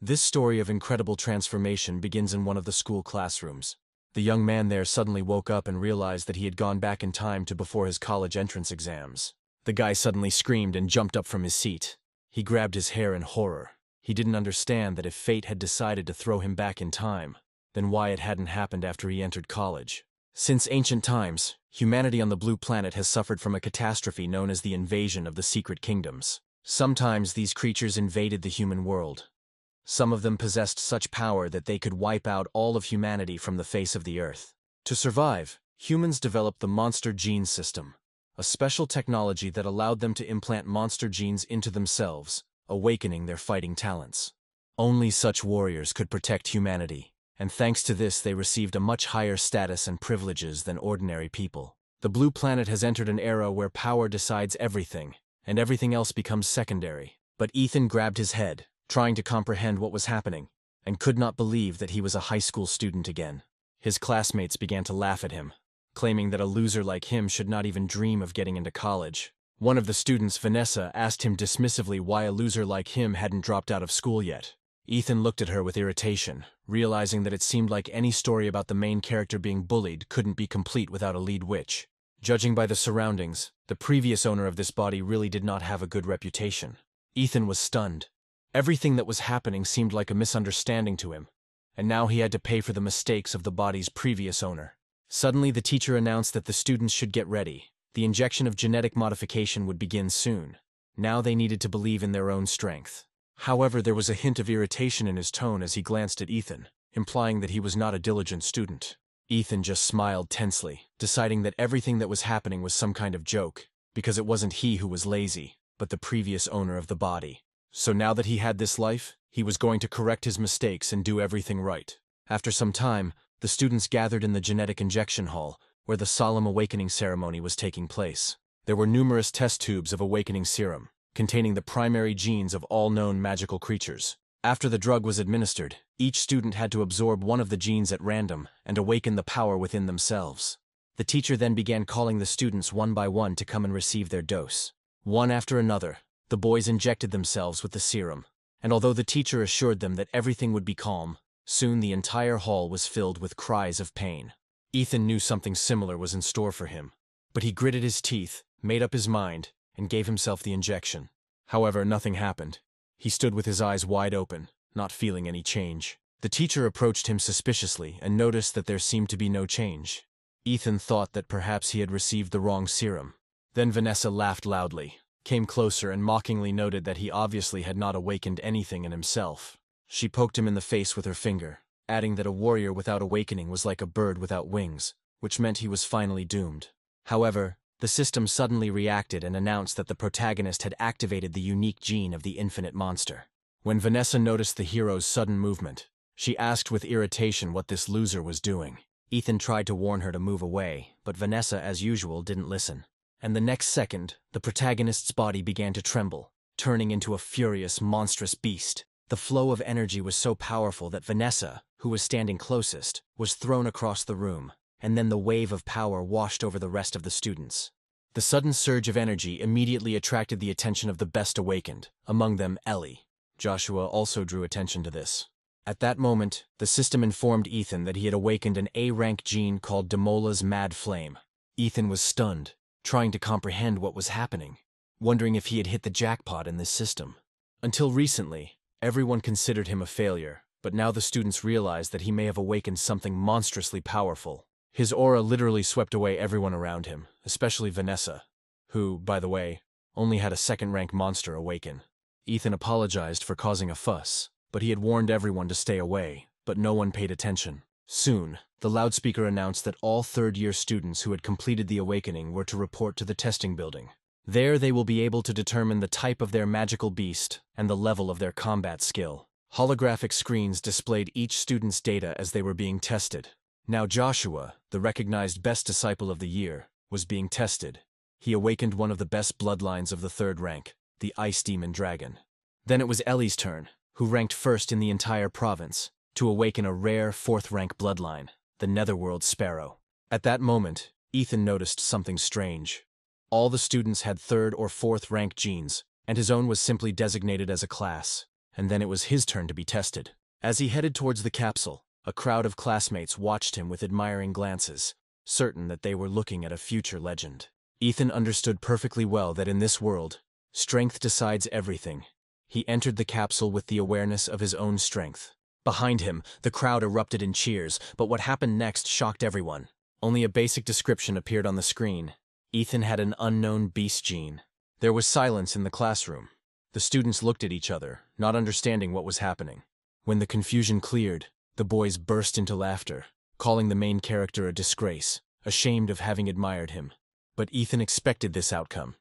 This story of incredible transformation begins in one of the school classrooms. The young man there suddenly woke up and realized that he had gone back in time to before his college entrance exams. The guy suddenly screamed and jumped up from his seat. He grabbed his hair in horror. He didn't understand that if fate had decided to throw him back in time, then why it hadn't happened after he entered college. Since ancient times, humanity on the blue planet has suffered from a catastrophe known as the invasion of the secret kingdoms. Sometimes these creatures invaded the human world. Some of them possessed such power that they could wipe out all of humanity from the face of the earth. To survive, humans developed the monster gene system, a special technology that allowed them to implant monster genes into themselves, awakening their fighting talents. Only such warriors could protect humanity, and thanks to this they received a much higher status and privileges than ordinary people. The blue planet has entered an era where power decides everything, and everything else becomes secondary. But Ethan grabbed his head, trying to comprehend what was happening, and could not believe that he was a high school student again. His classmates began to laugh at him, claiming that a loser like him should not even dream of getting into college. One of the students, Vanessa, asked him dismissively why a loser like him hadn't dropped out of school yet. Ethan looked at her with irritation, realizing that it seemed like any story about the main character being bullied couldn't be complete without a lead witch. Judging by the surroundings, the previous owner of this body really did not have a good reputation. Ethan was stunned. Everything that was happening seemed like a misunderstanding to him, and now he had to pay for the mistakes of the body's previous owner. Suddenly, the teacher announced that the students should get ready. The injection of genetic modification would begin soon. Now they needed to believe in their own strength. However, there was a hint of irritation in his tone as he glanced at Ethan, implying that he was not a diligent student. Ethan just smiled tensely, deciding that everything that was happening was some kind of joke, because it wasn't he who was lazy, but the previous owner of the body. So now that he had this life, he was going to correct his mistakes and do everything right. After some time, the students gathered in the genetic injection hall, where the solemn awakening ceremony was taking place. There were numerous test tubes of awakening serum, containing the primary genes of all known magical creatures. After the drug was administered, each student had to absorb one of the genes at random and awaken the power within themselves. The teacher then began calling the students one by one to come and receive their dose. One after another, the boys injected themselves with the serum, and although the teacher assured them that everything would be calm, soon the entire hall was filled with cries of pain. Ethan knew something similar was in store for him, but he gritted his teeth, made up his mind, and gave himself the injection. However, nothing happened. He stood with his eyes wide open, not feeling any change. The teacher approached him suspiciously and noticed that there seemed to be no change. Ethan thought that perhaps he had received the wrong serum. Then Vanessa laughed loudly, came closer and mockingly noted that he obviously had not awakened anything in himself. She poked him in the face with her finger, adding that a warrior without awakening was like a bird without wings, which meant he was finally doomed. However, the system suddenly reacted and announced that the protagonist had activated the unique gene of the infinite monster. When Vanessa noticed the hero's sudden movement, she asked with irritation what this loser was doing. Ethan tried to warn her to move away, but Vanessa, as usual, didn't listen. And the next second, the protagonist's body began to tremble, turning into a furious, monstrous beast. The flow of energy was so powerful that Vanessa, who was standing closest, was thrown across the room, and then the wave of power washed over the rest of the students. The sudden surge of energy immediately attracted the attention of the best awakened, among them Ellie. Joshua also drew attention to this. At that moment, the system informed Ethan that he had awakened an A-rank gene called Demola's Mad Flame. Ethan was stunned, trying to comprehend what was happening, wondering if he had hit the jackpot in this system. Until recently, everyone considered him a failure, but now the students realized that he may have awakened something monstrously powerful. His aura literally swept away everyone around him, especially Vanessa, who, by the way, only had a second-rank monster awaken. Ethan apologized for causing a fuss, but he had warned everyone to stay away, but no one paid attention. Soon, the loudspeaker announced that all third-year students who had completed the awakening were to report to the testing building. There they will be able to determine the type of their magical beast and the level of their combat skill. Holographic screens displayed each student's data as they were being tested. Now Joshua, the recognized best disciple of the year, was being tested. He awakened one of the best bloodlines of the third rank, the Ice Demon Dragon. Then it was Ellie's turn, who ranked first in the entire province, to awaken a rare fourth-rank bloodline, the Netherworld Sparrow. At that moment, Ethan noticed something strange. All the students had third or fourth rank genes, and his own was simply designated as a class, and then it was his turn to be tested. As he headed towards the capsule, a crowd of classmates watched him with admiring glances, certain that they were looking at a future legend. Ethan understood perfectly well that in this world, strength decides everything. He entered the capsule with the awareness of his own strength. Behind him, the crowd erupted in cheers, but what happened next shocked everyone. Only a basic description appeared on the screen. Ethan had an unknown beast gene. There was silence in the classroom. The students looked at each other, not understanding what was happening. When the confusion cleared, the boys burst into laughter, calling the main character a disgrace, ashamed of having admired him. But Ethan expected this outcome.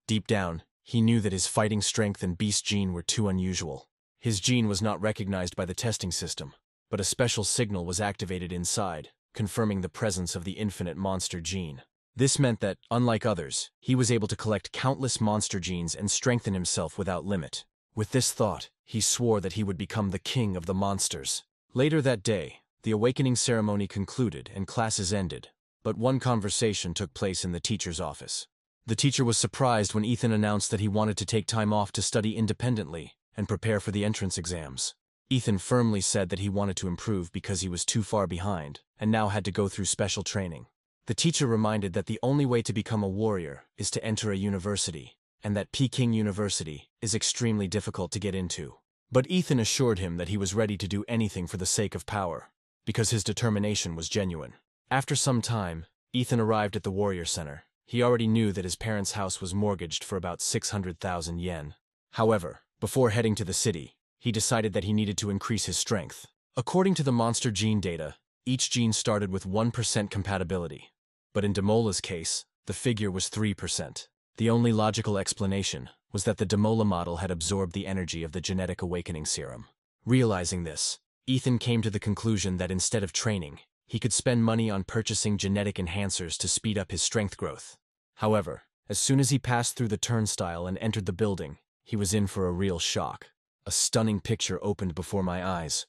Deep down, he knew that his fighting strength and beast gene were too unusual. His gene was not recognized by the testing system, but a special signal was activated inside, confirming the presence of the infinite monster gene. This meant that, unlike others, he was able to collect countless monster genes and strengthen himself without limit. With this thought, he swore that he would become the king of the monsters. Later that day, the awakening ceremony concluded and classes ended, but one conversation took place in the teacher's office. The teacher was surprised when Ethan announced that he wanted to take time off to study independently and prepare for the entrance exams. Ethan firmly said that he wanted to improve because he was too far behind and now had to go through special training. The teacher reminded that the only way to become a warrior is to enter a university, and that Peking University is extremely difficult to get into. But Ethan assured him that he was ready to do anything for the sake of power, because his determination was genuine. After some time, Ethan arrived at the Warrior Center. He already knew that his parents' house was mortgaged for about 600,000 yen. However, before heading to the city, he decided that he needed to increase his strength. According to the monster gene data, each gene started with 1% compatibility. But in Demola's case, the figure was 3%. The only logical explanation was that the Demola model had absorbed the energy of the genetic awakening serum. Realizing this, Ethan came to the conclusion that instead of training, he could spend money on purchasing genetic enhancers to speed up his strength growth. However, as soon as he passed through the turnstile and entered the building, he was in for a real shock. A stunning picture opened before my eyes.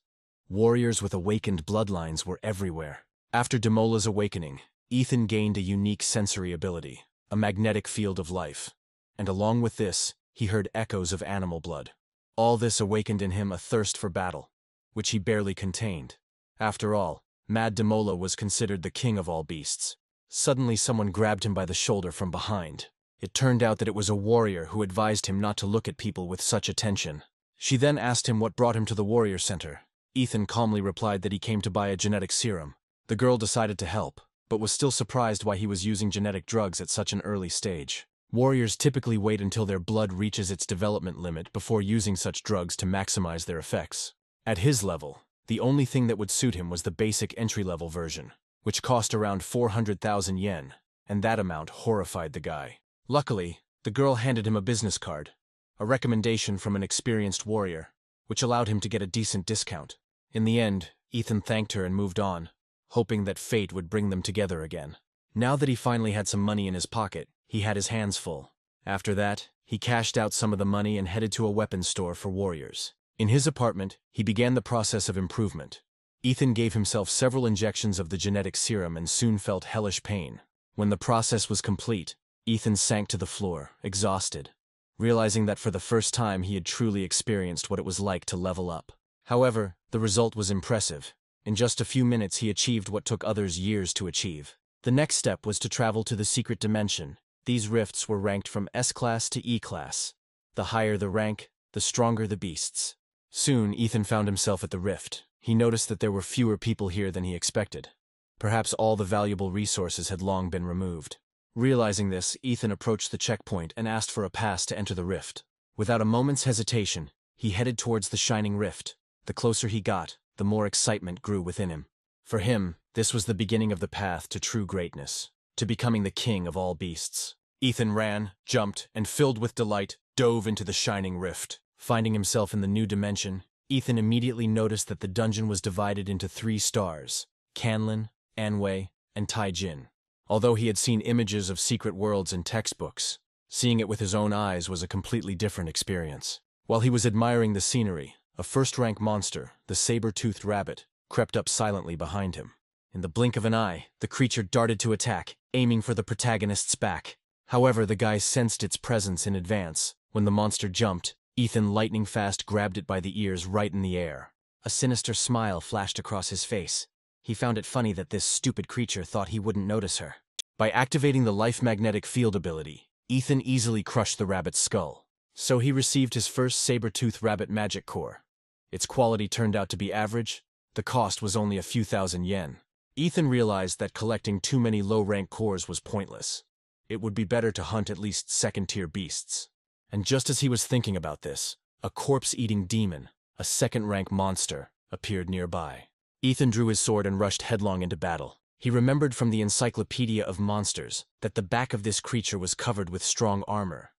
Warriors with awakened bloodlines were everywhere. After Demola's awakening, Ethan gained a unique sensory ability, a magnetic field of life. And along with this, he heard echoes of animal blood. All this awakened in him a thirst for battle, which he barely contained. After all, Mad Demola was considered the king of all beasts. Suddenly someone grabbed him by the shoulder from behind. It turned out that it was a warrior who advised him not to look at people with such attention. She then asked him what brought him to the Warrior Center. Ethan calmly replied that he came to buy a genetic serum. The girl decided to help, but was still surprised why he was using genetic drugs at such an early stage. Warriors typically wait until their blood reaches its development limit before using such drugs to maximize their effects. At his level, the only thing that would suit him was the basic entry-level version, which cost around 400,000 yen, and that amount horrified the guy. Luckily, the girl handed him a business card, a recommendation from an experienced warrior, which allowed him to get a decent discount. In the end, Ethan thanked her and moved on, hoping that fate would bring them together again. Now that he finally had some money in his pocket, he had his hands full. After that, he cashed out some of the money and headed to a weapons store for warriors. In his apartment, he began the process of improvement. Ethan gave himself several injections of the genetic serum and soon felt hellish pain. When the process was complete, Ethan sank to the floor, exhausted, realizing that for the first time he had truly experienced what it was like to level up. However, the result was impressive. In just a few minutes he achieved what took others years to achieve. The next step was to travel to the secret dimension. These rifts were ranked from S-class to E-class. The higher the rank, the stronger the beasts. Soon, Ethan found himself at the rift. He noticed that there were fewer people here than he expected. Perhaps all the valuable resources had long been removed. Realizing this, Ethan approached the checkpoint and asked for a pass to enter the rift. Without a moment's hesitation, he headed towards the shining rift. The closer he got, the more excitement grew within him. For him, this was the beginning of the path to true greatness, to becoming the king of all beasts. Ethan ran, jumped, and filled with delight, dove into the shining rift. Finding himself in the new dimension, Ethan immediately noticed that the dungeon was divided into 3 stars: Canlin, Anwei, and Taijin. Although he had seen images of secret worlds in textbooks, seeing it with his own eyes was a completely different experience. While he was admiring the scenery, a first-rank monster, the saber-toothed rabbit, crept up silently behind him. In the blink of an eye, the creature darted to attack, aiming for the protagonist's back. However, the guy sensed its presence in advance. When the monster jumped, Ethan lightning-fast grabbed it by the ears right in the air. A sinister smile flashed across his face. He found it funny that this stupid creature thought he wouldn't notice her. By activating the Life Magnetic Field ability, Ethan easily crushed the rabbit's skull. So he received his first saber-tooth rabbit magic core. Its quality turned out to be average. The cost was only a few thousand yen. Ethan realized that collecting too many low-rank cores was pointless. It would be better to hunt at least second-tier beasts. And just as he was thinking about this, a corpse-eating demon, a second-rank monster, appeared nearby. Ethan drew his sword and rushed headlong into battle. He remembered from the Encyclopedia of Monsters that the back of this creature was covered with strong armor,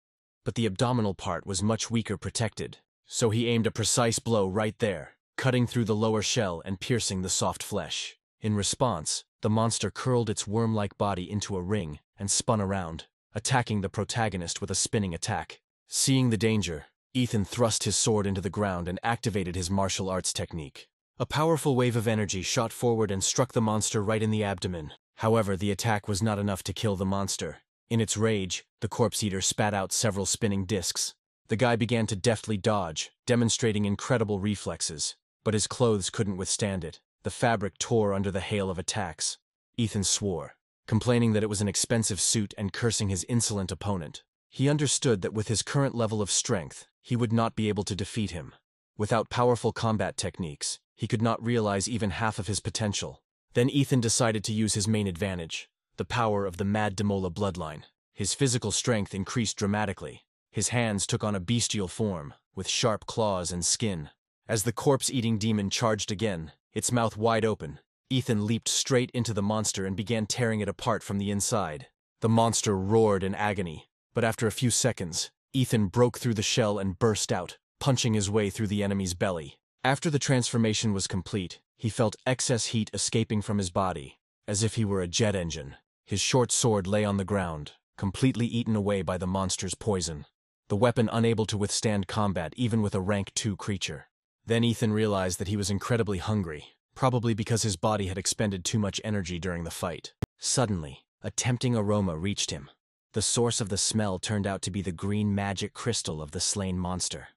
but the abdominal part was much weaker protected, so he aimed a precise blow right there, cutting through the lower shell and piercing the soft flesh. In response, the monster curled its worm-like body into a ring and spun around, attacking the protagonist with a spinning attack. Seeing the danger, Ethan thrust his sword into the ground and activated his martial arts technique. A powerful wave of energy shot forward and struck the monster right in the abdomen. However, the attack was not enough to kill the monster. In its rage, the corpse-eater spat out several spinning discs. The guy began to deftly dodge, demonstrating incredible reflexes, but his clothes couldn't withstand it. The fabric tore under the hail of attacks. Ethan swore, complaining that it was an expensive suit and cursing his insolent opponent. He understood that with his current level of strength, he would not be able to defeat him. Without powerful combat techniques, he could not realize even half of his potential. Then Ethan decided to use his main advantage, the power of the Mad Demola bloodline. His physical strength increased dramatically. His hands took on a bestial form, with sharp claws and skin. As the corpse-eating demon charged again, its mouth wide open, Ethan leaped straight into the monster and began tearing it apart from the inside. The monster roared in agony, but after a few seconds, Ethan broke through the shell and burst out, punching his way through the enemy's belly. After the transformation was complete, he felt excess heat escaping from his body, as if he were a jet engine. His short sword lay on the ground, completely eaten away by the monster's poison, the weapon unable to withstand combat even with a rank 2 creature. Then Ethan realized that he was incredibly hungry, probably because his body had expended too much energy during the fight. Suddenly, a tempting aroma reached him. The source of the smell turned out to be the green magic crystal of the slain monster.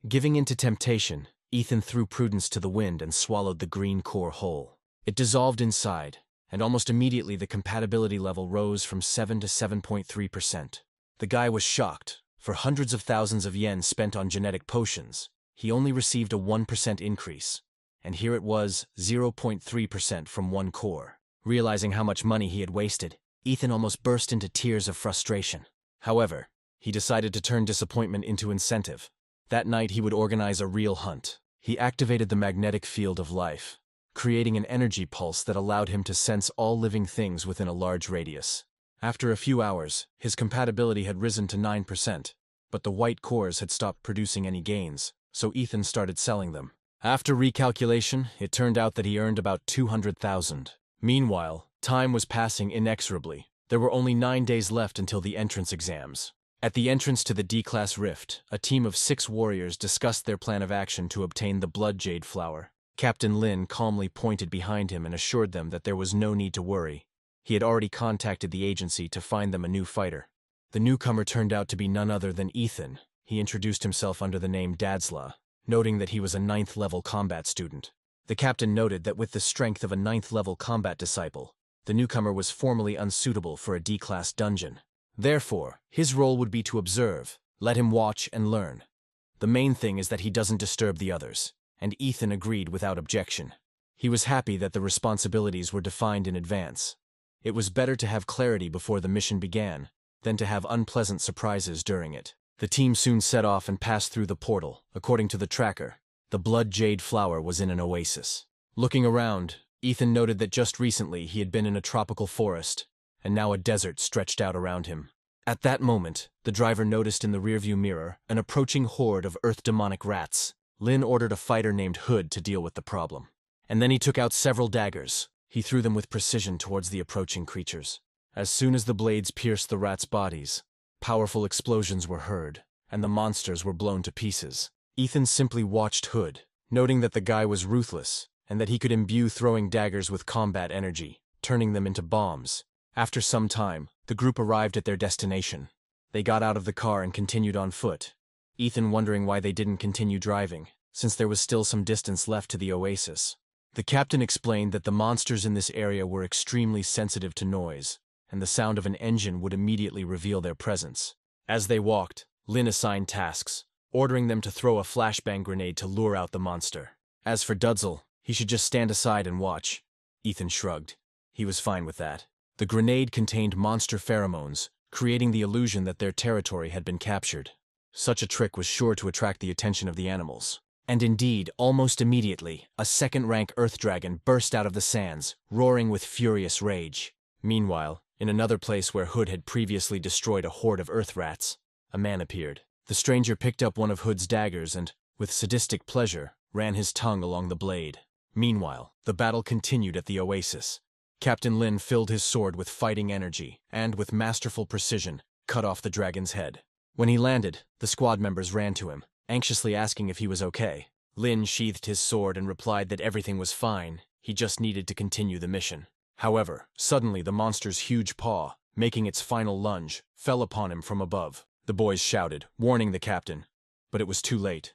Giving in to temptation, Ethan threw prudence to the wind and swallowed the green core whole. It dissolved inside, and almost immediately the compatibility level rose from 7 to 7.3%. The guy was shocked. For hundreds of thousands of yen spent on genetic potions, he only received a 1% increase, and here it was 0.3% from one core. Realizing how much money he had wasted, Ethan almost burst into tears of frustration. However, he decided to turn disappointment into incentive. That night he would organize a real hunt. He activated the magnetic field of life, creating an energy pulse that allowed him to sense all living things within a large radius. After a few hours, his compatibility had risen to 9%, but the white cores had stopped producing any gains, so Ethan started selling them. After recalculation, it turned out that he earned about 200,000. Meanwhile, time was passing inexorably. There were only 9 days left until the entrance exams. At the entrance to the D-Class Rift, a team of 6 warriors discussed their plan of action to obtain the Blood Jade Flower. Captain Lin calmly pointed behind him and assured them that there was no need to worry. He had already contacted the agency to find them a new fighter. The newcomer turned out to be none other than Ethan. He introduced himself under the name Dadzla, noting that he was a 9th-level combat student. The captain noted that with the strength of a 9th-level combat disciple, the newcomer was formally unsuitable for a D-Class dungeon. Therefore, his role would be to observe, let him watch and learn. The main thing is that he doesn't disturb the others, and Ethan agreed without objection. He was happy that the responsibilities were defined in advance. It was better to have clarity before the mission began than to have unpleasant surprises during it. The team soon set off and passed through the portal. According to the tracker, the Blood Jade Flower was in an oasis. Looking around, Ethan noted that just recently he had been in a tropical forest, and now a desert stretched out around him. At that moment, the driver noticed in the rearview mirror an approaching horde of earth demonic rats. Lin ordered a fighter named Hood to deal with the problem. And then he took out several daggers. He threw them with precision towards the approaching creatures. As soon as the blades pierced the rats' bodies, powerful explosions were heard, and the monsters were blown to pieces. Ethan simply watched Hood, noting that the guy was ruthless, and that he could imbue throwing daggers with combat energy, turning them into bombs. After some time, the group arrived at their destination. They got out of the car and continued on foot. Ethan wondering why they didn't continue driving, since there was still some distance left to the oasis. The captain explained that the monsters in this area were extremely sensitive to noise, and the sound of an engine would immediately reveal their presence. As they walked, Lin assigned tasks, ordering them to throw a flashbang grenade to lure out the monster. As for Godzilla, he should just stand aside and watch. Ethan shrugged. He was fine with that. The grenade contained monster pheromones, creating the illusion that their territory had been captured. Such a trick was sure to attract the attention of the animals. And indeed, almost immediately, a second-rank earth dragon burst out of the sands, roaring with furious rage. Meanwhile, in another place where Hood had previously destroyed a horde of earth rats, a man appeared. The stranger picked up one of Hood's daggers and, with sadistic pleasure, ran his tongue along the blade. Meanwhile, the battle continued at the oasis. Captain Lin filled his sword with fighting energy and, with masterful precision, cut off the dragon's head. When he landed, the squad members ran to him, anxiously asking if he was okay. Lin sheathed his sword and replied that everything was fine, he just needed to continue the mission. However, suddenly the monster's huge paw, making its final lunge, fell upon him from above. The boys shouted, warning the captain, but it was too late.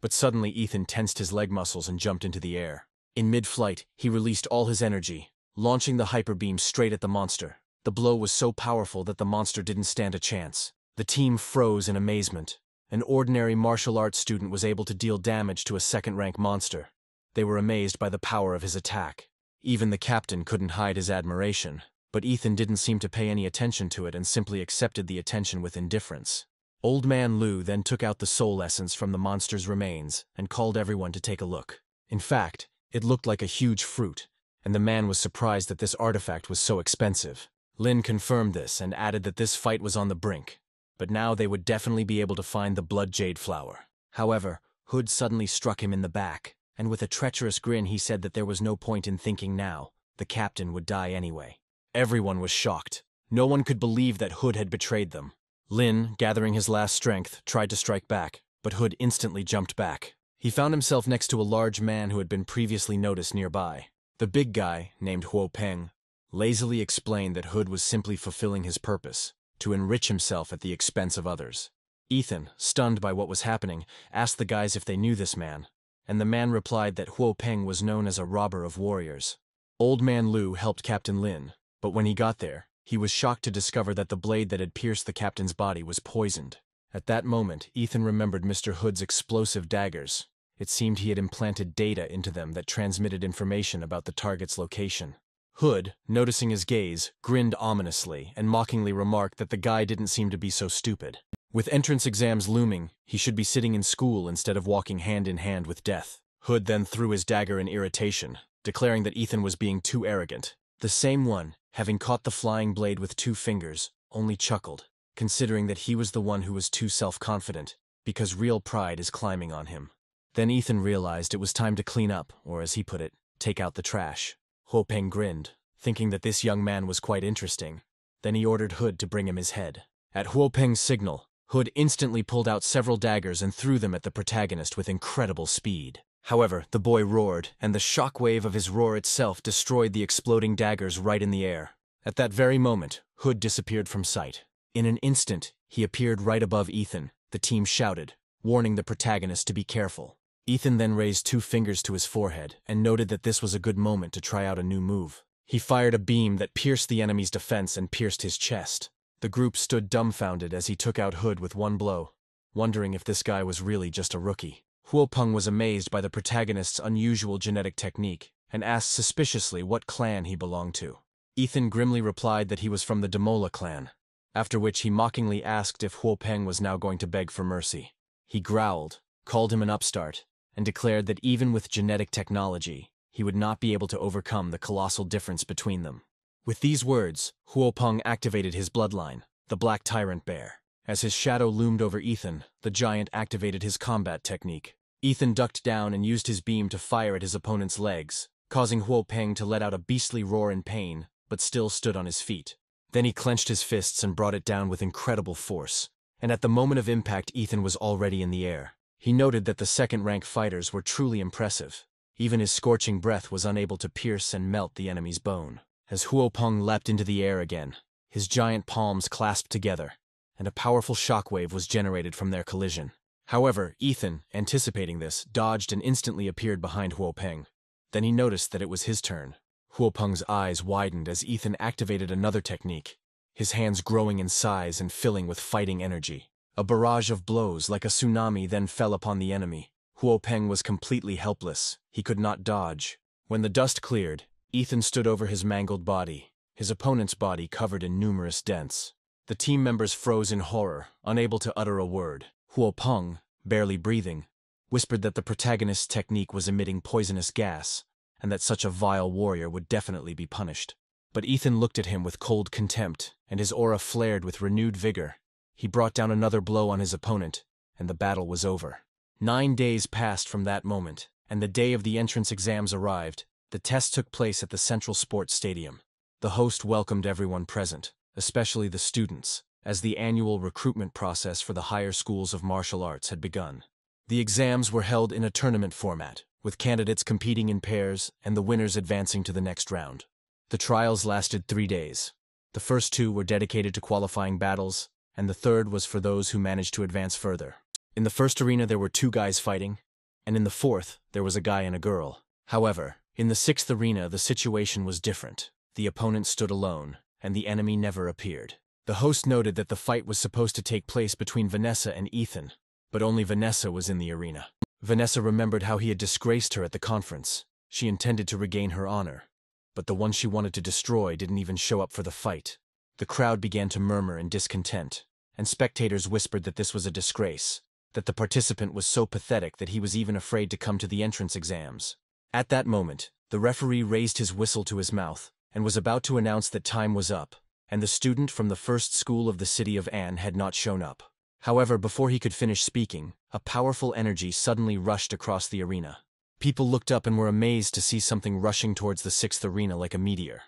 But suddenly Ethan tensed his leg muscles and jumped into the air. In mid-flight, he released all his energy, launching the hyper beam straight at the monster. The blow was so powerful that the monster didn't stand a chance. The team froze in amazement. An ordinary martial arts student was able to deal damage to a second-rank monster. They were amazed by the power of his attack. Even the captain couldn't hide his admiration, but Ethan didn't seem to pay any attention to it and simply accepted the attention with indifference. Old Man Lu then took out the soul essence from the monster's remains and called everyone to take a look. In fact, it looked like a huge fruit, and the man was surprised that this artifact was so expensive. Lin confirmed this and added that this fight was on the brink, but now they would definitely be able to find the blood jade flower. However, Hood suddenly struck him in the back, and with a treacherous grin he said that there was no point in thinking now, the captain would die anyway. Everyone was shocked. No one could believe that Hood had betrayed them. Lin, gathering his last strength, tried to strike back, but Hood instantly jumped back. He found himself next to a large man who had been previously noticed nearby. The big guy, named Huo Peng, lazily explained that Hood was simply fulfilling his purpose, to enrich himself at the expense of others. Ethan, stunned by what was happening, asked the guys if they knew this man, and the man replied that Huo Peng was known as a robber of warriors. Old Man Lu helped Captain Lin, but when he got there, he was shocked to discover that the blade that had pierced the captain's body was poisoned. At that moment, Ethan remembered Mr. Hood's explosive daggers. It seemed he had implanted data into them that transmitted information about the target's location. Hood, noticing his gaze, grinned ominously and mockingly remarked that the guy didn't seem to be so stupid. With entrance exams looming, he should be sitting in school instead of walking hand in hand with death. Hood then threw his dagger in irritation, declaring that Ethan was being too arrogant. The same one, having caught the flying blade with 2 fingers, only chuckled, considering that he was the one who was too self-confident, because real pride is climbing on him. Then Ethan realized it was time to clean up, or as he put it, take out the trash. Huo Peng grinned, thinking that this young man was quite interesting. Then he ordered Hood to bring him his head. At Huo Peng's signal, Hood instantly pulled out several daggers and threw them at the protagonist with incredible speed. However, the boy roared, and the shockwave of his roar itself destroyed the exploding daggers right in the air. At that very moment, Hood disappeared from sight. In an instant, he appeared right above Ethan. The team shouted, warning the protagonist to be careful. Ethan then raised 2 fingers to his forehead and noted that this was a good moment to try out a new move. He fired a beam that pierced the enemy's defense and pierced his chest. The group stood dumbfounded as he took out Hood with one blow, wondering if this guy was really just a rookie. Huo Peng was amazed by the protagonist's unusual genetic technique and asked suspiciously what clan he belonged to. Ethan grimly replied that he was from the Damola clan, after which he mockingly asked if Huo Peng was now going to beg for mercy. He growled, called him an upstart, and declared that even with genetic technology, he would not be able to overcome the colossal difference between them. With these words, Huo Peng activated his bloodline, the Black Tyrant Bear. As his shadow loomed over Ethan, the giant activated his combat technique. Ethan ducked down and used his beam to fire at his opponent's legs, causing Huo Peng to let out a beastly roar in pain, but still stood on his feet. Then he clenched his fists and brought it down with incredible force, and at the moment of impact Ethan was already in the air. He noted that the second-rank fighters were truly impressive. Even his scorching breath was unable to pierce and melt the enemy's bone. As Huo Peng leapt into the air again, his giant palms clasped together, and a powerful shockwave was generated from their collision. However, Ethan, anticipating this, dodged and instantly appeared behind Huopeng. Then he noticed that it was his turn. Huopeng's eyes widened as Ethan activated another technique, his hands growing in size and filling with fighting energy. A barrage of blows like a tsunami then fell upon the enemy. Huopeng was completely helpless. He could not dodge. When the dust cleared, Ethan stood over his mangled body, his opponent's body covered in numerous dents. The team members froze in horror, unable to utter a word. Huopeng, barely breathing, whispered that the protagonist's technique was emitting poisonous gas, and that such a vile warrior would definitely be punished. But Ethan looked at him with cold contempt, and his aura flared with renewed vigor. He brought down another blow on his opponent, and the battle was over. 9 days passed from that moment, and the day of the entrance exams arrived. The test took place at the Central Sports Stadium. The host welcomed everyone present, especially the students, as the annual recruitment process for the higher schools of martial arts had begun. The exams were held in a tournament format, with candidates competing in pairs and the winners advancing to the next round. The trials lasted 3 days. The first 2 were dedicated to qualifying battles, and the third was for those who managed to advance further. In the first arena there were 2 guys fighting, and in the fourth there was a guy and a girl. However, in the 6th arena the situation was different. The opponent stood alone, and the enemy never appeared. The host noted that the fight was supposed to take place between Vanessa and Ethan, but only Vanessa was in the arena. Vanessa remembered how he had disgraced her at the conference. She intended to regain her honor, but the one she wanted to destroy didn't even show up for the fight. The crowd began to murmur in discontent, and spectators whispered that this was a disgrace, that the participant was so pathetic that he was even afraid to come to the entrance exams. At that moment, the referee raised his whistle to his mouth and was about to announce that time was up, and the student from the first school of the city of An had not shown up. However, before he could finish speaking, a powerful energy suddenly rushed across the arena. People looked up and were amazed to see something rushing towards the 6th arena like a meteor.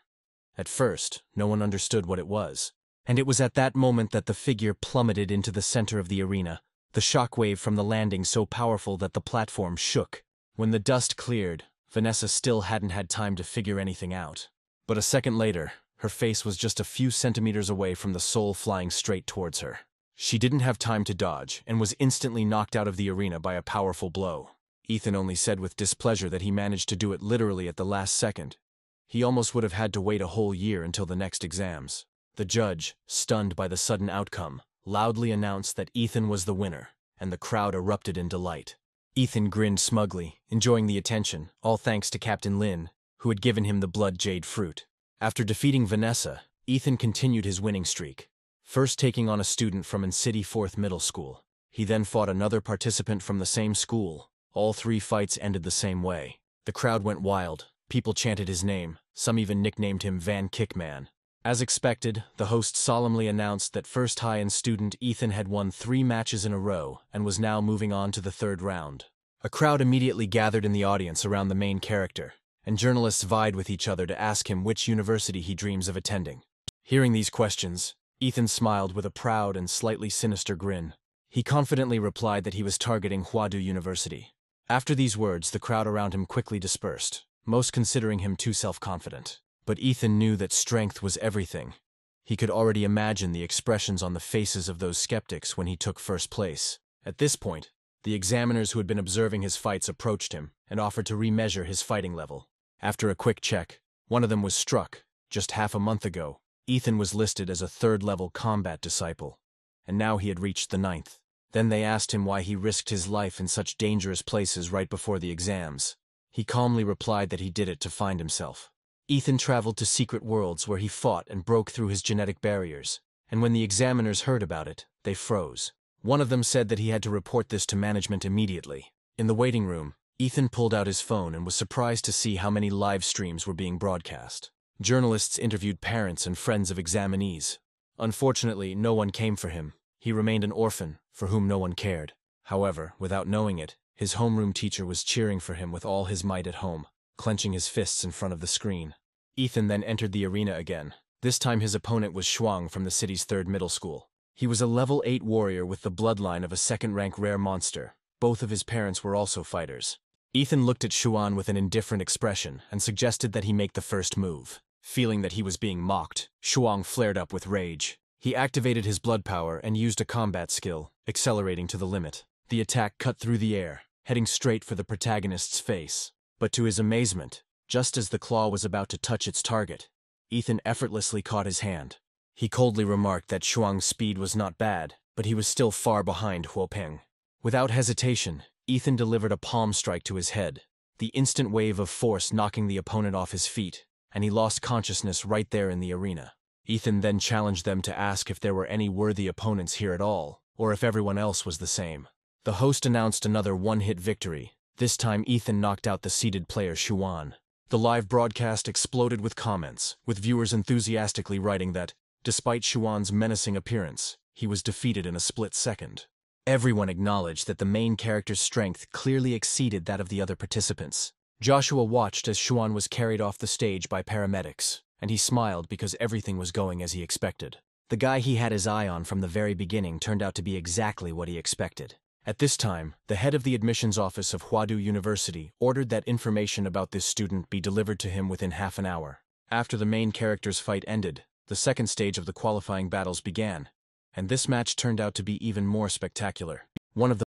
At first, no one understood what it was, and it was at that moment that the figure plummeted into the center of the arena, the shockwave from the landing so powerful that the platform shook. When the dust cleared, Vanessa still hadn't had time to figure anything out. But a second later, her face was just a few centimeters away from the soul flying straight towards her. She didn't have time to dodge and was instantly knocked out of the arena by a powerful blow. Ethan only said with displeasure that he managed to do it literally at the last second. He almost would have had to wait a whole year until the next exams. The judge, stunned by the sudden outcome, loudly announced that Ethan was the winner, and the crowd erupted in delight. Ethan grinned smugly, enjoying the attention, all thanks to Captain Lin, who had given him the blood jade fruit. After defeating Vanessa, Ethan continued his winning streak, first taking on a student from an City 4th Middle School. He then fought another participant from the same school. All 3 fights ended the same way. The crowd went wild. People chanted his name. Some even nicknamed him Van Kickman. As expected, the host solemnly announced that First High-End student Ethan had won 3 matches in a row and was now moving on to the 3rd round. A crowd immediately gathered in the audience around the main character, and journalists vied with each other to ask him which university he dreams of attending. Hearing these questions, Ethan smiled with a proud and slightly sinister grin. He confidently replied that he was targeting Huadu University. After these words, the crowd around him quickly dispersed, most considering him too self-confident. But Ethan knew that strength was everything. He could already imagine the expressions on the faces of those skeptics when he took first place. At this point, the examiners who had been observing his fights approached him and offered to remeasure his fighting level. After a quick check, one of them was struck. Just half a month ago, Ethan was listed as a 3rd-level combat disciple, and now he had reached the 9th. Then they asked him why he risked his life in such dangerous places right before the exams. He calmly replied that he did it to find himself. Ethan traveled to secret worlds where he fought and broke through his genetic barriers, and when the examiners heard about it, they froze. One of them said that he had to report this to management immediately. In the waiting room, Ethan pulled out his phone and was surprised to see how many live streams were being broadcast. Journalists interviewed parents and friends of examinees. Unfortunately, no one came for him. He remained an orphan, for whom no one cared. However, without knowing it, his homeroom teacher was cheering for him with all his might at home, clenching his fists in front of the screen. Ethan then entered the arena again. This time his opponent was Shuang from the city's 3rd middle school. He was a level 8 warrior with the bloodline of a 2nd-rank rare monster. Both of his parents were also fighters. Ethan looked at Shuang with an indifferent expression and suggested that he make the first move. Feeling that he was being mocked, Shuang flared up with rage. He activated his blood power and used a combat skill, accelerating to the limit. The attack cut through the air, heading straight for the protagonist's face. But to his amazement, just as the claw was about to touch its target, Ethan effortlessly caught his hand. He coldly remarked that Shuang's speed was not bad, but he was still far behind Huopeng. Without hesitation, Ethan delivered a palm strike to his head, the instant wave of force knocking the opponent off his feet, and he lost consciousness right there in the arena. Ethan then challenged them to ask if there were any worthy opponents here at all, or if everyone else was the same. The host announced another one-hit victory. This time Ethan knocked out the seeded player Xuan. The live broadcast exploded with comments, with viewers enthusiastically writing that, despite Xuan's menacing appearance, he was defeated in a split second. Everyone acknowledged that the main character's strength clearly exceeded that of the other participants. Joshua watched as Xuan was carried off the stage by paramedics, and he smiled because everything was going as he expected. The guy he had his eye on from the very beginning turned out to be exactly what he expected. At this time, the head of the admissions office of Huadu University ordered that information about this student be delivered to him within half an hour. After the main character's fight ended, the second stage of the qualifying battles began, and this match turned out to be even more spectacular.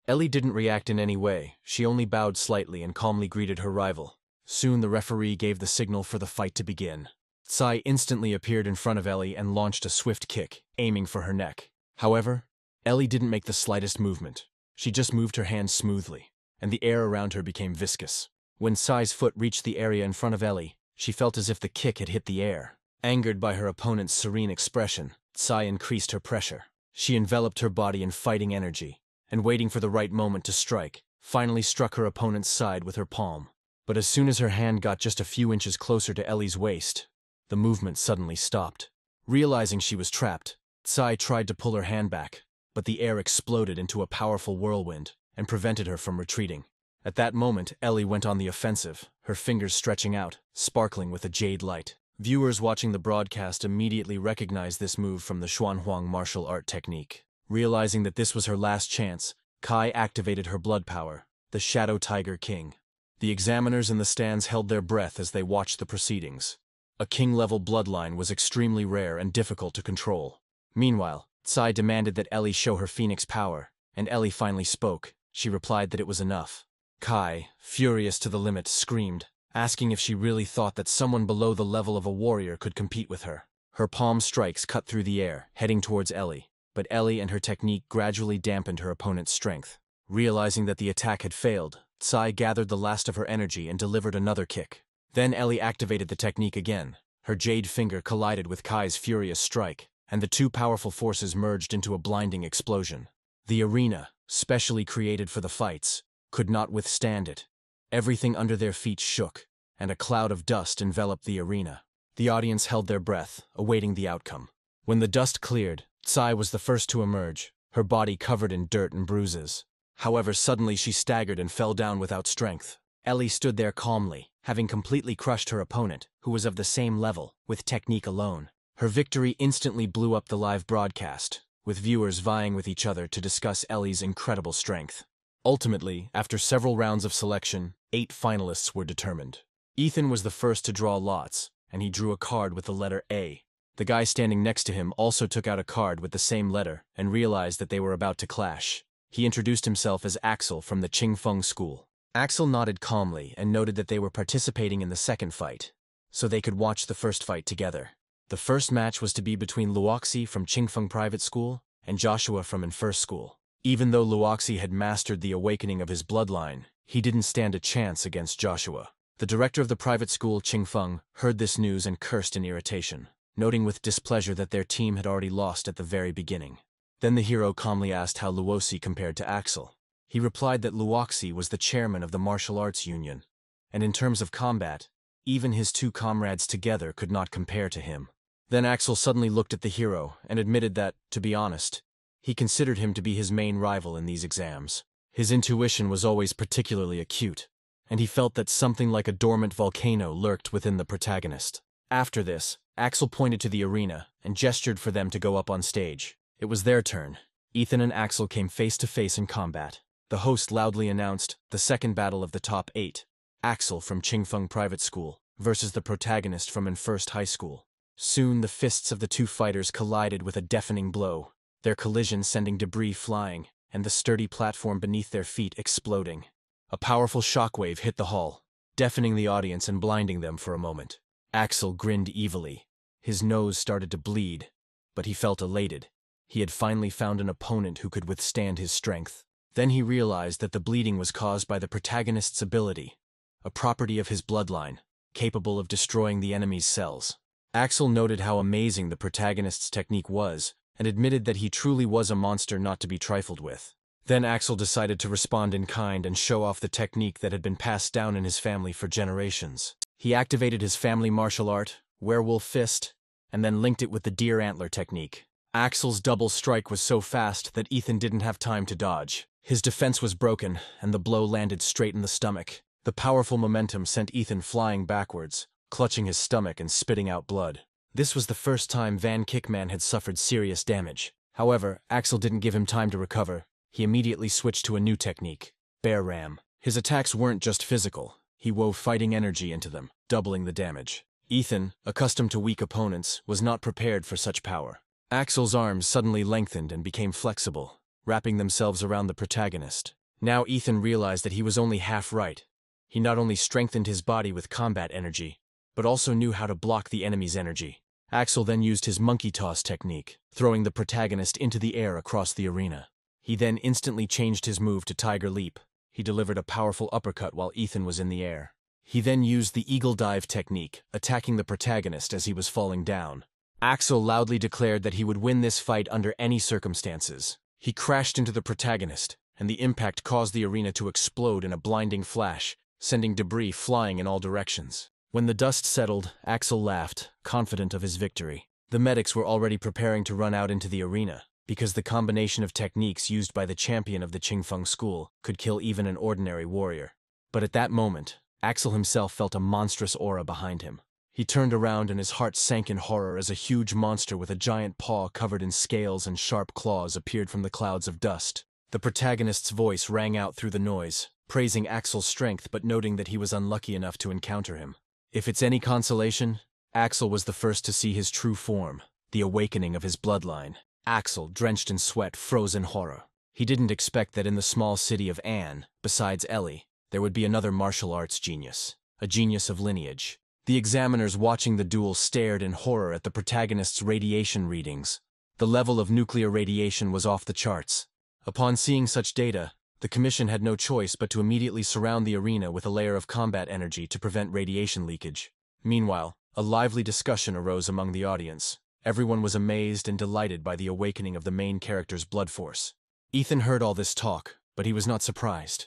Ellie didn't react in any way. She only bowed slightly and calmly greeted her rival. Soon the referee gave the signal for the fight to begin. Tsai instantly appeared in front of Ellie and launched a swift kick, aiming for her neck. However, Ellie didn't make the slightest movement. She just moved her hands smoothly, and the air around her became viscous. When Tsai's foot reached the area in front of Ellie, she felt as if the kick had hit the air. Angered by her opponent's serene expression, Tsai increased her pressure. She enveloped her body in fighting energy, and waiting for the right moment to strike, finally struck her opponent's side with her palm. But as soon as her hand got just a few inches closer to Ellie's waist, the movement suddenly stopped. Realizing she was trapped, Tsai tried to pull her hand back, but the air exploded into a powerful whirlwind and prevented her from retreating. At that moment, Ellie went on the offensive, her fingers stretching out, sparkling with a jade light. Viewers watching the broadcast immediately recognized this move from the Xuanhuang martial art technique. Realizing that this was her last chance, Kai activated her blood power, the Shadow Tiger King. The examiners in the stands held their breath as they watched the proceedings. A king-level bloodline was extremely rare and difficult to control. Meanwhile, Tsai demanded that Ellie show her phoenix power, and Ellie finally spoke. She replied that it was enough. Kai, furious to the limit, screamed, asking if she really thought that someone below the level of a warrior could compete with her. Her palm strikes cut through the air, heading towards Ellie, but Ellie and her technique gradually dampened her opponent's strength. Realizing that the attack had failed, Tsai gathered the last of her energy and delivered another kick. Then Ellie activated the technique again. Her jade finger collided with Kai's furious strike, and the two powerful forces merged into a blinding explosion. The arena, specially created for the fights, could not withstand it. Everything under their feet shook, and a cloud of dust enveloped the arena. The audience held their breath, awaiting the outcome. When the dust cleared, Tsai was the first to emerge, her body covered in dirt and bruises. However, suddenly she staggered and fell down without strength. Ellie stood there calmly, having completely crushed her opponent, who was of the same level, with technique alone. Her victory instantly blew up the live broadcast, with viewers vying with each other to discuss Ellie's incredible strength. Ultimately, after several rounds of selection, 8 finalists were determined. Ethan was the first to draw lots, and he drew a card with the letter A. The guy standing next to him also took out a card with the same letter and realized that they were about to clash. He introduced himself as Axel from the Qingfeng school. Axel nodded calmly and noted that they were participating in the second fight, so they could watch the first fight together. The first match was to be between Luoxi from Qingfeng Private School and Joshua from Infirst School. Even though Luoxi had mastered the awakening of his bloodline, he didn't stand a chance against Joshua. The director of the private school, Qingfeng, heard this news and cursed in irritation, noting with displeasure that their team had already lost at the very beginning. Then the hero calmly asked how Luoxi compared to Axel. He replied that Luoxi was the chairman of the martial arts union, and in terms of combat, even his two comrades together could not compare to him. Then Axel suddenly looked at the hero and admitted that, to be honest, he considered him to be his main rival in these exams. His intuition was always particularly acute, and he felt that something like a dormant volcano lurked within the protagonist. After this, Axel pointed to the arena and gestured for them to go up on stage. It was their turn. Ethan and Axel came face to face in combat. The host loudly announced the second battle of the top 8, Axel from Qingfeng Private School versus the protagonist from Infirst High School. Soon the fists of the two fighters collided with a deafening blow, their collision sending debris flying. and the sturdy platform beneath their feet exploding. A powerful shockwave hit the hall, deafening the audience and blinding them for a moment. Axel grinned evilly. His nose started to bleed, but he felt elated. He had finally found an opponent who could withstand his strength. Then he realized that the bleeding was caused by the protagonist's ability, a property of his bloodline, capable of destroying the enemy's cells. Axel noted how amazing the protagonist's technique was, and admitted that he truly was a monster not to be trifled with. Then Axel decided to respond in kind and show off the technique that had been passed down in his family for generations. He activated his family martial art, Werewolf Fist, and then linked it with the Deer Antler technique. Axel's double strike was so fast that Ethan didn't have time to dodge. His defense was broken, and the blow landed straight in the stomach. The powerful momentum sent Ethan flying backwards, clutching his stomach and spitting out blood. This was the first time Van Kickman had suffered serious damage. However, Axel didn't give him time to recover. He immediately switched to a new technique, Bear Ram. His attacks weren't just physical. He wove fighting energy into them, doubling the damage. Ethan, accustomed to weak opponents, was not prepared for such power. Axel's arms suddenly lengthened and became flexible, wrapping themselves around the protagonist. Now Ethan realized that he was only half right. He not only strengthened his body with combat energy, but also knew how to block the enemy's energy. Axel then used his monkey toss technique, throwing the protagonist into the air across the arena. He then instantly changed his move to Tiger Leap. He delivered a powerful uppercut while Ethan was in the air. He then used the Eagle Dive technique, attacking the protagonist as he was falling down. Axel loudly declared that he would win this fight under any circumstances. He crashed into the protagonist, and the impact caused the arena to explode in a blinding flash, sending debris flying in all directions. When the dust settled, Axel laughed, confident of his victory. The medics were already preparing to run out into the arena, because the combination of techniques used by the champion of the Qingfeng school could kill even an ordinary warrior. But at that moment, Axel himself felt a monstrous aura behind him. He turned around and his heart sank in horror as a huge monster with a giant paw covered in scales and sharp claws appeared from the clouds of dust. The protagonist's voice rang out through the noise, praising Axel's strength but noting that he was unlucky enough to encounter him. If it's any consolation, Axel was the first to see his true form, the awakening of his bloodline. Axel, drenched in sweat, froze in horror. He didn't expect that in the small city of Anne, besides Ellie, there would be another martial arts genius, a genius of lineage. The examiners watching the duel stared in horror at the protagonist's radiation readings. The level of nuclear radiation was off the charts. Upon seeing such data, the commission had no choice but to immediately surround the arena with a layer of combat energy to prevent radiation leakage. Meanwhile, a lively discussion arose among the audience. Everyone was amazed and delighted by the awakening of the main character's blood force. Ethan heard all this talk, but he was not surprised.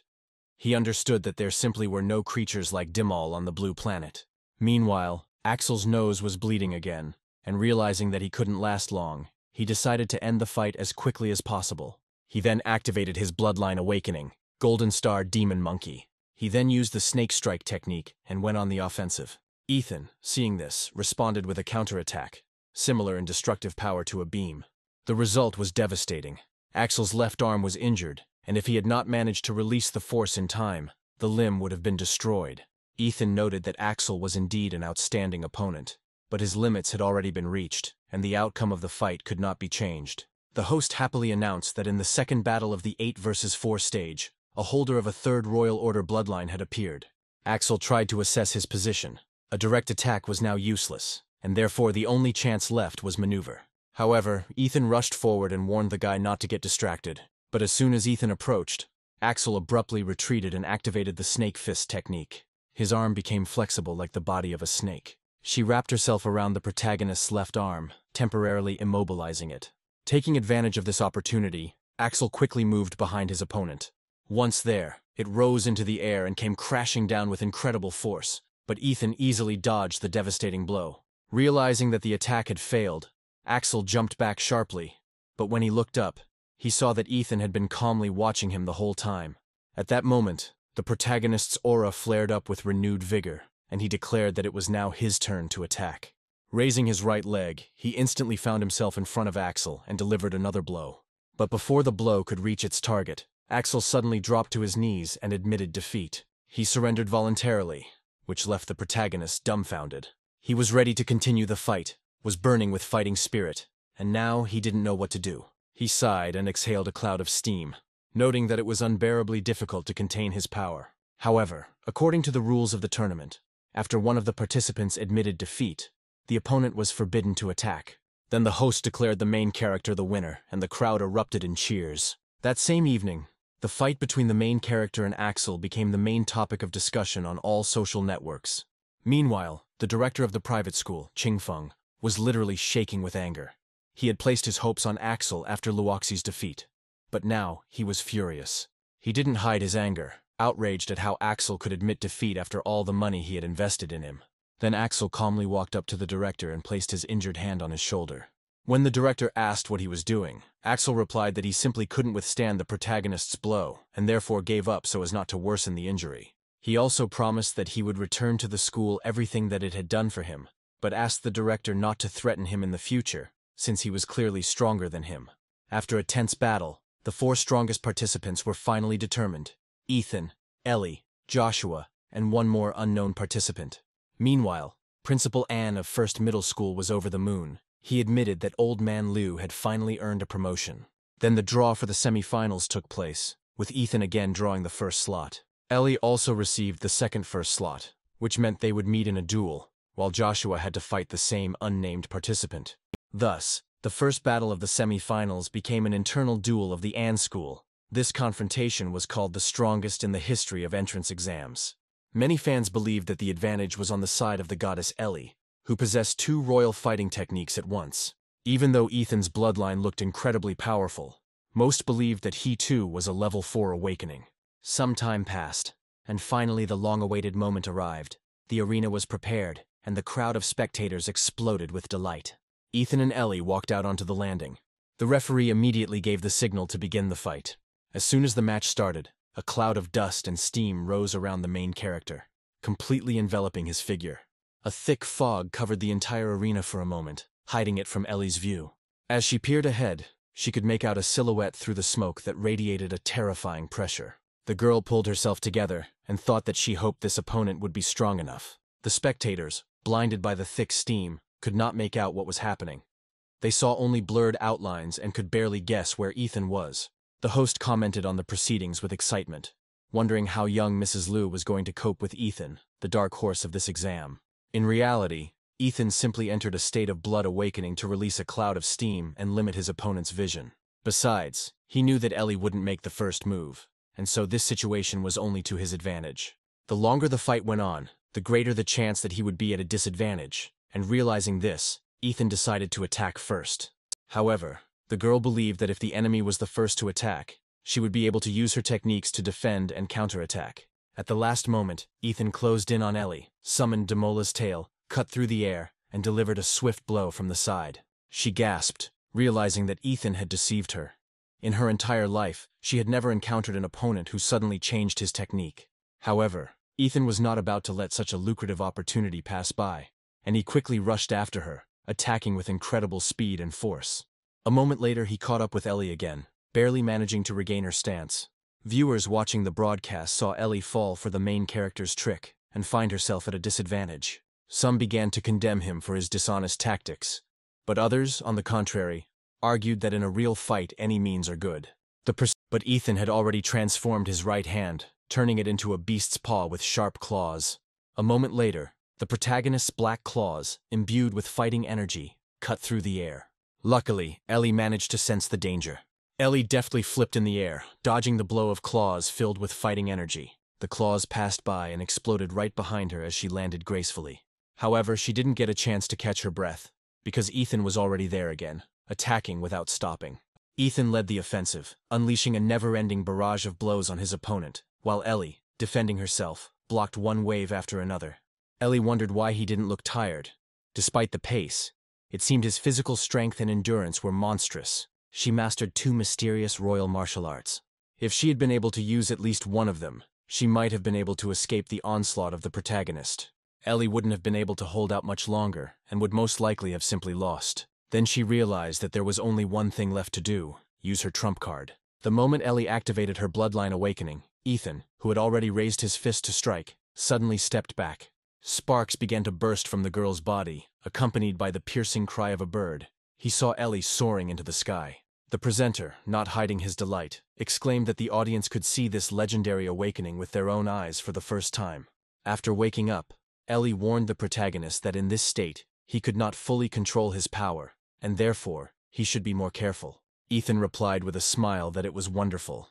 He understood that there simply were no creatures like Dimol on the blue planet. Meanwhile, Axel's nose was bleeding again, and realizing that he couldn't last long, he decided to end the fight as quickly as possible. He then activated his bloodline awakening, Golden Star Demon Monkey. He then used the Snake Strike technique and went on the offensive. Ethan, seeing this, responded with a counterattack, similar in destructive power to a beam. The result was devastating. Axel's left arm was injured, and if he had not managed to release the force in time, the limb would have been destroyed. Ethan noted that Axel was indeed an outstanding opponent, but his limits had already been reached, and the outcome of the fight could not be changed. The host happily announced that in the second battle of the 8 versus 4 stage, a holder of a third Royal Order bloodline had appeared. Axel tried to assess his position. A direct attack was now useless, and therefore the only chance left was maneuver. However, Ethan rushed forward and warned the guy not to get distracted. But as soon as Ethan approached, Axel abruptly retreated and activated the snake fist technique. His arm became flexible like the body of a snake. She wrapped herself around the protagonist's left arm, temporarily immobilizing it. Taking advantage of this opportunity, Axel quickly moved behind his opponent. Once there, it rose into the air and came crashing down with incredible force, but Ethan easily dodged the devastating blow. Realizing that the attack had failed, Axel jumped back sharply, but when he looked up, he saw that Ethan had been calmly watching him the whole time. At that moment, the protagonist's aura flared up with renewed vigor, and he declared that it was now his turn to attack. Raising his right leg, he instantly found himself in front of Axel and delivered another blow. But before the blow could reach its target, Axel suddenly dropped to his knees and admitted defeat. He surrendered voluntarily, which left the protagonist dumbfounded. He was ready to continue the fight, was burning with fighting spirit, and now he didn't know what to do. He sighed and exhaled a cloud of steam. noting that it was unbearably difficult to contain his power. However, according to the rules of the tournament, after one of the participants admitted defeat, the opponent was forbidden to attack. Then the host declared the main character the winner, and the crowd erupted in cheers. That same evening, the fight between the main character and Axel became the main topic of discussion on all social networks. Meanwhile, the director of the private school, Qingfeng, was literally shaking with anger. He had placed his hopes on Axel after Luoxi's defeat. But now, he was furious. He didn't hide his anger, outraged at how Axel could admit defeat after all the money he had invested in him. Then Axel calmly walked up to the director and placed his injured hand on his shoulder. When the director asked what he was doing, Axel replied that he simply couldn't withstand the protagonist's blow, and therefore gave up so as not to worsen the injury. He also promised that he would return to the school everything that it had done for him, but asked the director not to threaten him in the future, since he was clearly stronger than him. After a tense battle, the 4 strongest participants were finally determined: Ethan, Ellie, Joshua, and one more unknown participant. Meanwhile, Principal Ann of First Middle School was over the moon. He admitted that Old Man Liu had finally earned a promotion. Then the draw for the semi-finals took place, with Ethan again drawing the first slot. Ellie also received the second first slot, which meant they would meet in a duel, while Joshua had to fight the same unnamed participant. Thus, the first battle of the semi-finals became an internal duel of the Ann School. This confrontation was called the strongest in the history of entrance exams. Many fans believed that the advantage was on the side of the goddess Ellie, who possessed 2 royal fighting techniques at once. Even though Ethan's bloodline looked incredibly powerful, most believed that he too was a level 4 awakening. Some time passed, and finally the long-awaited moment arrived. The arena was prepared, and the crowd of spectators exploded with delight. Ethan and Ellie walked out onto the landing. The referee immediately gave the signal to begin the fight. As soon as the match started, a cloud of dust and steam rose around the main character, completely enveloping his figure. A thick fog covered the entire arena for a moment, hiding it from Ellie's view. As she peered ahead, she could make out a silhouette through the smoke that radiated a terrifying pressure. The girl pulled herself together and thought that she hoped this opponent would be strong enough. The spectators, blinded by the thick steam, could not make out what was happening. They saw only blurred outlines and could barely guess where Ethan was. The host commented on the proceedings with excitement, wondering how young Mrs. Liu was going to cope with Ethan, the dark horse of this exam. In reality, Ethan simply entered a state of blood awakening to release a cloud of steam and limit his opponent's vision. Besides, he knew that Ellie wouldn't make the first move, and so this situation was only to his advantage. The longer the fight went on, the greater the chance that he would be at a disadvantage, and realizing this, Ethan decided to attack first. However, the girl believed that if the enemy was the first to attack, she would be able to use her techniques to defend and counterattack. At the last moment, Ethan closed in on Ellie, summoned Demola's tail, cut through the air, and delivered a swift blow from the side. She gasped, realizing that Ethan had deceived her. In her entire life, she had never encountered an opponent who suddenly changed his technique. However, Ethan was not about to let such a lucrative opportunity pass by, and he quickly rushed after her, attacking with incredible speed and force. A moment later, he caught up with Ellie again, barely managing to regain her stance. Viewers watching the broadcast saw Ellie fall for the main character's trick and find herself at a disadvantage. Some began to condemn him for his dishonest tactics, but others, on the contrary, argued that in a real fight any means are good. But Ethan had already transformed his right hand, turning it into a beast's paw with sharp claws. A moment later, the protagonist's black claws, imbued with fighting energy, cut through the air. Luckily, Ellie managed to sense the danger. Ellie deftly flipped in the air, dodging the blow of claws filled with fighting energy. The claws passed by and exploded right behind her as she landed gracefully. However, she didn't get a chance to catch her breath, because Ethan was already there again, attacking without stopping. Ethan led the offensive, unleashing a never-ending barrage of blows on his opponent, while Ellie, defending herself, blocked one wave after another. Ellie wondered why he didn't look tired. Despite the pace, it seemed his physical strength and endurance were monstrous. She mastered 2 mysterious royal martial arts. If she had been able to use at least one of them, she might have been able to escape the onslaught of the protagonist. Ellie wouldn't have been able to hold out much longer, and would most likely have simply lost. Then she realized that there was only one thing left to do: use her trump card. The moment Ellie activated her bloodline awakening, Ethan, who had already raised his fist to strike, suddenly stepped back. Sparks began to burst from the girl's body, accompanied by the piercing cry of a bird. He saw Ellie soaring into the sky. The presenter, not hiding his delight, exclaimed that the audience could see this legendary awakening with their own eyes for the first time. After waking up, Ellie warned the protagonist that in this state, he could not fully control his power, and therefore, he should be more careful. Ethan replied with a smile that it was wonderful,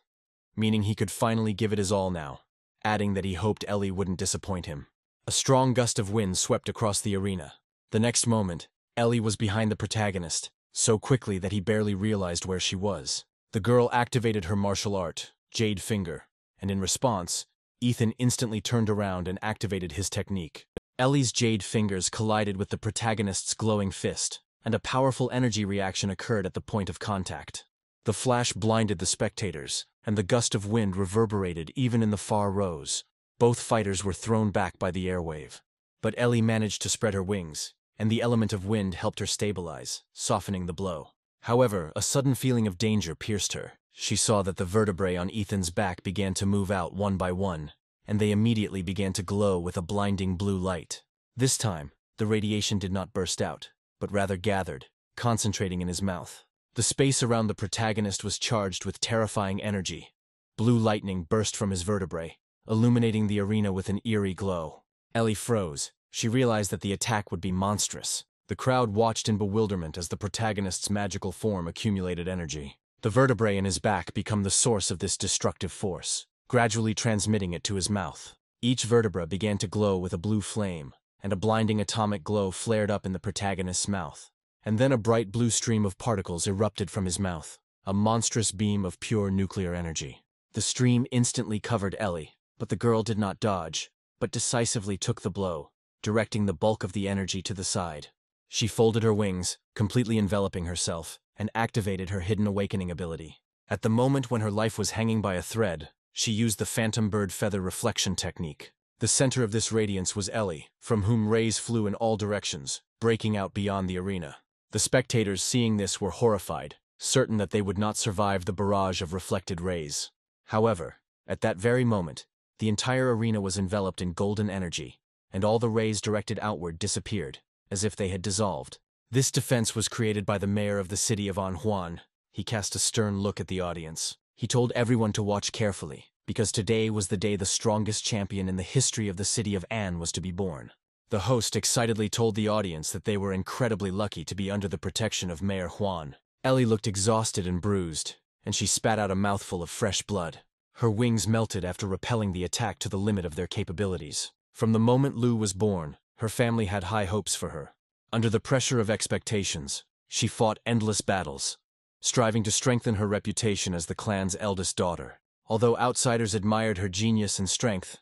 meaning he could finally give it his all now, adding that he hoped Ellie wouldn't disappoint him. A strong gust of wind swept across the arena. The next moment, Ellie was behind the protagonist, so quickly that he barely realized where she was. The girl activated her martial art, Jade Finger, and in response, Ethan instantly turned around and activated his technique. Ellie's jade fingers collided with the protagonist's glowing fist, and a powerful energy reaction occurred at the point of contact. The flash blinded the spectators, and the gust of wind reverberated even in the far rows. Both fighters were thrown back by the airwave. But Ellie managed to spread her wings, and the element of wind helped her stabilize, softening the blow. However, a sudden feeling of danger pierced her. She saw that the vertebrae on Ethan's back began to move out one by one, and they immediately began to glow with a blinding blue light. This time, the radiation did not burst out, but rather gathered, concentrating in his mouth. The space around the protagonist was charged with terrifying energy. Blue lightning burst from his vertebrae, illuminating the arena with an eerie glow. Ellie froze. She realized that the attack would be monstrous. The crowd watched in bewilderment as the protagonist's magical form accumulated energy. The vertebrae in his back became the source of this destructive force, gradually transmitting it to his mouth. Each vertebra began to glow with a blue flame, and a blinding atomic glow flared up in the protagonist's mouth. And then a bright blue stream of particles erupted from his mouth, a monstrous beam of pure nuclear energy. The stream instantly covered Ellie, but the girl did not dodge, but decisively took the blow, directing the bulk of the energy to the side. She folded her wings, completely enveloping herself, and activated her hidden awakening ability. At the moment when her life was hanging by a thread, she used the phantom bird feather reflection technique. The center of this radiance was Ellie, from whom rays flew in all directions, breaking out beyond the arena. The spectators seeing this were horrified, certain that they would not survive the barrage of reflected rays. However, at that very moment, the entire arena was enveloped in golden energy, and all the rays directed outward disappeared, as if they had dissolved. This defense was created by the mayor of the city of Anhuan. He cast a stern look at the audience. He told everyone to watch carefully, because today was the day the strongest champion in the history of the city of An was to be born. The host excitedly told the audience that they were incredibly lucky to be under the protection of Mayor Huan. Ellie looked exhausted and bruised, and she spat out a mouthful of fresh blood. Her wings melted after repelling the attack to the limit of their capabilities. From the moment Lu was born, her family had high hopes for her. Under the pressure of expectations, she fought endless battles, striving to strengthen her reputation as the clan's eldest daughter. Although outsiders admired her genius and strength,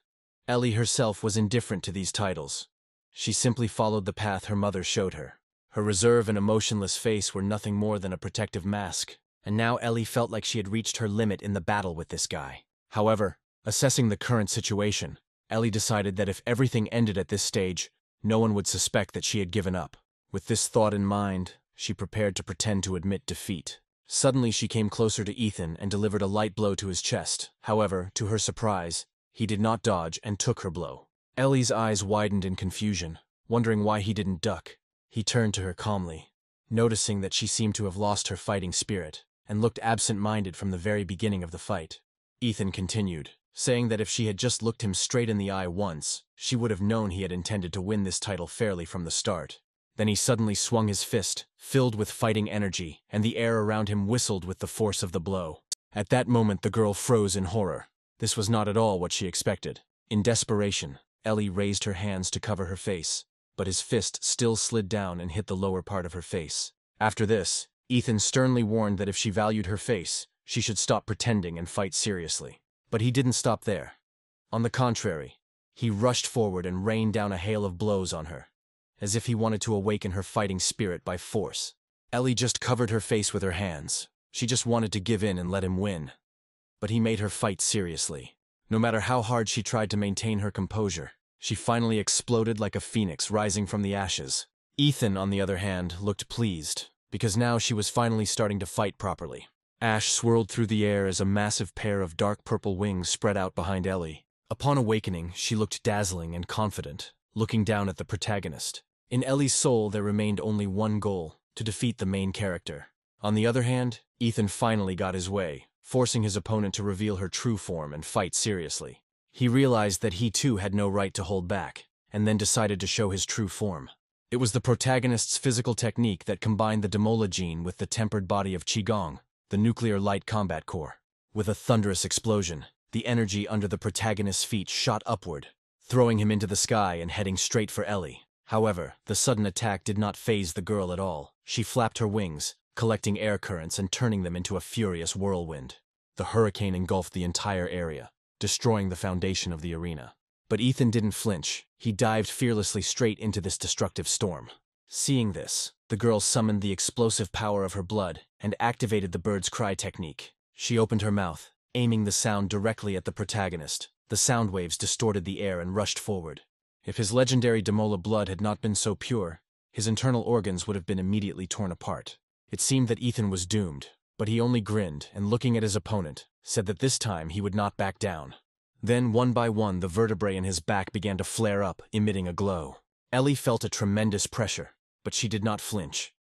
Ellie herself was indifferent to these titles. She simply followed the path her mother showed her. Her reserve and emotionless face were nothing more than a protective mask, and now Ellie felt like she had reached her limit in the battle with this guy. However, assessing the current situation, Ellie decided that if everything ended at this stage, no one would suspect that she had given up. With this thought in mind, she prepared to pretend to admit defeat. Suddenly she came closer to Ethan and delivered a light blow to his chest. However, to her surprise, he did not dodge and took her blow. Ellie's eyes widened in confusion, wondering why he didn't duck. He turned to her calmly, noticing that she seemed to have lost her fighting spirit, and looked absent-minded from the very beginning of the fight. Ethan continued, saying that if she had just looked him straight in the eye once, she would have known he had intended to win this title fairly from the start. Then he suddenly swung his fist, filled with fighting energy, and the air around him whistled with the force of the blow. At that moment the girl froze in horror. This was not at all what she expected. In desperation, Ellie raised her hands to cover her face, but his fist still slid down and hit the lower part of her face. After this, Ethan sternly warned that if she valued her face, she should stop pretending and fight seriously. But he didn't stop there. On the contrary, he rushed forward and rained down a hail of blows on her, as if he wanted to awaken her fighting spirit by force. Ellie just covered her face with her hands. She just wanted to give in and let him win. But he made her fight seriously. No matter how hard she tried to maintain her composure, she finally exploded like a phoenix rising from the ashes. Ethan, on the other hand, looked pleased, because now she was finally starting to fight properly. Ash swirled through the air as a massive pair of dark purple wings spread out behind Ellie. Upon awakening, she looked dazzling and confident, looking down at the protagonist. In Ellie's soul there remained only one goal, to defeat the main character. On the other hand, Ethan finally got his way, forcing his opponent to reveal her true form and fight seriously. He realized that he too had no right to hold back, and then decided to show his true form. It was the protagonist's physical technique that combined the Demola gene with the tempered body of Qigong, the nuclear light combat core. With a thunderous explosion, the energy under the protagonist's feet shot upward, throwing him into the sky and heading straight for Ellie. However, the sudden attack did not faze the girl at all. She flapped her wings, collecting air currents and turning them into a furious whirlwind. The hurricane engulfed the entire area, destroying the foundation of the arena. But Ethan didn't flinch. He dived fearlessly straight into this destructive storm. Seeing this, the girl summoned the explosive power of her blood and activated the bird's cry technique. She opened her mouth, aiming the sound directly at the protagonist. The sound waves distorted the air and rushed forward. If his legendary Demola blood had not been so pure, his internal organs would have been immediately torn apart. It seemed that Ethan was doomed, but he only grinned and, looking at his opponent, said that this time he would not back down. Then, one by one, the vertebrae in his back began to flare up, emitting a glow. Ellie felt a tremendous pressure, but she did not flinch.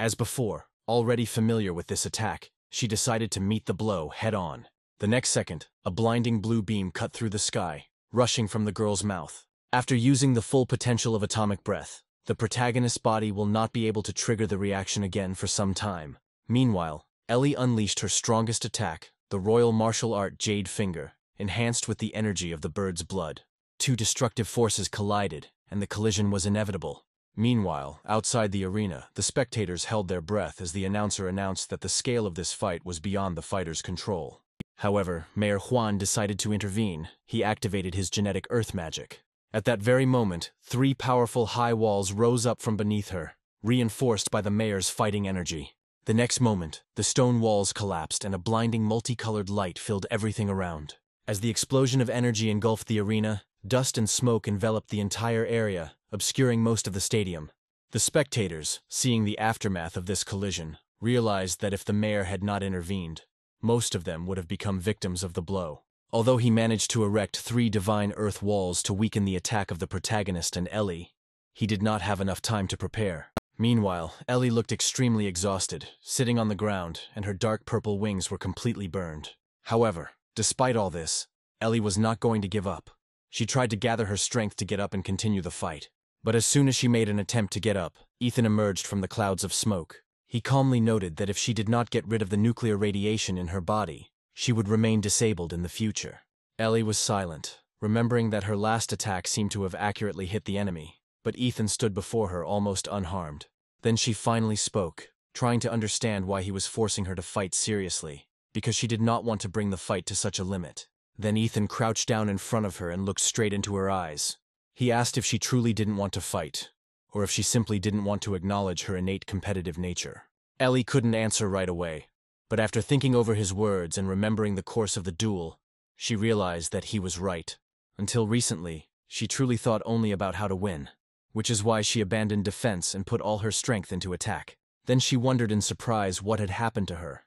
As before, already familiar with this attack, she decided to meet the blow head-on. The next second, a blinding blue beam cut through the sky, rushing from the girl's mouth. After using the full potential of atomic breath, the protagonist's body will not be able to trigger the reaction again for some time. Meanwhile, Ellie unleashed her strongest attack, the royal martial art Jade Finger, enhanced with the energy of the bird's blood. Two destructive forces collided, and the collision was inevitable. Meanwhile, outside the arena, the spectators held their breath as the announcer announced that the scale of this fight was beyond the fighter's control. However, Mayor Juan decided to intervene. He activated his genetic earth magic. At that very moment, 3 powerful high walls rose up from beneath her, reinforced by the mayor's fighting energy. The next moment, the stone walls collapsed and a blinding multicolored light filled everything around. As the explosion of energy engulfed the arena, dust and smoke enveloped the entire area, obscuring most of the stadium. The spectators, seeing the aftermath of this collision, realized that if the mayor had not intervened, most of them would have become victims of the blow. Although he managed to erect 3 divine earth walls to weaken the attack of the protagonist and Ellie, he did not have enough time to prepare. Meanwhile, Ellie looked extremely exhausted, sitting on the ground, and her dark purple wings were completely burned. However, despite all this, Ellie was not going to give up. She tried to gather her strength to get up and continue the fight. But as soon as she made an attempt to get up, Ethan emerged from the clouds of smoke. He calmly noted that if she did not get rid of the nuclear radiation in her body, she would remain disabled in the future. Ellie was silent, remembering that her last attack seemed to have accurately hit the enemy, but Ethan stood before her almost unharmed. Then she finally spoke, trying to understand why he was forcing her to fight seriously, because she did not want to bring the fight to such a limit. Then Ethan crouched down in front of her and looked straight into her eyes. He asked if she truly didn't want to fight, or if she simply didn't want to acknowledge her innate competitive nature. Ellie couldn't answer right away, but after thinking over his words and remembering the course of the duel, she realized that he was right. Until recently, she truly thought only about how to win, which is why she abandoned defense and put all her strength into attack. Then she wondered in surprise what had happened to her,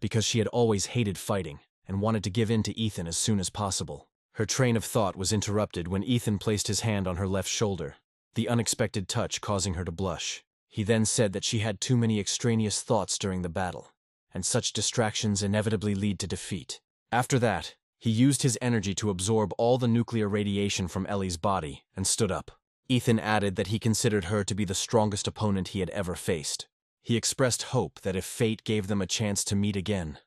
because she had always hated fighting and wanted to give in to Ethan as soon as possible. Her train of thought was interrupted when Ethan placed his hand on her left shoulder, the unexpected touch causing her to blush. He then said that she had too many extraneous thoughts during the battle, and such distractions inevitably lead to defeat. After that, he used his energy to absorb all the nuclear radiation from Ellie's body and stood up. Ethan added that he considered her to be the strongest opponent he had ever faced. He expressed hope that if fate gave them a chance to meet again,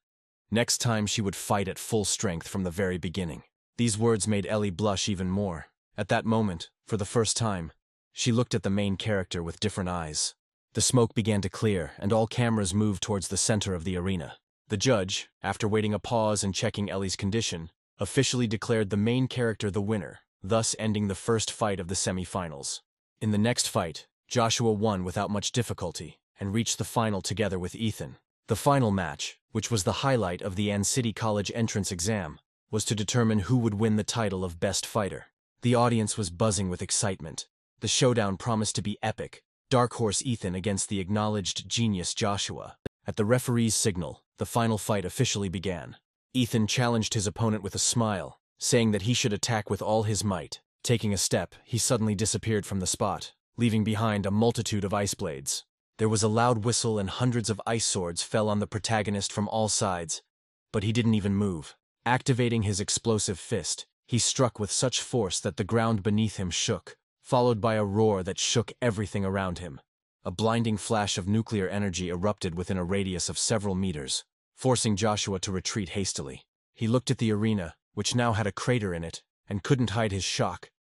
next time she would fight at full strength from the very beginning. These words made Ellie blush even more. At that moment, for the first time, she looked at the main character with different eyes. The smoke began to clear, and all cameras moved towards the center of the arena. The judge, after waiting a pause and checking Ellie's condition, officially declared the main character the winner, thus ending the first fight of the semi-finals. In the next fight, Joshua won without much difficulty and reached the final together with Ethan. The final match, which was the highlight of the City College entrance exam, was to determine who would win the title of Best Fighter. The audience was buzzing with excitement. The showdown promised to be epic. Dark Horse Ethan against the acknowledged genius Joshua. At the referee's signal, the final fight officially began. Ethan challenged his opponent with a smile, saying that he should attack with all his might. Taking a step, he suddenly disappeared from the spot, leaving behind a multitude of ice blades. There was a loud whistle and hundreds of ice swords fell on the protagonist from all sides, but he didn't even move. Activating his explosive fist, he struck with such force that the ground beneath him shook, followed by a roar that shook everything around him. A blinding flash of nuclear energy erupted within a radius of several meters, forcing Joshua to retreat hastily. He looked at the arena, which now had a crater in it, and couldn't hide his shock.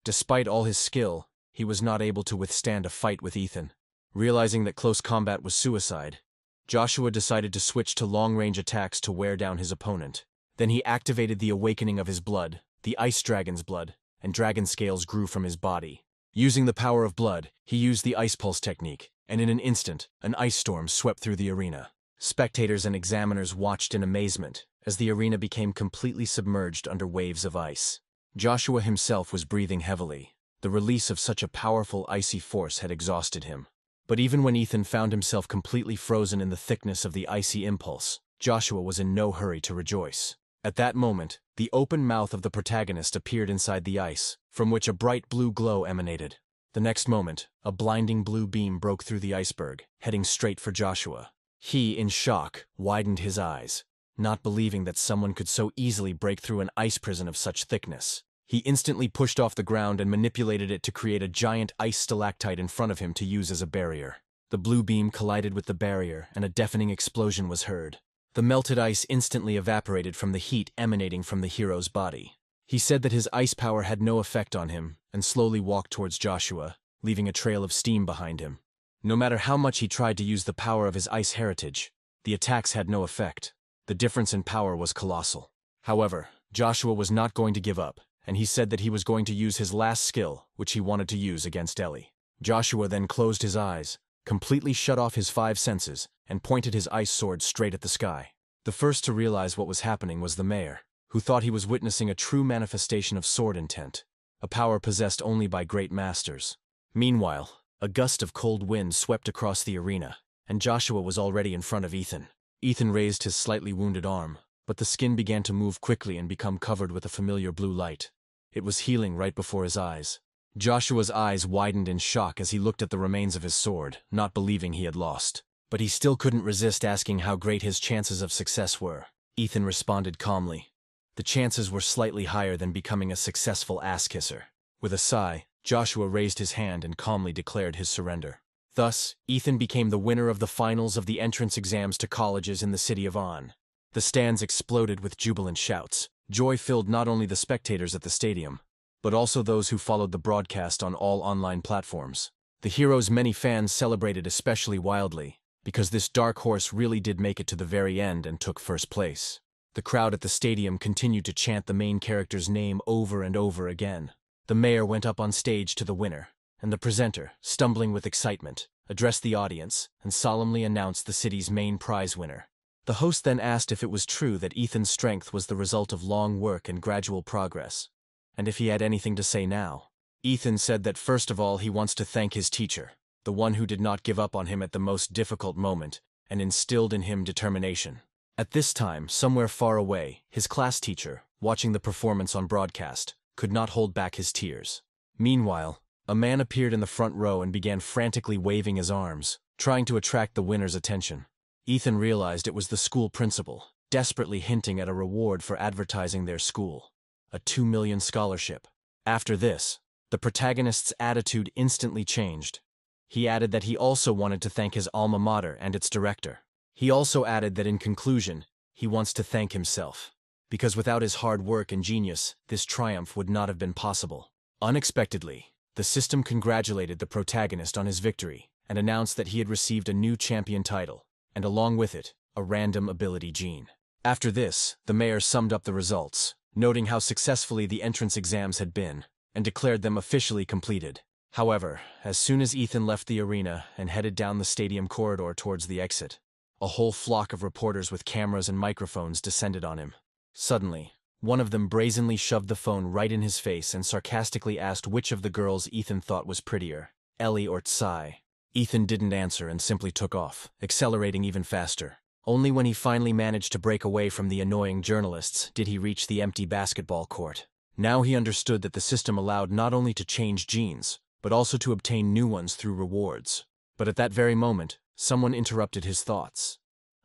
Despite all his skill, he was not able to withstand a fight with Ethan. Realizing that close combat was suicide, Joshua decided to switch to long-range attacks to wear down his opponent. Then he activated the awakening of his blood, the ice dragon's blood, and dragon scales grew from his body. Using the power of blood, he used the ice pulse technique, and in an instant, an ice storm swept through the arena. Spectators and examiners watched in amazement as the arena became completely submerged under waves of ice. Joshua himself was breathing heavily. The release of such a powerful icy force had exhausted him. But even when Ethan found himself completely frozen in the thickness of the icy impulse, Joshua was in no hurry to rejoice. At that moment, the open mouth of the protagonist appeared inside the ice, from which a bright blue glow emanated. The next moment, a blinding blue beam broke through the iceberg, heading straight for Joshua. He, in shock, widened his eyes, not believing that someone could so easily break through an ice prison of such thickness. He instantly pushed off the ground and manipulated it to create a giant ice stalactite in front of him to use as a barrier. The blue beam collided with the barrier, and a deafening explosion was heard. The melted ice instantly evaporated from the heat emanating from the hero's body. He said that his ice power had no effect on him, and slowly walked towards Joshua, leaving a trail of steam behind him. No matter how much he tried to use the power of his ice heritage, the attacks had no effect. The difference in power was colossal. However, Joshua was not going to give up, and he said that he was going to use his last skill, which he wanted to use against Ellie. Joshua then closed his eyes, completely shut off his 5 senses, and pointed his ice sword straight at the sky. The first to realize what was happening was the mayor, who thought he was witnessing a true manifestation of sword intent, a power possessed only by great masters. Meanwhile, a gust of cold wind swept across the arena, and Joshua was already in front of Ethan. Ethan raised his slightly wounded arm, but the skin began to move quickly and become covered with a familiar blue light. It was healing right before his eyes. Joshua's eyes widened in shock as he looked at the remains of his sword, not believing he had lost. But he still couldn't resist asking how great his chances of success were. Ethan responded calmly. The chances were slightly higher than becoming a successful ass-kisser. With a sigh, Joshua raised his hand and calmly declared his surrender. Thus, Ethan became the winner of the finals of the entrance exams to colleges in the city of On. The stands exploded with jubilant shouts. Joy filled not only the spectators at the stadium, but also those who followed the broadcast on all online platforms. The hero's many fans celebrated especially wildly, because this dark horse really did make it to the very end and took first place. The crowd at the stadium continued to chant the main character's name over and over again. The mayor went up on stage to the winner, and the presenter, stumbling with excitement, addressed the audience and solemnly announced the city's main prize winner. The host then asked if it was true that Ethan's strength was the result of long work and gradual progress, and if he had anything to say now. Ethan said that first of all he wants to thank his teacher, the one who did not give up on him at the most difficult moment and instilled in him determination. At this time, somewhere far away, his class teacher, watching the performance on broadcast, could not hold back his tears. Meanwhile, a man appeared in the front row and began frantically waving his arms, trying to attract the winner's attention. Ethan realized it was the school principal, desperately hinting at a reward for advertising their school. A 2 million scholarship. After this, the protagonist's attitude instantly changed. He added that he also wanted to thank his alma mater and its director. He also added that in conclusion, he wants to thank himself, because without his hard work and genius, this triumph would not have been possible. Unexpectedly, the system congratulated the protagonist on his victory and announced that he had received a new champion title, and along with it, a random ability gene. After this, the mayor summed up the results, noting how successfully the entrance exams had been, and declared them officially completed. However, as soon as Ethan left the arena and headed down the stadium corridor towards the exit, a whole flock of reporters with cameras and microphones descended on him. Suddenly, one of them brazenly shoved the phone right in his face and sarcastically asked which of the girls Ethan thought was prettier, Ellie or Tsai. Ethan didn't answer and simply took off, accelerating even faster. Only when he finally managed to break away from the annoying journalists did he reach the empty basketball court. Now he understood that the system allowed not only to change genes, but also to obtain new ones through rewards. But at that very moment, someone interrupted his thoughts.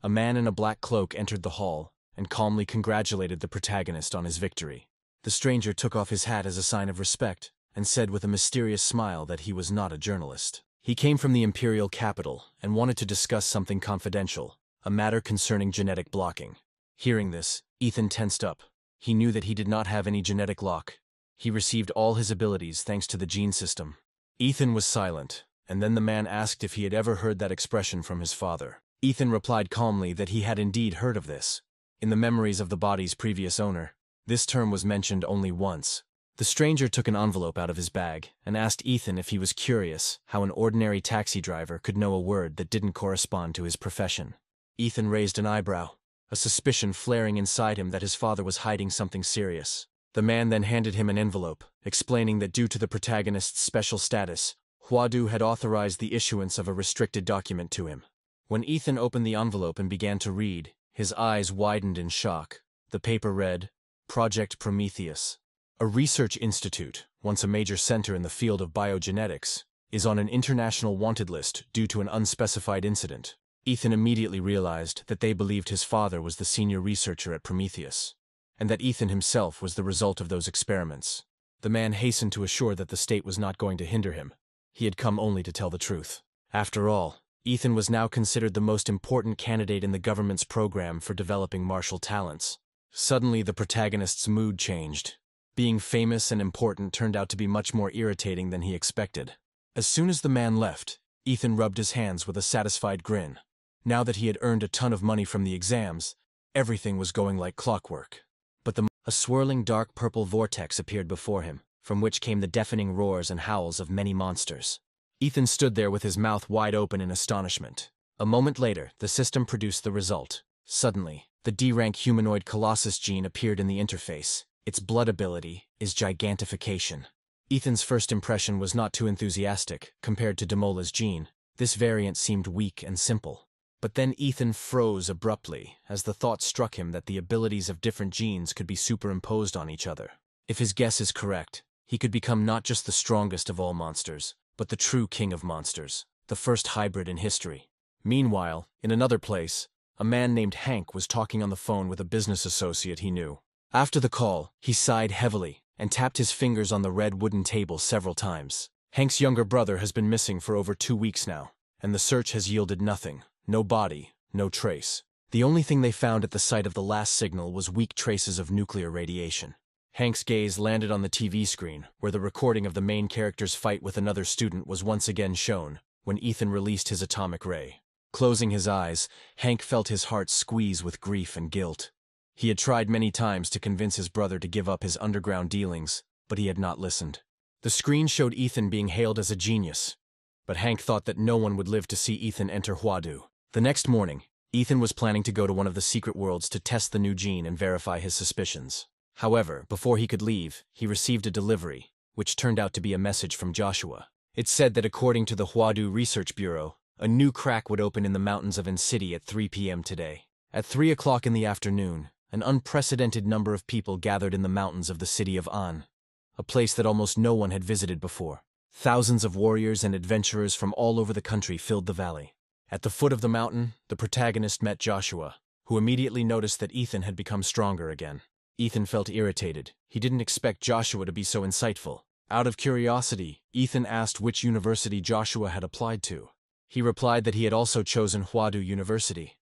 A man in a black cloak entered the hall and calmly congratulated the protagonist on his victory. The stranger took off his hat as a sign of respect and said with a mysterious smile that he was not a journalist. He came from the imperial capital and wanted to discuss something confidential, a matter concerning genetic blocking. Hearing this, Ethan tensed up. He knew that he did not have any genetic lock. He received all his abilities thanks to the gene system. Ethan was silent, and then the man asked if he had ever heard that expression from his father. Ethan replied calmly that he had indeed heard of this. In the memories of the body's previous owner, this term was mentioned only once. The stranger took an envelope out of his bag and asked Ethan if he was curious how an ordinary taxi driver could know a word that didn't correspond to his profession. Ethan raised an eyebrow, a suspicion flaring inside him that his father was hiding something serious. The man then handed him an envelope, explaining that due to the protagonist's special status, Huadu had authorized the issuance of a restricted document to him. When Ethan opened the envelope and began to read, his eyes widened in shock. The paper read, Project Prometheus. A research institute, once a major center in the field of biogenetics, is on an international wanted list due to an unspecified incident. Ethan immediately realized that they believed his father was the senior researcher at Prometheus, and that Ethan himself was the result of those experiments. The man hastened to assure that the state was not going to hinder him. He had come only to tell the truth. After all, Ethan was now considered the most important candidate in the government's program for developing martial talents. Suddenly, the protagonist's mood changed. Being famous and important turned out to be much more irritating than he expected. As soon as the man left, Ethan rubbed his hands with a satisfied grin. Now that he had earned a ton of money from the exams, everything was going like clockwork. But a swirling dark purple vortex appeared before him, from which came the deafening roars and howls of many monsters. Ethan stood there with his mouth wide open in astonishment. A moment later, the system produced the result. Suddenly, the D-rank humanoid Colossus gene appeared in the interface. Its blood ability is gigantification. Ethan's first impression was not too enthusiastic compared to Demola's gene. This variant seemed weak and simple. But then Ethan froze abruptly as the thought struck him that the abilities of different genes could be superimposed on each other. If his guess is correct, he could become not just the strongest of all monsters, but the true king of monsters, the first hybrid in history. Meanwhile, in another place, a man named Hank was talking on the phone with a business associate he knew. After the call, he sighed heavily and tapped his fingers on the red wooden table several times. Hank's younger brother has been missing for over 2 weeks now, and the search has yielded nothing. No body, no trace. The only thing they found at the site of the last signal was weak traces of nuclear radiation. Hank's gaze landed on the TV screen, where the recording of the main character's fight with another student was once again shown, when Ethan released his atomic ray. Closing his eyes, Hank felt his heart squeeze with grief and guilt. He had tried many times to convince his brother to give up his underground dealings, but he had not listened. The screen showed Ethan being hailed as a genius, but Hank thought that no one would live to see Ethan enter Huadu. The next morning, Ethan was planning to go to one of the secret worlds to test the new gene and verify his suspicions. However, before he could leave, he received a delivery, which turned out to be a message from Joshua. It said that according to the Huadu Research Bureau, a new crack would open in the mountains of Encity at 3 p.m. today. At 3 o'clock in the afternoon, an unprecedented number of people gathered in the mountains of the city of An, a place that almost no one had visited before. Thousands of warriors and adventurers from all over the country filled the valley. At the foot of the mountain, the protagonist met Joshua, who immediately noticed that Ethan had become stronger again. Ethan felt irritated. He didn't expect Joshua to be so insightful. Out of curiosity, Ethan asked which university Joshua had applied to. He replied that he had also chosen Huadu University.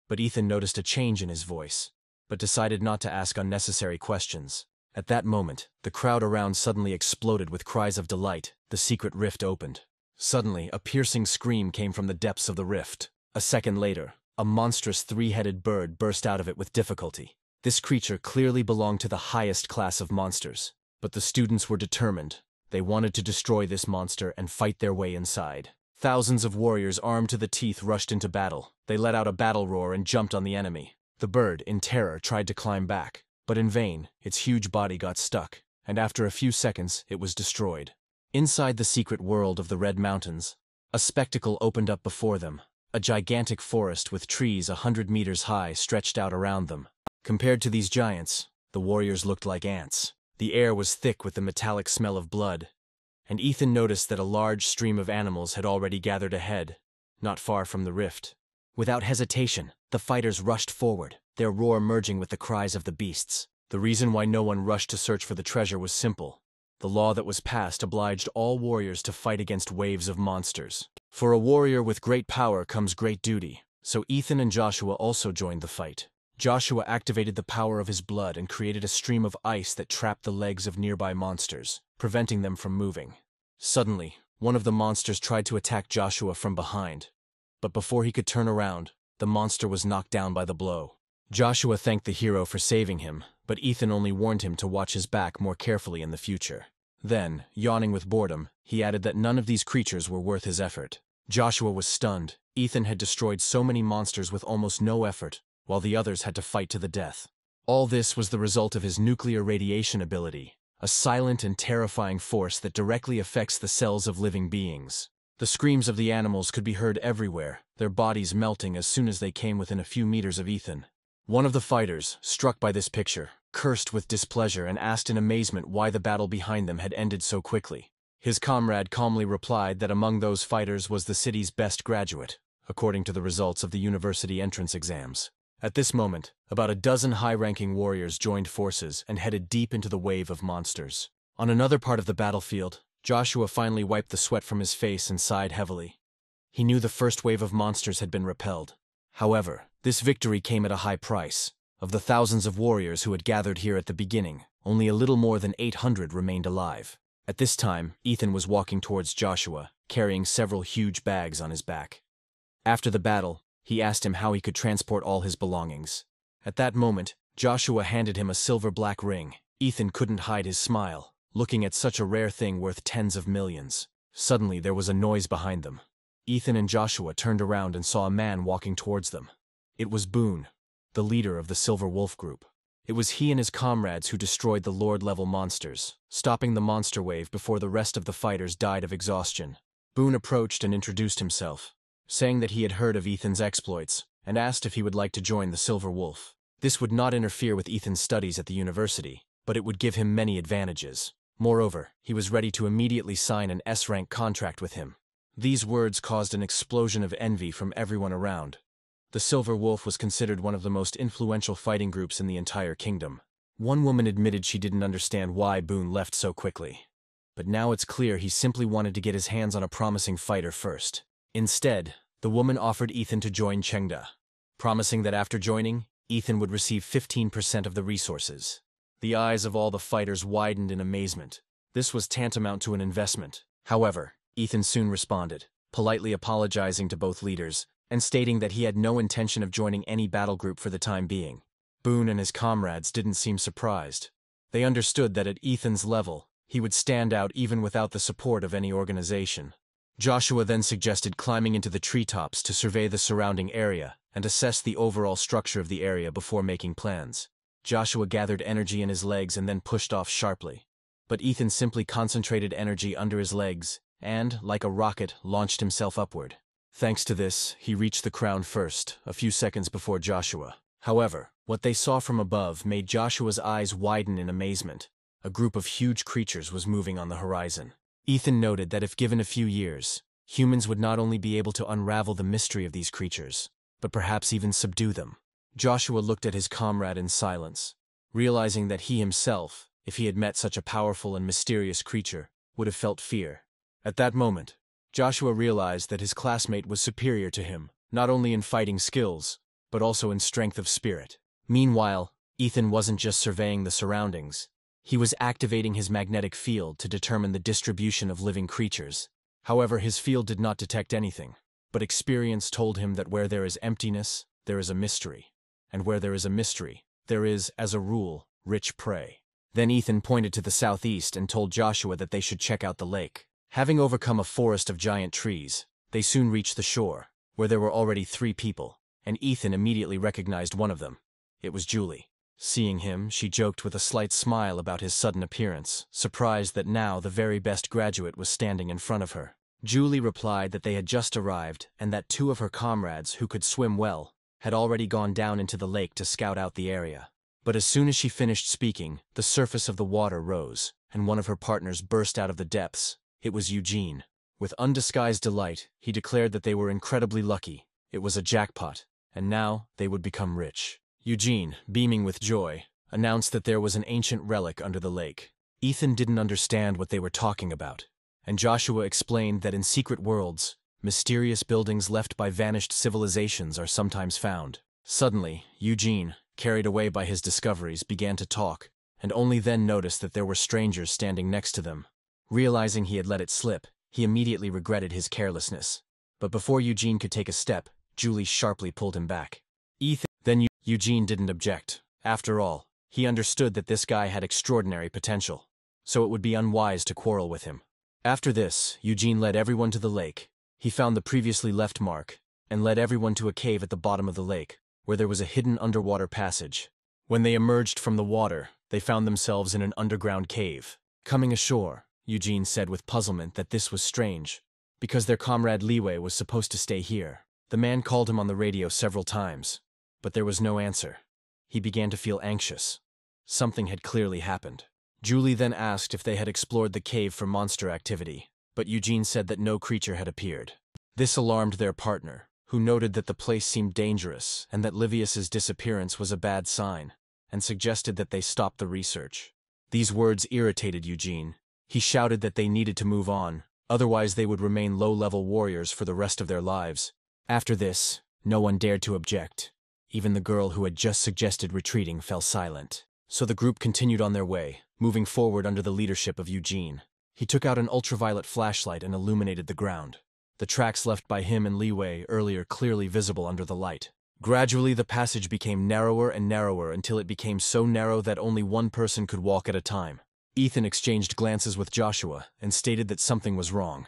But Ethan noticed a change in his voice, but decided not to ask unnecessary questions. At that moment, the crowd around suddenly exploded with cries of delight. The secret rift opened. Suddenly, a piercing scream came from the depths of the rift. A second later, a monstrous 3-headed bird burst out of it with difficulty. This creature clearly belonged to the highest class of monsters. But the students were determined. They wanted to destroy this monster and fight their way inside. Thousands of warriors armed to the teeth rushed into battle. They let out a battle roar and jumped on the enemy. The bird, in terror, tried to climb back, but in vain. Its huge body got stuck, and after a few seconds, it was destroyed. Inside the secret world of the Red Mountains, a spectacle opened up before them. A gigantic forest with trees 100 meters high stretched out around them. Compared to these giants, the warriors looked like ants. The air was thick with the metallic smell of blood, and Ethan noticed that a large stream of animals had already gathered ahead, not far from the rift. Without hesitation, the fighters rushed forward, their roar merging with the cries of the beasts. The reason why no one rushed to search for the treasure was simple. The law that was passed obliged all warriors to fight against waves of monsters. For a warrior with great power comes great duty, so Ethan and Joshua also joined the fight. Joshua activated the power of his blood and created a stream of ice that trapped the legs of nearby monsters, preventing them from moving. Suddenly, one of the monsters tried to attack Joshua from behind, but before he could turn around, the monster was knocked down by the blow. Joshua thanked the hero for saving him, but Ethan only warned him to watch his back more carefully in the future. Then, yawning with boredom, he added that none of these creatures were worth his effort. Joshua was stunned. Ethan had destroyed so many monsters with almost no effort, while the others had to fight to the death. All this was the result of his nuclear radiation ability, a silent and terrifying force that directly affects the cells of living beings. The screams of the animals could be heard everywhere, their bodies melting as soon as they came within a few meters of Ethan. One of the fighters, struck by this picture, cursed with displeasure and asked in amazement why the battle behind them had ended so quickly. His comrade calmly replied that among those fighters was the city's best graduate, according to the results of the university entrance exams. At this moment, about a dozen high-ranking warriors joined forces and headed deep into the wave of monsters. On another part of the battlefield, Joshua finally wiped the sweat from his face and sighed heavily. He knew the first wave of monsters had been repelled. However, this victory came at a high price. Of the thousands of warriors who had gathered here at the beginning, only a little more than 800 remained alive. At this time, Ethan was walking towards Joshua, carrying several huge bags on his back. After the battle, he asked him how he could transport all his belongings. At that moment, Joshua handed him a silver-black ring. Ethan couldn't hide his smile, looking at such a rare thing worth tens of millions. Suddenly, there was a noise behind them. Ethan and Joshua turned around and saw a man walking towards them. It was Boone, the leader of the Silver Wolf group. It was he and his comrades who destroyed the Lord-level monsters, stopping the monster wave before the rest of the fighters died of exhaustion. Boone approached and introduced himself, saying that he had heard of Ethan's exploits, and asked if he would like to join the Silver Wolf. This would not interfere with Ethan's studies at the university, but it would give him many advantages. Moreover, he was ready to immediately sign an S-rank contract with him. These words caused an explosion of envy from everyone around. The Silver Wolf was considered one of the most influential fighting groups in the entire kingdom. One woman admitted she didn't understand why Boone left so quickly. But now it's clear he simply wanted to get his hands on a promising fighter first. Instead, the woman offered Ethan to join Chengda, promising that after joining, Ethan would receive 15% of the resources. The eyes of all the fighters widened in amazement. This was tantamount to an investment. However, Ethan soon responded, politely apologizing to both leaders, and stating that he had no intention of joining any battle group for the time being. Boone and his comrades didn't seem surprised. They understood that at Ethan's level, he would stand out even without the support of any organization. Joshua then suggested climbing into the treetops to survey the surrounding area and assess the overall structure of the area before making plans. Joshua gathered energy in his legs and then pushed off sharply. But Ethan simply concentrated energy under his legs and, like a rocket, launched himself upward. Thanks to this, he reached the crown first, a few seconds before Joshua. However, what they saw from above made Joshua's eyes widen in amazement. A group of huge creatures was moving on the horizon. Ethan noted that if given a few years, humans would not only be able to unravel the mystery of these creatures, but perhaps even subdue them. Joshua looked at his comrade in silence, realizing that he himself, if he had met such a powerful and mysterious creature, would have felt fear. At that moment, Joshua realized that his classmate was superior to him, not only in fighting skills, but also in strength of spirit. Meanwhile, Ethan wasn't just surveying the surroundings. He was activating his magnetic field to determine the distribution of living creatures. However, his field did not detect anything, but experience told him that where there is emptiness, there is a mystery. And where there is a mystery, there is, as a rule, rich prey. Then Ethan pointed to the southeast and told Joshua that they should check out the lake. Having overcome a forest of giant trees, they soon reached the shore, where there were already 3 people, and Ethan immediately recognized one of them. It was Julie. Seeing him, she joked with a slight smile about his sudden appearance, surprised that now the very best graduate was standing in front of her. Julie replied that they had just arrived and that 2 of her comrades, who could swim well, had already gone down into the lake to scout out the area. But as soon as she finished speaking, the surface of the water rose, and one of her partners burst out of the depths, It was Eugene. With undisguised delight, he declared that they were incredibly lucky. It was a jackpot, and now they would become rich. Eugene, beaming with joy, announced that there was an ancient relic under the lake. Ethan didn't understand what they were talking about, and Joshua explained that in secret worlds, mysterious buildings left by vanished civilizations are sometimes found. Suddenly, Eugene, carried away by his discoveries, began to talk, and only then noticed that there were strangers standing next to them. Realizing he had let it slip, he immediately regretted his carelessness. But before Eugene could take a step, Julie sharply pulled him back. Eugene didn't object. After all, he understood that this guy had extraordinary potential, so it would be unwise to quarrel with him. After this, Eugene led everyone to the lake. He found the previously left mark, and led everyone to a cave at the bottom of the lake, where there was a hidden underwater passage. When they emerged from the water, they found themselves in an underground cave. Coming ashore, Eugene said with puzzlement that this was strange, because their comrade Liwei was supposed to stay here. The man called him on the radio several times, but there was no answer. He began to feel anxious. Something had clearly happened. Julie then asked if they had explored the cave for monster activity, but Eugene said that no creature had appeared. This alarmed their partner, who noted that the place seemed dangerous and that Livius's disappearance was a bad sign, and suggested that they stop the research. These words irritated Eugene. He shouted that they needed to move on, otherwise they would remain low-level warriors for the rest of their lives. After this, no one dared to object. Even the girl who had just suggested retreating fell silent. So the group continued on their way, moving forward under the leadership of Eugene. He took out an ultraviolet flashlight and illuminated the ground. The tracks left by him and Liwei earlier clearly visible under the light. Gradually the passage became narrower and narrower until it became so narrow that only one person could walk at a time. Ethan exchanged glances with Joshua and stated that something was wrong.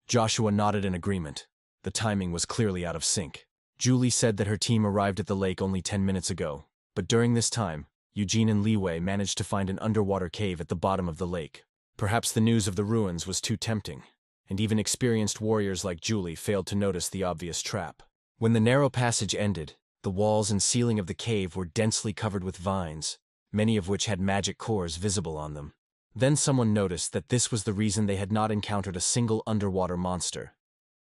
Joshua nodded in agreement. The timing was clearly out of sync. Julie said that her team arrived at the lake only 10 minutes ago, but during this time, Eugene and Liwei managed to find an underwater cave at the bottom of the lake. Perhaps the news of the ruins was too tempting, and even experienced warriors like Julie failed to notice the obvious trap. When the narrow passage ended, the walls and ceiling of the cave were densely covered with vines, many of which had magic cores visible on them. Then someone noticed that this was the reason they had not encountered a single underwater monster.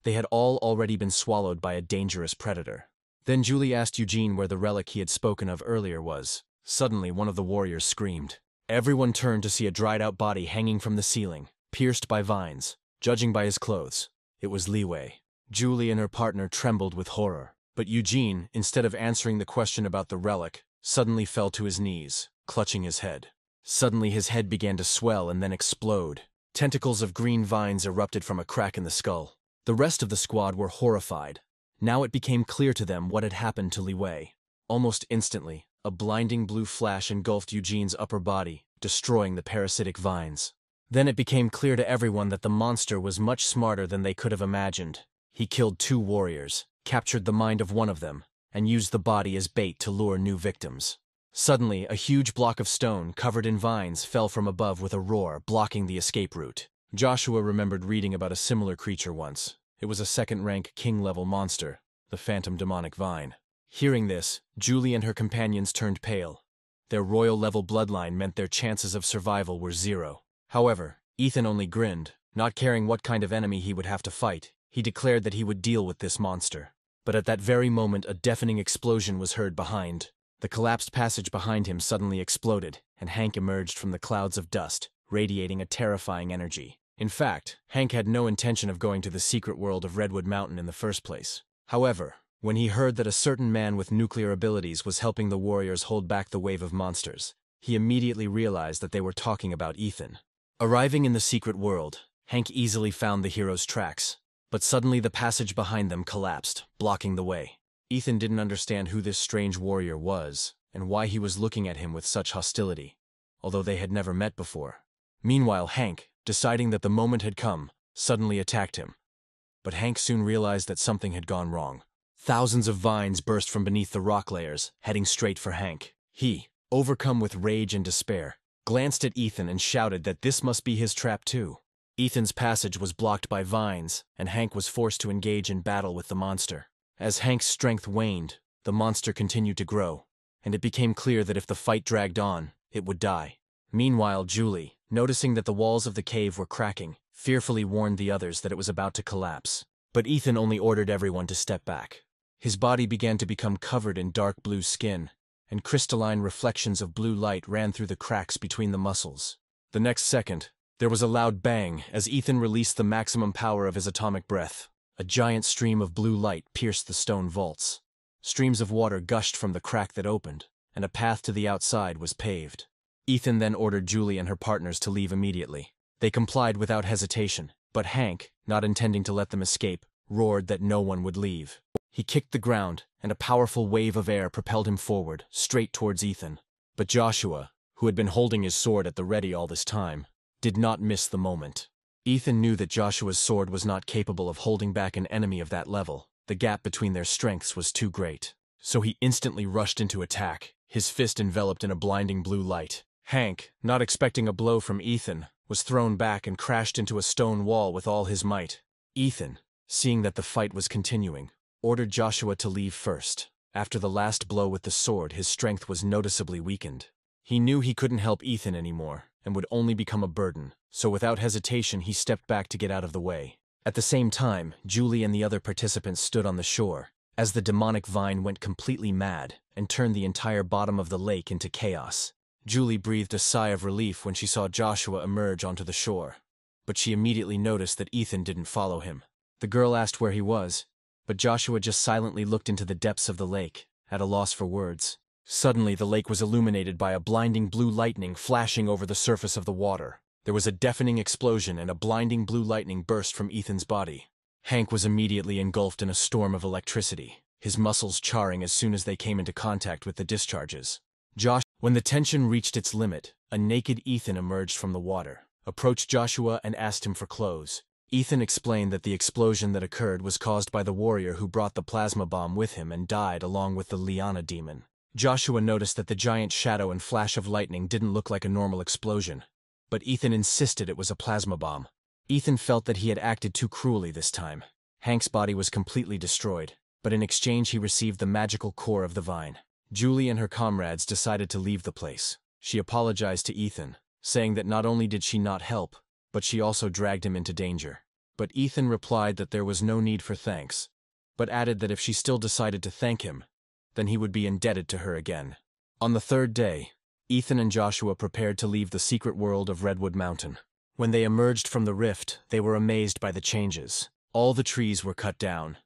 They had all already been swallowed by a dangerous predator. Then Julie asked Eugene where the relic he had spoken of earlier was. Suddenly, one of the warriors screamed. Everyone turned to see a dried-out body hanging from the ceiling, pierced by vines. Judging by his clothes, it was Liwei. Julie and her partner trembled with horror. But Eugene, instead of answering the question about the relic, suddenly fell to his knees, clutching his head. Suddenly his head began to swell and then explode. Tentacles of green vines erupted from a crack in the skull. The rest of the squad were horrified. Now it became clear to them what had happened to Liwei. Almost instantly, a blinding blue flash engulfed Eugene's upper body, destroying the parasitic vines. Then it became clear to everyone that the monster was much smarter than they could have imagined. He killed 2 warriors, captured the mind of one of them, and used the body as bait to lure new victims. Suddenly, a huge block of stone covered in vines fell from above with a roar, blocking the escape route. Joshua remembered reading about a similar creature once. It was a second-rank king-level monster, the phantom demonic vine. Hearing this, Julie and her companions turned pale. Their royal-level bloodline meant their chances of survival were 0. However, Ethan only grinned. Not caring what kind of enemy he would have to fight, he declared that he would deal with this monster. But at that very moment, a deafening explosion was heard behind. The collapsed passage behind him suddenly exploded, and Hank emerged from the clouds of dust, radiating a terrifying energy. In fact, Hank had no intention of going to the secret world of Redwood Mountain in the first place. However, when he heard that a certain man with nuclear abilities was helping the warriors hold back the wave of monsters, he immediately realized that they were talking about Ethan. Arriving in the secret world, Hank easily found the hero's tracks, but suddenly the passage behind them collapsed, blocking the way. Ethan didn't understand who this strange warrior was, and why he was looking at him with such hostility, although they had never met before. Meanwhile, Hank, deciding that the moment had come, suddenly attacked him. But Hank soon realized that something had gone wrong. Thousands of vines burst from beneath the rock layers, heading straight for Hank. He, overcome with rage and despair, glanced at Ethan and shouted that this must be his trap too. Ethan's passage was blocked by vines, and Hank was forced to engage in battle with the monster. As Hank's strength waned, the monster continued to grow, and it became clear that if the fight dragged on, it would die. Meanwhile, Julie, noticing that the walls of the cave were cracking, fearfully warned the others that it was about to collapse. But Ethan only ordered everyone to step back. His body began to become covered in dark blue skin, and crystalline reflections of blue light ran through the cracks between the muscles. The next second, there was a loud bang as Ethan released the maximum power of his atomic breath. A giant stream of blue light pierced the stone vaults. Streams of water gushed from the crack that opened, and a path to the outside was paved. Ethan then ordered Julie and her partners to leave immediately. They complied without hesitation, but Hank, not intending to let them escape, roared that no one would leave. He kicked the ground, and a powerful wave of air propelled him forward, straight towards Ethan. But Joshua, who had been holding his sword at the ready all this time, did not miss the moment. Ethan knew that Joshua's sword was not capable of holding back an enemy of that level. The gap between their strengths was too great. So he instantly rushed into attack, his fist enveloped in a blinding blue light. Hank, not expecting a blow from Ethan, was thrown back and crashed into a stone wall with all his might. Ethan, seeing that the fight was continuing, ordered Joshua to leave first. After the last blow with the sword, his strength was noticeably weakened. He knew he couldn't help Ethan anymore, and would only become a burden, so without hesitation he stepped back to get out of the way. At the same time, Julie and the other participants stood on the shore, as the demonic vine went completely mad and turned the entire bottom of the lake into chaos. Julie breathed a sigh of relief when she saw Joshua emerge onto the shore, but she immediately noticed that Ethan didn't follow him. The girl asked where he was, but Joshua just silently looked into the depths of the lake, at a loss for words. Suddenly, the lake was illuminated by a blinding blue lightning flashing over the surface of the water. There was a deafening explosion and a blinding blue lightning burst from Ethan's body. Hank was immediately engulfed in a storm of electricity, his muscles charring as soon as they came into contact with the discharges. When the tension reached its limit, a naked Ethan emerged from the water, approached Joshua and asked him for clothes. Ethan explained that the explosion that occurred was caused by the warrior who brought the plasma bomb with him and died along with the Liana demon. Joshua noticed that the giant shadow and flash of lightning didn't look like a normal explosion, but Ethan insisted it was a plasma bomb. Ethan felt that he had acted too cruelly this time. Hank's body was completely destroyed, but in exchange he received the magical core of the vine. Julie and her comrades decided to leave the place. She apologized to Ethan, saying that not only did she not help, but she also dragged him into danger. But Ethan replied that there was no need for thanks, but added that if she still decided to thank him, then he would be indebted to her again. On the third day, Ethan and Joshua prepared to leave the secret world of Redwood Mountain. When they emerged from the rift, they were amazed by the changes. All the trees were cut down,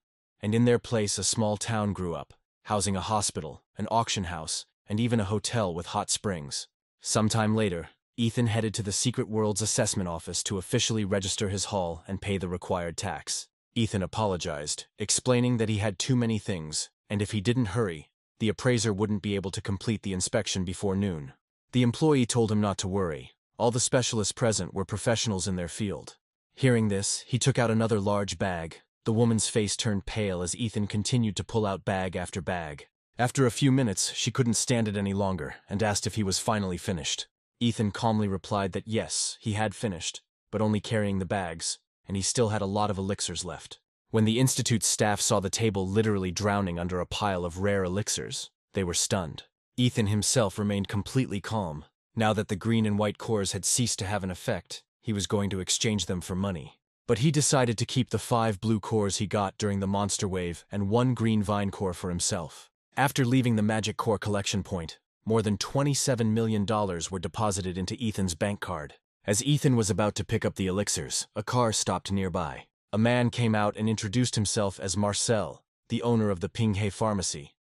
and in their place a small town grew up, housing a hospital, an auction house, and even a hotel with hot springs. Sometime later, Ethan headed to the Secret World's assessment office to officially register his haul and pay the required tax. Ethan apologized, explaining that he had too many things, and if he didn't hurry, the appraiser wouldn't be able to complete the inspection before noon. The employee told him not to worry. All the specialists present were professionals in their field. Hearing this, he took out another large bag. The woman's face turned pale as Ethan continued to pull out bag after bag. After a few minutes, she couldn't stand it any longer and asked if he was finally finished. Ethan calmly replied that yes, he had finished, but only carrying the bags, and he still had a lot of elixirs left. When the Institute's staff saw the table literally drowning under a pile of rare elixirs, they were stunned. Ethan himself remained completely calm. Now that the green and white cores had ceased to have an effect, he was going to exchange them for money. But he decided to keep the 5 blue cores he got during the monster wave and 1 green vine core for himself. After leaving the magic core collection point, more than $27 million were deposited into Ethan's bank card. As Ethan was about to pick up the elixirs, a car stopped nearby. A man came out and introduced himself as Marcel, the owner of the Pinghe pharmacy.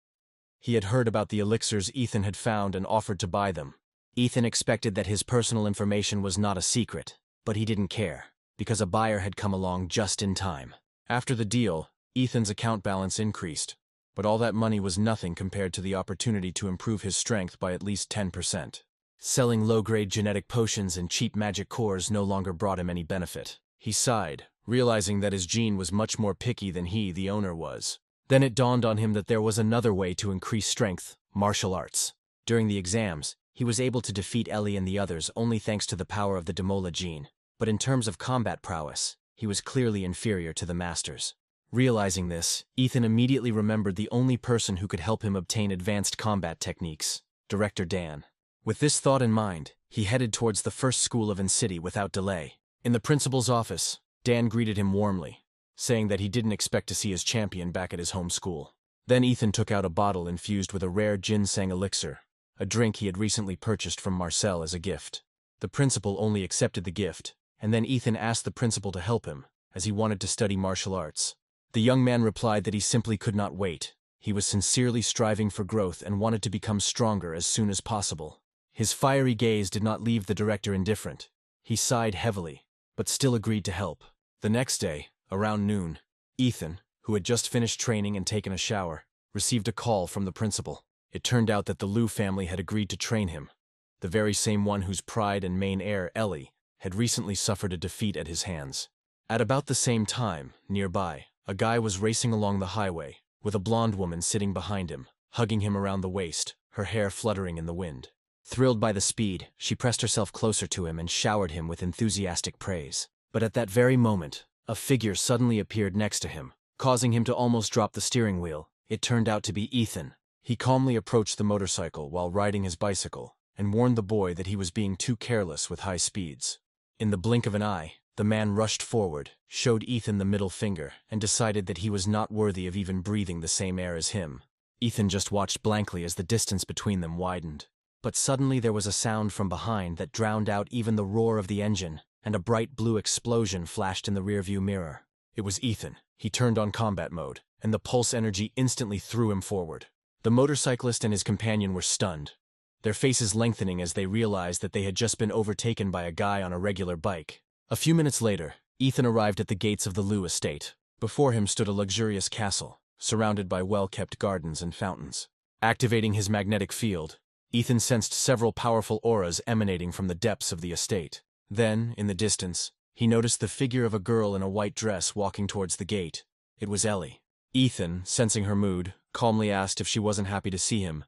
He had heard about the elixirs Ethan had found and offered to buy them. Ethan expected that his personal information was not a secret, but he didn't care, because a buyer had come along just in time. After the deal, Ethan's account balance increased, but all that money was nothing compared to the opportunity to improve his strength by at least 10%. Selling low-grade genetic potions and cheap magic cores no longer brought him any benefit. He sighed, realizing that his gene was much more picky than he, the owner, was. Then it dawned on him that there was another way to increase strength: martial arts. During the exams, he was able to defeat Ellie and the others only thanks to the power of the Demola gene, but in terms of combat prowess, he was clearly inferior to the masters. Realizing this, Ethan immediately remembered the only person who could help him obtain advanced combat techniques: Director Dan. With this thought in mind, he headed towards the first school of City without delay. In the principal's office, Dan greeted him warmly, saying that he didn't expect to see his champion back at his home school. Then Ethan took out a bottle infused with a rare ginseng elixir, a drink he had recently purchased from Marcel as a gift. The principal only accepted the gift, and then Ethan asked the principal to help him, as he wanted to study martial arts. The young man replied that he simply could not wait. He was sincerely striving for growth and wanted to become stronger as soon as possible. His fiery gaze did not leave the director indifferent. He sighed heavily, but still agreed to help. The next day, around noon, Ethan, who had just finished training and taken a shower, received a call from the principal. It turned out that the Liu family had agreed to train him, the very same one whose pride and main heir, Ellie, had recently suffered a defeat at his hands. At about the same time, nearby, a guy was racing along the highway, with a blonde woman sitting behind him, hugging him around the waist, her hair fluttering in the wind. Thrilled by the speed, she pressed herself closer to him and showered him with enthusiastic praise. But at that very moment, a figure suddenly appeared next to him, causing him to almost drop the steering wheel. It turned out to be Ethan. He calmly approached the motorcycle while riding his bicycle, and warned the boy that he was being too careless with high speeds. In the blink of an eye, the man rushed forward, showed Ethan the middle finger, and decided that he was not worthy of even breathing the same air as him. Ethan just watched blankly as the distance between them widened. But suddenly there was a sound from behind that drowned out even the roar of the engine, and a bright blue explosion flashed in the rearview mirror. It was Ethan. He turned on combat mode, and the pulse energy instantly threw him forward. The motorcyclist and his companion were stunned, their faces lengthening as they realized that they had just been overtaken by a guy on a regular bike. A few minutes later, Ethan arrived at the gates of the Liu estate. Before him stood a luxurious castle, surrounded by well-kept gardens and fountains. Activating his magnetic field, Ethan sensed several powerful auras emanating from the depths of the estate. Then, in the distance, he noticed the figure of a girl in a white dress walking towards the gate. It was Ellie. Ethan, sensing her mood, calmly asked if she wasn't happy to see him,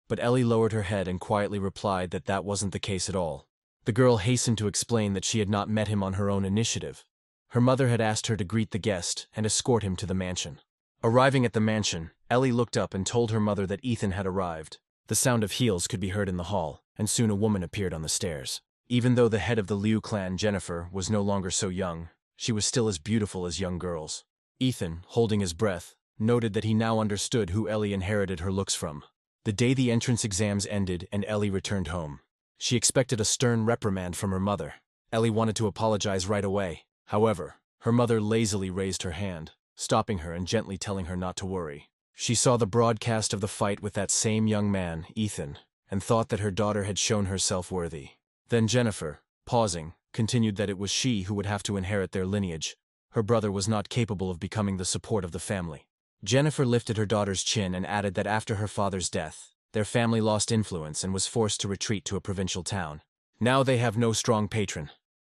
but Ellie lowered her head and quietly replied that that wasn't the case at all. The girl hastened to explain that she had not met him on her own initiative. Her mother had asked her to greet the guest and escort him to the mansion. Arriving at the mansion, Ellie looked up and told her mother that Ethan had arrived. The sound of heels could be heard in the hall, and soon a woman appeared on the stairs. Even though the head of the Liu clan, Jennifer, was no longer so young, she was still as beautiful as young girls. Ethan, holding his breath, noted that he now understood who Ellie inherited her looks from. The day the entrance exams ended and Ellie returned home, she expected a stern reprimand from her mother. Ellie wanted to apologize right away. However, her mother lazily raised her hand, stopping her and gently telling her not to worry. She saw the broadcast of the fight with that same young man, Ethan, and thought that her daughter had shown herself worthy. Then Jennifer, pausing, continued that it was she who would have to inherit their lineage. Her brother was not capable of becoming the support of the family. Jennifer lifted her daughter's chin and added that after her father's death, their family lost influence and was forced to retreat to a provincial town. Now they have no strong patron,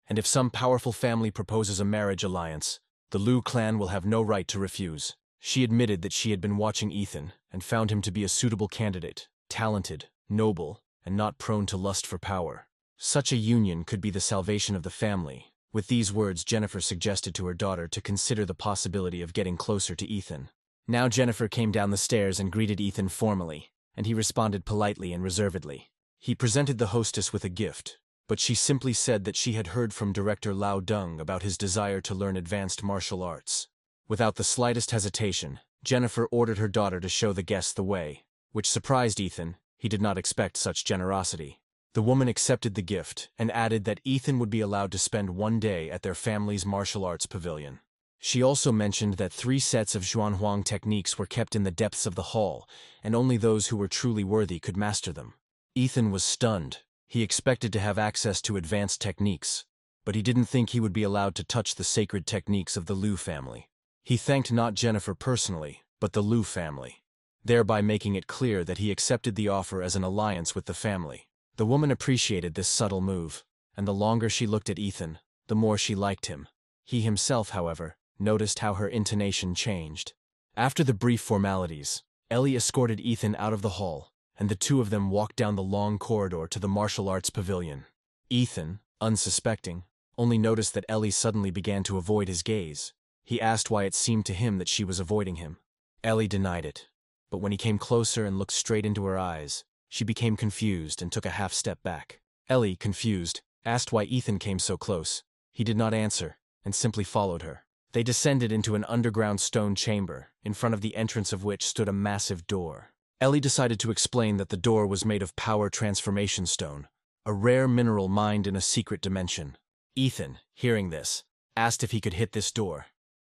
and if some powerful family proposes a marriage alliance, the Liu clan will have no right to refuse. She admitted that she had been watching Ethan and found him to be a suitable candidate, talented, noble, and not prone to lust for power. Such a union could be the salvation of the family. With these words, Jennifer suggested to her daughter to consider the possibility of getting closer to Ethan. Now Jennifer came down the stairs and greeted Ethan formally, and he responded politely and reservedly. He presented the hostess with a gift, but she simply said that she had heard from director Lao Deng about his desire to learn advanced martial arts. Without the slightest hesitation, Jennifer ordered her daughter to show the guests the way, which surprised Ethan. He did not expect such generosity. The woman accepted the gift and added that Ethan would be allowed to spend one day at their family's martial arts pavilion. She also mentioned that 3 sets of Zhuanhuang techniques were kept in the depths of the hall, and only those who were truly worthy could master them. Ethan was stunned. He expected to have access to advanced techniques, but he didn't think he would be allowed to touch the sacred techniques of the Liu family. He thanked not Jennifer personally, but the Liu family, thereby making it clear that he accepted the offer as an alliance with the family. The woman appreciated this subtle move, and the longer she looked at Ethan, the more she liked him. He himself, however, noticed how her intonation changed. After the brief formalities, Ellie escorted Ethan out of the hall, and the two of them walked down the long corridor to the martial arts pavilion. Ethan, unsuspecting, only noticed that Ellie suddenly began to avoid his gaze. He asked why it seemed to him that she was avoiding him. Ellie denied it, but when he came closer and looked straight into her eyes, she became confused and took a half step back. Ellie, confused, asked why Ethan came so close. He did not answer, and simply followed her. They descended into an underground stone chamber, in front of the entrance of which stood a massive door. Ellie decided to explain that the door was made of power transformation stone, a rare mineral mined in a secret dimension. Ethan, hearing this, asked if he could hit this door.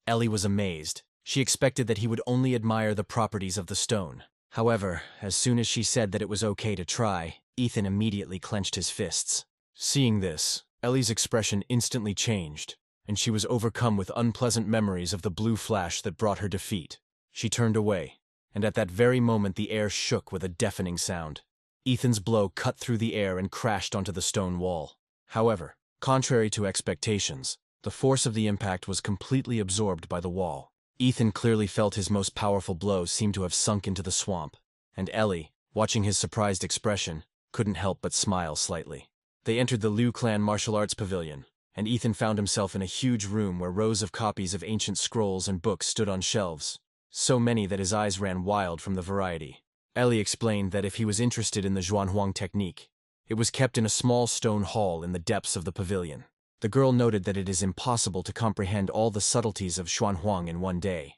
Ellie was amazed. She expected that he would only admire the properties of the stone. However, as soon as she said that it was okay to try, Ethan immediately clenched his fists. Seeing this, Ellie's expression instantly changed, and she was overcome with unpleasant memories of the blue flash that brought her defeat. She turned away, and at that very moment the air shook with a deafening sound. Ethan's blow cut through the air and crashed onto the stone wall. However, contrary to expectations, the force of the impact was completely absorbed by the wall. Ethan clearly felt his most powerful blow seem to have sunk into the swamp, and Ellie, watching his surprised expression, couldn't help but smile slightly. They entered the Liu Clan martial arts pavilion, and Ethan found himself in a huge room where rows of copies of ancient scrolls and books stood on shelves, so many that his eyes ran wild from the variety. Ellie explained that if he was interested in the Zhuanhuang technique, it was kept in a small stone hall in the depths of the pavilion. The girl noted that it is impossible to comprehend all the subtleties of Zhuanhuang in one day.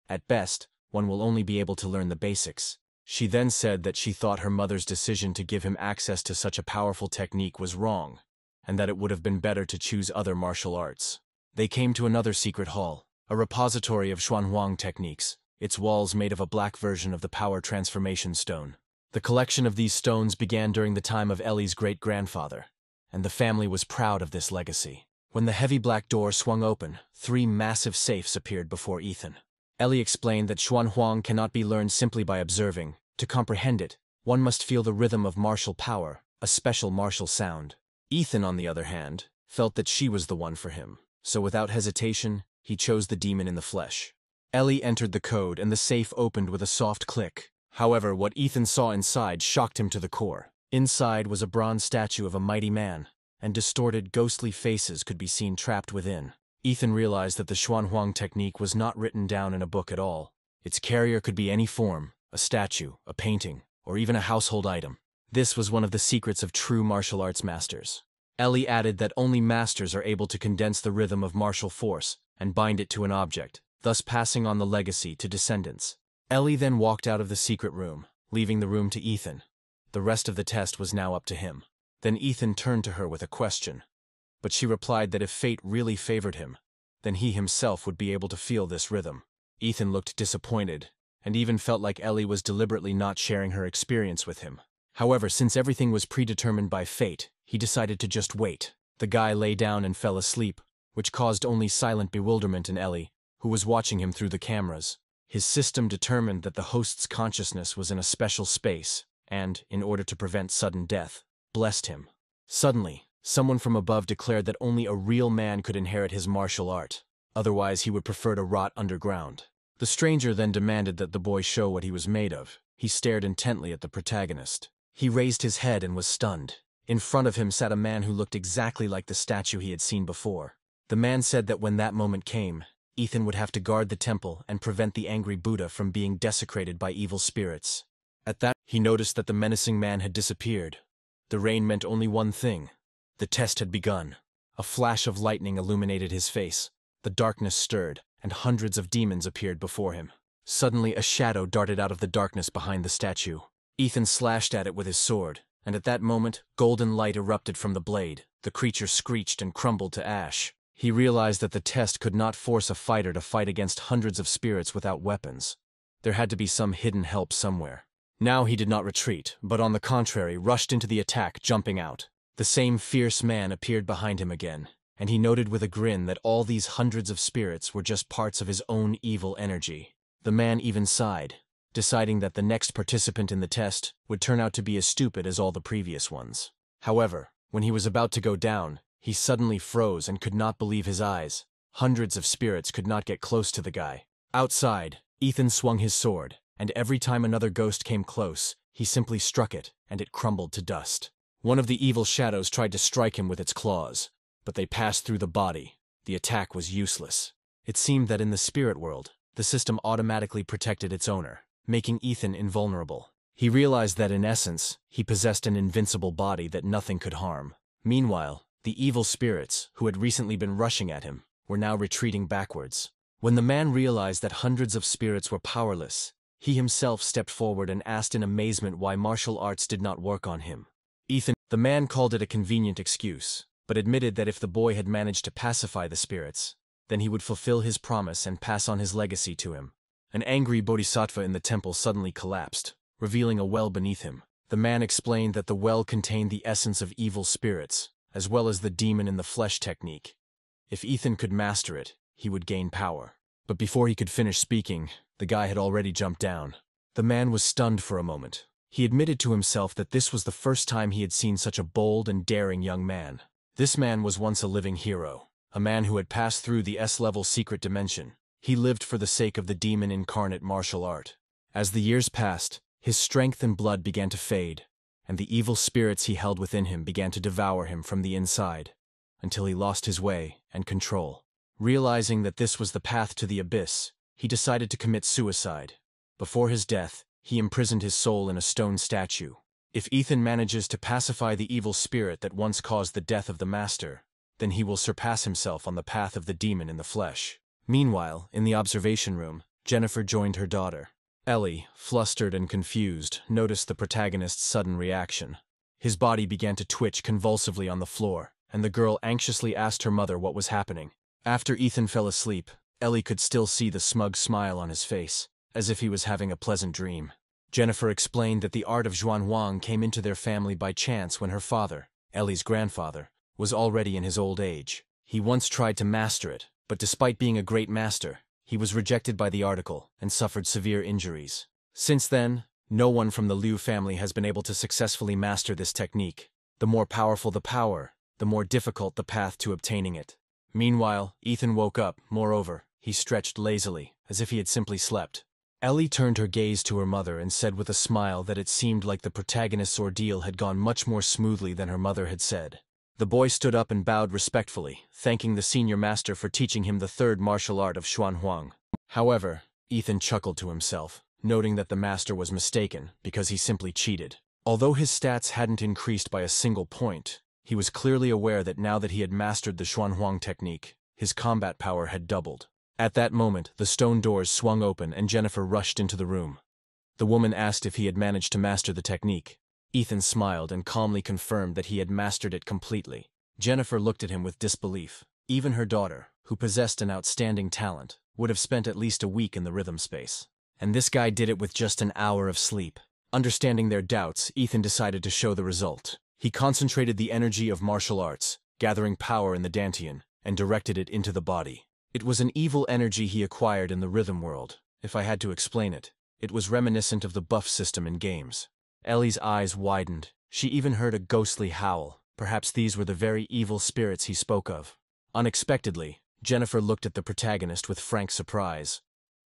At best, one will only be able to learn the basics. She then said that she thought her mother's decision to give him access to such a powerful technique was wrong, and that it would have been better to choose other martial arts. They came to another secret hall, a repository of Zhuanhuang techniques, its walls made of a black version of the power transformation stone. The collection of these stones began during the time of Ellie's great-grandfather, and the family was proud of this legacy. When the heavy black door swung open, 3 massive safes appeared before Ethan. Ellie explained that Zhuanhuang cannot be learned simply by observing. To comprehend it, one must feel the rhythm of martial power, a special martial sound. Ethan, on the other hand, felt that she was the one for him, so without hesitation, he chose the demon in the flesh. Ellie entered the code and the safe opened with a soft click. However, what Ethan saw inside shocked him to the core. Inside was a bronze statue of a mighty man, and distorted, ghostly faces could be seen trapped within. Ethan realized that the Zhuanhuang technique was not written down in a book at all. Its carrier could be any form, a statue, a painting, or even a household item. This was one of the secrets of true martial arts masters. Ellie added that only masters are able to condense the rhythm of martial force and bind it to an object, thus passing on the legacy to descendants. Ellie then walked out of the secret room, leaving the room to Ethan. The rest of the test was now up to him. Then Ethan turned to her with a question, but she replied that if fate really favored him, then he himself would be able to feel this rhythm. Ethan looked disappointed, and even felt like Ellie was deliberately not sharing her experience with him. However, since everything was predetermined by fate, he decided to just wait. The guy lay down and fell asleep, which caused only silent bewilderment in Ellie, who was watching him through the cameras. His system determined that the host's consciousness was in a special space, and, in order to prevent sudden death, blessed him. Suddenly, someone from above declared that only a real man could inherit his martial art, otherwise he would prefer to rot underground. The stranger then demanded that the boy show what he was made of. He stared intently at the protagonist. He raised his head and was stunned. In front of him sat a man who looked exactly like the statue he had seen before. The man said that when that moment came, Ethan would have to guard the temple and prevent the angry Buddha from being desecrated by evil spirits. At that, he noticed that the menacing man had disappeared. The rain meant only one thing. The test had begun. A flash of lightning illuminated his face. The darkness stirred, and hundreds of demons appeared before him. Suddenly, a shadow darted out of the darkness behind the statue. Ethan slashed at it with his sword, and at that moment, golden light erupted from the blade. The creature screeched and crumbled to ash. He realized that the test could not force a fighter to fight against hundreds of spirits without weapons. There had to be some hidden help somewhere. Now he did not retreat, but on the contrary, rushed into the attack, jumping out. The same fierce man appeared behind him again, and he noted with a grin that all these hundreds of spirits were just parts of his own evil energy. The man even sighed, deciding that the next participant in the test would turn out to be as stupid as all the previous ones. However, when he was about to go down, he suddenly froze and could not believe his eyes. Hundreds of spirits could not get close to the guy. Outside, Ethan swung his sword, and every time another ghost came close, he simply struck it, and it crumbled to dust. One of the evil shadows tried to strike him with its claws, but they passed through the body. The attack was useless. It seemed that in the spirit world, the system automatically protected its owner, making Ethan invulnerable. He realized that in essence, he possessed an invincible body that nothing could harm. Meanwhile, The evil spirits, who had recently been rushing at him, were now retreating backwards. When the man realized that hundreds of spirits were powerless, he himself stepped forward and asked in amazement why martial arts did not work on him. The man called it a convenient excuse, but admitted that if the boy had managed to pacify the spirits, then he would fulfill his promise and pass on his legacy to him. An angry bodhisattva in the temple suddenly collapsed, revealing a well beneath him. The man explained that the well contained the essence of evil spirits, as well as the demon in the flesh technique. If Ethan could master it, he would gain power. But before he could finish speaking, the guy had already jumped down. The man was stunned for a moment. He admitted to himself that this was the first time he had seen such a bold and daring young man. This man was once a living hero, a man who had passed through the S-level secret dimension. He lived for the sake of the demon incarnate martial art. As the years passed, his strength and blood began to fade, and the evil spirits he held within him began to devour him from the inside, until he lost his way and control. Realizing that this was the path to the abyss, he decided to commit suicide. Before his death, he imprisoned his soul in a stone statue. If Ethan manages to pacify the evil spirit that once caused the death of the master, then he will surpass himself on the path of the demon in the flesh. Meanwhile, in the observation room, Jennifer joined her daughter. Ellie, flustered and confused, noticed the protagonist's sudden reaction. His body began to twitch convulsively on the floor, and the girl anxiously asked her mother what was happening. After Ethan fell asleep, Ellie could still see the smug smile on his face, as if he was having a pleasant dream. Jennifer explained that the art of Zhuanhuang came into their family by chance when her father, Ellie's grandfather, was already in his old age. He once tried to master it, but despite being a great master, he was rejected by the article and suffered severe injuries. Since then, no one from the Liu family has been able to successfully master this technique. The more powerful the power, the more difficult the path to obtaining it. Meanwhile, Ethan woke up. Moreover, he stretched lazily, as if he had simply slept. Ellie turned her gaze to her mother and said with a smile that it seemed like the protagonist's ordeal had gone much more smoothly than her mother had said. The boy stood up and bowed respectfully, thanking the senior master for teaching him the third martial art of Zhuanhuang. However, Ethan chuckled to himself, noting that the master was mistaken because he simply cheated. Although his stats hadn't increased by a single point, he was clearly aware that now that he had mastered the Zhuanhuang technique, his combat power had doubled. At that moment, the stone doors swung open and Jennifer rushed into the room. The woman asked if he had managed to master the technique. Ethan smiled and calmly confirmed that he had mastered it completely. Jennifer looked at him with disbelief. Even her daughter, who possessed an outstanding talent, would have spent at least a week in the rhythm space. And this guy did it with just an hour of sleep. Understanding their doubts, Ethan decided to show the result. He concentrated the energy of martial arts, gathering power in the dantian, and directed it into the body. It was an evil energy he acquired in the rhythm world. If I had to explain it, it was reminiscent of the buff system in games. Ellie's eyes widened. She even heard a ghostly howl. Perhaps these were the very evil spirits he spoke of. Unexpectedly, Jennifer looked at the protagonist with frank surprise.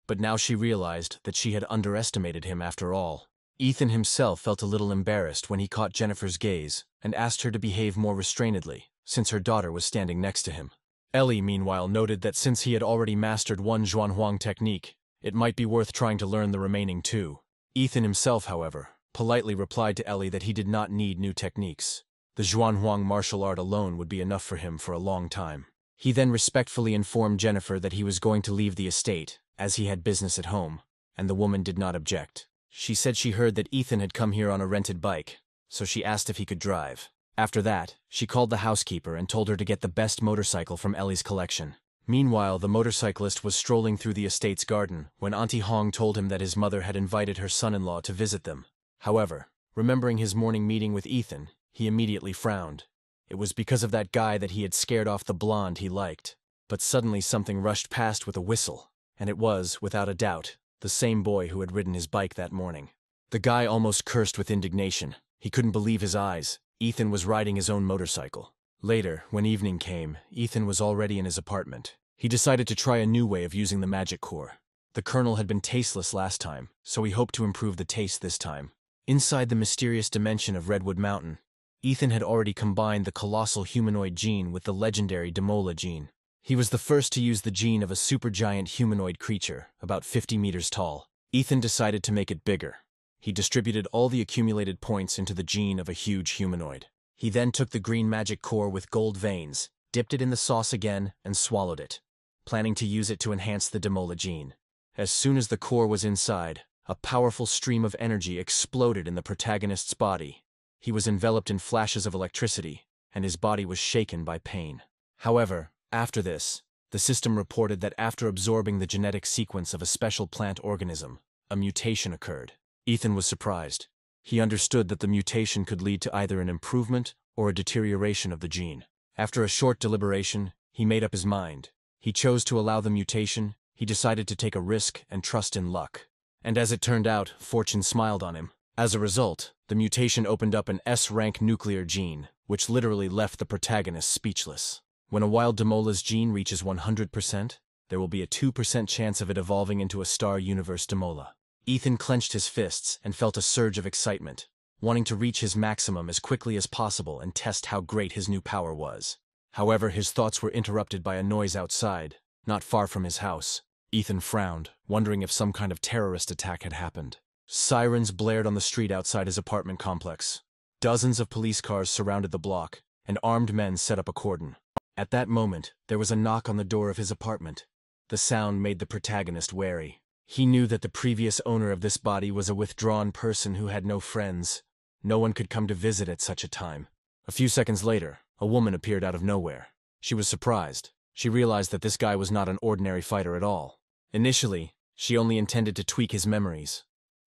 But now she realized that she had underestimated him after all. Ethan himself felt a little embarrassed when he caught Jennifer's gaze and asked her to behave more restrainedly, since her daughter was standing next to him. Ellie, meanwhile, noted that since he had already mastered one Zhuanhuang technique, it might be worth trying to learn the remaining two. Ethan himself, however, politely replied to Ellie that he did not need new techniques. The Zhuanhuang martial art alone would be enough for him for a long time. He then respectfully informed Jennifer that he was going to leave the estate, as he had business at home, and the woman did not object. She said she heard that Ethan had come here on a rented bike, so she asked if he could drive. After that, she called the housekeeper and told her to get the best motorcycle from Ellie's collection. Meanwhile, the motorcyclist was strolling through the estate's garden when Auntie Hong told him that his mother had invited her son-in-law to visit them. However, remembering his morning meeting with Ethan, he immediately frowned. It was because of that guy that he had scared off the blonde he liked. But suddenly something rushed past with a whistle, and it was, without a doubt, the same boy who had ridden his bike that morning. The guy almost cursed with indignation. He couldn't believe his eyes. Ethan was riding his own motorcycle. Later, when evening came, Ethan was already in his apartment. He decided to try a new way of using the magic core. The kernel had been tasteless last time, so he hoped to improve the taste this time. Inside the mysterious dimension of Redwood Mountain, Ethan had already combined the colossal humanoid gene with the legendary Demola gene. He was the first to use the gene of a supergiant humanoid creature, about 50 meters tall. Ethan decided to make it bigger. He distributed all the accumulated points into the gene of a huge humanoid. He then took the green magic core with gold veins, dipped it in the sauce again, and swallowed it, planning to use it to enhance the Demola gene. As soon as the core was inside, a powerful stream of energy exploded in the protagonist's body. He was enveloped in flashes of electricity, and his body was shaken by pain. However, after this, the system reported that after absorbing the genetic sequence of a special plant organism, a mutation occurred. Ethan was surprised. He understood that the mutation could lead to either an improvement or a deterioration of the gene. After a short deliberation, he made up his mind. He chose to allow the mutation. He decided to take a risk and trust in luck. And as it turned out, fortune smiled on him. As a result, the mutation opened up an S-rank nuclear gene, which literally left the protagonist speechless. When a wild Demola's gene reaches 100%, there will be a 2% chance of it evolving into a Star Universe Demola. Ethan clenched his fists and felt a surge of excitement, wanting to reach his maximum as quickly as possible and test how great his new power was. However, his thoughts were interrupted by a noise outside, not far from his house. Ethan frowned, wondering if some kind of terrorist attack had happened. Sirens blared on the street outside his apartment complex. Dozens of police cars surrounded the block, and armed men set up a cordon. At that moment, there was a knock on the door of his apartment. The sound made the protagonist wary. He knew that the previous owner of this body was a withdrawn person who had no friends. No one could come to visit at such a time. A few seconds later, a woman appeared out of nowhere. She was surprised. She realized that this guy was not an ordinary fighter at all. Initially, she only intended to tweak his memories.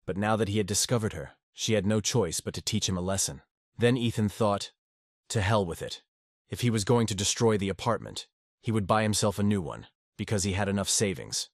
But now that he had discovered her, she had no choice but to teach him a lesson. Then Ethan thought, to hell with it. If he was going to destroy the apartment, he would buy himself a new one, because he had enough savings.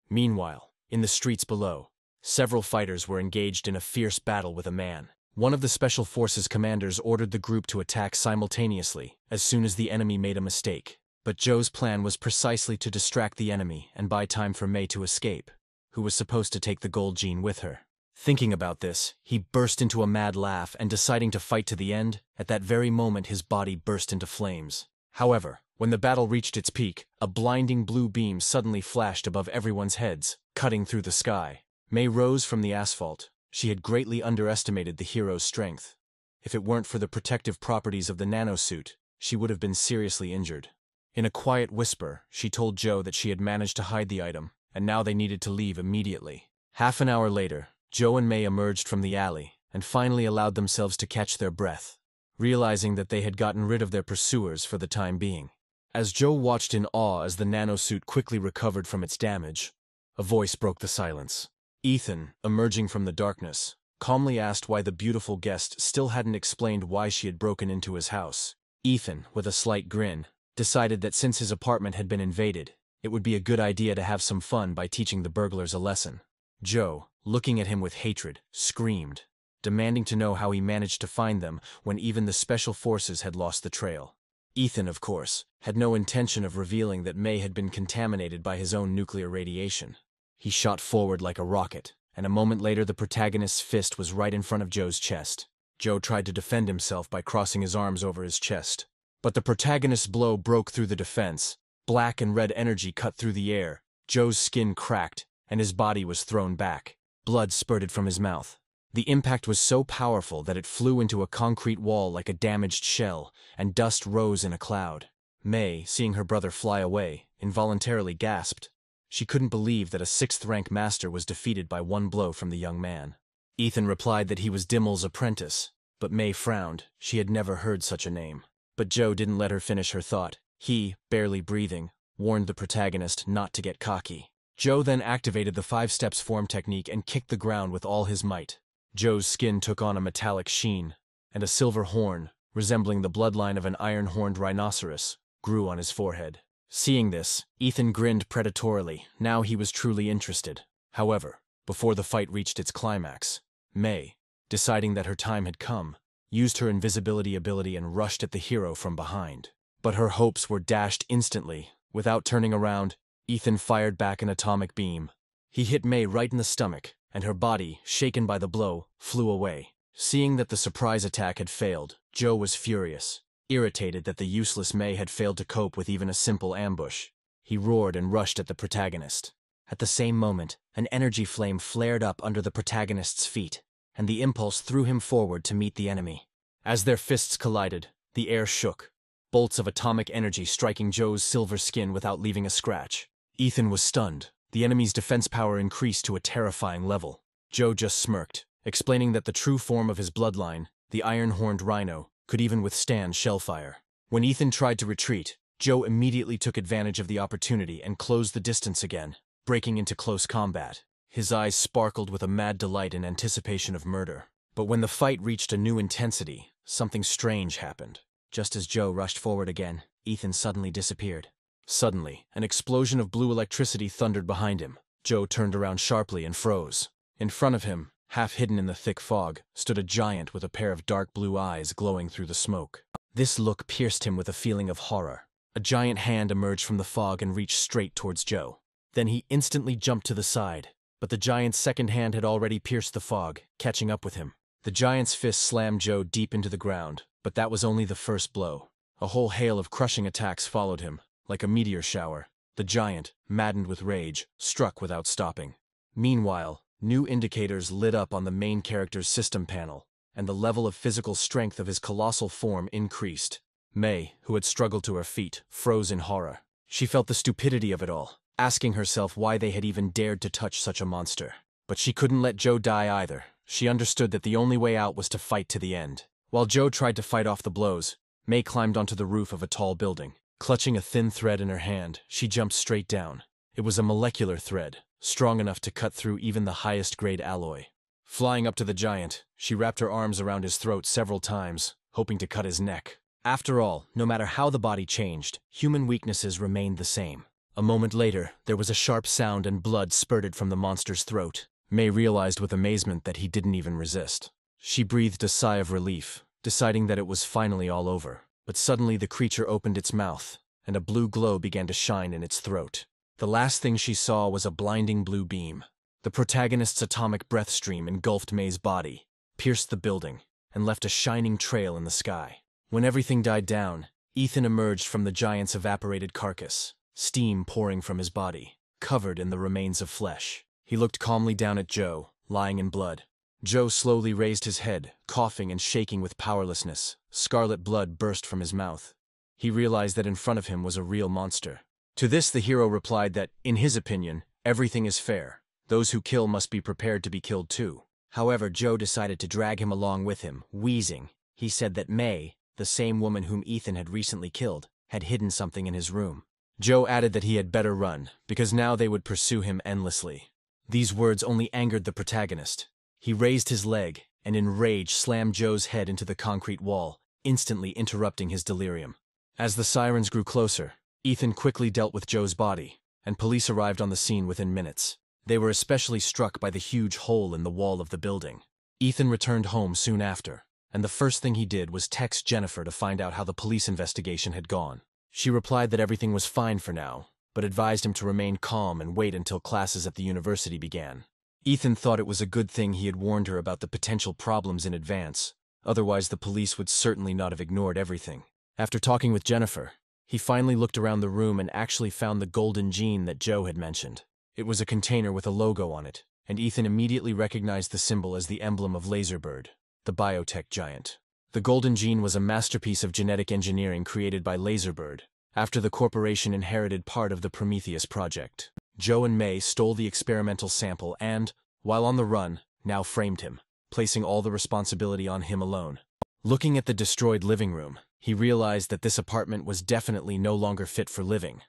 Meanwhile, in the streets below, several fighters were engaged in a fierce battle with a man. One of the Special Forces commanders ordered the group to attack simultaneously as soon as the enemy made a mistake. But Joe's plan was precisely to distract the enemy and buy time for May to escape, who was supposed to take the gold gene with her. Thinking about this, he burst into a mad laugh and deciding to fight to the end, at that very moment his body burst into flames. However, when the battle reached its peak, a blinding blue beam suddenly flashed above everyone's heads, cutting through the sky. May rose from the asphalt. She had greatly underestimated the hero's strength. If it weren't for the protective properties of the nanosuit, she would have been seriously injured. In a quiet whisper, she told Joe that she had managed to hide the item, and now they needed to leave immediately. Half an hour later, Joe and May emerged from the alley and finally allowed themselves to catch their breath, realizing that they had gotten rid of their pursuers for the time being. As Joe watched in awe as the nanosuit quickly recovered from its damage, a voice broke the silence. Ethan, emerging from the darkness, calmly asked why the beautiful guest still hadn't explained why she had broken into his house. Ethan, with a slight grin, decided that since his apartment had been invaded, it would be a good idea to have some fun by teaching the burglars a lesson. Joe, looking at him with hatred, screamed, demanding to know how he managed to find them when even the Special Forces had lost the trail. Ethan, of course, had no intention of revealing that May had been contaminated by his own nuclear radiation. He shot forward like a rocket, and a moment later the protagonist's fist was right in front of Joe's chest. Joe tried to defend himself by crossing his arms over his chest. But the protagonist's blow broke through the defense. Black and red energy cut through the air. Joe's skin cracked, and his body was thrown back. Blood spurted from his mouth. The impact was so powerful that it flew into a concrete wall like a damaged shell, and dust rose in a cloud. May, seeing her brother fly away, involuntarily gasped. She couldn't believe that a 6th-rank master was defeated by one blow from the young man. Ethan replied that he was Dimmel's apprentice, but May frowned. She had never heard such a name. But Joe didn't let her finish her thought. He, barely breathing, warned the protagonist not to get cocky. Joe then activated the 5 steps form technique and kicked the ground with all his might. Joe's skin took on a metallic sheen, and a silver horn, resembling the bloodline of an iron-horned rhinoceros, grew on his forehead. Seeing this, Ethan grinned predatorily. Now he was truly interested. However, before the fight reached its climax, May, deciding that her time had come, used her invisibility ability and rushed at the hero from behind. But her hopes were dashed instantly. Without turning around, Ethan fired back an atomic beam. He hit May right in the stomach, and her body, shaken by the blow, flew away. Seeing that the surprise attack had failed, Joe was furious, irritated that the useless May had failed to cope with even a simple ambush. He roared and rushed at the protagonist. At the same moment, an energy flame flared up under the protagonist's feet, and the impulse threw him forward to meet the enemy. As their fists collided, the air shook, bolts of atomic energy striking Joe's silver skin without leaving a scratch. Ethan was stunned. The enemy's defense power increased to a terrifying level. Joe just smirked, explaining that the true form of his bloodline, the iron-horned rhino, could even withstand shellfire. When Ethan tried to retreat, Joe immediately took advantage of the opportunity and closed the distance again, breaking into close combat. His eyes sparkled with a mad delight in anticipation of murder. But when the fight reached a new intensity, something strange happened. Just as Joe rushed forward again, Ethan suddenly disappeared. Suddenly, an explosion of blue electricity thundered behind him. Joe turned around sharply and froze. In front of him, half hidden in the thick fog, stood a giant with a pair of dark blue eyes glowing through the smoke. This look pierced him with a feeling of horror. A giant hand emerged from the fog and reached straight towards Joe. Then he instantly jumped to the side, but the giant's second hand had already pierced the fog, catching up with him. The giant's fist slammed Joe deep into the ground, but that was only the first blow. A whole hail of crushing attacks followed him, like a meteor shower. The giant, maddened with rage, struck without stopping. Meanwhile, new indicators lit up on the main character's system panel, and the level of physical strength of his colossal form increased. May, who had struggled to her feet, froze in horror. She felt the stupidity of it all, asking herself why they had even dared to touch such a monster. But she couldn't let Joe die either. She understood that the only way out was to fight to the end. While Joe tried to fight off the blows, May climbed onto the roof of a tall building. Clutching a thin thread in her hand, she jumped straight down. It was a molecular thread, strong enough to cut through even the highest-grade alloy. Flying up to the giant, she wrapped her arms around his throat several times, hoping to cut his neck. After all, no matter how the body changed, human weaknesses remained the same. A moment later, there was a sharp sound and blood spurted from the monster's throat. May realized with amazement that he didn't even resist. She breathed a sigh of relief, deciding that it was finally all over. But suddenly the creature opened its mouth, and a blue glow began to shine in its throat. The last thing she saw was a blinding blue beam. The protagonist's atomic breath stream engulfed May's body, pierced the building, and left a shining trail in the sky. When everything died down, Ethan emerged from the giant's evaporated carcass, steam pouring from his body, covered in the remains of flesh. He looked calmly down at Joe, lying in blood. Joe slowly raised his head, coughing and shaking with powerlessness. Scarlet blood burst from his mouth. He realized that in front of him was a real monster. To this the hero replied that, in his opinion, everything is fair. Those who kill must be prepared to be killed too. However, Joe decided to drag him along with him, wheezing. He said that May, the same woman whom Ethan had recently killed, had hidden something in his room. Joe added that he had better run, because now they would pursue him endlessly. These words only angered the protagonist. He raised his leg, and in rage slammed Joe's head into the concrete wall, instantly interrupting his delirium. As the sirens grew closer, Ethan quickly dealt with Joe's body, and police arrived on the scene within minutes. They were especially struck by the huge hole in the wall of the building. Ethan returned home soon after, and the first thing he did was text Jennifer to find out how the police investigation had gone. She replied that everything was fine for now, but advised him to remain calm and wait until classes at the university began. Ethan thought it was a good thing he had warned her about the potential problems in advance, otherwise the police would certainly not have ignored everything. After talking with Jennifer, he finally looked around the room and actually found the golden gene that Joe had mentioned. It was a container with a logo on it, and Ethan immediately recognized the symbol as the emblem of Laserbird, the biotech giant. The golden gene was a masterpiece of genetic engineering created by Laserbird, after the corporation inherited part of the Prometheus project. Joe and May stole the experimental sample and, while on the run, now framed him, placing all the responsibility on him alone. Looking at the destroyed living room, he realized that this apartment was definitely no longer fit for living.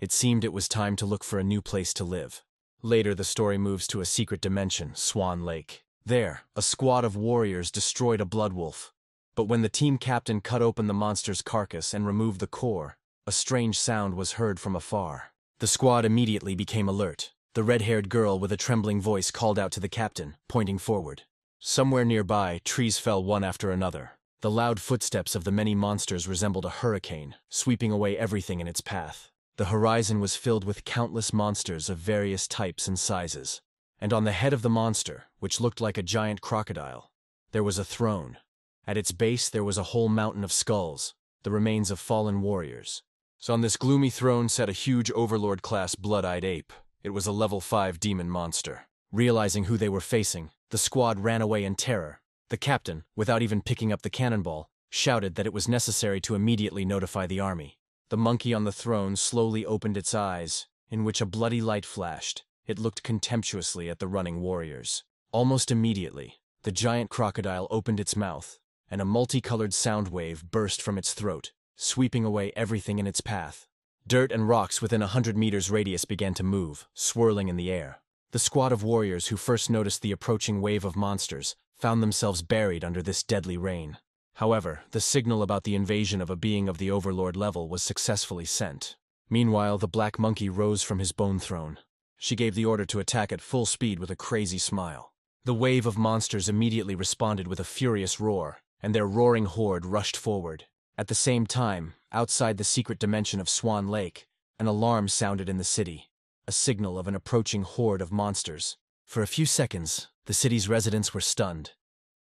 It seemed it was time to look for a new place to live. Later, the story moves to a secret dimension, Swan Lake. There, a squad of warriors destroyed a blood wolf. But when the team captain cut open the monster's carcass and removed the core, a strange sound was heard from afar. The squad immediately became alert. The red-haired girl with a trembling voice called out to the captain, pointing forward. Somewhere nearby, trees fell one after another. The loud footsteps of the many monsters resembled a hurricane, sweeping away everything in its path. The horizon was filled with countless monsters of various types and sizes. And on the head of the monster, which looked like a giant crocodile, there was a throne. At its base there was a whole mountain of skulls, the remains of fallen warriors. So on this gloomy throne sat a huge overlord-class blood-eyed ape. It was a level 5 demon monster. Realizing who they were facing, the squad ran away in terror, The captain, without even picking up the cannonball, shouted that it was necessary to immediately notify the army. The monkey on the throne slowly opened its eyes, in which a bloody light flashed. It looked contemptuously at the running warriors. Almost immediately, the giant crocodile opened its mouth, and a multicolored sound wave burst from its throat, sweeping away everything in its path. Dirt and rocks within 100 meters radius began to move, swirling in the air. The squad of warriors who first noticed the approaching wave of monsters found themselves buried under this deadly rain. However, the signal about the invasion of a being of the Overlord level was successfully sent. Meanwhile, the black monkey rose from his bone throne. She gave the order to attack at full speed with a crazy smile. The wave of monsters immediately responded with a furious roar, and their roaring horde rushed forward. At the same time, outside the secret dimension of Swan Lake, an alarm sounded in the city, a signal of an approaching horde of monsters. For a few seconds, the city's residents were stunned.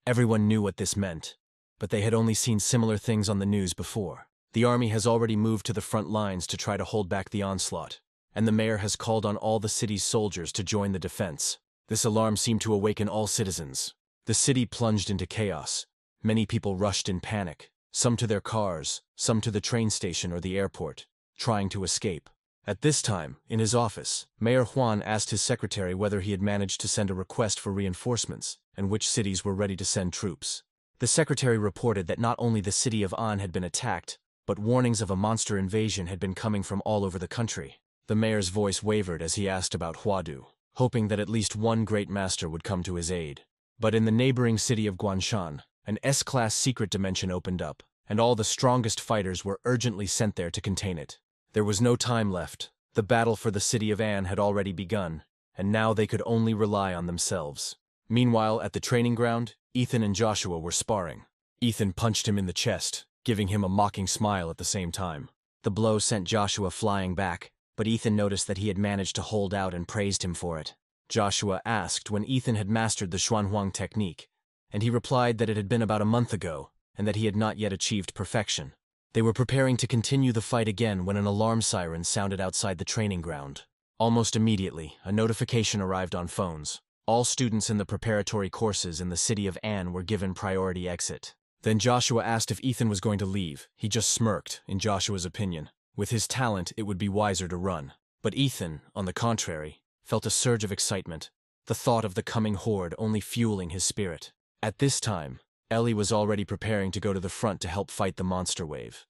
Everyone knew what this meant, but they had only seen similar things on the news before. The army has already moved to the front lines to try to hold back the onslaught, and the mayor has called on all the city's soldiers to join the defense. This alarm seemed to awaken all citizens. The city plunged into chaos. Many people rushed in panic, some to their cars, some to the train station or the airport, trying to escape. At this time, in his office, Mayor Juan asked his secretary whether he had managed to send a request for reinforcements and which cities were ready to send troops. The secretary reported that not only the city of An had been attacked, but warnings of a monster invasion had been coming from all over the country. The mayor's voice wavered as he asked about Huadu, hoping that at least one great master would come to his aid. But in the neighboring city of Guanshan, an S-class secret dimension opened up, and all the strongest fighters were urgently sent there to contain it. There was no time left. The battle for the city of An had already begun, and now they could only rely on themselves. Meanwhile, at the training ground, Ethan and Joshua were sparring. Ethan punched him in the chest, giving him a mocking smile at the same time. The blow sent Joshua flying back, but Ethan noticed that he had managed to hold out and praised him for it. Joshua asked when Ethan had mastered the Xuanhuang technique, and he replied that it had been about a month ago, and that he had not yet achieved perfection. They were preparing to continue the fight again when an alarm siren sounded outside the training ground. Almost immediately, a notification arrived on phones. All students in the preparatory courses in the city of An were given priority exit. Then Joshua asked if Ethan was going to leave. He just smirked, in Joshua's opinion. With his talent, it would be wiser to run. But Ethan, on the contrary, felt a surge of excitement, the thought of the coming horde only fueling his spirit. At this time, Ellie was already preparing to go to the front to help fight the monster wave.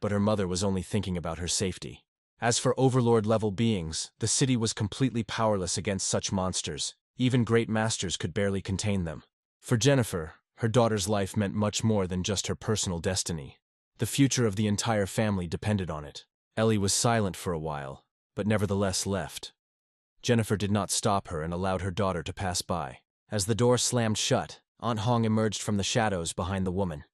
But her mother was only thinking about her safety. As for Overlord-level beings, the city was completely powerless against such monsters. Even great masters could barely contain them. For Jennifer, her daughter's life meant much more than just her personal destiny. The future of the entire family depended on it. Ellie was silent for a while, but nevertheless left. Jennifer did not stop her and allowed her daughter to pass by. As the door slammed shut, Aunt Hong emerged from the shadows behind the woman,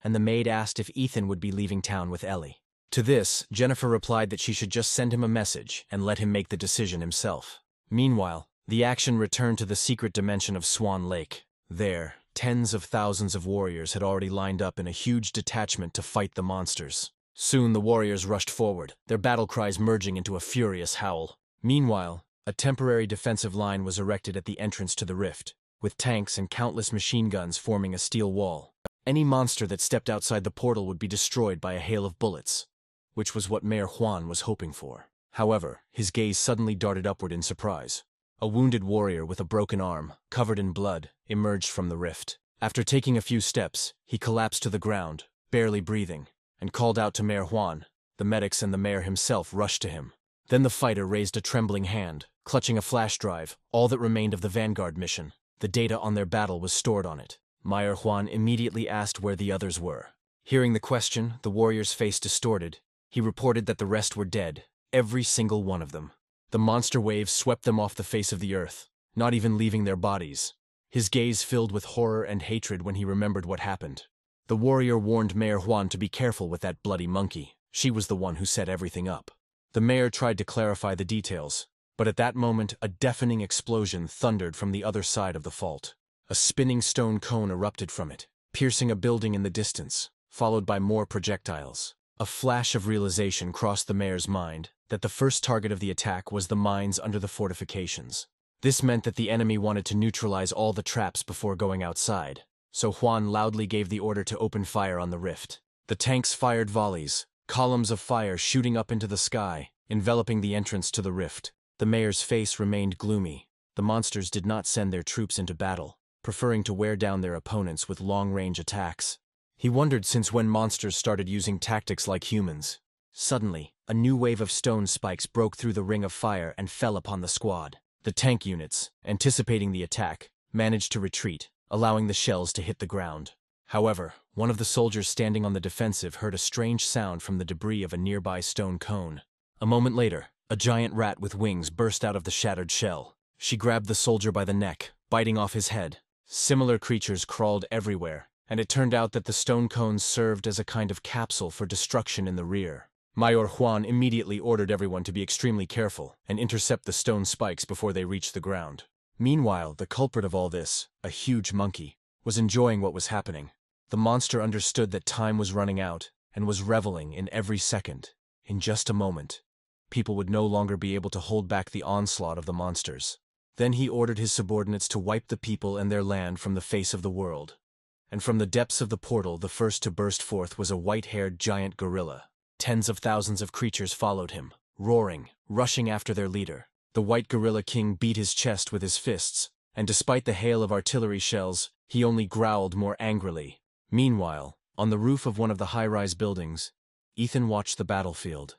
and the maid asked if Ethan would be leaving town with Ellie. To this, Jennifer replied that she should just send him a message and let him make the decision himself. Meanwhile, the action returned to the secret dimension of Swan Lake. There, tens of thousands of warriors had already lined up in a huge detachment to fight the monsters. Soon the warriors rushed forward, their battle cries merging into a furious howl. Meanwhile, a temporary defensive line was erected at the entrance to the rift, with tanks and countless machine guns forming a steel wall. Any monster that stepped outside the portal would be destroyed by a hail of bullets, which was what Mayor Juan was hoping for. However, his gaze suddenly darted upward in surprise. A wounded warrior with a broken arm, covered in blood, emerged from the rift. After taking a few steps, he collapsed to the ground, barely breathing, and called out to Mayor Juan. The medics and the mayor himself rushed to him. Then the fighter raised a trembling hand, clutching a flash drive, all that remained of the Vanguard mission. The data on their battle was stored on it. Mayor Juan immediately asked where the others were. Hearing the question, the warrior's face distorted. He reported that the rest were dead, every single one of them. The monster wave swept them off the face of the earth, not even leaving their bodies. His gaze filled with horror and hatred when he remembered what happened. The warrior warned Mayor Juan to be careful with that bloody monkey. She was the one who set everything up. The mayor tried to clarify the details, but at that moment a deafening explosion thundered from the other side of the fault. A spinning stone cone erupted from it, piercing a building in the distance, followed by more projectiles. A flash of realization crossed the mayor's mind that the first target of the attack was the mines under the fortifications. This meant that the enemy wanted to neutralize all the traps before going outside. so Juan loudly gave the order to open fire on the rift. The tanks fired volleys, columns of fire shooting up into the sky, enveloping the entrance to the rift. The mayor's face remained gloomy. The monsters did not send their troops into battle, preferring to wear down their opponents with long-range attacks. He wondered since when monsters started using tactics like humans. Suddenly, a new wave of stone spikes broke through the ring of fire and fell upon the squad. The tank units, anticipating the attack, managed to retreat, allowing the shells to hit the ground. However, one of the soldiers standing on the defensive heard a strange sound from the debris of a nearby stone cone. A moment later, a giant rat with wings burst out of the shattered shell. She grabbed the soldier by the neck, biting off his head. Similar creatures crawled everywhere, and it turned out that the stone cones served as a kind of capsule for destruction in the rear. Mayor Juan immediately ordered everyone to be extremely careful and intercept the stone spikes before they reached the ground. Meanwhile, the culprit of all this, a huge monkey, was enjoying what was happening. The monster understood that time was running out and was reveling in every second. In just a moment, people would no longer be able to hold back the onslaught of the monsters. Then he ordered his subordinates to wipe the people and their land from the face of the world. And from the depths of the portal, the first to burst forth was a white-haired giant gorilla. Tens of thousands of creatures followed him, roaring, rushing after their leader. The white gorilla king beat his chest with his fists, and despite the hail of artillery shells, he only growled more angrily. Meanwhile, on the roof of one of the high-rise buildings, Ethan watched the battlefield.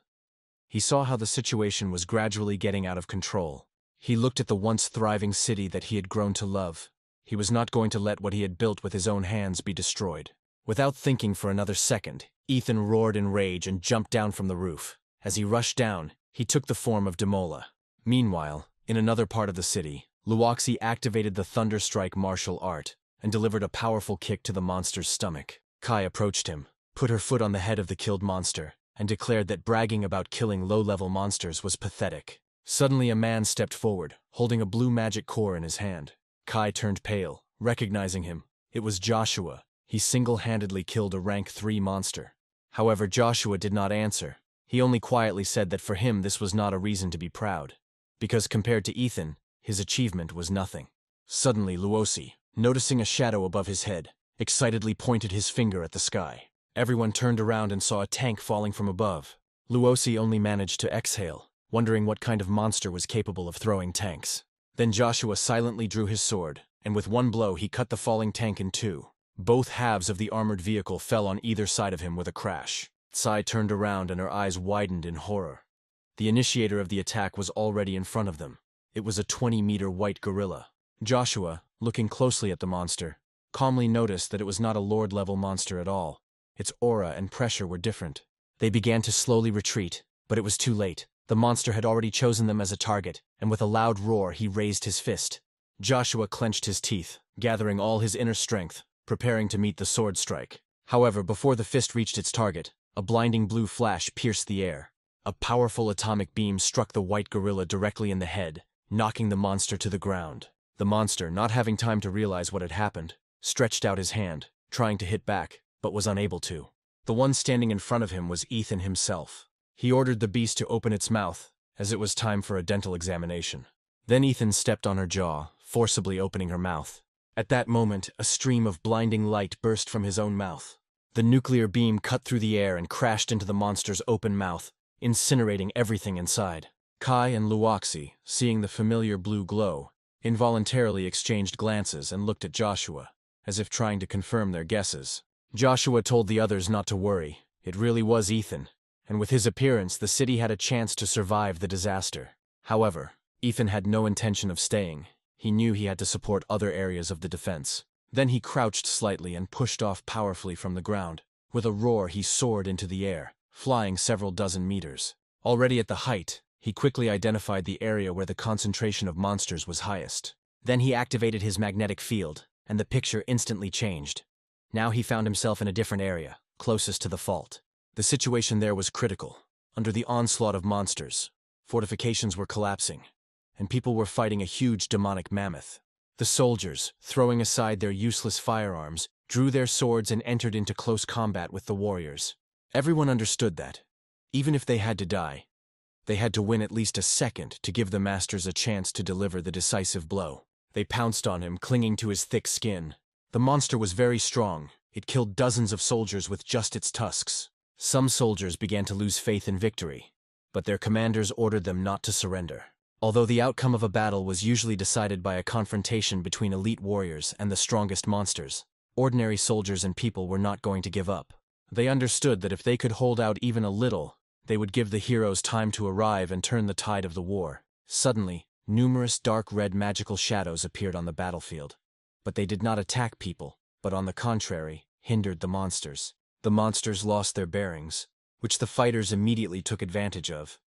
He saw how the situation was gradually getting out of control. He looked at the once thriving city that he had grown to love. He was not going to let what he had built with his own hands be destroyed. Without thinking for another second, Ethan roared in rage and jumped down from the roof. As he rushed down, he took the form of Demola. Meanwhile, in another part of the city, Luoxi activated the Thunder Strike martial art and delivered a powerful kick to the monster's stomach. Kai approached him, put her foot on the head of the killed monster, and declared that bragging about killing low-level monsters was pathetic. Suddenly a man stepped forward, holding a blue magic core in his hand. Kai turned pale, recognizing him. It was Joshua. He single-handedly killed a rank 3 monster. However, Joshua did not answer. He only quietly said that for him this was not a reason to be proud, because compared to Ethan, his achievement was nothing. Suddenly Luosi, noticing a shadow above his head, excitedly pointed his finger at the sky. Everyone turned around and saw a tank falling from above. Luosi only managed to exhale, wondering what kind of monster was capable of throwing tanks. Then Joshua silently drew his sword, and with one blow he cut the falling tank in two. Both halves of the armored vehicle fell on either side of him with a crash. Tsai turned around and her eyes widened in horror. The initiator of the attack was already in front of them. It was a 20-meter white gorilla. Joshua, looking closely at the monster, calmly noticed that it was not a lord-level monster at all. Its aura and pressure were different. They began to slowly retreat, but it was too late. The monster had already chosen them as a target, and with a loud roar he raised his fist. Joshua clenched his teeth, gathering all his inner strength, preparing to meet the sword strike. However, before the fist reached its target, a blinding blue flash pierced the air. A powerful atomic beam struck the white gorilla directly in the head, knocking the monster to the ground. The monster, not having time to realize what had happened, stretched out his hand, trying to hit back, but was unable to. The one standing in front of him was Ethan himself. He ordered the beast to open its mouth, as it was time for a dental examination. Then Ethan stepped on her jaw, forcibly opening her mouth. At that moment, a stream of blinding light burst from his own mouth. The nuclear beam cut through the air and crashed into the monster's open mouth, incinerating everything inside. Kai and Luoxi, seeing the familiar blue glow, involuntarily exchanged glances and looked at Joshua, as if trying to confirm their guesses. Joshua told the others not to worry. It really was Ethan, and with his appearance the city had a chance to survive the disaster. However, Ethan had no intention of staying. He knew he had to support other areas of the defense. Then he crouched slightly and pushed off powerfully from the ground. With a roar he soared into the air, flying several dozen meters. Already at the height, he quickly identified the area where the concentration of monsters was highest. Then he activated his magnetic field, and the picture instantly changed. Now he found himself in a different area, closest to the fault. The situation there was critical. Under the onslaught of monsters, fortifications were collapsing, and people were fighting a huge demonic mammoth. The soldiers, throwing aside their useless firearms, drew their swords and entered into close combat with the warriors. Everyone understood that, even if they had to die, they had to win at least a second to give the masters a chance to deliver the decisive blow. They pounced on him, clinging to his thick skin. The monster was very strong. It killed dozens of soldiers with just its tusks. Some soldiers began to lose faith in victory, but their commanders ordered them not to surrender. Although the outcome of a battle was usually decided by a confrontation between elite warriors and the strongest monsters, ordinary soldiers and people were not going to give up. They understood that if they could hold out even a little, they would give the heroes time to arrive and turn the tide of the war. Suddenly, numerous dark red magical shadows appeared on the battlefield. But they did not attack people, but on the contrary, hindered the monsters. The monsters lost their bearings, which the fighters immediately took advantage of.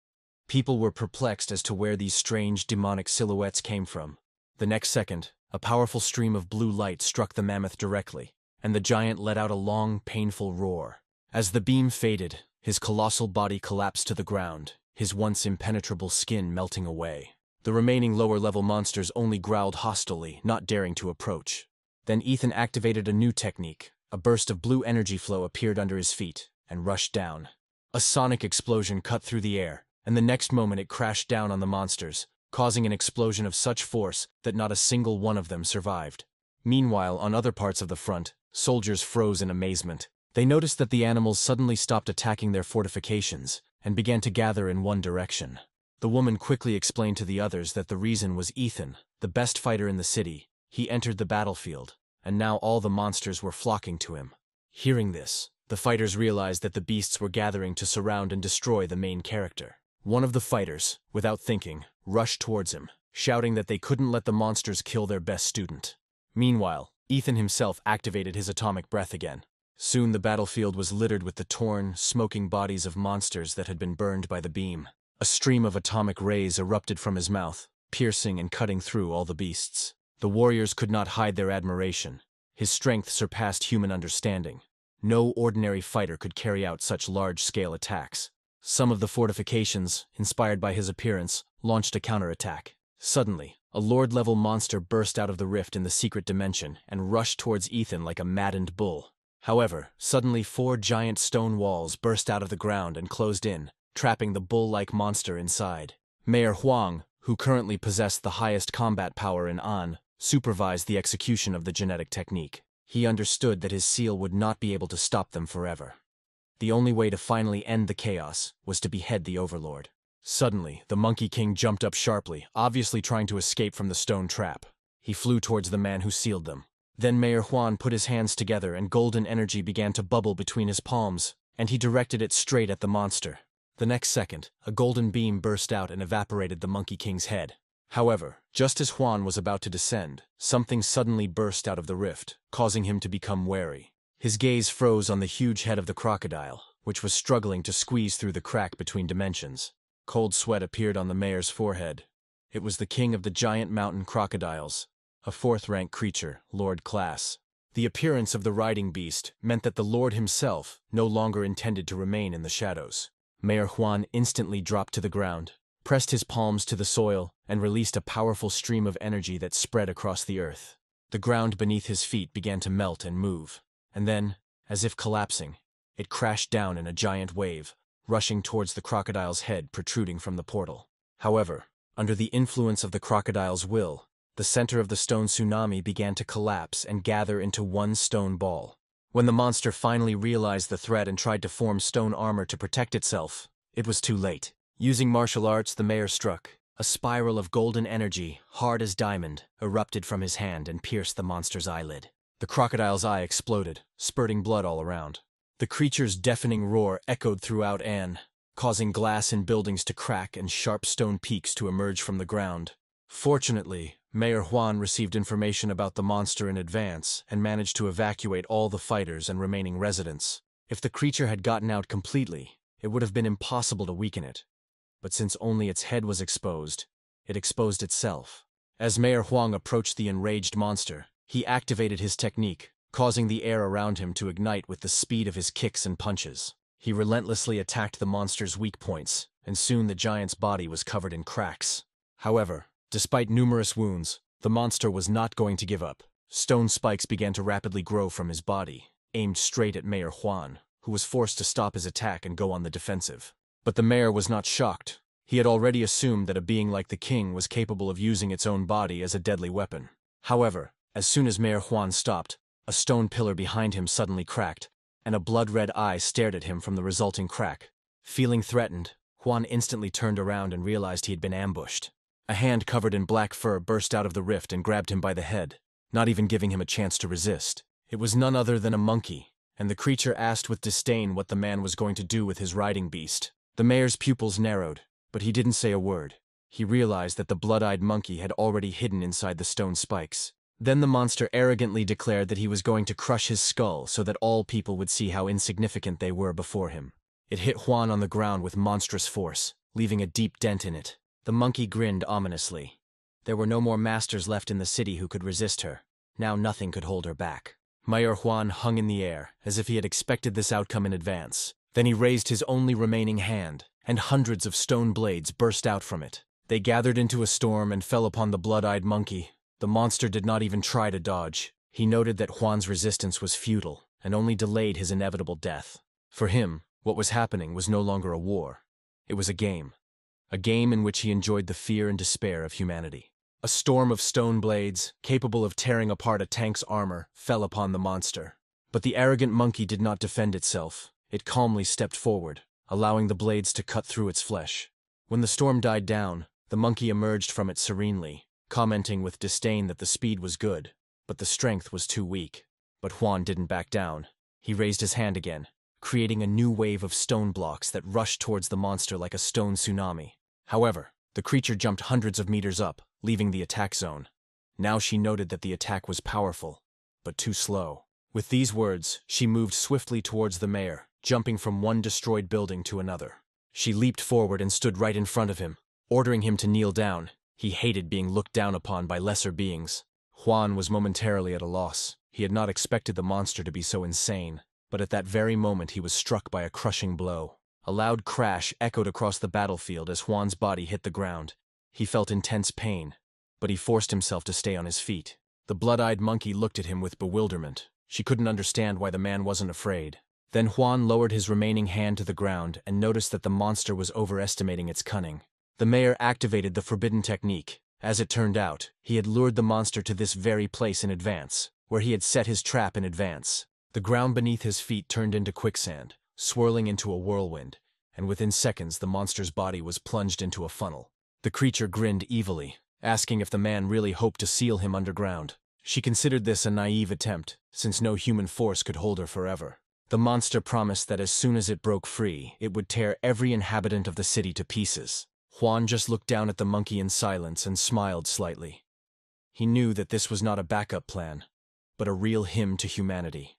People were perplexed as to where these strange demonic silhouettes came from. The next second, a powerful stream of blue light struck the mammoth directly, and the giant let out a long, painful roar. As the beam faded, his colossal body collapsed to the ground, his once impenetrable skin melting away. The remaining lower-level monsters only growled hostilely, not daring to approach. Then Ethan activated a new technique. A burst of blue energy flow appeared under his feet and rushed down. A sonic explosion cut through the air, and the next moment it crashed down on the monsters, causing an explosion of such force that not a single one of them survived. Meanwhile, on other parts of the front, soldiers froze in amazement. They noticed that the animals suddenly stopped attacking their fortifications and began to gather in one direction. The woman quickly explained to the others that the reason was Ethan, the best fighter in the city. He entered the battlefield, and now all the monsters were flocking to him. Hearing this, the fighters realized that the beasts were gathering to surround and destroy the main character. One of the fighters, without thinking, rushed towards him, shouting that they couldn't let the monsters kill their best student. Meanwhile, Ethan himself activated his atomic breath again. Soon the battlefield was littered with the torn, smoking bodies of monsters that had been burned by the beam. A stream of atomic rays erupted from his mouth, piercing and cutting through all the beasts. The warriors could not hide their admiration. His strength surpassed human understanding. No ordinary fighter could carry out such large-scale attacks. Some of the fortifications, inspired by his appearance, launched a counterattack. Suddenly, a lord-level monster burst out of the rift in the secret dimension and rushed towards Ethan like a maddened bull. However, suddenly 4 giant stone walls burst out of the ground and closed in, trapping the bull-like monster inside. Mayor Huang, who currently possessed the highest combat power in An, supervised the execution of the genetic technique. He understood that his seal would not be able to stop them forever. The only way to finally end the chaos was to behead the overlord. Suddenly, the Monkey King jumped up sharply, obviously trying to escape from the stone trap. He flew towards the man who sealed them. Then Mayor Huan put his hands together and golden energy began to bubble between his palms, and he directed it straight at the monster. The next second, a golden beam burst out and evaporated the Monkey King's head. However, just as Huan was about to descend, something suddenly burst out of the rift, causing him to become wary. His gaze froze on the huge head of the crocodile, which was struggling to squeeze through the crack between dimensions. Cold sweat appeared on the mayor's forehead. It was the king of the giant mountain crocodiles, a 4th-rank creature, Lord Class. The appearance of the riding beast meant that the Lord himself no longer intended to remain in the shadows. Mayor Huan instantly dropped to the ground, pressed his palms to the soil, and released a powerful stream of energy that spread across the earth. The ground beneath his feet began to melt and move, and then, as if collapsing, it crashed down in a giant wave, rushing towards the crocodile's head protruding from the portal. However, under the influence of the crocodile's will, the center of the stone tsunami began to collapse and gather into one stone ball. When the monster finally realized the threat and tried to form stone armor to protect itself, it was too late. Using martial arts, the mayor struck. A spiral of golden energy, hard as diamond, erupted from his hand and pierced the monster's eyelid. The crocodile's eye exploded, spurting blood all around. The creature's deafening roar echoed throughout An, causing glass in buildings to crack and sharp stone peaks to emerge from the ground. Fortunately, Mayor Huan received information about the monster in advance and managed to evacuate all the fighters and remaining residents. If the creature had gotten out completely, it would have been impossible to weaken it. But since only its head was exposed, it exposed itself. As Mayor Huang approached the enraged monster, he activated his technique, causing the air around him to ignite with the speed of his kicks and punches. He relentlessly attacked the monster's weak points, and soon the giant's body was covered in cracks. However, despite numerous wounds, the monster was not going to give up. Stone spikes began to rapidly grow from his body, aimed straight at Mayor Huan, who was forced to stop his attack and go on the defensive. But the mayor was not shocked. He had already assumed that a being like the king was capable of using its own body as a deadly weapon. However, as soon as Mayor Huan stopped, A stone pillar behind him suddenly cracked, and a blood-red eye stared at him from the resulting crack. Feeling threatened, Juan instantly turned around and realized he had been ambushed. A hand covered in black fur burst out of the rift and grabbed him by the head, not even giving him a chance to resist. It was none other than a monkey, and the creature asked with disdain what the man was going to do with his riding beast. The mayor's pupils narrowed, but he didn't say a word. He realized that the blood-eyed monkey had already hidden inside the stone spikes. Then the monster arrogantly declared that he was going to crush his skull so that all people would see how insignificant they were before him. It hit Juan on the ground with monstrous force, leaving a deep dent in it. The monkey grinned ominously. There were no more masters left in the city who could resist her. Now nothing could hold her back. Mayor Juan hung in the air, as if he had expected this outcome in advance. Then he raised his only remaining hand, and hundreds of stone blades burst out from it. They gathered into a storm and fell upon the blood-eyed monkey. The monster did not even try to dodge. He noted that Juan's resistance was futile, and only delayed his inevitable death. For him, what was happening was no longer a war. It was a game. A game in which he enjoyed the fear and despair of humanity. A storm of stone blades, capable of tearing apart a tank's armor, fell upon the monster. But the arrogant monkey did not defend itself. It calmly stepped forward, allowing the blades to cut through its flesh. When the storm died down, the monkey emerged from it serenely, commenting with disdain that the speed was good, but the strength was too weak. But Juan didn't back down. He raised his hand again, creating a new wave of stone blocks that rushed towards the monster like a stone tsunami. However, the creature jumped hundreds of meters up, leaving the attack zone. Now she noted that the attack was powerful, but too slow. With these words, she moved swiftly towards the mayor, jumping from one destroyed building to another. She leaped forward and stood right in front of him, ordering him to kneel down. He hated being looked down upon by lesser beings. Juan was momentarily at a loss. He had not expected the monster to be so insane, but at that very moment he was struck by a crushing blow. A loud crash echoed across the battlefield as Juan's body hit the ground. He felt intense pain, but he forced himself to stay on his feet. The blood-eyed monkey looked at him with bewilderment. She couldn't understand why the man wasn't afraid. Then Juan lowered his remaining hand to the ground and noticed that the monster was overestimating its cunning. The mayor activated the forbidden technique. As it turned out, he had lured the monster to this very place in advance, where he had set his trap in advance. The ground beneath his feet turned into quicksand, swirling into a whirlwind, and within seconds the monster's body was plunged into a funnel. The creature grinned evilly, asking if the man really hoped to seal him underground. She considered this a naive attempt, since no human force could hold her forever. The monster promised that as soon as it broke free, it would tear every inhabitant of the city to pieces. Juan just looked down at the monkey in silence and smiled slightly. He knew that this was not a backup plan, but a real hymn to humanity.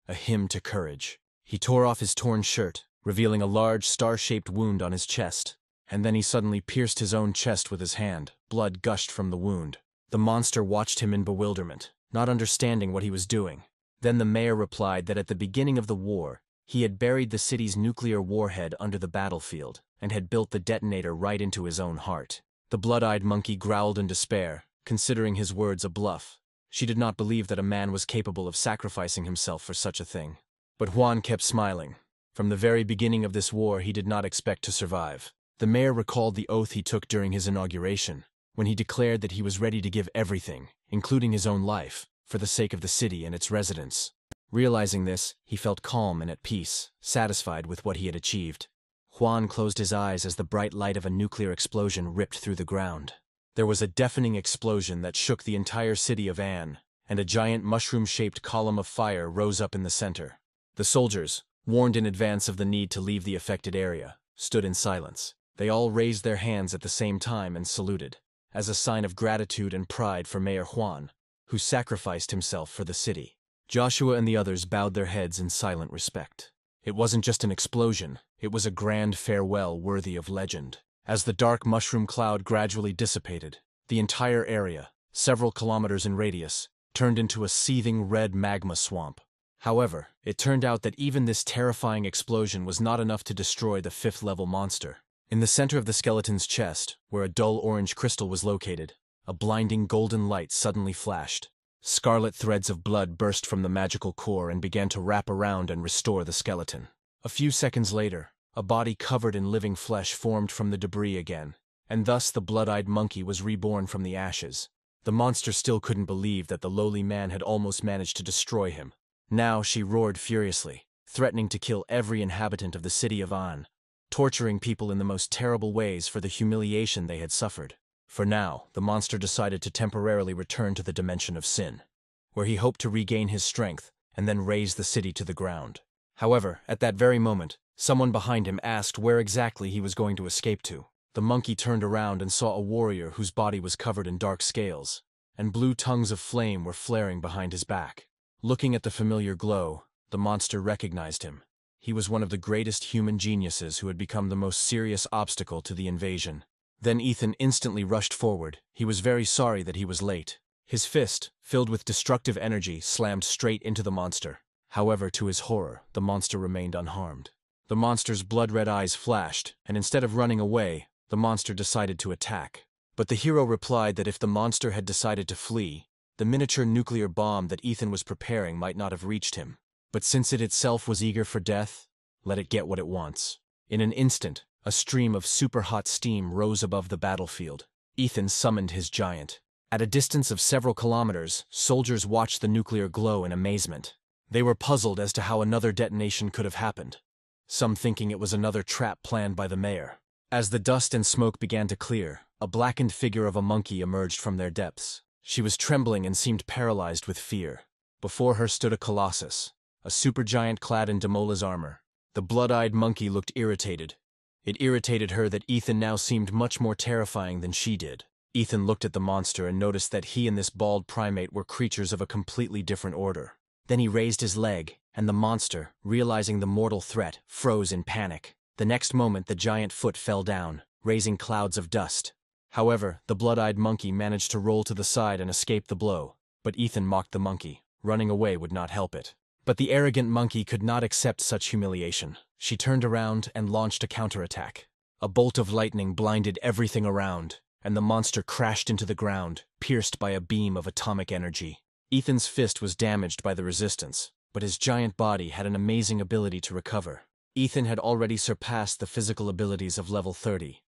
A hymn to courage. He tore off his torn shirt, revealing a large star-shaped wound on his chest, and then he suddenly pierced his own chest with his hand. Blood gushed from the wound. The monster watched him in bewilderment, not understanding what he was doing. Then the mayor replied that at the beginning of the war, he had buried the city's nuclear warhead under the battlefield, and had built the detonator right into his own heart. The blood-eyed monkey growled in despair, considering his words a bluff. She did not believe that a man was capable of sacrificing himself for such a thing. But Juan kept smiling. From the very beginning of this war, he did not expect to survive. The mayor recalled the oath he took during his inauguration, when he declared that he was ready to give everything, including his own life, for the sake of the city and its residents. Realizing this, he felt calm and at peace, satisfied with what he had achieved. Juan closed his eyes as the bright light of a nuclear explosion ripped through the ground. There was a deafening explosion that shook the entire city of Anne, and a giant mushroom-shaped column of fire rose up in the center. The soldiers, warned in advance of the need to leave the affected area, stood in silence. They all raised their hands at the same time and saluted, as a sign of gratitude and pride for Mayor Juan, who sacrificed himself for the city. Joshua and the others bowed their heads in silent respect. It wasn't just an explosion, it was a grand farewell worthy of legend. As the dark mushroom cloud gradually dissipated, the entire area, several kilometers in radius, turned into a seething red magma swamp. However, it turned out that even this terrifying explosion was not enough to destroy the fifth-level monster. In the center of the skeleton's chest, where a dull orange crystal was located, a blinding golden light suddenly flashed. Scarlet threads of blood burst from the magical core and began to wrap around and restore the skeleton. A few seconds later, a body covered in living flesh formed from the debris again, and thus the blood-eyed monkey was reborn from the ashes. The monster still couldn't believe that the lowly man had almost managed to destroy him. Now she roared furiously, threatening to kill every inhabitant of the city of An, torturing people in the most terrible ways for the humiliation they had suffered. For now, the monster decided to temporarily return to the dimension of sin, where he hoped to regain his strength and then raze the city to the ground. However, at that very moment, someone behind him asked where exactly he was going to escape to. The monkey turned around and saw a warrior whose body was covered in dark scales, and blue tongues of flame were flaring behind his back. Looking at the familiar glow, the monster recognized him. He was one of the greatest human geniuses who had become the most serious obstacle to the invasion. Then Ethan instantly rushed forward. He was very sorry that he was late. His fist, filled with destructive energy, slammed straight into the monster. However, to his horror, the monster remained unharmed. The monster's blood-red eyes flashed, and instead of running away, the monster decided to attack. But the hero replied that if the monster had decided to flee, the miniature nuclear bomb that Ethan was preparing might not have reached him. But since it itself was eager for death, let it get what it wants. In an instant, a stream of super-hot steam rose above the battlefield. Ethan summoned his giant. At a distance of several kilometers, soldiers watched the nuclear glow in amazement. They were puzzled as to how another detonation could have happened, some thinking it was another trap planned by the mayor. As the dust and smoke began to clear, a blackened figure of a monkey emerged from their depths. She was trembling and seemed paralyzed with fear. Before her stood a colossus, a supergiant clad in Demola's armor. The blood-eyed monkey looked irritated. It irritated her that Ethan now seemed much more terrifying than she did. Ethan looked at the monster and noticed that he and this bald primate were creatures of a completely different order. Then he raised his leg, and the monster, realizing the mortal threat, froze in panic. The next moment the giant foot fell down, raising clouds of dust. However, the blood-eyed monkey managed to roll to the side and escape the blow. But Ethan mocked the monkey. Running away would not help it. But the arrogant monkey could not accept such humiliation. She turned around and launched a counterattack. A bolt of lightning blinded everything around, and the monster crashed into the ground, pierced by a beam of atomic energy. Ethan's fist was damaged by the resistance, but his giant body had an amazing ability to recover. Ethan had already surpassed the physical abilities of level 30.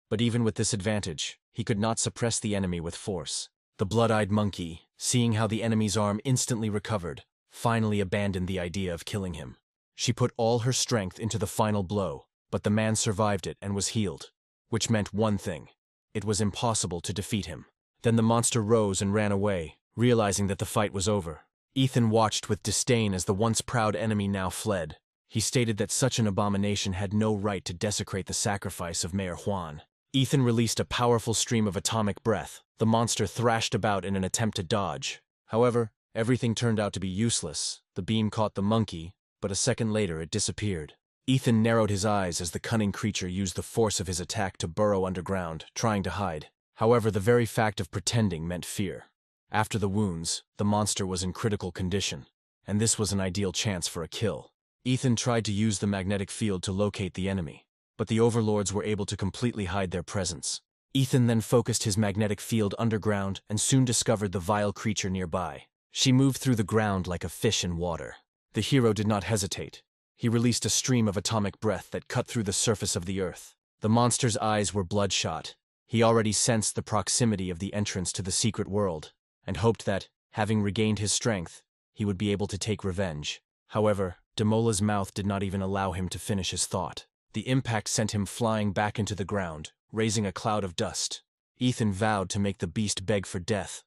But even with this advantage, he could not suppress the enemy with force. The blood-eyed monkey, seeing how the enemy's arm instantly recovered, finally abandoned the idea of killing him. She put all her strength into the final blow, but the man survived it and was healed, which meant one thing: it was impossible to defeat him. Then the monster rose and ran away, realizing that the fight was over. Ethan watched with disdain as the once proud enemy now fled. He stated that such an abomination had no right to desecrate the sacrifice of Mayor Juan. Ethan released a powerful stream of atomic breath. The monster thrashed about in an attempt to dodge. However, everything turned out to be useless. The beam caught the monkey, but a second later it disappeared. Ethan narrowed his eyes as the cunning creature used the force of his attack to burrow underground, trying to hide. However, the very fact of pretending meant fear. After the wounds, the monster was in critical condition, and this was an ideal chance for a kill. Ethan tried to use the magnetic field to locate the enemy, but the overlords were able to completely hide their presence. Ethan then focused his magnetic field underground and soon discovered the vile creature nearby. She moved through the ground like a fish in water. The hero did not hesitate. He released a stream of atomic breath that cut through the surface of the earth. The monster's eyes were bloodshot. He already sensed the proximity of the entrance to the secret world, and hoped that, having regained his strength, he would be able to take revenge. However, Demola's mouth did not even allow him to finish his thought. The impact sent him flying back into the ground, raising a cloud of dust. Ethan vowed to make the beast beg for death,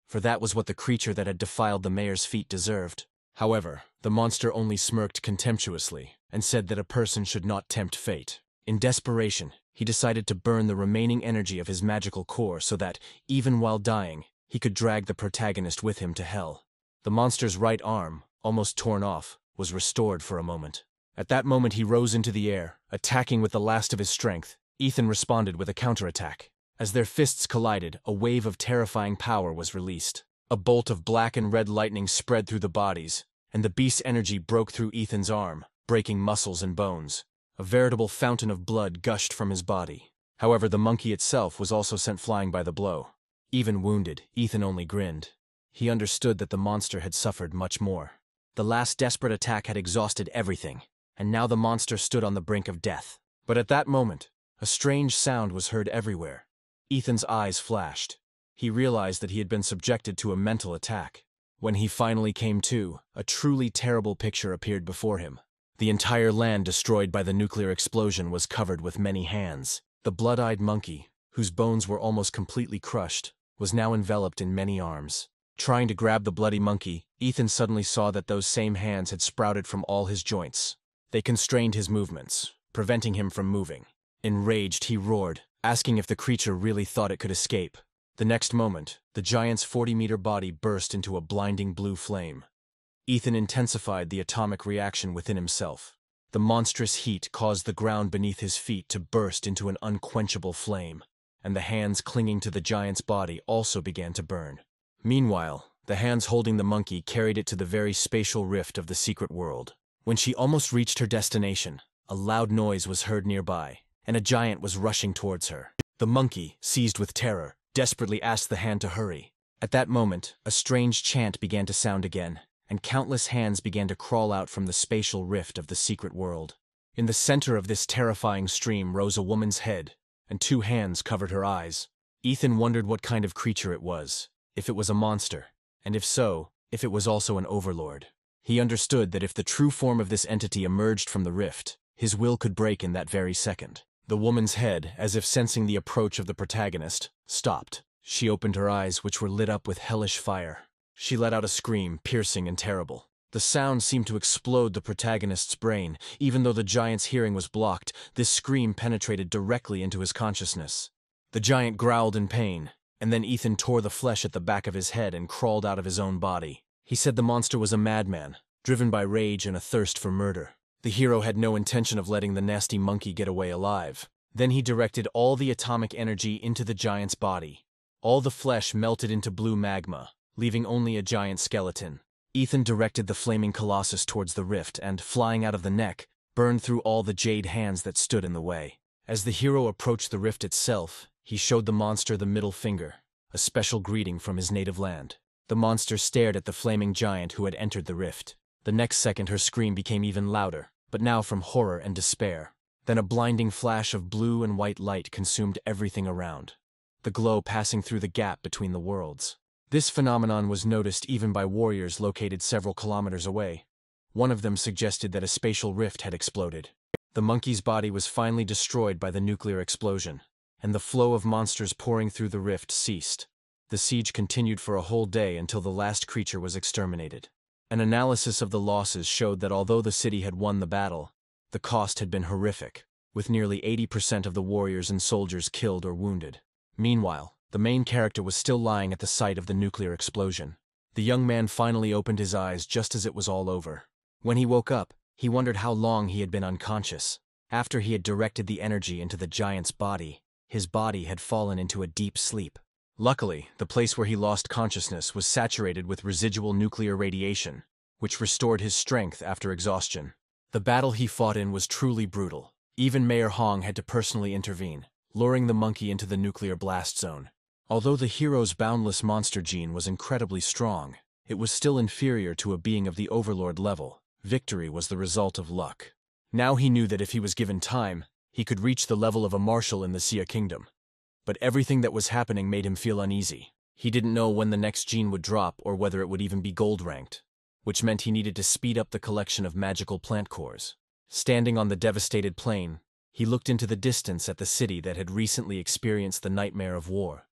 for that was what the creature that had defiled the mayor's feet deserved. However, the monster only smirked contemptuously and said that a person should not tempt fate. In desperation, he decided to burn the remaining energy of his magical core so that, even while dying, he could drag the protagonist with him to hell. The monster's right arm, almost torn off, was restored for a moment. At that moment he rose into the air, attacking with the last of his strength. Ethan responded with a counterattack. As their fists collided, a wave of terrifying power was released. A bolt of black and red lightning spread through the bodies, and the beast's energy broke through Ethan's arm, breaking muscles and bones. A veritable fountain of blood gushed from his body. However, the monkey itself was also sent flying by the blow. Even wounded, Ethan only grinned. He understood that the monster had suffered much more. The last desperate attack had exhausted everything, and now the monster stood on the brink of death. But at that moment, a strange sound was heard everywhere. Ethan's eyes flashed. he realized that he had been subjected to a mental attack. When he finally came to, a truly terrible picture appeared before him. The entire land destroyed by the nuclear explosion was covered with many hands. The blood-eyed monkey, whose bones were almost completely crushed, was now enveloped in many arms. Trying to grab the bloody monkey, Ethan suddenly saw that those same hands had sprouted from all his joints. They constrained his movements, preventing him from moving. Enraged, he roared, asking if the creature really thought it could escape. The next moment, the giant's 40-meter body burst into a blinding blue flame. Ethan intensified the atomic reaction within himself. The monstrous heat caused the ground beneath his feet to burst into an unquenchable flame, and the hands clinging to the giant's body also began to burn. Meanwhile, the hands holding the monkey carried it to the very spatial rift of the secret world. When she almost reached her destination, a loud noise was heard nearby, and a giant was rushing towards her. The monkey, seized with terror, desperately asked the hand to hurry. At that moment, a strange chant began to sound again, and countless hands began to crawl out from the spatial rift of the secret world. In the center of this terrifying stream rose a woman's head, and 2 hands covered her eyes. Ethan wondered what kind of creature it was, if it was a monster, and if so, if it was also an overlord. He understood that if the true form of this entity emerged from the rift, his will could break in that very second. The woman's head, as if sensing the approach of the protagonist, stopped. She opened her eyes, which were lit up with hellish fire. She let out a scream, piercing and terrible. The sound seemed to explode the protagonist's brain. Even though the giant's hearing was blocked, this scream penetrated directly into his consciousness. The giant growled in pain, and then Ethan tore the flesh at the back of his head and crawled out of his own body. He said the monster was a madman, driven by rage and a thirst for murder. The hero had no intention of letting the nasty monkey get away alive. Then he directed all the atomic energy into the giant's body. All the flesh melted into blue magma, leaving only a giant skeleton. Ethan directed the flaming colossus towards the rift and, flying out of the neck, burned through all the jade hands that stood in the way. As the hero approached the rift itself, he showed the monster the middle finger, a special greeting from his native land. The monster stared at the flaming giant who had entered the rift. The next second her scream became even louder, but now from horror and despair. Then a blinding flash of blue and white light consumed everything around, the glow passing through the gap between the worlds. This phenomenon was noticed even by warriors located several kilometers away. One of them suggested that a spatial rift had exploded. The monkey's body was finally destroyed by the nuclear explosion, and the flow of monsters pouring through the rift ceased. The siege continued for a whole day until the last creature was exterminated. An analysis of the losses showed that although the city had won the battle, the cost had been horrific, with nearly 80% of the warriors and soldiers killed or wounded. Meanwhile, the main character was still lying at the site of the nuclear explosion. The young man finally opened his eyes just as it was all over. When he woke up, he wondered how long he had been unconscious. After he had directed the energy into the giant's body, his body had fallen into a deep sleep. Luckily, the place where he lost consciousness was saturated with residual nuclear radiation, which restored his strength after exhaustion. The battle he fought in was truly brutal. Even Mayor Hong had to personally intervene, luring the monkey into the nuclear blast zone. Although the hero's boundless monster gene was incredibly strong, it was still inferior to a being of the Overlord level. Victory was the result of luck. Now he knew that if he was given time, he could reach the level of a marshal in the Sia Kingdom. But everything that was happening made him feel uneasy. He didn't know when the next gene would drop or whether it would even be gold-ranked, which meant he needed to speed up the collection of magical plant cores. Standing on the devastated plain, he looked into the distance at the city that had recently experienced the nightmare of war,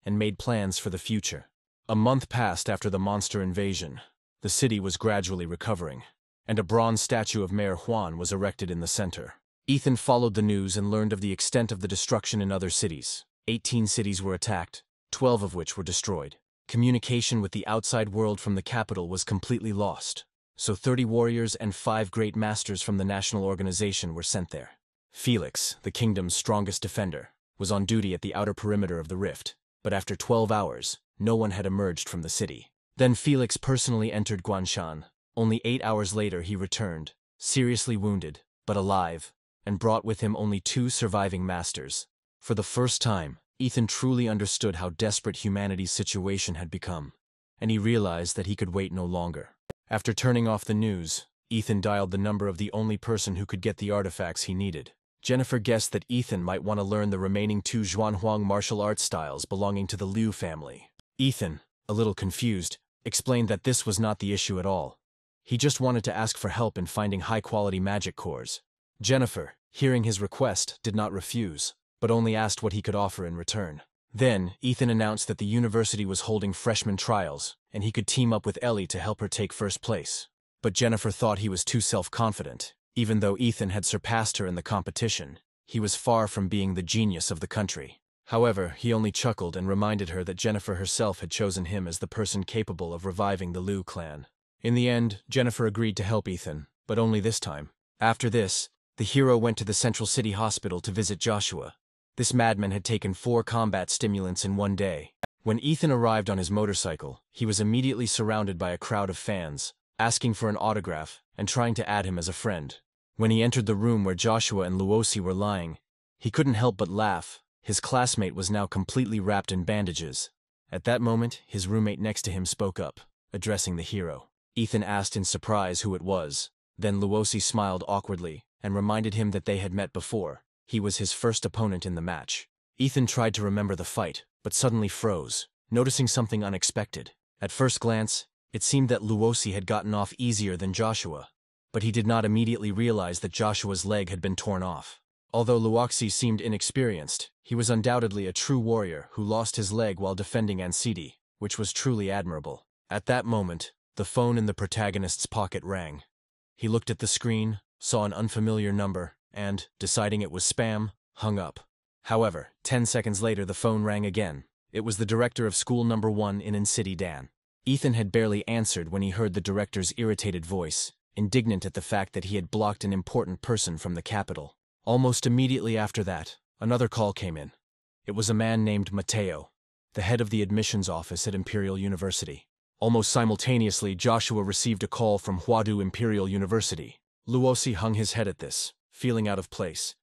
and made plans for the future. A month passed after the monster invasion. The city was gradually recovering, and a bronze statue of Mayor Huan was erected in the center. Ethan followed the news and learned of the extent of the destruction in other cities. 18 cities were attacked, 12 of which were destroyed. Communication with the outside world from the capital was completely lost, so 30 warriors and 5 great masters from the national organization were sent there. Felix, the kingdom's strongest defender, was on duty at the outer perimeter of the rift, but after 12 hours, no one had emerged from the city. Then Felix personally entered Guanshan. Only 8 hours later he returned, seriously wounded, but alive, and brought with him only 2 surviving masters. For the first time, Ethan truly understood how desperate humanity's situation had become, and he realized that he could wait no longer. After turning off the news, Ethan dialed the number of the only person who could get the artifacts he needed. Jennifer guessed that Ethan might want to learn the remaining 2 Zhuanhuang martial arts styles belonging to the Liu family. Ethan, a little confused, explained that this was not the issue at all. He just wanted to ask for help in finding high-quality magic cores. Jennifer, hearing his request, did not refuse, but only asked what he could offer in return. Then, Ethan announced that the university was holding freshman trials, and he could team up with Ellie to help her take first place. But Jennifer thought he was too self-confident. Even though Ethan had surpassed her in the competition, he was far from being the genius of the country. However, he only chuckled and reminded her that Jennifer herself had chosen him as the person capable of reviving the Liu clan. In the end, Jennifer agreed to help Ethan, but only this time. After this, the hero went to the Central City Hospital to visit Joshua. This madman had taken 4 combat stimulants in one day. When Ethan arrived on his motorcycle, he was immediately surrounded by a crowd of fans, asking for an autograph and trying to add him as a friend. When he entered the room where Joshua and Luosi were lying, he couldn't help but laugh. His classmate was now completely wrapped in bandages. At that moment, his roommate next to him spoke up, addressing the hero. Ethan asked in surprise who it was. Then Luosi smiled awkwardly and reminded him that they had met before. He was his first opponent in the match. Ethan tried to remember the fight, but suddenly froze, noticing something unexpected. At first glance, it seemed that Luosi had gotten off easier than Joshua, but he did not immediately realize that Joshua's leg had been torn off. Although Luoxi seemed inexperienced, he was undoubtedly a true warrior who lost his leg while defending Ansidi, which was truly admirable. At that moment, the phone in the protagonist's pocket rang. He looked at the screen, saw an unfamiliar number, and, deciding it was spam, hung up. However, 10 seconds later the phone rang again. It was the director of school number 1 in City Dan. Ethan had barely answered when he heard the director's irritated voice, indignant at the fact that he had blocked an important person from the capital. Almost immediately after that, another call came in. It was a man named Mateo, the head of the admissions office at Imperial University. Almost simultaneously, Joshua received a call from Huadu Imperial University. Luosi hung his head at this, feeling out of place.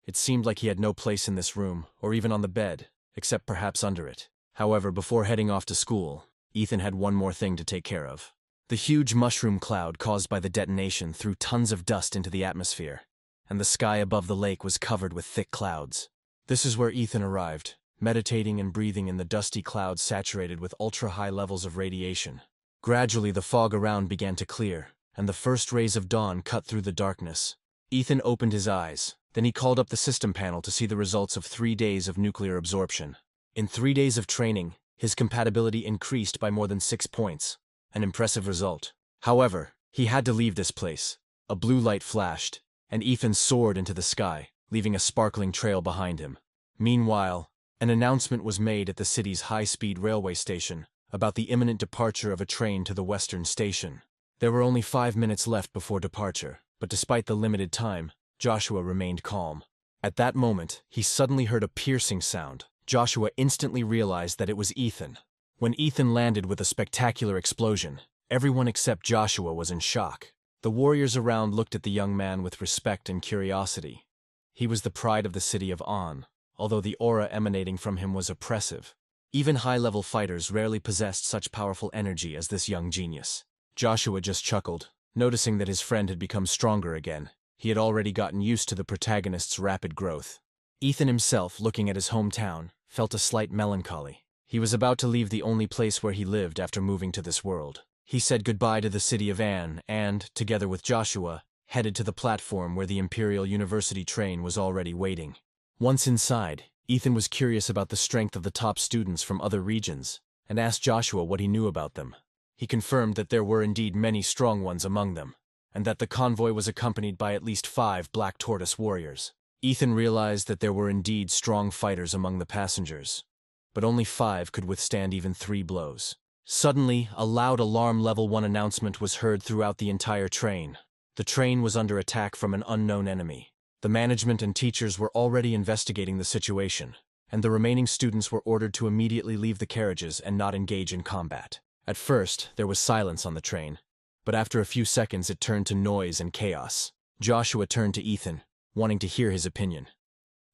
It seemed like he had no place in this room, or even on the bed, except perhaps under it. However, before heading off to school, Ethan had one more thing to take care of. The huge mushroom cloud caused by the detonation threw tons of dust into the atmosphere, and the sky above the lake was covered with thick clouds. This is where Ethan arrived, meditating and breathing in the dusty clouds saturated with ultra-high levels of radiation. Gradually, the fog around began to clear, and the first rays of dawn cut through the darkness. Ethan opened his eyes. Then he called up the system panel to see the results of 3 days of nuclear absorption. In 3 days of training, his compatibility increased by more than 6 points, an impressive result. However, he had to leave this place. A blue light flashed, and Ethan soared into the sky, leaving a sparkling trail behind him. Meanwhile, an announcement was made at the city's high-speed railway station about the imminent departure of a train to the western station. There were only 5 minutes left before departure, but despite the limited time, Joshua remained calm. At that moment, he suddenly heard a piercing sound. Joshua instantly realized that it was Ethan. When Ethan landed with a spectacular explosion, everyone except Joshua was in shock. The warriors around looked at the young man with respect and curiosity. He was the pride of the city of On, although the aura emanating from him was oppressive. Even high-level fighters rarely possessed such powerful energy as this young genius. Joshua just chuckled, noticing that his friend had become stronger again. He had already gotten used to the protagonist's rapid growth. Ethan himself, looking at his hometown, felt a slight melancholy. He was about to leave the only place where he lived after moving to this world. He said goodbye to the city of Anne and, together with Joshua, headed to the platform where the Imperial University train was already waiting. Once inside, Ethan was curious about the strength of the top students from other regions, and asked Joshua what he knew about them. He confirmed that there were indeed many strong ones among them, and that the convoy was accompanied by at least 5 Black Tortoise warriors. Ethan realized that there were indeed strong fighters among the passengers, but only 5 could withstand even 3 blows. Suddenly, a loud alarm level 1 announcement was heard throughout the entire train. The train was under attack from an unknown enemy. The management and teachers were already investigating the situation, and the remaining students were ordered to immediately leave the carriages and not engage in combat. At first, there was silence on the train, but after a few seconds it turned to noise and chaos. Joshua turned to Ethan, wanting to hear his opinion.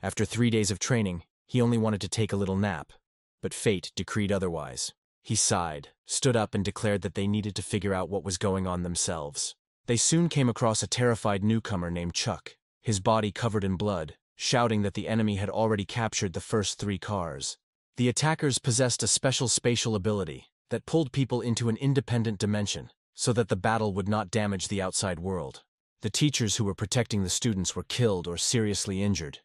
After 3 days of training, he only wanted to take a little nap, but fate decreed otherwise. He sighed, stood up and declared that they needed to figure out what was going on themselves. They soon came across a terrified newcomer named Chuck. His body covered in blood, shouting that the enemy had already captured the first 3 cars. The attackers possessed a special spatial ability that pulled people into an independent dimension so that the battle would not damage the outside world. The teachers who were protecting the students were killed or seriously injured,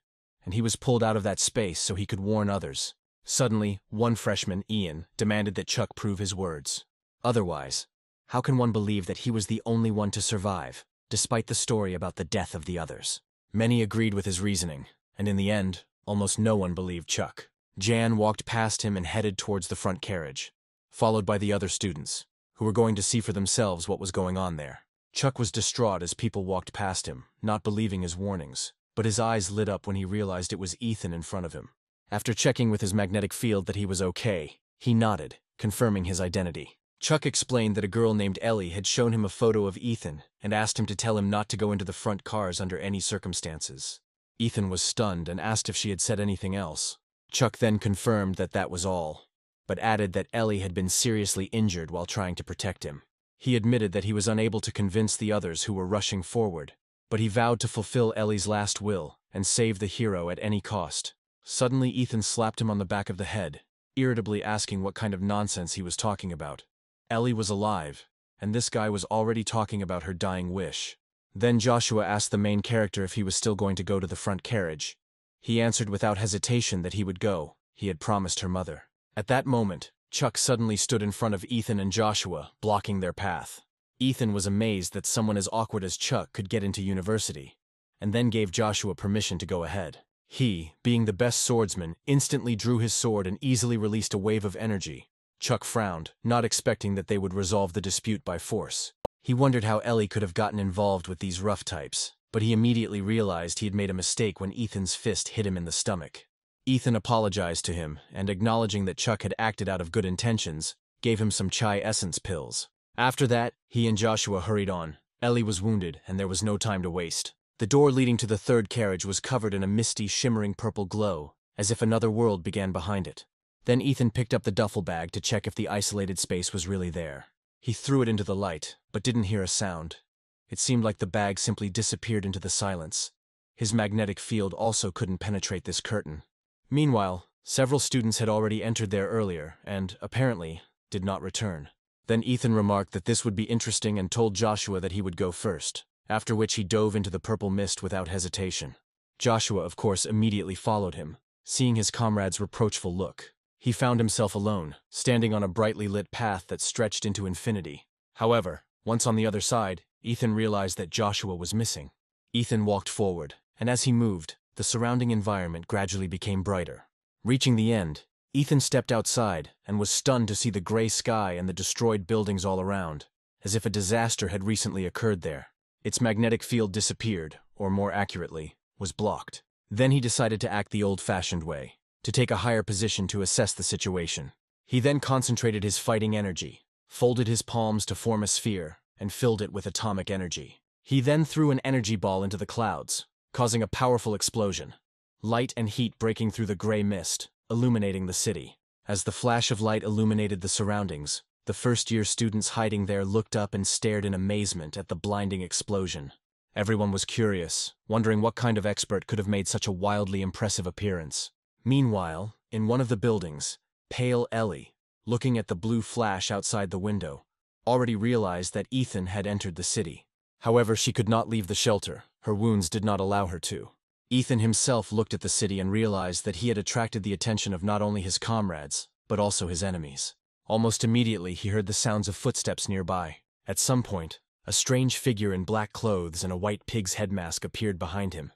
and he was pulled out of that space so he could warn others. Suddenly, one freshman, Ian, demanded that Chuck prove his words. Otherwise, how can one believe that he was the only one to survive, despite the story about the death of the others? Many agreed with his reasoning, and in the end, almost no one believed Chuck. Jan walked past him and headed towards the front carriage, followed by the other students, who were going to see for themselves what was going on there. Chuck was distraught as people walked past him, not believing his warnings, but his eyes lit up when he realized it was Ethan in front of him. After checking with his magnetic field that he was okay, he nodded, confirming his identity. Chuck explained that a girl named Ellie had shown him a photo of Ethan and asked him to tell him not to go into the front cars under any circumstances. Ethan was stunned and asked if she had said anything else. Chuck then confirmed that that was all, but added that Ellie had been seriously injured while trying to protect him. He admitted that he was unable to convince the others who were rushing forward, but he vowed to fulfill Ellie's last will and save the hero at any cost. Suddenly Ethan slapped him on the back of the head, irritably asking what kind of nonsense he was talking about. Ellie was alive, and this guy was already talking about her dying wish. Then Joshua asked the main character if he was still going to go to the front carriage. He answered without hesitation that he would go. He had promised her mother. At that moment, Chuck suddenly stood in front of Ethan and Joshua, blocking their path. Ethan was amazed that someone as awkward as Chuck could get into university, and then gave Joshua permission to go ahead. He, being the best swordsman, instantly drew his sword and easily released a wave of energy. Chuck frowned, not expecting that they would resolve the dispute by force. He wondered how Ellie could have gotten involved with these rough types, but he immediately realized he had made a mistake when Ethan's fist hit him in the stomach. Ethan apologized to him, and acknowledging that Chuck had acted out of good intentions, gave him some chai essence pills. After that, he and Joshua hurried on. Ellie was wounded, and there was no time to waste. The door leading to the third carriage was covered in a misty, shimmering purple glow, as if another world began behind it. Then Ethan picked up the duffel bag to check if the isolated space was really there. He threw it into the light, but didn't hear a sound. It seemed like the bag simply disappeared into the silence. His magnetic field also couldn't penetrate this curtain. Meanwhile, several students had already entered there earlier and, apparently, did not return. Then Ethan remarked that this would be interesting and told Joshua that he would go first, after which he dove into the purple mist without hesitation. Joshua, of course, immediately followed him, seeing his comrade's reproachful look. He found himself alone, standing on a brightly lit path that stretched into infinity. However, once on the other side, Ethan realized that Joshua was missing. Ethan walked forward, and as he moved, the surrounding environment gradually became brighter. Reaching the end, Ethan stepped outside and was stunned to see the gray sky and the destroyed buildings all around, as if a disaster had recently occurred there. Its magnetic field disappeared, or more accurately, was blocked. Then he decided to act the old-fashioned way, to take a higher position to assess the situation. He then concentrated his fighting energy, folded his palms to form a sphere, and filled it with atomic energy. He then threw an energy ball into the clouds, causing a powerful explosion. Light and heat breaking through the gray mist, illuminating the city. As the flash of light illuminated the surroundings, the first-year students hiding there looked up and stared in amazement at the blinding explosion. Everyone was curious, wondering what kind of expert could have made such a wildly impressive appearance. Meanwhile, in one of the buildings, pale Ellie, looking at the blue flash outside the window, already realized that Ethan had entered the city. However, she could not leave the shelter. Her wounds did not allow her to. Ethan himself looked at the city and realized that he had attracted the attention of not only his comrades, but also his enemies. Almost immediately, he heard the sounds of footsteps nearby. At some point, a strange figure in black clothes and a white pig's head mask appeared behind him.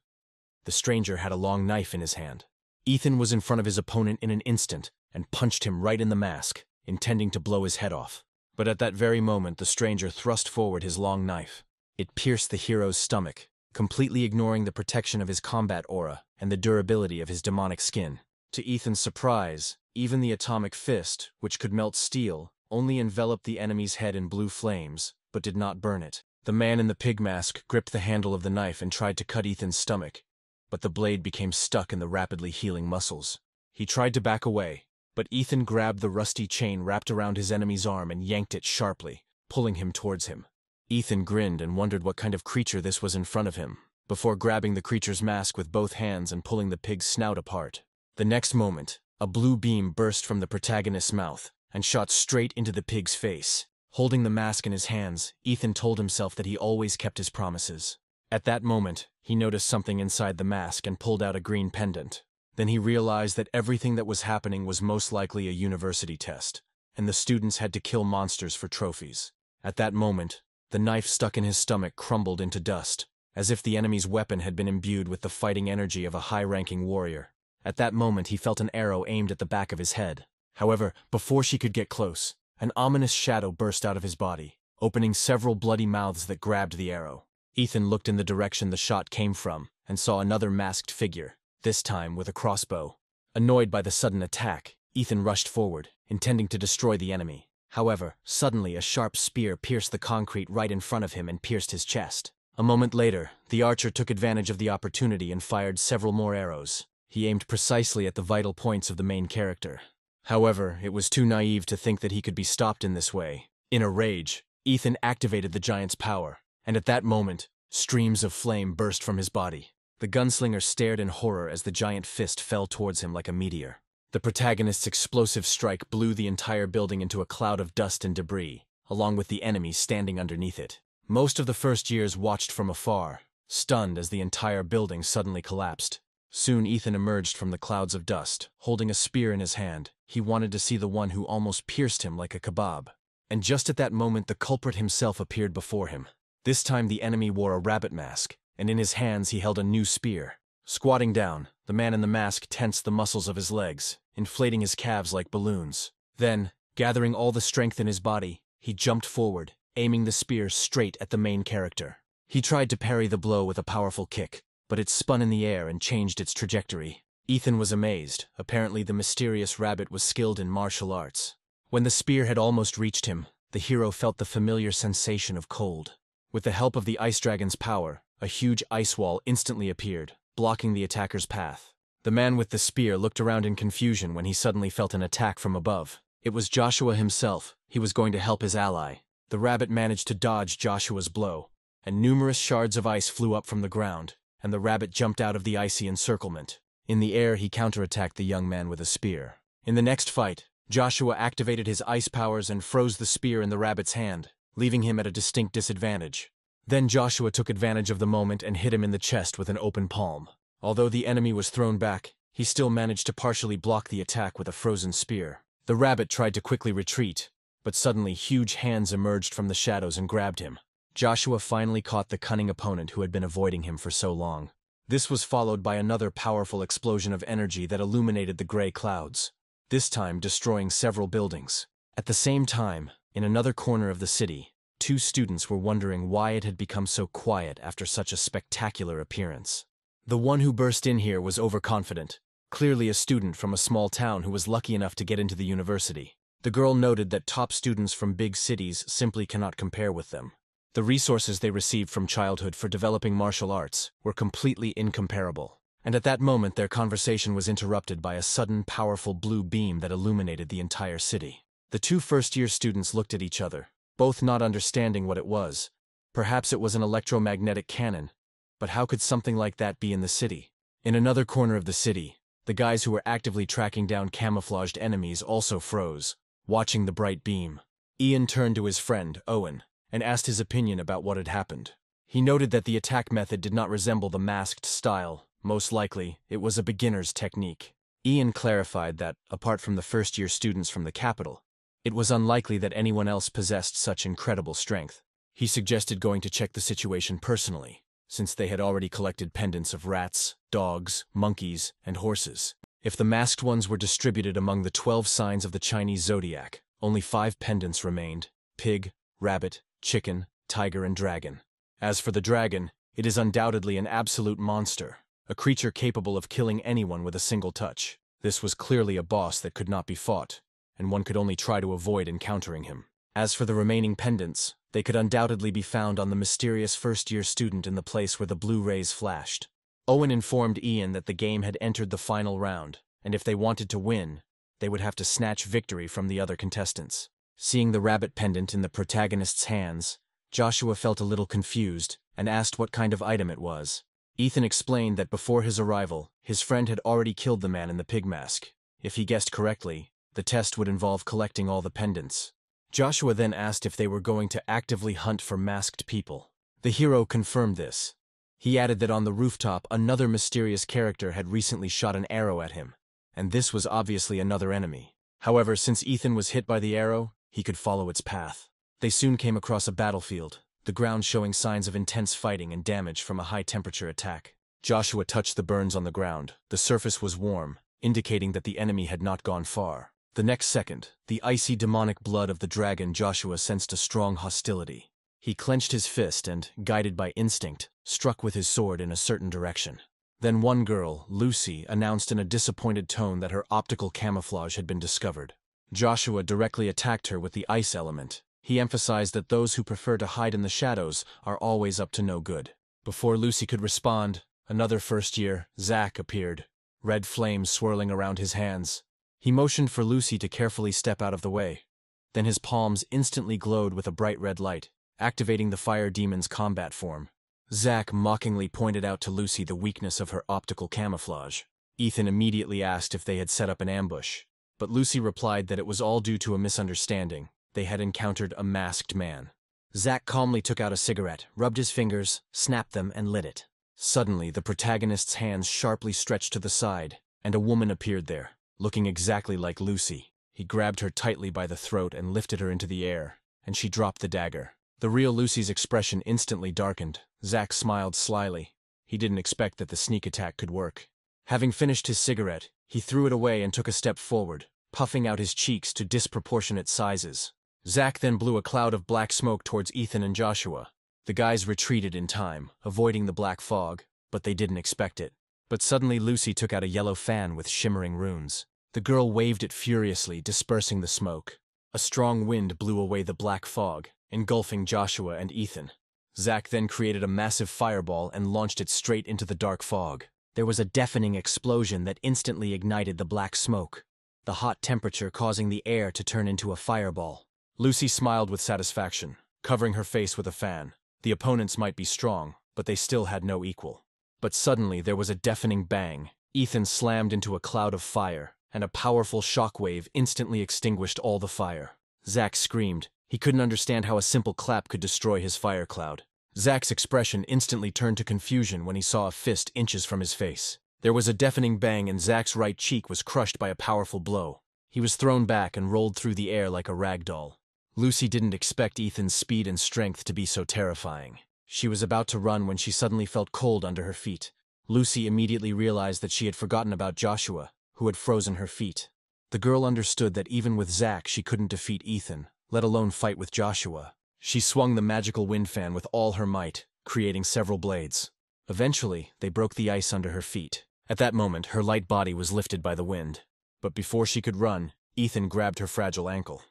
The stranger had a long knife in his hand. Ethan was in front of his opponent in an instant and punched him right in the mask, intending to blow his head off. But at that very moment, the stranger thrust forward his long knife. It pierced the hero's stomach, completely ignoring the protection of his combat aura and the durability of his demonic skin. To Ethan's surprise, even the atomic fist, which could melt steel, only enveloped the enemy's head in blue flames, but did not burn it. The man in the pig mask gripped the handle of the knife and tried to cut Ethan's stomach, but the blade became stuck in the rapidly healing muscles. He tried to back away, but Ethan grabbed the rusty chain wrapped around his enemy's arm and yanked it sharply, pulling him towards him. Ethan grinned and wondered what kind of creature this was in front of him, before grabbing the creature's mask with both hands and pulling the pig's snout apart. The next moment, a blue beam burst from the protagonist's mouth and shot straight into the pig's face. Holding the mask in his hands, Ethan told himself that he always kept his promises. At that moment, he noticed something inside the mask and pulled out a green pendant. Then he realized that everything that was happening was most likely a university test, and the students had to kill monsters for trophies. At that moment, the knife stuck in his stomach crumbled into dust, as if the enemy's weapon had been imbued with the fighting energy of a high-ranking warrior. At that moment, he felt an arrow aimed at the back of his head. However, before she could get close, an ominous shadow burst out of his body, opening several bloody mouths that grabbed the arrow. Ethan looked in the direction the shot came from and saw another masked figure, this time with a crossbow. Annoyed by the sudden attack, Ethan rushed forward, intending to destroy the enemy. However, suddenly a sharp spear pierced the concrete right in front of him and pierced his chest. A moment later, the archer took advantage of the opportunity and fired several more arrows. He aimed precisely at the vital points of the main character. However, it was too naive to think that he could be stopped in this way. In a rage, Ethan activated the giant's power, and at that moment, streams of flame burst from his body. The gunslinger stared in horror as the giant fist fell towards him like a meteor. The protagonist's explosive strike blew the entire building into a cloud of dust and debris, along with the enemies standing underneath it. Most of the first years watched from afar, stunned as the entire building suddenly collapsed. Soon Ethan emerged from the clouds of dust, holding a spear in his hand. He wanted to see the one who almost pierced him like a kebab. And just at that moment the culprit himself appeared before him. This time the enemy wore a rabbit mask, and in his hands he held a new spear. Squatting down, the man in the mask tensed the muscles of his legs, inflating his calves like balloons. Then, gathering all the strength in his body, he jumped forward, aiming the spear straight at the main character. He tried to parry the blow with a powerful kick, but it spun in the air and changed its trajectory. Ethan was amazed. Apparently the mysterious rabbit was skilled in martial arts. When the spear had almost reached him, the hero felt the familiar sensation of cold. With the help of the ice dragon's power, a huge ice wall instantly appeared, blocking the attacker's path. The man with the spear looked around in confusion when he suddenly felt an attack from above. It was Joshua himself. He was going to help his ally. The rabbit managed to dodge Joshua's blow, and numerous shards of ice flew up from the ground, and the rabbit jumped out of the icy encirclement. In the air, he counterattacked the young man with a spear. In the next fight, Joshua activated his ice powers and froze the spear in the rabbit's hand, leaving him at a distinct disadvantage. Then Joshua took advantage of the moment and hit him in the chest with an open palm. Although the enemy was thrown back, he still managed to partially block the attack with a frozen spear. The rabbit tried to quickly retreat, but suddenly huge hands emerged from the shadows and grabbed him. Joshua finally caught the cunning opponent who had been avoiding him for so long. This was followed by another powerful explosion of energy that illuminated the gray clouds, this time destroying several buildings. At the same time, in another corner of the city, two students were wondering why it had become so quiet after such a spectacular appearance. The one who burst in here was overconfident, clearly a student from a small town who was lucky enough to get into the university. The girl noted that top students from big cities simply cannot compare with them. The resources they received from childhood for developing martial arts were completely incomparable. And at that moment their conversation was interrupted by a sudden powerful blue beam that illuminated the entire city. The two first-year students looked at each other, both not understanding what it was. Perhaps it was an electromagnetic cannon, but how could something like that be in the city? In another corner of the city, the guys who were actively tracking down camouflaged enemies also froze, watching the bright beam. Ian turned to his friend, Owen, and asked his opinion about what had happened. He noted that the attack method did not resemble the masked style. Most likely, it was a beginner's technique. Ian clarified that, apart from the first-year students from the capital, it was unlikely that anyone else possessed such incredible strength. He suggested going to check the situation personally, since they had already collected pendants of rats, dogs, monkeys, and horses. If the masked ones were distributed among the 12 signs of the Chinese zodiac, only 5 pendants remained: pig, rabbit, chicken, tiger, and dragon. As for the dragon, it is undoubtedly an absolute monster, a creature capable of killing anyone with a single touch. This was clearly a boss that could not be fought, and one could only try to avoid encountering him. As for the remaining pendants, they could undoubtedly be found on the mysterious first-year student in the place where the blue rays flashed. Owen informed Ian that the game had entered the final round, and if they wanted to win, they would have to snatch victory from the other contestants. Seeing the rabbit pendant in the protagonist's hands, Joshua felt a little confused and asked what kind of item it was. Ethan explained that before his arrival, his friend had already killed the man in the pig mask. If he guessed correctly, the test would involve collecting all the pendants. Joshua then asked if they were going to actively hunt for masked people. The hero confirmed this. He added that on the rooftop another mysterious character had recently shot an arrow at him, and this was obviously another enemy. However, since Ethan was hit by the arrow, he could follow its path. They soon came across a battlefield, the ground showing signs of intense fighting and damage from a high-temperature attack. Joshua touched the burns on the ground. The surface was warm, indicating that the enemy had not gone far. The next second, the icy demonic blood of the dragon, Joshua sensed a strong hostility. He clenched his fist and, guided by instinct, struck with his sword in a certain direction. Then one girl, Lucy, announced in a disappointed tone that her optical camouflage had been discovered. Joshua directly attacked her with the ice element. He emphasized that those who prefer to hide in the shadows are always up to no good. Before Lucy could respond, another first year, Zach, appeared, red flames swirling around his hands. He motioned for Lucy to carefully step out of the way. Then his palms instantly glowed with a bright red light, activating the fire demon's combat form. Zach mockingly pointed out to Lucy the weakness of her optical camouflage. Ethan immediately asked if they had set up an ambush, but Lucy replied that it was all due to a misunderstanding. They had encountered a masked man. Zach calmly took out a cigarette, rubbed his fingers, snapped them, and lit it. Suddenly, the protagonist's hands sharply stretched to the side, and a woman appeared there, looking exactly like Lucy. He grabbed her tightly by the throat and lifted her into the air, and she dropped the dagger. The real Lucy's expression instantly darkened. Zach smiled slyly. He didn't expect that the sneak attack could work. Having finished his cigarette, he threw it away and took a step forward, puffing out his cheeks to disproportionate sizes. Zach then blew a cloud of black smoke towards Ethan and Joshua. The guys retreated in time, avoiding the black fog, but they didn't expect it. But suddenly Lucy took out a yellow fan with shimmering runes. The girl waved it furiously, dispersing the smoke. A strong wind blew away the black fog, engulfing Joshua and Ethan. Zach then created a massive fireball and launched it straight into the dark fog. There was a deafening explosion that instantly ignited the black smoke, the hot temperature causing the air to turn into a fireball. Lucy smiled with satisfaction, covering her face with a fan. The opponents might be strong, but they still had no equal. But suddenly there was a deafening bang. Ethan slammed into a cloud of fire, and a powerful shockwave instantly extinguished all the fire. Zach screamed. He couldn't understand how a simple clap could destroy his fire cloud. Zach's expression instantly turned to confusion when he saw a fist inches from his face. There was a deafening bang and Zach's right cheek was crushed by a powerful blow. He was thrown back and rolled through the air like a rag doll. Lucy didn't expect Ethan's speed and strength to be so terrifying. She was about to run when she suddenly felt cold under her feet. Lucy immediately realized that she had forgotten about Joshua, who had frozen her feet. The girl understood that even with Zach she couldn't defeat Ethan, let alone fight with Joshua. She swung the magical wind fan with all her might, creating several blades. Eventually, they broke the ice under her feet. At that moment, her light body was lifted by the wind. But before she could run, Ethan grabbed her fragile ankle.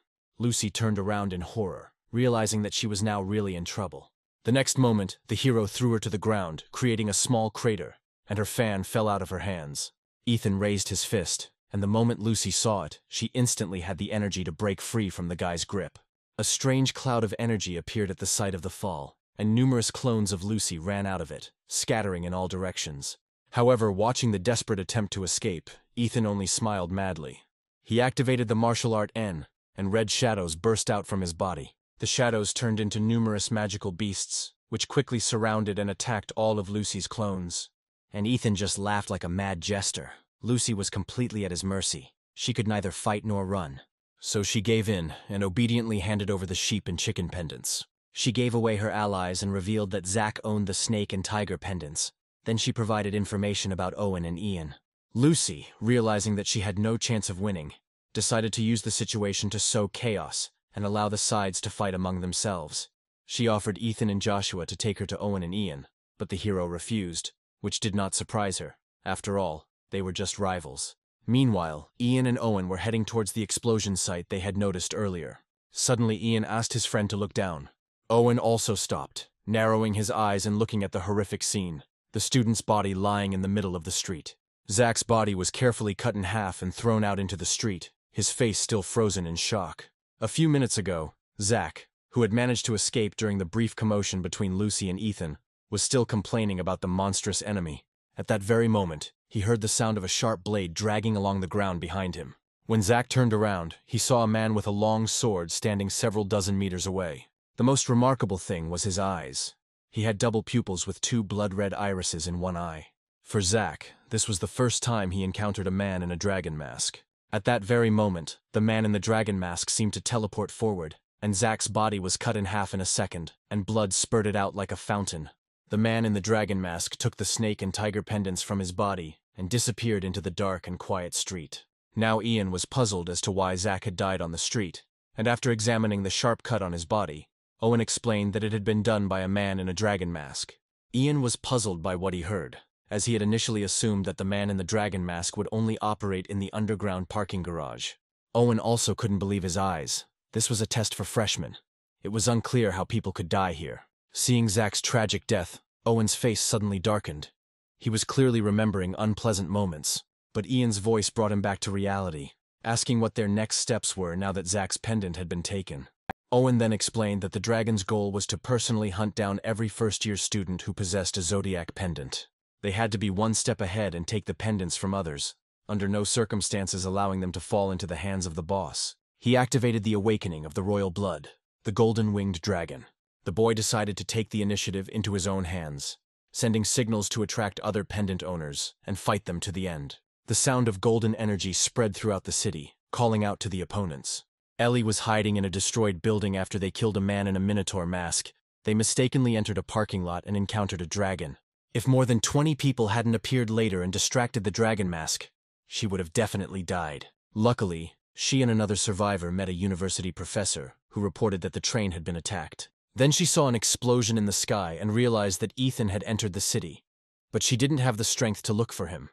Lucy turned around in horror, realizing that she was now really in trouble. The next moment, the hero threw her to the ground, creating a small crater, and her fan fell out of her hands. Ethan raised his fist, and the moment Lucy saw it, she instantly had the energy to break free from the guy's grip. A strange cloud of energy appeared at the site of the fall, and numerous clones of Lucy ran out of it, scattering in all directions. However, watching the desperate attempt to escape, Ethan only smiled madly. He activated the martial art N, and red shadows burst out from his body. The shadows turned into numerous magical beasts, which quickly surrounded and attacked all of Lucy's clones. And Ethan just laughed like a mad jester. Lucy was completely at his mercy. She could neither fight nor run. So she gave in, and obediently handed over the sheep and chicken pendants. She gave away her allies and revealed that Zach owned the snake and tiger pendants. Then she provided information about Owen and Ian. Lucy, realizing that she had no chance of winning, decided to use the situation to sow chaos and allow the sides to fight among themselves. She offered Ethan and Joshua to take her to Owen and Ian, but the hero refused, which did not surprise her. After all, they were just rivals. Meanwhile, Ian and Owen were heading towards the explosion site they had noticed earlier. Suddenly, Ian asked his friend to look down. Owen also stopped, narrowing his eyes and looking at the horrific scene, the student's body lying in the middle of the street. Zach's body was carefully cut in half and thrown out into the street, his face still frozen in shock. A few minutes ago, Zach, who had managed to escape during the brief commotion between Lucy and Ethan, was still complaining about the monstrous enemy. At that very moment, he heard the sound of a sharp blade dragging along the ground behind him. When Zack turned around, he saw a man with a long sword standing several dozen meters away. The most remarkable thing was his eyes. He had double pupils with 2 blood-red irises in one eye. For Zack, this was the first time he encountered a man in a dragon mask. At that very moment, the man in the dragon mask seemed to teleport forward, and Zack's body was cut in half in a second, and blood spurted out like a fountain. The man in the dragon mask took the snake and tiger pendants from his body and disappeared into the dark and quiet street. Now Ian was puzzled as to why Zack had died on the street, and after examining the sharp cut on his body, Owen explained that it had been done by a man in a dragon mask. Ian was puzzled by what he heard, as he had initially assumed that the man in the dragon mask would only operate in the underground parking garage. Owen also couldn't believe his eyes. This was a test for freshmen. It was unclear how people could die here. Seeing Zack's tragic death, Owen's face suddenly darkened. He was clearly remembering unpleasant moments, but Ian's voice brought him back to reality, asking what their next steps were now that Zack's pendant had been taken. Owen then explained that the dragon's goal was to personally hunt down every first-year student who possessed a zodiac pendant. They had to be one step ahead and take the pendants from others, under no circumstances allowing them to fall into the hands of the boss. He activated the awakening of the royal blood, the golden-winged dragon. The boy decided to take the initiative into his own hands, sending signals to attract other pendant owners and fight them to the end. The sound of golden energy spread throughout the city, calling out to the opponents. Ellie was hiding in a destroyed building after they killed a man in a minotaur mask. They mistakenly entered a parking lot and encountered a dragon. If more than 20 people hadn't appeared later and distracted the dragon mask, she would have definitely died. Luckily, she and another survivor met a university professor who reported that the train had been attacked. Then she saw an explosion in the sky and realized that Ethan had entered the city. But she didn't have the strength to look for him.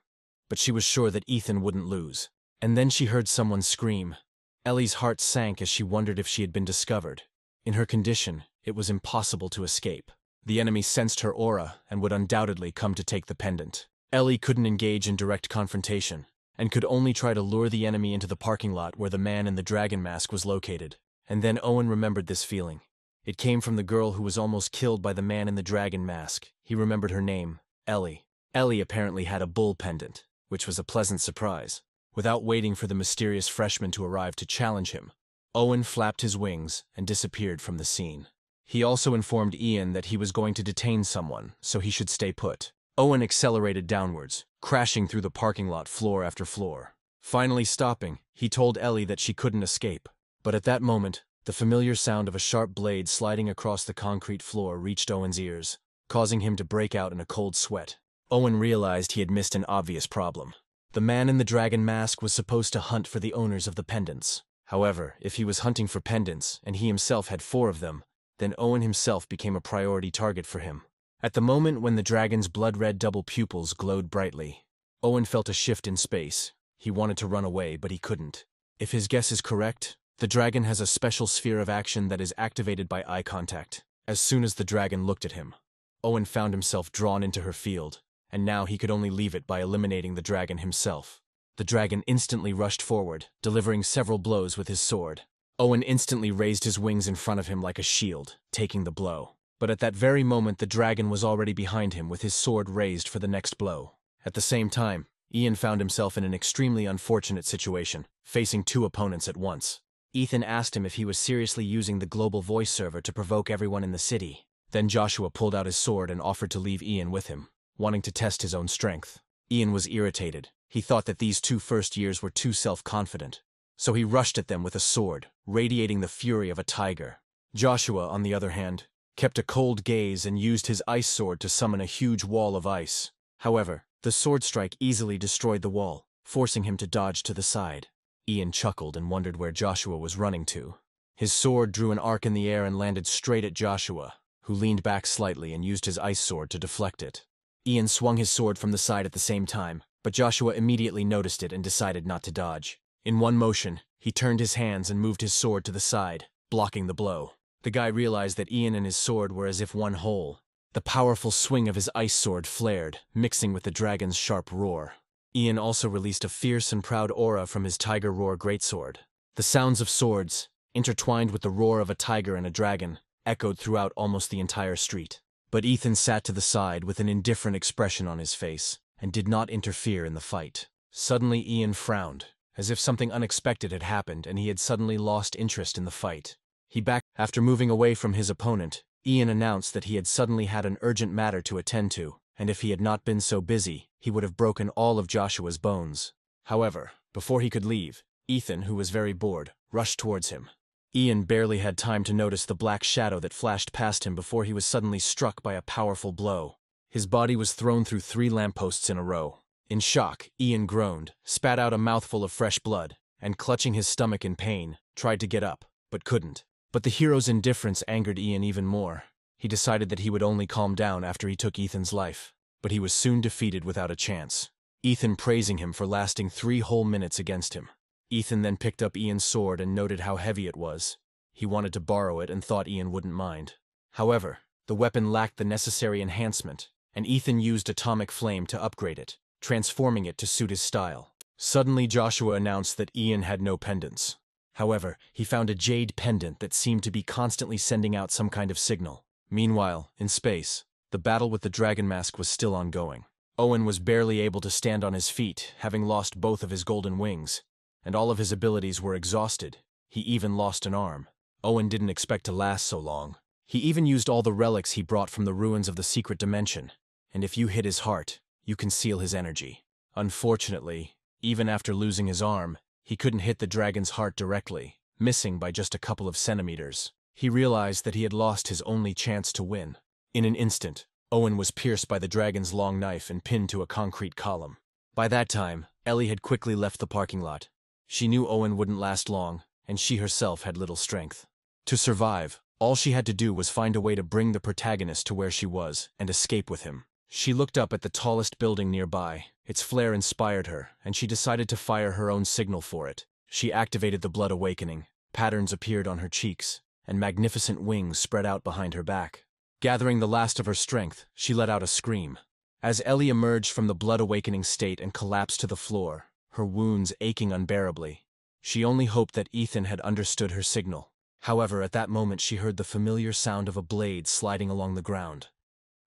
But she was sure that Ethan wouldn't lose. And then she heard someone scream. Ellie's heart sank as she wondered if she had been discovered. In her condition, it was impossible to escape. The enemy sensed her aura and would undoubtedly come to take the pendant. Ellie couldn't engage in direct confrontation, and could only try to lure the enemy into the parking lot where the man in the dragon mask was located. And then Owen remembered this feeling. It came from the girl who was almost killed by the man in the dragon mask. He remembered her name, Ellie. Ellie apparently had a bull pendant, which was a pleasant surprise. Without waiting for the mysterious freshman to arrive to challenge him, Owen flapped his wings and disappeared from the scene. He also informed Ian that he was going to detain someone, so he should stay put. Owen accelerated downwards, crashing through the parking lot floor after floor. Finally stopping, he told Ellie that she couldn't escape. But at that moment, the familiar sound of a sharp blade sliding across the concrete floor reached Owen's ears, causing him to break out in a cold sweat. Owen realized he had missed an obvious problem. The man in the dragon mask was supposed to hunt for the owners of the pendants. However, if he was hunting for pendants, and he himself had 4 of them, then Owen himself became a priority target for him. At the moment when the dragon's blood-red double pupils glowed brightly, Owen felt a shift in space. He wanted to run away, but he couldn't. If his guess is correct, the dragon has a special sphere of action that is activated by eye contact. As soon as the dragon looked at him, Owen found himself drawn into her field, and now he could only leave it by eliminating the dragon himself. The dragon instantly rushed forward, delivering several blows with his sword. Owen instantly raised his wings in front of him like a shield, taking the blow. But at that very moment the dragon was already behind him with his sword raised for the next blow. At the same time, Ian found himself in an extremely unfortunate situation, facing 2 opponents at once. Ethan asked him if he was seriously using the global voice server to provoke everyone in the city. Then Joshua pulled out his sword and offered to leave Ian with him, wanting to test his own strength. Ian was irritated. He thought that these 2 first years were too self-confident. So he rushed at them with a sword, radiating the fury of a tiger. Joshua, on the other hand, kept a cold gaze and used his ice sword to summon a huge wall of ice. However, the sword strike easily destroyed the wall, forcing him to dodge to the side. Ian chuckled and wondered where Joshua was running to. His sword drew an arc in the air and landed straight at Joshua, who leaned back slightly and used his ice sword to deflect it. Ian swung his sword from the side at the same time, but Joshua immediately noticed it and decided not to dodge. In one motion, he turned his hands and moved his sword to the side, blocking the blow. The guy realized that Ian and his sword were as if one whole. The powerful swing of his ice sword flared, mixing with the dragon's sharp roar. Ian also released a fierce and proud aura from his tiger roar greatsword. The sounds of swords, intertwined with the roar of a tiger and a dragon, echoed throughout almost the entire street. But Ethan sat to the side with an indifferent expression on his face and did not interfere in the fight. Suddenly Ian frowned, as if something unexpected had happened and he had suddenly lost interest in the fight. He backed. After moving away from his opponent, Ian announced that he had suddenly had an urgent matter to attend to, and if he had not been so busy, he would have broken all of Joshua's bones. However, before he could leave, Ethan, who was very bored, rushed towards him. Ian barely had time to notice the black shadow that flashed past him before he was suddenly struck by a powerful blow. His body was thrown through 3 lampposts in a row. In shock, Ian groaned, spat out a mouthful of fresh blood, and clutching his stomach in pain, tried to get up, but couldn't. But the hero's indifference angered Ian even more. He decided that he would only calm down after he took Ethan's life, but he was soon defeated without a chance, Ethan praising him for lasting 3 whole minutes against him. Ethan then picked up Ian's sword and noted how heavy it was. He wanted to borrow it and thought Ian wouldn't mind. However, the weapon lacked the necessary enhancement, and Ethan used atomic flame to upgrade it, transforming it to suit his style. Suddenly Joshua announced that Ian had no pendants. However, he found a jade pendant that seemed to be constantly sending out some kind of signal. Meanwhile, in space, the battle with the dragon mask was still ongoing. Owen was barely able to stand on his feet, having lost both of his golden wings, and all of his abilities were exhausted. He even lost an arm. Owen didn't expect to last so long. He even used all the relics he brought from the ruins of the secret dimension, and if you hit his heart, you can seal his energy. Unfortunately, even after losing his arm, he couldn't hit the dragon's heart directly, missing by just a couple of centimeters. He realized that he had lost his only chance to win. In an instant, Owen was pierced by the dragon's long knife and pinned to a concrete column. By that time, Ellie had quickly left the parking lot. She knew Owen wouldn't last long, and she herself had little strength. To survive, all she had to do was find a way to bring the protagonist to where she was and escape with him. She looked up at the tallest building nearby. Its flare inspired her, and she decided to fire her own signal for it. She activated the blood awakening. Patterns appeared on her cheeks, and magnificent wings spread out behind her back. Gathering the last of her strength, she let out a scream. As Ellie emerged from the blood awakening state and collapsed to the floor, her wounds aching unbearably, she only hoped that Ethan had understood her signal. However, at that moment she heard the familiar sound of a blade sliding along the ground.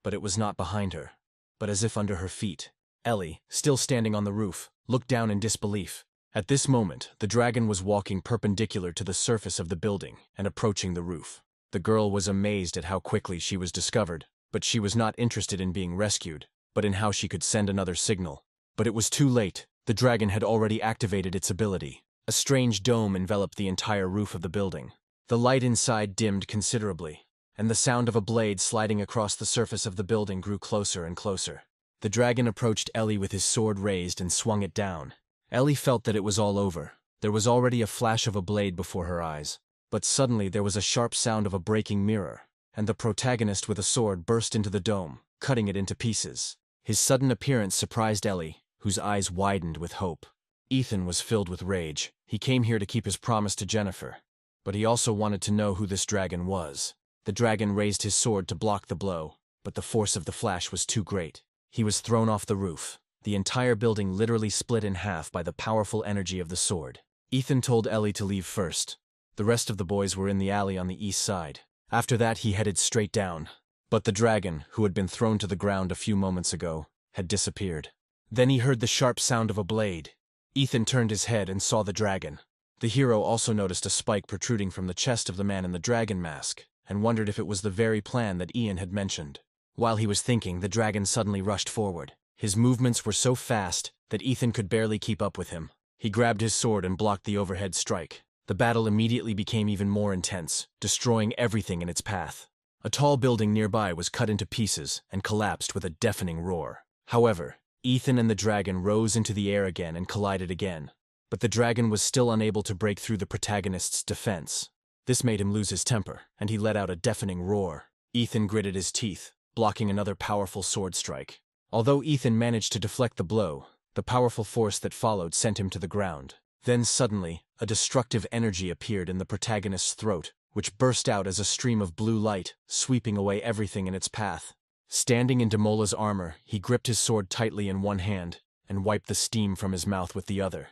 But it was not behind her, but as if under her feet. Ellie, still standing on the roof, looked down in disbelief. At this moment, the dragon was walking perpendicular to the surface of the building and approaching the roof. The girl was amazed at how quickly she was discovered, but she was not interested in being rescued, but in how she could send another signal. But it was too late. The dragon had already activated its ability. A strange dome enveloped the entire roof of the building. The light inside dimmed considerably, and the sound of a blade sliding across the surface of the building grew closer and closer. The dragon approached Ellie with his sword raised and swung it down. Ellie felt that it was all over. There was already a flash of a blade before her eyes. But suddenly there was a sharp sound of a breaking mirror, and the protagonist with a sword burst into the dome, cutting it into pieces. His sudden appearance surprised Ellie, whose eyes widened with hope. Ethan was filled with rage. He came here to keep his promise to Jennifer, but he also wanted to know who this dragon was. The dragon raised his sword to block the blow, but the force of the flash was too great. He was thrown off the roof. The entire building literally split in half by the powerful energy of the sword. Ethan told Ellie to leave first. The rest of the boys were in the alley on the east side. After that he headed straight down. But the dragon, who had been thrown to the ground a few moments ago, had disappeared. Then he heard the sharp sound of a blade. Ethan turned his head and saw the dragon. The hero also noticed a spike protruding from the chest of the man in the dragon mask, and wondered if it was the very plan that Ian had mentioned. While he was thinking, the dragon suddenly rushed forward. His movements were so fast that Ethan could barely keep up with him. He grabbed his sword and blocked the overhead strike. The battle immediately became even more intense, destroying everything in its path. A tall building nearby was cut into pieces and collapsed with a deafening roar. However, Ethan and the dragon rose into the air again and collided again. But the dragon was still unable to break through the protagonist's defense. This made him lose his temper, and he let out a deafening roar. Ethan gritted his teeth, blocking another powerful sword strike. Although Ethan managed to deflect the blow, the powerful force that followed sent him to the ground. Then suddenly, a destructive energy appeared in the protagonist's throat, which burst out as a stream of blue light, sweeping away everything in its path. Standing in Demola's armor, he gripped his sword tightly in one hand and wiped the steam from his mouth with the other.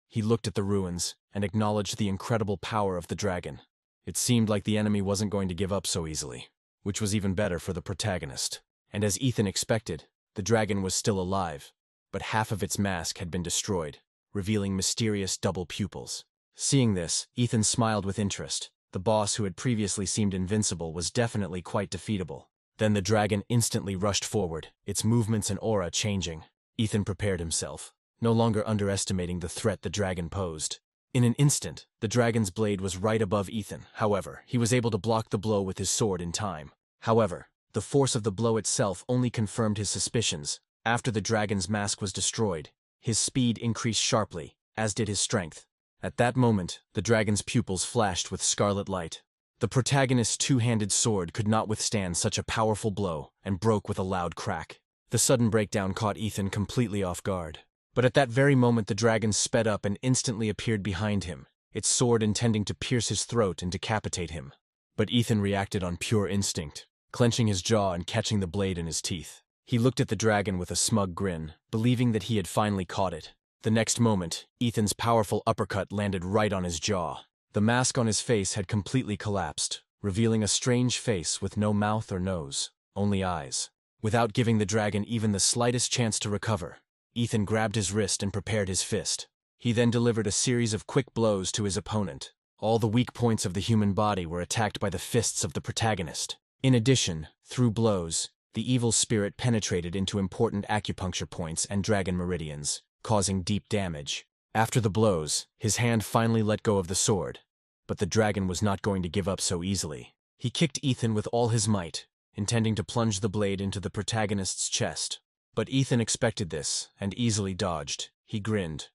He looked at the ruins and acknowledged the incredible power of the dragon. It seemed like the enemy wasn't going to give up so easily. which was even better for the protagonist. And as Ethan expected, the dragon was still alive, but half of its mask had been destroyed, revealing mysterious double pupils. Seeing this, Ethan smiled with interest. The boss who had previously seemed invincible was definitely quite defeatable. Then the dragon instantly rushed forward, its movements and aura changing. Ethan prepared himself, no longer underestimating the threat the dragon posed. In an instant, the dragon's blade was right above Ethan. However, he was able to block the blow with his sword in time. However, the force of the blow itself only confirmed his suspicions. After the dragon's mask was destroyed, his speed increased sharply, as did his strength. At that moment, the dragon's pupils flashed with scarlet light. The protagonist's two-handed sword could not withstand such a powerful blow and broke with a loud crack. The sudden breakdown caught Ethan completely off guard. But at that very moment the dragon sped up and instantly appeared behind him, its sword intending to pierce his throat and decapitate him. But Ethan reacted on pure instinct, clenching his jaw and catching the blade in his teeth. He looked at the dragon with a smug grin, believing that he had finally caught it. The next moment, Ethan's powerful uppercut landed right on his jaw. The mask on his face had completely collapsed, revealing a strange face with no mouth or nose, only eyes. Without giving the dragon even the slightest chance to recover, Ethan grabbed his wrist and prepared his fist. He then delivered a series of quick blows to his opponent. All the weak points of the human body were attacked by the fists of the protagonist. In addition, through blows, the evil spirit penetrated into important acupuncture points and dragon meridians, causing deep damage. After the blows, his hand finally let go of the sword, but the dragon was not going to give up so easily. He kicked Ethan with all his might, intending to plunge the blade into the protagonist's chest. But Ethan expected this, and easily dodged. He grinned,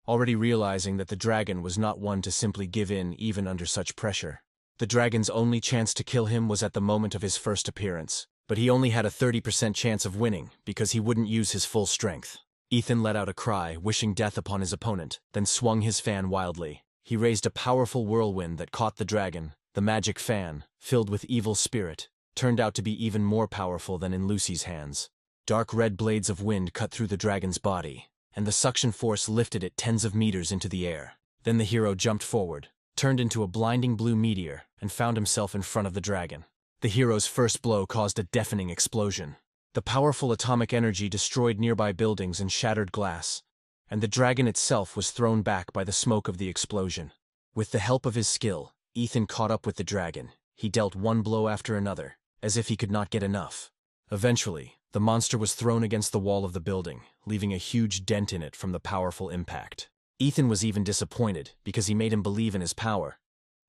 already realizing that the dragon was not one to simply give in even under such pressure. The dragon's only chance to kill him was at the moment of his first appearance, but he only had a 30% chance of winning because he wouldn't use his full strength. Ethan let out a cry, wishing death upon his opponent, then swung his fan wildly. He raised a powerful whirlwind that caught the dragon. The magic fan, filled with evil spirit, turned out to be even more powerful than in Lucy's hands. Dark red blades of wind cut through the dragon's body, and the suction force lifted it tens of meters into the air. Then the hero jumped forward, turned into a blinding blue meteor, and found himself in front of the dragon. The hero's first blow caused a deafening explosion. The powerful atomic energy destroyed nearby buildings and shattered glass, and the dragon itself was thrown back by the smoke of the explosion. With the help of his skill, Ethan caught up with the dragon. He dealt one blow after another, as if he could not get enough. Eventually, the monster was thrown against the wall of the building, leaving a huge dent in it from the powerful impact. Ethan was even disappointed because he made him believe in his power.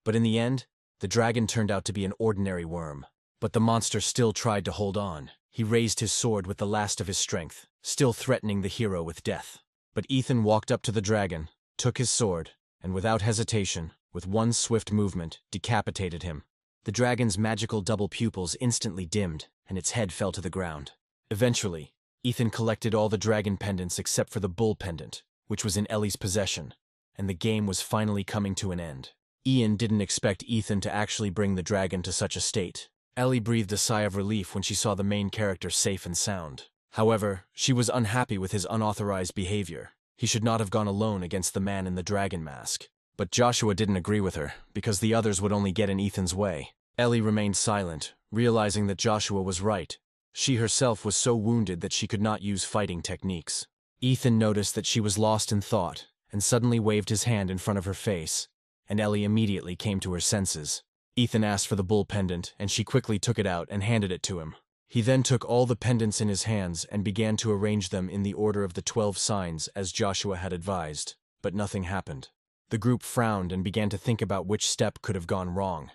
But in the end, the dragon turned out to be an ordinary worm. But the monster still tried to hold on. He raised his sword with the last of his strength, still threatening the hero with death. But Ethan walked up to the dragon, took his sword, and without hesitation, with one swift movement, decapitated him. The dragon's magical double pupils instantly dimmed, and its head fell to the ground. Eventually, Ethan collected all the dragon pendants except for the bull pendant, which was in Ellie's possession, and the game was finally coming to an end. Ian didn't expect Ethan to actually bring the dragon to such a state. Ellie breathed a sigh of relief when she saw the main character safe and sound. However, she was unhappy with his unauthorized behavior. He should not have gone alone against the man in the dragon mask. But Joshua didn't agree with her, because the others would only get in Ethan's way. Ellie remained silent, realizing that Joshua was right. She herself was so wounded that she could not use fighting techniques. Ethan noticed that she was lost in thought, and suddenly waved his hand in front of her face, and Ellie immediately came to her senses. Ethan asked for the bull pendant, and she quickly took it out and handed it to him. He then took all the pendants in his hands and began to arrange them in the order of the 12 signs as Joshua had advised, but nothing happened. The group frowned and began to think about which step could have gone wrong.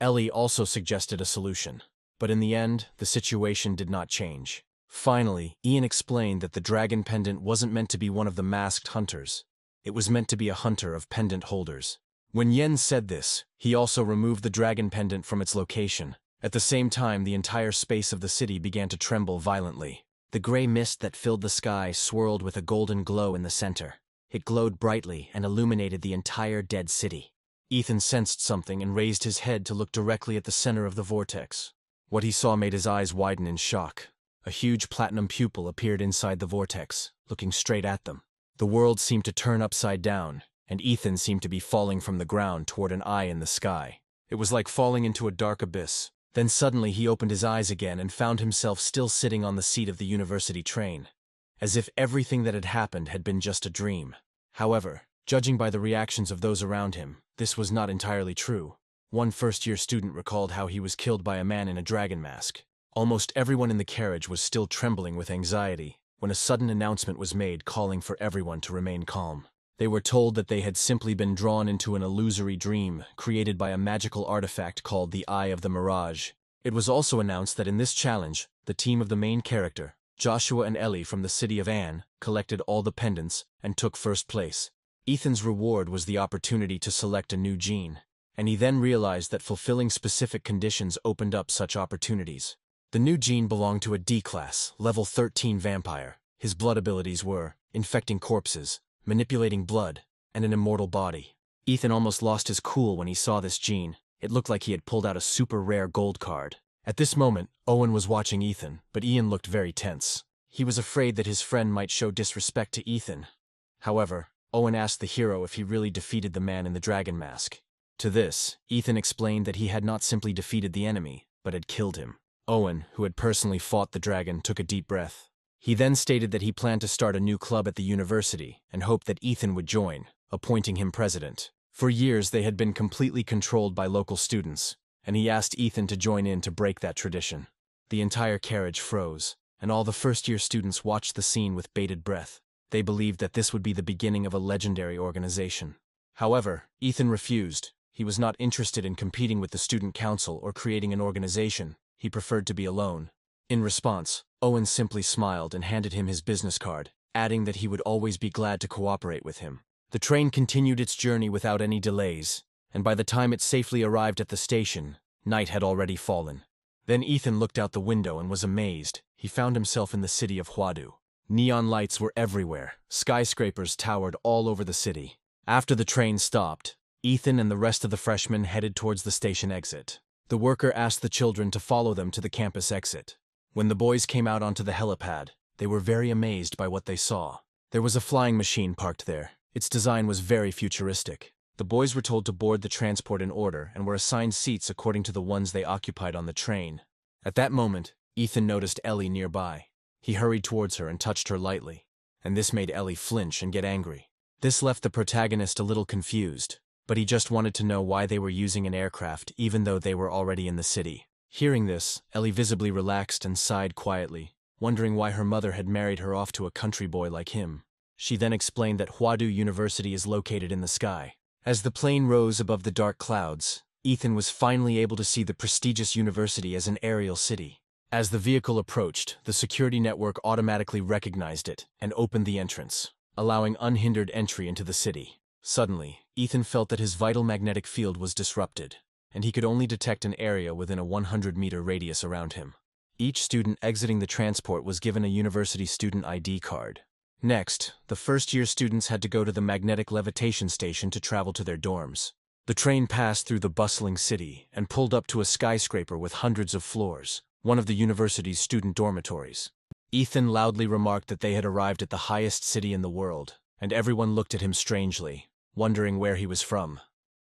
Ellie also suggested a solution, but in the end, the situation did not change. Finally, Ian explained that the dragon pendant wasn't meant to be one of the masked hunters. It was meant to be a hunter of pendant holders. When Yen said this, he also removed the dragon pendant from its location. At the same time, the entire space of the city began to tremble violently. The gray mist that filled the sky swirled with a golden glow in the center. It glowed brightly and illuminated the entire dead city. Ethan sensed something and raised his head to look directly at the center of the vortex. What he saw made his eyes widen in shock. A huge platinum pupil appeared inside the vortex, looking straight at them. The world seemed to turn upside down, and Ethan seemed to be falling from the ground toward an eye in the sky. It was like falling into a dark abyss. Then suddenly he opened his eyes again and found himself still sitting on the seat of the university train, as if everything that had happened had been just a dream. However, judging by the reactions of those around him, this was not entirely true. One first-year student recalled how he was killed by a man in a dragon mask. Almost everyone in the carriage was still trembling with anxiety when a sudden announcement was made calling for everyone to remain calm. They were told that they had simply been drawn into an illusory dream created by a magical artifact called the Eye of the Mirage. It was also announced that in this challenge, the team of the main character, Joshua and Ellie from the city of Anne, collected all the pendants and took first place. Ethan's reward was the opportunity to select a new gene, and he then realized that fulfilling specific conditions opened up such opportunities. The new gene belonged to a D-class, level 13 vampire. His blood abilities were infecting corpses, manipulating blood, and an immortal body. Ethan almost lost his cool when he saw this gene. It looked like he had pulled out a super rare gold card. At this moment, Owen was watching Ethan, but Ian looked very tense. He was afraid that his friend might show disrespect to Ethan. However, Owen asked the hero if he really defeated the man in the dragon mask. To this, Ethan explained that he had not simply defeated the enemy, but had killed him. Owen, who had personally fought the dragon, took a deep breath. He then stated that he planned to start a new club at the university and hoped that Ethan would join, appointing him president. For years they had been completely controlled by local students, and he asked Ethan to join in to break that tradition. The entire carriage froze, and all the first-year students watched the scene with bated breath. They believed that this would be the beginning of a legendary organization. However, Ethan refused. He was not interested in competing with the student council or creating an organization. He preferred to be alone. In response, Owen simply smiled and handed him his business card, adding that he would always be glad to cooperate with him. The train continued its journey without any delays, and by the time it safely arrived at the station, night had already fallen. Then Ethan looked out the window and was amazed. He found himself in the city of Huadu. Neon lights were everywhere. Skyscrapers towered all over the city. After the train stopped, Ethan and the rest of the freshmen headed towards the station exit. The worker asked the children to follow them to the campus exit. When the boys came out onto the helipad, they were very amazed by what they saw. There was a flying machine parked there. Its design was very futuristic. The boys were told to board the transport in order and were assigned seats according to the ones they occupied on the train. At that moment, Ethan noticed Ellie nearby. He hurried towards her and touched her lightly, and this made Ellie flinch and get angry. This left the protagonist a little confused, but he just wanted to know why they were using an aircraft even though they were already in the city. Hearing this, Ellie visibly relaxed and sighed quietly, wondering why her mother had married her off to a country boy like him. She then explained that Huadu University is located in the sky. As the plane rose above the dark clouds, Ethan was finally able to see the prestigious university as an aerial city. As the vehicle approached, the security network automatically recognized it and opened the entrance, allowing unhindered entry into the city. Suddenly, Ethan felt that his vital magnetic field was disrupted, and he could only detect an area within a 100-meter radius around him. Each student exiting the transport was given a university student ID card. Next, the first-year students had to go to the magnetic levitation station to travel to their dorms. The train passed through the bustling city and pulled up to a skyscraper with hundreds of floors, one of the university's student dormitories. Ethan loudly remarked that they had arrived at the highest city in the world, and everyone looked at him strangely, wondering where he was from.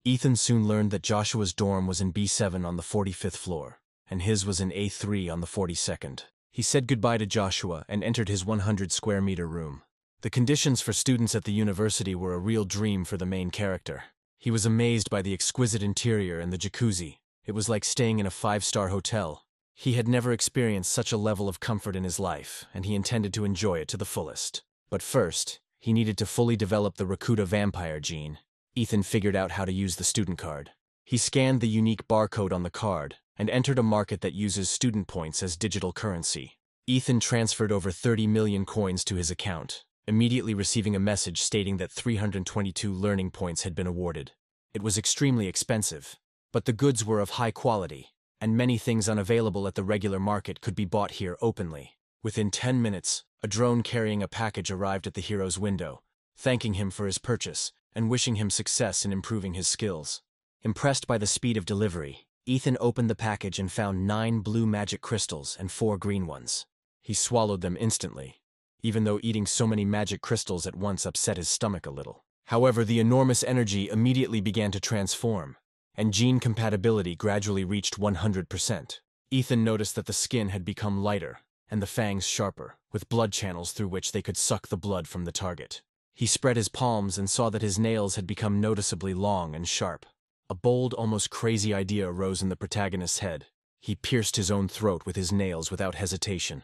Ethan soon learned that Joshua's dorm was in B7 on the 45th floor, and his was in A3 on the 42nd. He said goodbye to Joshua and entered his 100-square-meter room. The conditions for students at the university were a real dream for the main character. He was amazed by the exquisite interior and the jacuzzi. It was like staying in a 5-star hotel. He had never experienced such a level of comfort in his life, and he intended to enjoy it to the fullest. But first, he needed to fully develop the Rakuta vampire gene. Ethan figured out how to use the student card. He scanned the unique barcode on the card and entered a market that uses student points as digital currency. Ethan transferred over 30 million coins to his account, immediately receiving a message stating that 322 learning points had been awarded. It was extremely expensive, but the goods were of high quality, and many things unavailable at the regular market could be bought here openly. Within 10 minutes, a drone carrying a package arrived at the hero's window, thanking him for his purchase and wishing him success in improving his skills. Impressed by the speed of delivery, Ethan opened the package and found 9 blue magic crystals and 4 green ones. He swallowed them instantly, even though eating so many magic crystals at once upset his stomach a little. However, the enormous energy immediately began to transform, and gene compatibility gradually reached 100%. Ethan noticed that the skin had become lighter, and the fangs sharper, with blood channels through which they could suck the blood from the target. He spread his palms and saw that his nails had become noticeably long and sharp. A bold, almost crazy idea arose in the protagonist's head. He pierced his own throat with his nails without hesitation.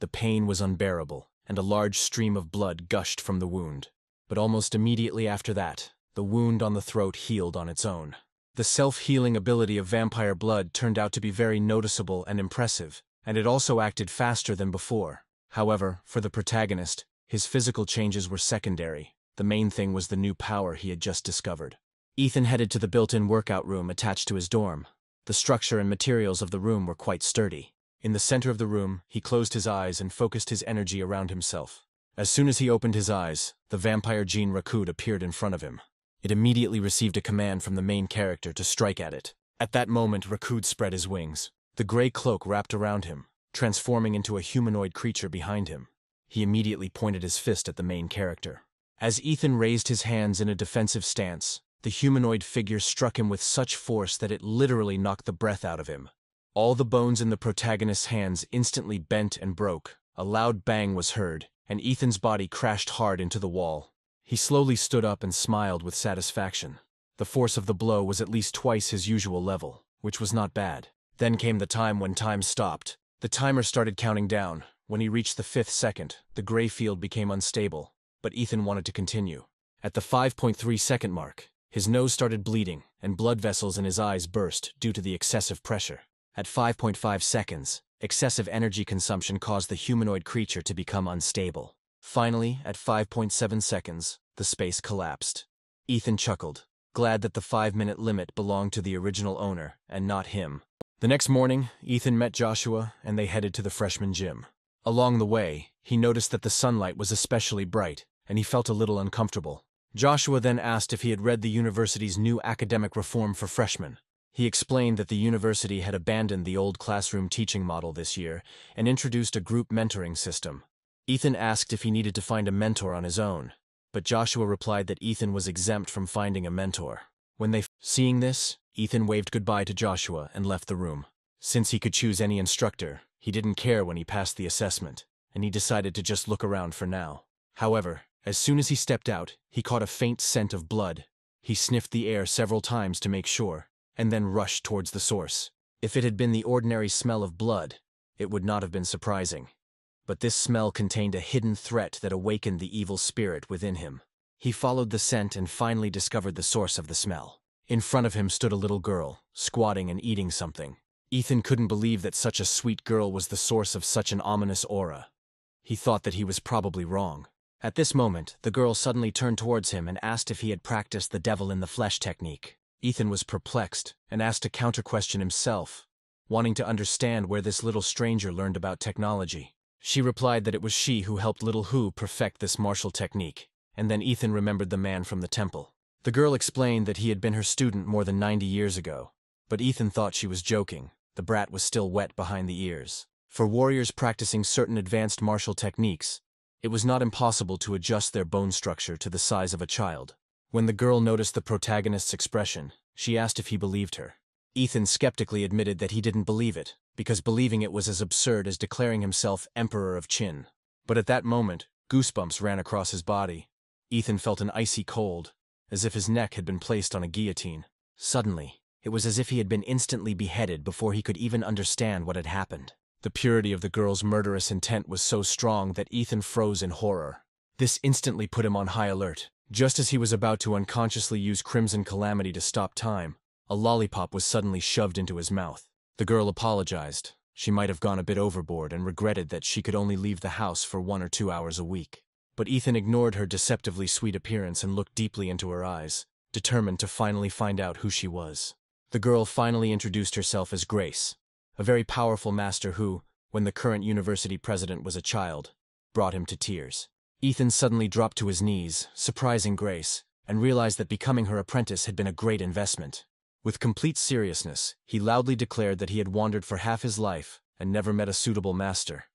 The pain was unbearable, and a large stream of blood gushed from the wound. But almost immediately after that, the wound on the throat healed on its own. The self-healing ability of vampire blood turned out to be very noticeable and impressive, and it also acted faster than before. However, for the protagonist, his physical changes were secondary. The main thing was the new power he had just discovered. Ethan headed to the built-in workout room attached to his dorm. The structure and materials of the room were quite sturdy. In the center of the room, he closed his eyes and focused his energy around himself. As soon as he opened his eyes, the vampire gene Rakud appeared in front of him. It immediately received a command from the main character to strike at it. At that moment, Rakud spread his wings. The gray cloak wrapped around him, transforming into a humanoid creature behind him. He immediately pointed his fist at the main character. As Ethan raised his hands in a defensive stance, the humanoid figure struck him with such force that it literally knocked the breath out of him. All the bones in the protagonist's hands instantly bent and broke. A loud bang was heard, and Ethan's body crashed hard into the wall. He slowly stood up and smiled with satisfaction. The force of the blow was at least twice his usual level, which was not bad. Then came the time when time stopped. The timer started counting down. When he reached the 5th second, the gray field became unstable, but Ethan wanted to continue. At the 5.3-second mark, his nose started bleeding, and blood vessels in his eyes burst due to the excessive pressure. At 5.5 seconds, excessive energy consumption caused the humanoid creature to become unstable. Finally, at 5.7 seconds, the space collapsed. Ethan chuckled, glad that the 5-minute limit belonged to the original owner and not him. The next morning, Ethan met Joshua and they headed to the freshman gym. Along the way, he noticed that the sunlight was especially bright, and he felt a little uncomfortable. Joshua then asked if he had read the university's new academic reform for freshmen. He explained that the university had abandoned the old classroom teaching model this year and introduced a group mentoring system. Ethan asked if he needed to find a mentor on his own, but Joshua replied that Ethan was exempt from finding a mentor. Seeing this, Ethan waved goodbye to Joshua and left the room. Since he could choose any instructor, he didn't care when he passed the assessment, and he decided to just look around for now. However, as soon as he stepped out, he caught a faint scent of blood. He sniffed the air several times to make sure, and then rushed towards the source. If it had been the ordinary smell of blood, it would not have been surprising. But this smell contained a hidden threat that awakened the evil spirit within him. He followed the scent and finally discovered the source of the smell. In front of him stood a little girl, squatting and eating something. Ethan couldn't believe that such a sweet girl was the source of such an ominous aura. He thought that he was probably wrong. At this moment, the girl suddenly turned towards him and asked if he had practiced the devil-in-the-flesh technique. Ethan was perplexed and asked a counter-question himself, wanting to understand where this little stranger learned about technology. She replied that it was she who helped little Hu perfect this martial technique, and then Ethan remembered the man from the temple. The girl explained that he had been her student more than 90 years ago, but Ethan thought she was joking. The brat was still wet behind the ears. For warriors practicing certain advanced martial techniques, it was not impossible to adjust their bone structure to the size of a child. When the girl noticed the protagonist's expression, she asked if he believed her. Ethan skeptically admitted that he didn't believe it, because believing it was as absurd as declaring himself Emperor of Qin. But at that moment, goosebumps ran across his body. Ethan felt an icy cold, as if his neck had been placed on a guillotine. Suddenly, it was as if he had been instantly beheaded before he could even understand what had happened. The purity of the girl's murderous intent was so strong that Ethan froze in horror. This instantly put him on high alert. Just as he was about to unconsciously use Crimson Calamity to stop time, a lollipop was suddenly shoved into his mouth. The girl apologized. She might have gone a bit overboard and regretted that she could only leave the house for 1 or 2 hours a week. But Ethan ignored her deceptively sweet appearance and looked deeply into her eyes, determined to finally find out who she was. The girl finally introduced herself as Grace, a very powerful master who, when the current university president was a child, brought him to tears. Ethan suddenly dropped to his knees, surprising Grace, and realized that becoming her apprentice had been a great investment. With complete seriousness, he loudly declared that he had wandered for half his life and never met a suitable master.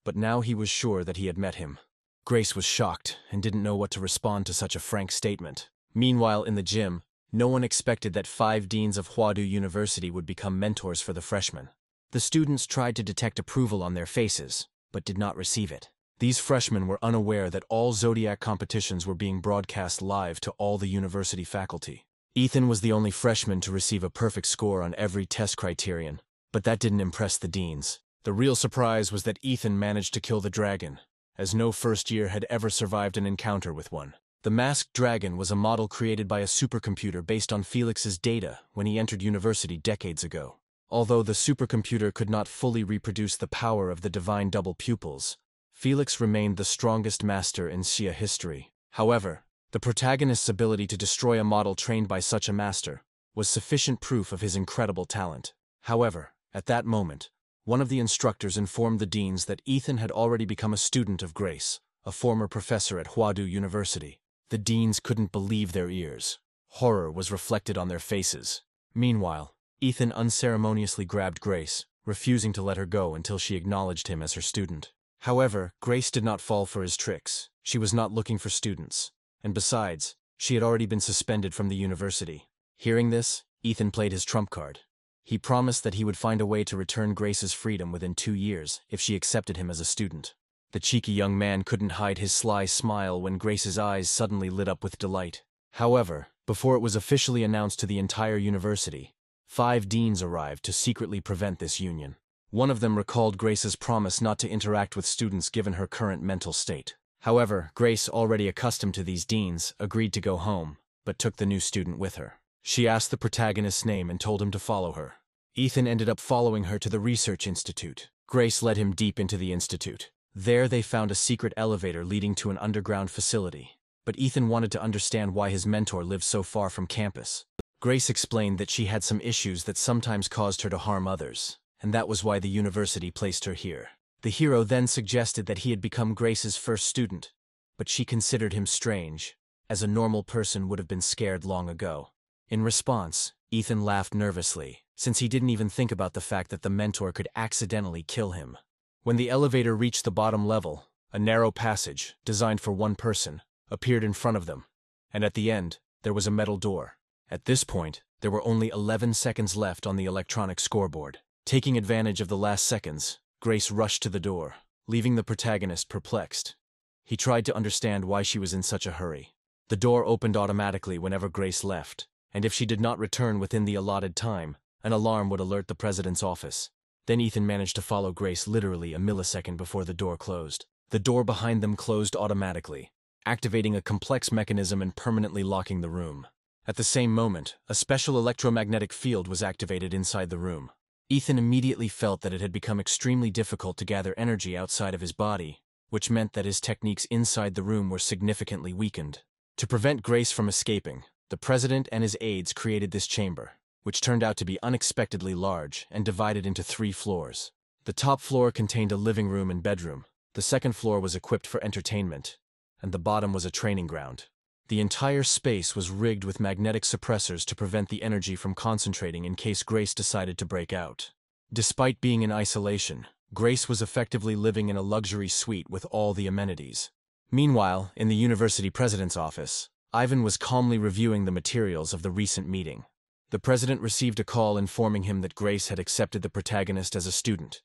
But now he was sure that he had met him. Grace was shocked and didn't know what to respond to such a frank statement. Meanwhile, in the gym, No one expected that 5 deans of Huadu University would become mentors for the freshmen. The students tried to detect approval on their faces, but did not receive it. These freshmen were unaware that all Zodiac competitions were being broadcast live to all the university faculty. Ethan was the only freshman to receive a perfect score on every test criterion, but that didn't impress the deans. The real surprise was that Ethan managed to kill the dragon, as no first year had ever survived an encounter with one. The masked dragon was a model created by a supercomputer based on Felix's data when he entered university decades ago. Although the supercomputer could not fully reproduce the power of the divine double pupils, Felix remained the strongest master in Xia history. However, the protagonist's ability to destroy a model trained by such a master was sufficient proof of his incredible talent. However, at that moment, one of the instructors informed the deans that Ethan had already become a student of Grace, a former professor at Huadu University. The deans couldn't believe their ears. Horror was reflected on their faces. Meanwhile, Ethan unceremoniously grabbed Grace, refusing to let her go until she acknowledged him as her student. However, Grace did not fall for his tricks. She was not looking for students, and besides, she had already been suspended from the university. Hearing this, Ethan played his trump card. He promised that he would find a way to return Grace's freedom within 2 years if she accepted him as a student. The cheeky young man couldn't hide his sly smile when Grace's eyes suddenly lit up with delight. However, before it was officially announced to the entire university, 5 deans arrived to secretly prevent this union. One of them recalled Grace's promise not to interact with students given her current mental state. However, Grace, already accustomed to these deans, agreed to go home, but took the new student with her. She asked the protagonist's name and told him to follow her. Ethan ended up following her to the research institute. Grace led him deep into the institute. There they found a secret elevator leading to an underground facility. But Ethan wanted to understand why his mentor lived so far from campus. Grace explained that she had some issues that sometimes caused her to harm others, and that was why the university placed her here. The hero then suggested that he had become Grace's first student, but she considered him strange, as a normal person would have been scared long ago. In response, Ethan laughed nervously, since he didn't even think about the fact that the mentor could accidentally kill him. When the elevator reached the bottom level, a narrow passage, designed for one person, appeared in front of them, and at the end, there was a metal door. At this point, there were only 11 seconds left on the electronic scoreboard. Taking advantage of the last seconds, Grace rushed to the door, leaving the protagonist perplexed. He tried to understand why she was in such a hurry. The door opened automatically whenever Grace left, and if she did not return within the allotted time, an alarm would alert the president's office. Then Ethan managed to follow Grace literally a millisecond before the door closed. The door behind them closed automatically, activating a complex mechanism and permanently locking the room. At the same moment, a special electromagnetic field was activated inside the room. Ethan immediately felt that it had become extremely difficult to gather energy outside of his body, which meant that his techniques inside the room were significantly weakened. To prevent Grace from escaping, the president and his aides created this chamber, which turned out to be unexpectedly large and divided into 3 floors. The top floor contained a living room and bedroom, the second floor was equipped for entertainment, and the bottom was a training ground. The entire space was rigged with magnetic suppressors to prevent the energy from concentrating in case Grace decided to break out. Despite being in isolation, Grace was effectively living in a luxury suite with all the amenities. Meanwhile, in the university president's office, Ivan was calmly reviewing the materials of the recent meeting. The president received a call informing him that Grace had accepted the protagonist as a student,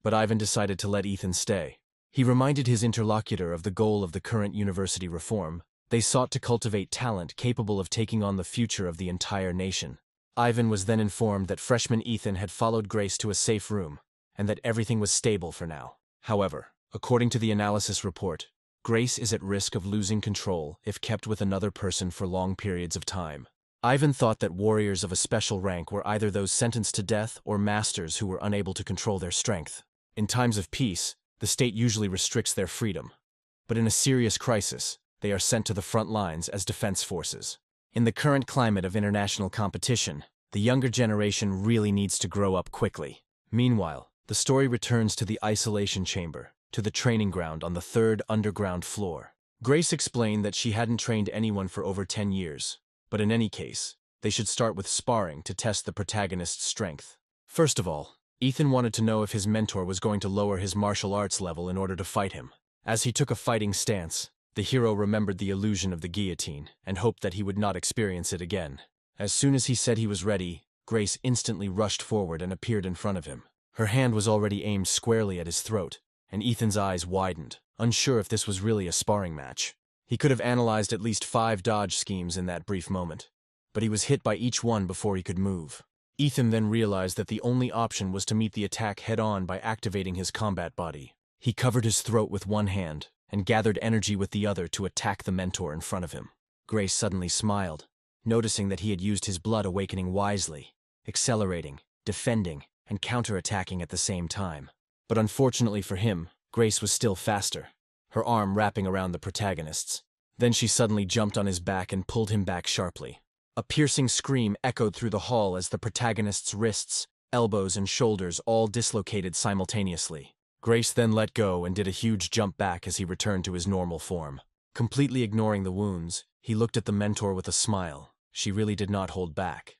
but Ivan decided to let Ethan stay. He reminded his interlocutor of the goal of the current university reform. They sought to cultivate talent capable of taking on the future of the entire nation. Ivan was then informed that freshman Ethan had followed Grace to a safe room, and that everything was stable for now. However, according to the analysis report, Grace is at risk of losing control if kept with another person for long periods of time. Ivan thought that warriors of a special rank were either those sentenced to death or masters who were unable to control their strength. In times of peace, the state usually restricts their freedom, but in a serious crisis, they are sent to the front lines as defense forces. In the current climate of international competition, the younger generation really needs to grow up quickly. Meanwhile, the story returns to the isolation chamber, to the training ground on the 3rd underground floor. Grace explained that she hadn't trained anyone for over 10 years, but in any case, they should start with sparring to test the protagonist's strength. First of all, Ethan wanted to know if his mentor was going to lower his martial arts level in order to fight him. As he took a fighting stance, the hero remembered the illusion of the guillotine and hoped that he would not experience it again. As soon as he said he was ready, Grace instantly rushed forward and appeared in front of him. Her hand was already aimed squarely at his throat, and Ethan's eyes widened, unsure if this was really a sparring match. He could have analyzed at least 5 dodge schemes in that brief moment, but he was hit by each one before he could move. Ethan then realized that the only option was to meet the attack head-on by activating his combat body. He covered his throat with one hand and gathered energy with the other to attack the mentor in front of him. Grace suddenly smiled, noticing that he had used his blood awakening wisely, accelerating, defending, and counterattacking at the same time. But unfortunately for him, Grace was still faster, her arm wrapping around the protagonist's. Then she suddenly jumped on his back and pulled him back sharply. A piercing scream echoed through the hall as the protagonist's wrists, elbows, and shoulders all dislocated simultaneously. Grace then let go and did a huge jump back as he returned to his normal form. Completely ignoring the wounds, he looked at the mentor with a smile. She really did not hold back.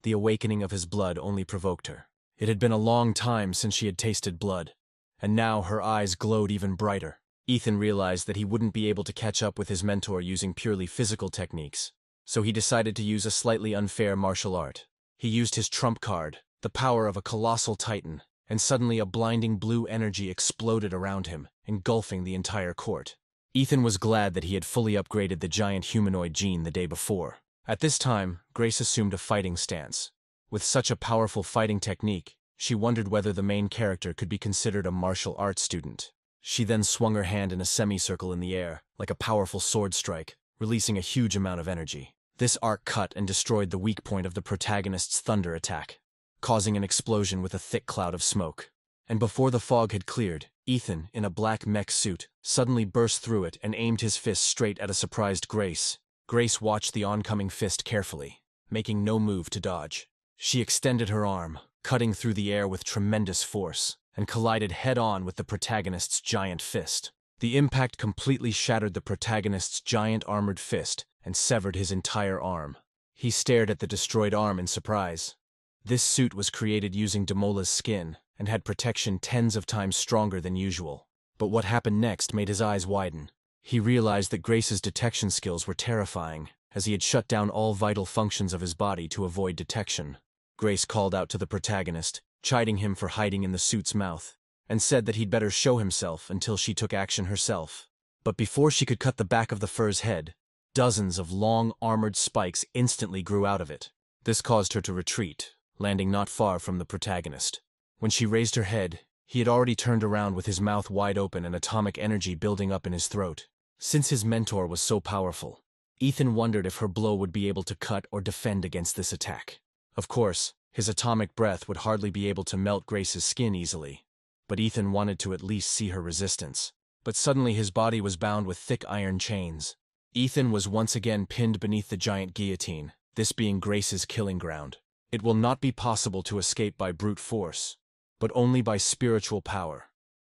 The awakening of his blood only provoked her. It had been a long time since she had tasted blood, and now her eyes glowed even brighter. Ethan realized that he wouldn't be able to catch up with his mentor using purely physical techniques, so he decided to use a slightly unfair martial art. He used his trump card, the power of a colossal titan, and suddenly a blinding blue energy exploded around him, engulfing the entire court. Ethan was glad that he had fully upgraded the giant humanoid gene the day before. At this time, Grace assumed a fighting stance. With such a powerful fighting technique, she wondered whether the main character could be considered a martial arts student. She then swung her hand in a semicircle in the air, like a powerful sword strike, releasing a huge amount of energy. This arc cut and destroyed the weak point of the protagonist's thunder attack, causing an explosion with a thick cloud of smoke. And before the fog had cleared, Ethan, in a black mech suit, suddenly burst through it and aimed his fist straight at a surprised Grace. Grace watched the oncoming fist carefully, making no move to dodge. She extended her arm, cutting through the air with tremendous force, and collided head-on with the protagonist's giant fist. The impact completely shattered the protagonist's giant armored fist and severed his entire arm. He stared at the destroyed arm in surprise. This suit was created using Demola's skin and had protection tens of times stronger than usual. But what happened next made his eyes widen. He realized that Grace's detection skills were terrifying, as he had shut down all vital functions of his body to avoid detection. Grace called out to the protagonist, chiding him for hiding in the suit's mouth, and said that he'd better show himself until she took action herself. But before she could cut the back of the fur's head, dozens of long, armored spikes instantly grew out of it. This caused her to retreat, landing not far from the protagonist. When she raised her head, he had already turned around with his mouth wide open and atomic energy building up in his throat. Since his mentor was so powerful, Ethan wondered if her blow would be able to cut or defend against this attack. Of course, his atomic breath would hardly be able to melt Grace's skin easily, but Ethan wanted to at least see her resistance. But suddenly his body was bound with thick iron chains. Ethan was once again pinned beneath the giant guillotine, this being Grace's killing ground. It will not be possible to escape by brute force, but only by spiritual power,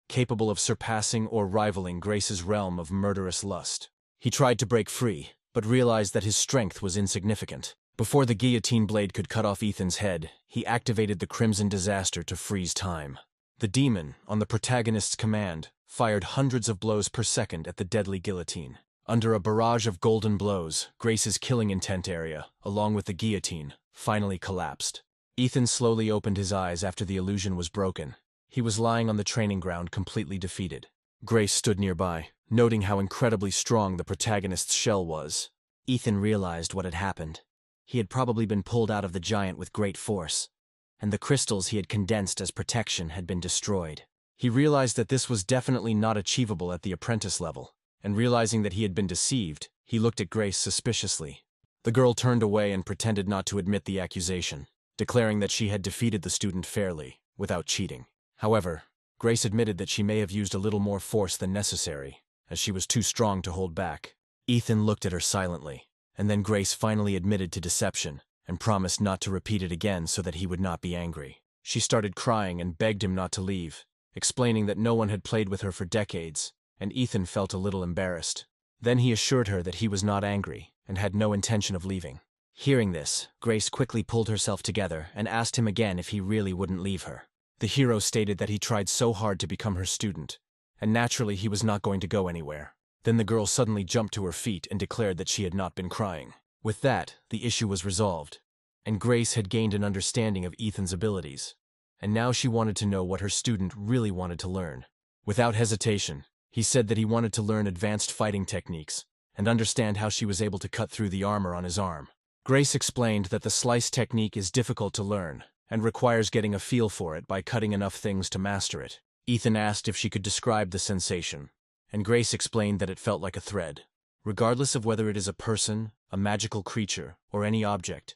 capable of surpassing or rivaling Grace's realm of murderous lust. He tried to break free, but realized that his strength was insignificant. Before the guillotine blade could cut off Ethan's head, he activated the Crimson Disaster to freeze time. The demon, on the protagonist's command, fired hundreds of blows per second at the deadly guillotine. Under a barrage of golden blows, Grace's killing intent area, along with the guillotine, finally collapsed. Ethan slowly opened his eyes after the illusion was broken. He was lying on the training ground completely defeated. Grace stood nearby, noting how incredibly strong the protagonist's shell was. Ethan realized what had happened. He had probably been pulled out of the giant with great force, and the crystals he had condensed as protection had been destroyed. He realized that this was definitely not achievable at the apprentice level, and realizing that he had been deceived, he looked at Grace suspiciously. The girl turned away and pretended not to admit the accusation, declaring that she had defeated the student fairly, without cheating. However, Grace admitted that she may have used a little more force than necessary, as she was too strong to hold back. Ethan looked at her silently, and then Grace finally admitted to deception and promised not to repeat it again so that he would not be angry. She started crying and begged him not to leave, explaining that no one had played with her for decades, and Ethan felt a little embarrassed. Then he assured her that he was not angry and had no intention of leaving. Hearing this, Grace quickly pulled herself together and asked him again if he really wouldn't leave her. The hero stated that he tried so hard to become her student, and naturally he was not going to go anywhere. Then the girl suddenly jumped to her feet and declared that she had not been crying. With that, the issue was resolved, and Grace had gained an understanding of Ethan's abilities. And now she wanted to know what her student really wanted to learn. Without hesitation, he said that he wanted to learn advanced fighting techniques and understand how she was able to cut through the armor on his arm. Grace explained that the slice technique is difficult to learn and requires getting a feel for it by cutting enough things to master it. Ethan asked if she could describe the sensation, and Grace explained that it felt like a thread. Regardless of whether it is a person, a magical creature, or any object,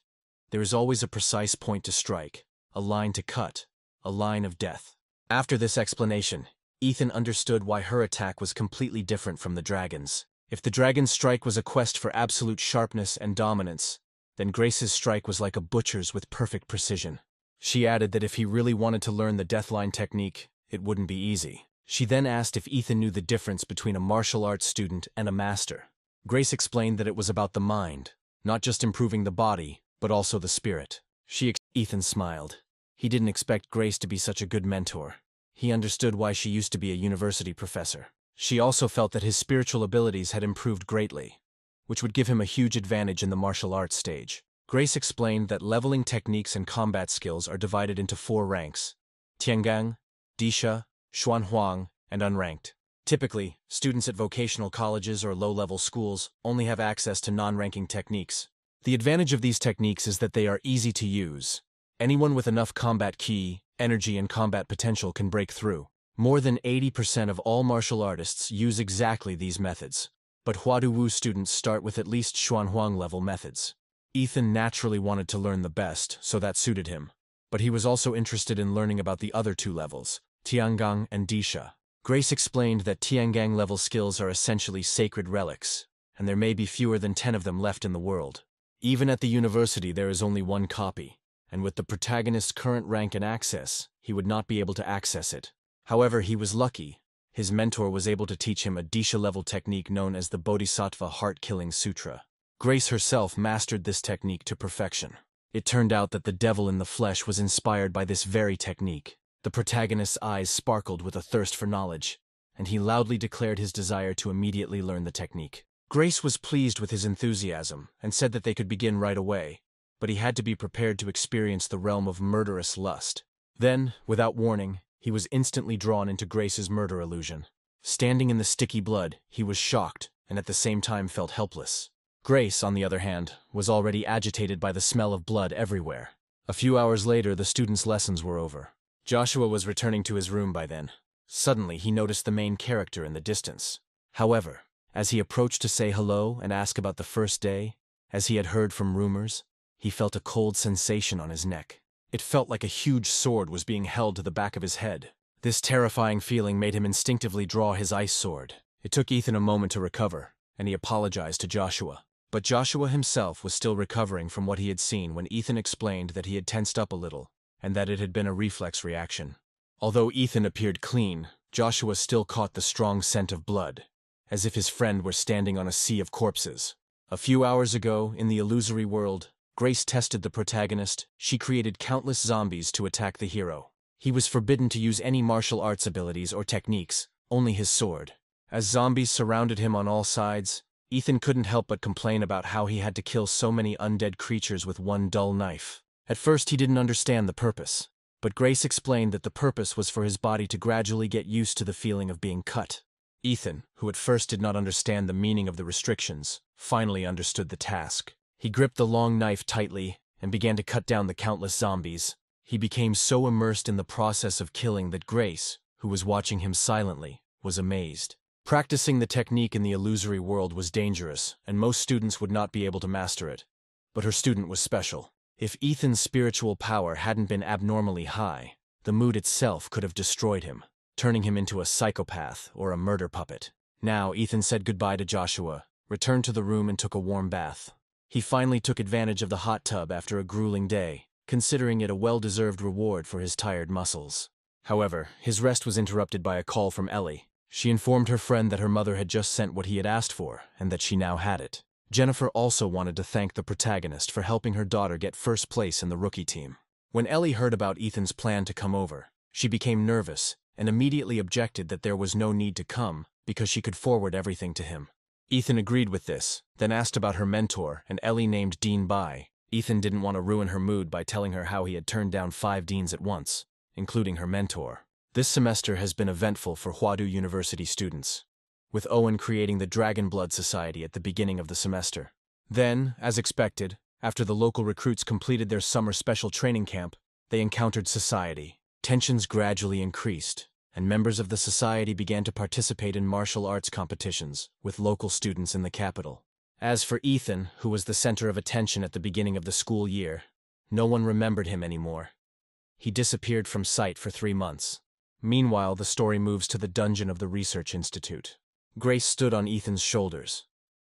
there is always a precise point to strike, a line to cut, a line of death. After this explanation, Ethan understood why her attack was completely different from the dragon's. If the dragon's strike was a quest for absolute sharpness and dominance, then Grace's strike was like a butcher's with perfect precision. She added that if he really wanted to learn the deathline technique, it wouldn't be easy. She then asked if Ethan knew the difference between a martial arts student and a master. Grace explained that it was about the mind, not just improving the body, but also the spirit. Ethan smiled. He didn't expect Grace to be such a good mentor. He understood why she used to be a university professor. She also felt that his spiritual abilities had improved greatly, which would give him a huge advantage in the martial arts stage. Grace explained that leveling techniques and combat skills are divided into 4 ranks: Tiangang, Disha, Xuanhuang, and unranked. Typically, students at vocational colleges or low-level schools only have access to non-ranking techniques. The advantage of these techniques is that they are easy to use. Anyone with enough combat ki, energy, and combat potential can break through. More than 80% of all martial artists use exactly these methods, but Huaduwu students start with at least Xuanhuang level methods. Ethan naturally wanted to learn the best, so that suited him. But he was also interested in learning about the other 2 levels, Tiangang and Disha. Grace explained that Tiangang level skills are essentially sacred relics, and there may be fewer than 10 of them left in the world. Even at the university there is only 1 copy, and with the protagonist's current rank and access, he would not be able to access it. However, he was lucky. His mentor was able to teach him a Disha-level technique known as the Bodhisattva Heart-Killing Sutra. Grace herself mastered this technique to perfection. It turned out that the devil in the flesh was inspired by this very technique. The protagonist's eyes sparkled with a thirst for knowledge, and he loudly declared his desire to immediately learn the technique. Grace was pleased with his enthusiasm and said that they could begin right away, but he had to be prepared to experience the realm of murderous lust. Then, without warning, he was instantly drawn into Grace's murder illusion. Standing in the sticky blood, he was shocked and at the same time felt helpless. Grace, on the other hand, was already agitated by the smell of blood everywhere. A few hours later, the students' lessons were over. Joshua was returning to his room by then. Suddenly, he noticed the main character in the distance. However, as he approached to say hello and ask about the first day, as he had heard from rumors, he felt a cold sensation on his neck. It felt like a huge sword was being held to the back of his head. This terrifying feeling made him instinctively draw his ice sword. It took Ethan a moment to recover, and he apologized to Joshua. But Joshua himself was still recovering from what he had seen when Ethan explained that he had tensed up a little, and that it had been a reflex reaction. Although Ethan appeared clean, Joshua still caught the strong scent of blood, as if his friend were standing on a sea of corpses. A few hours ago, in the illusory world, Grace tested the protagonist. She created countless zombies to attack the hero. He was forbidden to use any martial arts abilities or techniques, only his sword. As zombies surrounded him on all sides, Ethan couldn't help but complain about how he had to kill so many undead creatures with one dull knife. At first he didn't understand the purpose, but Grace explained that the purpose was for his body to gradually get used to the feeling of being cut. Ethan, who at first did not understand the meaning of the restrictions, finally understood the task. He gripped the long knife tightly and began to cut down the countless zombies. He became so immersed in the process of killing that Grace, who was watching him silently, was amazed. Practicing the technique in the illusory world was dangerous, and most students would not be able to master it. But her student was special. If Ethan's spiritual power hadn't been abnormally high, the mood itself could have destroyed him, turning him into a psychopath or a murder puppet. Now, Ethan said goodbye to Joshua, returned to the room and took a warm bath. He finally took advantage of the hot tub after a grueling day, considering it a well-deserved reward for his tired muscles. However, his rest was interrupted by a call from Ellie. She informed her friend that her mother had just sent what he had asked for, and that she now had it. Jennifer also wanted to thank the protagonist for helping her daughter get first place in the rookie team. When Ellie heard about Ethan's plan to come over, she became nervous and immediately objected that there was no need to come because she could forward everything to him. Ethan agreed with this, then asked about her mentor, and Ellie named Dean Bai, Ethan didn't want to ruin her mood by telling her how he had turned down 5 deans at once, including her mentor. This semester has been eventful for Hwadu University students, with Owen creating the Dragon Blood Society at the beginning of the semester. Then, as expected, after the local recruits completed their summer special training camp, they encountered society. Tensions gradually increased, and members of the society began to participate in martial arts competitions with local students in the capital. As for Ethan, who was the center of attention at the beginning of the school year, no one remembered him anymore. He disappeared from sight for 3 months. Meanwhile, the story moves to the dungeon of the research institute. Grace stood on Ethan's shoulders.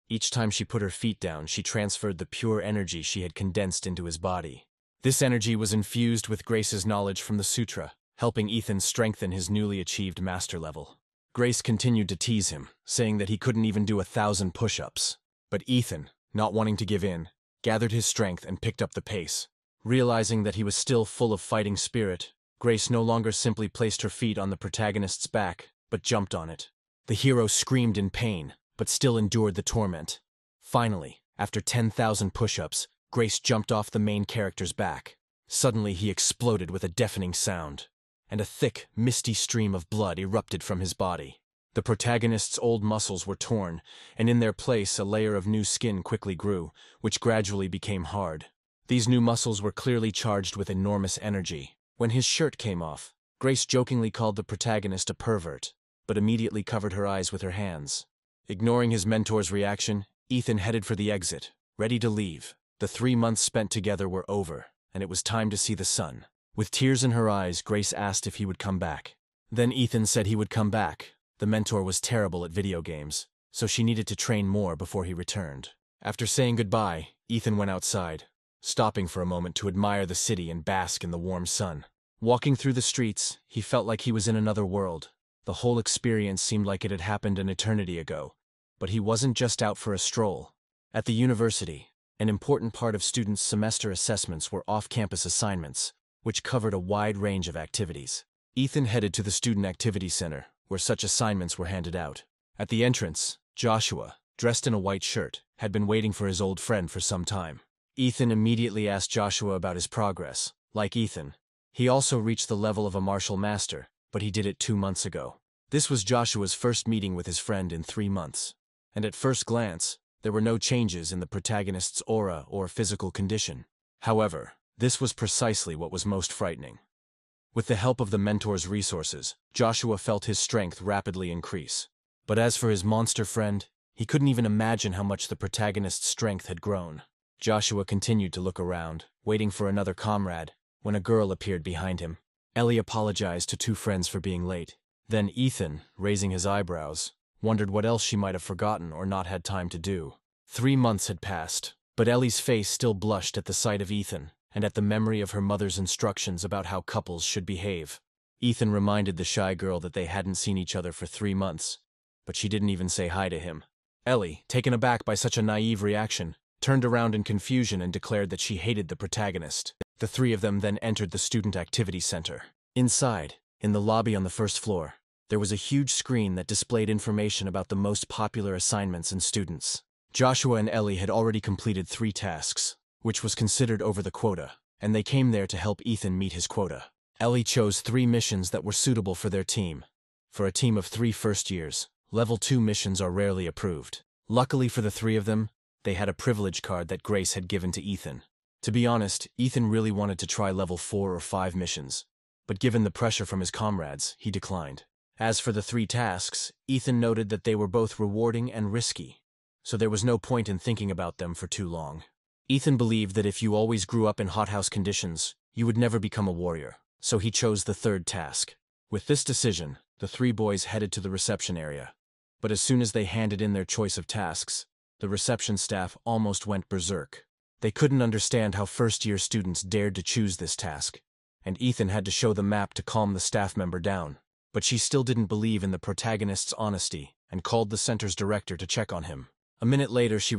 Each time she put her feet down, she transferred the pure energy she had condensed into his body. This energy was infused with Grace's knowledge from the sutra, helping Ethan strengthen his newly achieved master level. Grace continued to tease him, saying that he couldn't even do 1,000 push-ups. But Ethan, not wanting to give in, gathered his strength and picked up the pace. Realizing that he was still full of fighting spirit, Grace no longer simply placed her feet on the protagonist's back, but jumped on it. The hero screamed in pain, but still endured the torment. Finally, after 10,000 push-ups, Grace jumped off the main character's back. Suddenly he exploded with a deafening sound, and a thick, misty stream of blood erupted from his body. The protagonist's old muscles were torn, and in their place a layer of new skin quickly grew, which gradually became hard. These new muscles were clearly charged with enormous energy. When his shirt came off, Grace jokingly called the protagonist a pervert, but immediately covered her eyes with her hands. Ignoring his mentor's reaction, Ethan headed for the exit, ready to leave. The 3 months spent together were over, and it was time to see the sun. With tears in her eyes, Grace asked if he would come back. Then Ethan said he would come back. The mentor was terrible at video games, so she needed to train more before he returned. After saying goodbye, Ethan went outside, stopping for a moment to admire the city and bask in the warm sun. Walking through the streets, he felt like he was in another world. The whole experience seemed like it had happened an eternity ago, but he wasn't just out for a stroll. At the university, an important part of students' semester assessments were off-campus assignments, which covered a wide range of activities. Ethan headed to the Student Activity Center, where such assignments were handed out. At the entrance, Joshua, dressed in a white shirt, had been waiting for his old friend for some time. Ethan immediately asked Joshua about his progress. Like Ethan, he also reached the level of a martial master, but he did it 2 months ago. This was Joshua's first meeting with his friend in 3 months, and at first glance, there were no changes in the protagonist's aura or physical condition. However, this was precisely what was most frightening. With the help of the mentor's resources, Joshua felt his strength rapidly increase. But as for his monster friend, he couldn't even imagine how much the protagonist's strength had grown. Joshua continued to look around, waiting for another comrade, when a girl appeared behind him. Ellie apologized to 2 friends for being late. Then Ethan, raising his eyebrows, wondered what else she might have forgotten or not had time to do. 3 months had passed, but Ellie's face still blushed at the sight of Ethan, and at the memory of her mother's instructions about how couples should behave. Ethan reminded the shy girl that they hadn't seen each other for 3 months, but she didn't even say hi to him. Ellie, taken aback by such a naive reaction, turned around in confusion and declared that she hated the protagonist. The 3 of them then entered the Student Activity Center. Inside, in the lobby on the 1st floor, there was a huge screen that displayed information about the most popular assignments and students. Joshua and Ellie had already completed 3 tasks, which was considered over the quota, and they came there to help Ethan meet his quota. Ellie chose 3 missions that were suitable for their team. For a team of 3 first years, level 2 missions are rarely approved. Luckily for the 3 of them, they had a privilege card that Grace had given to Ethan. To be honest, Ethan really wanted to try level 4 or 5 missions, but given the pressure from his comrades, he declined. As for the 3 tasks, Ethan noted that they were both rewarding and risky, so there was no point in thinking about them for too long. Ethan believed that if you always grew up in hothouse conditions, you would never become a warrior, so he chose the 3rd task. With this decision, the 3 boys headed to the reception area. But as soon as they handed in their choice of tasks, the reception staff almost went berserk. They couldn't understand how first-year students dared to choose this task, and Ethan had to show the map to calm the staff member down. But she still didn't believe in the protagonist's honesty and called the center's director to check on him. A minute later she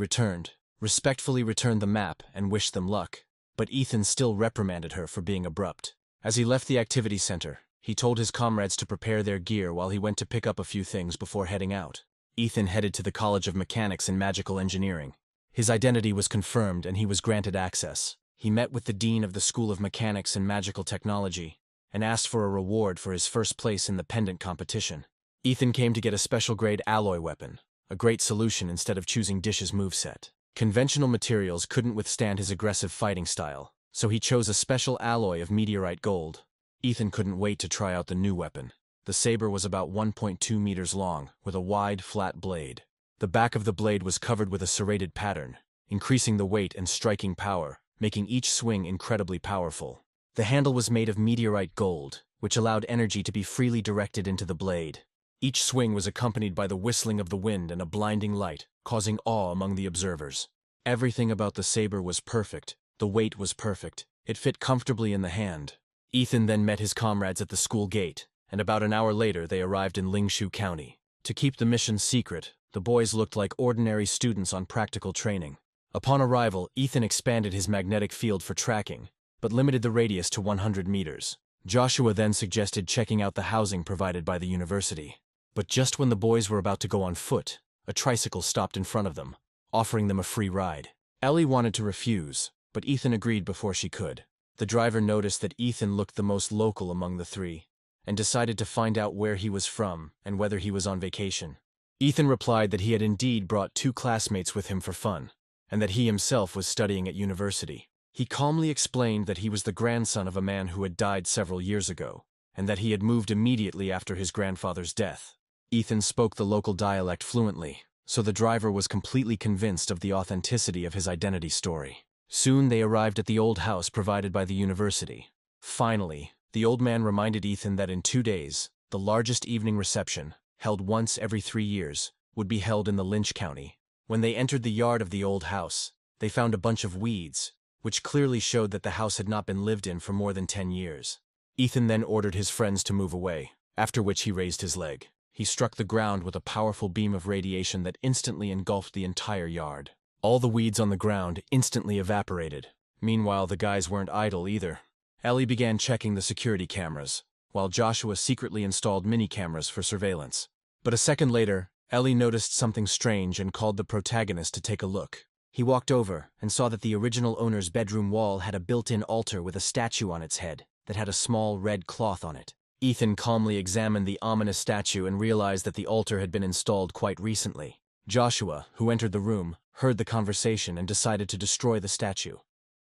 respectfully returned the map and wished them luck, but Ethan still reprimanded her for being abrupt. As he left the activity center, he told his comrades to prepare their gear while he went to pick up a few things before heading out. Ethan headed to the College of Mechanics and Magical Engineering. His identity was confirmed and he was granted access. He met with the dean of the School of Mechanics and Magical Technology and asked for a reward for his first place in the pendant competition. Ethan came to get a special grade alloy weapon, a great solution instead of choosing Dish's moveset. Conventional materials couldn't withstand his aggressive fighting style, so he chose a special alloy of meteorite gold. Ethan couldn't wait to try out the new weapon. The saber was about 1.2 meters long, with a wide, flat blade. The back of the blade was covered with a serrated pattern, increasing the weight and striking power, making each swing incredibly powerful. The handle was made of meteorite gold, which allowed energy to be freely directed into the blade. Each swing was accompanied by the whistling of the wind and a blinding light, causing awe among the observers. Everything about the saber was perfect. The weight was perfect. It fit comfortably in the hand. Ethan then met his comrades at the school gate, and about an hour later they arrived in Lingshu County. To keep the mission secret, the boys looked like ordinary students on practical training. Upon arrival, Ethan expanded his magnetic field for tracking, but limited the radius to 100 meters. Joshua then suggested checking out the housing provided by the university. But just when the boys were about to go on foot, a tricycle stopped in front of them, offering them a free ride. Ellie wanted to refuse, but Ethan agreed before she could. The driver noticed that Ethan looked the most local among the three, and decided to find out where he was from and whether he was on vacation. Ethan replied that he had indeed brought 2 classmates with him for fun, and that he himself was studying at university. He calmly explained that he was the grandson of a man who had died several years ago, and that he had moved immediately after his grandfather's death. Ethan spoke the local dialect fluently, so the driver was completely convinced of the authenticity of his identity story. Soon they arrived at the old house provided by the university. Finally, the old man reminded Ethan that in 2 days, the largest evening reception, held once every 3 years, would be held in the Lynch County. When they entered the yard of the old house, they found a bunch of weeds, which clearly showed that the house had not been lived in for more than 10 years. Ethan then ordered his friends to move away, after which he raised his leg. He struck the ground with a powerful beam of radiation that instantly engulfed the entire yard. All the weeds on the ground instantly evaporated. Meanwhile, the guys weren't idle either. Ellie began checking the security cameras, while Joshua secretly installed mini-cameras for surveillance. But a second later, Ellie noticed something strange and called the protagonist to take a look. He walked over and saw that the original owner's bedroom wall had a built-in altar with a statue on its head that had a small red cloth on it. Ethan calmly examined the ominous statue and realized that the altar had been installed quite recently. Joshua, who entered the room, heard the conversation and decided to destroy the statue.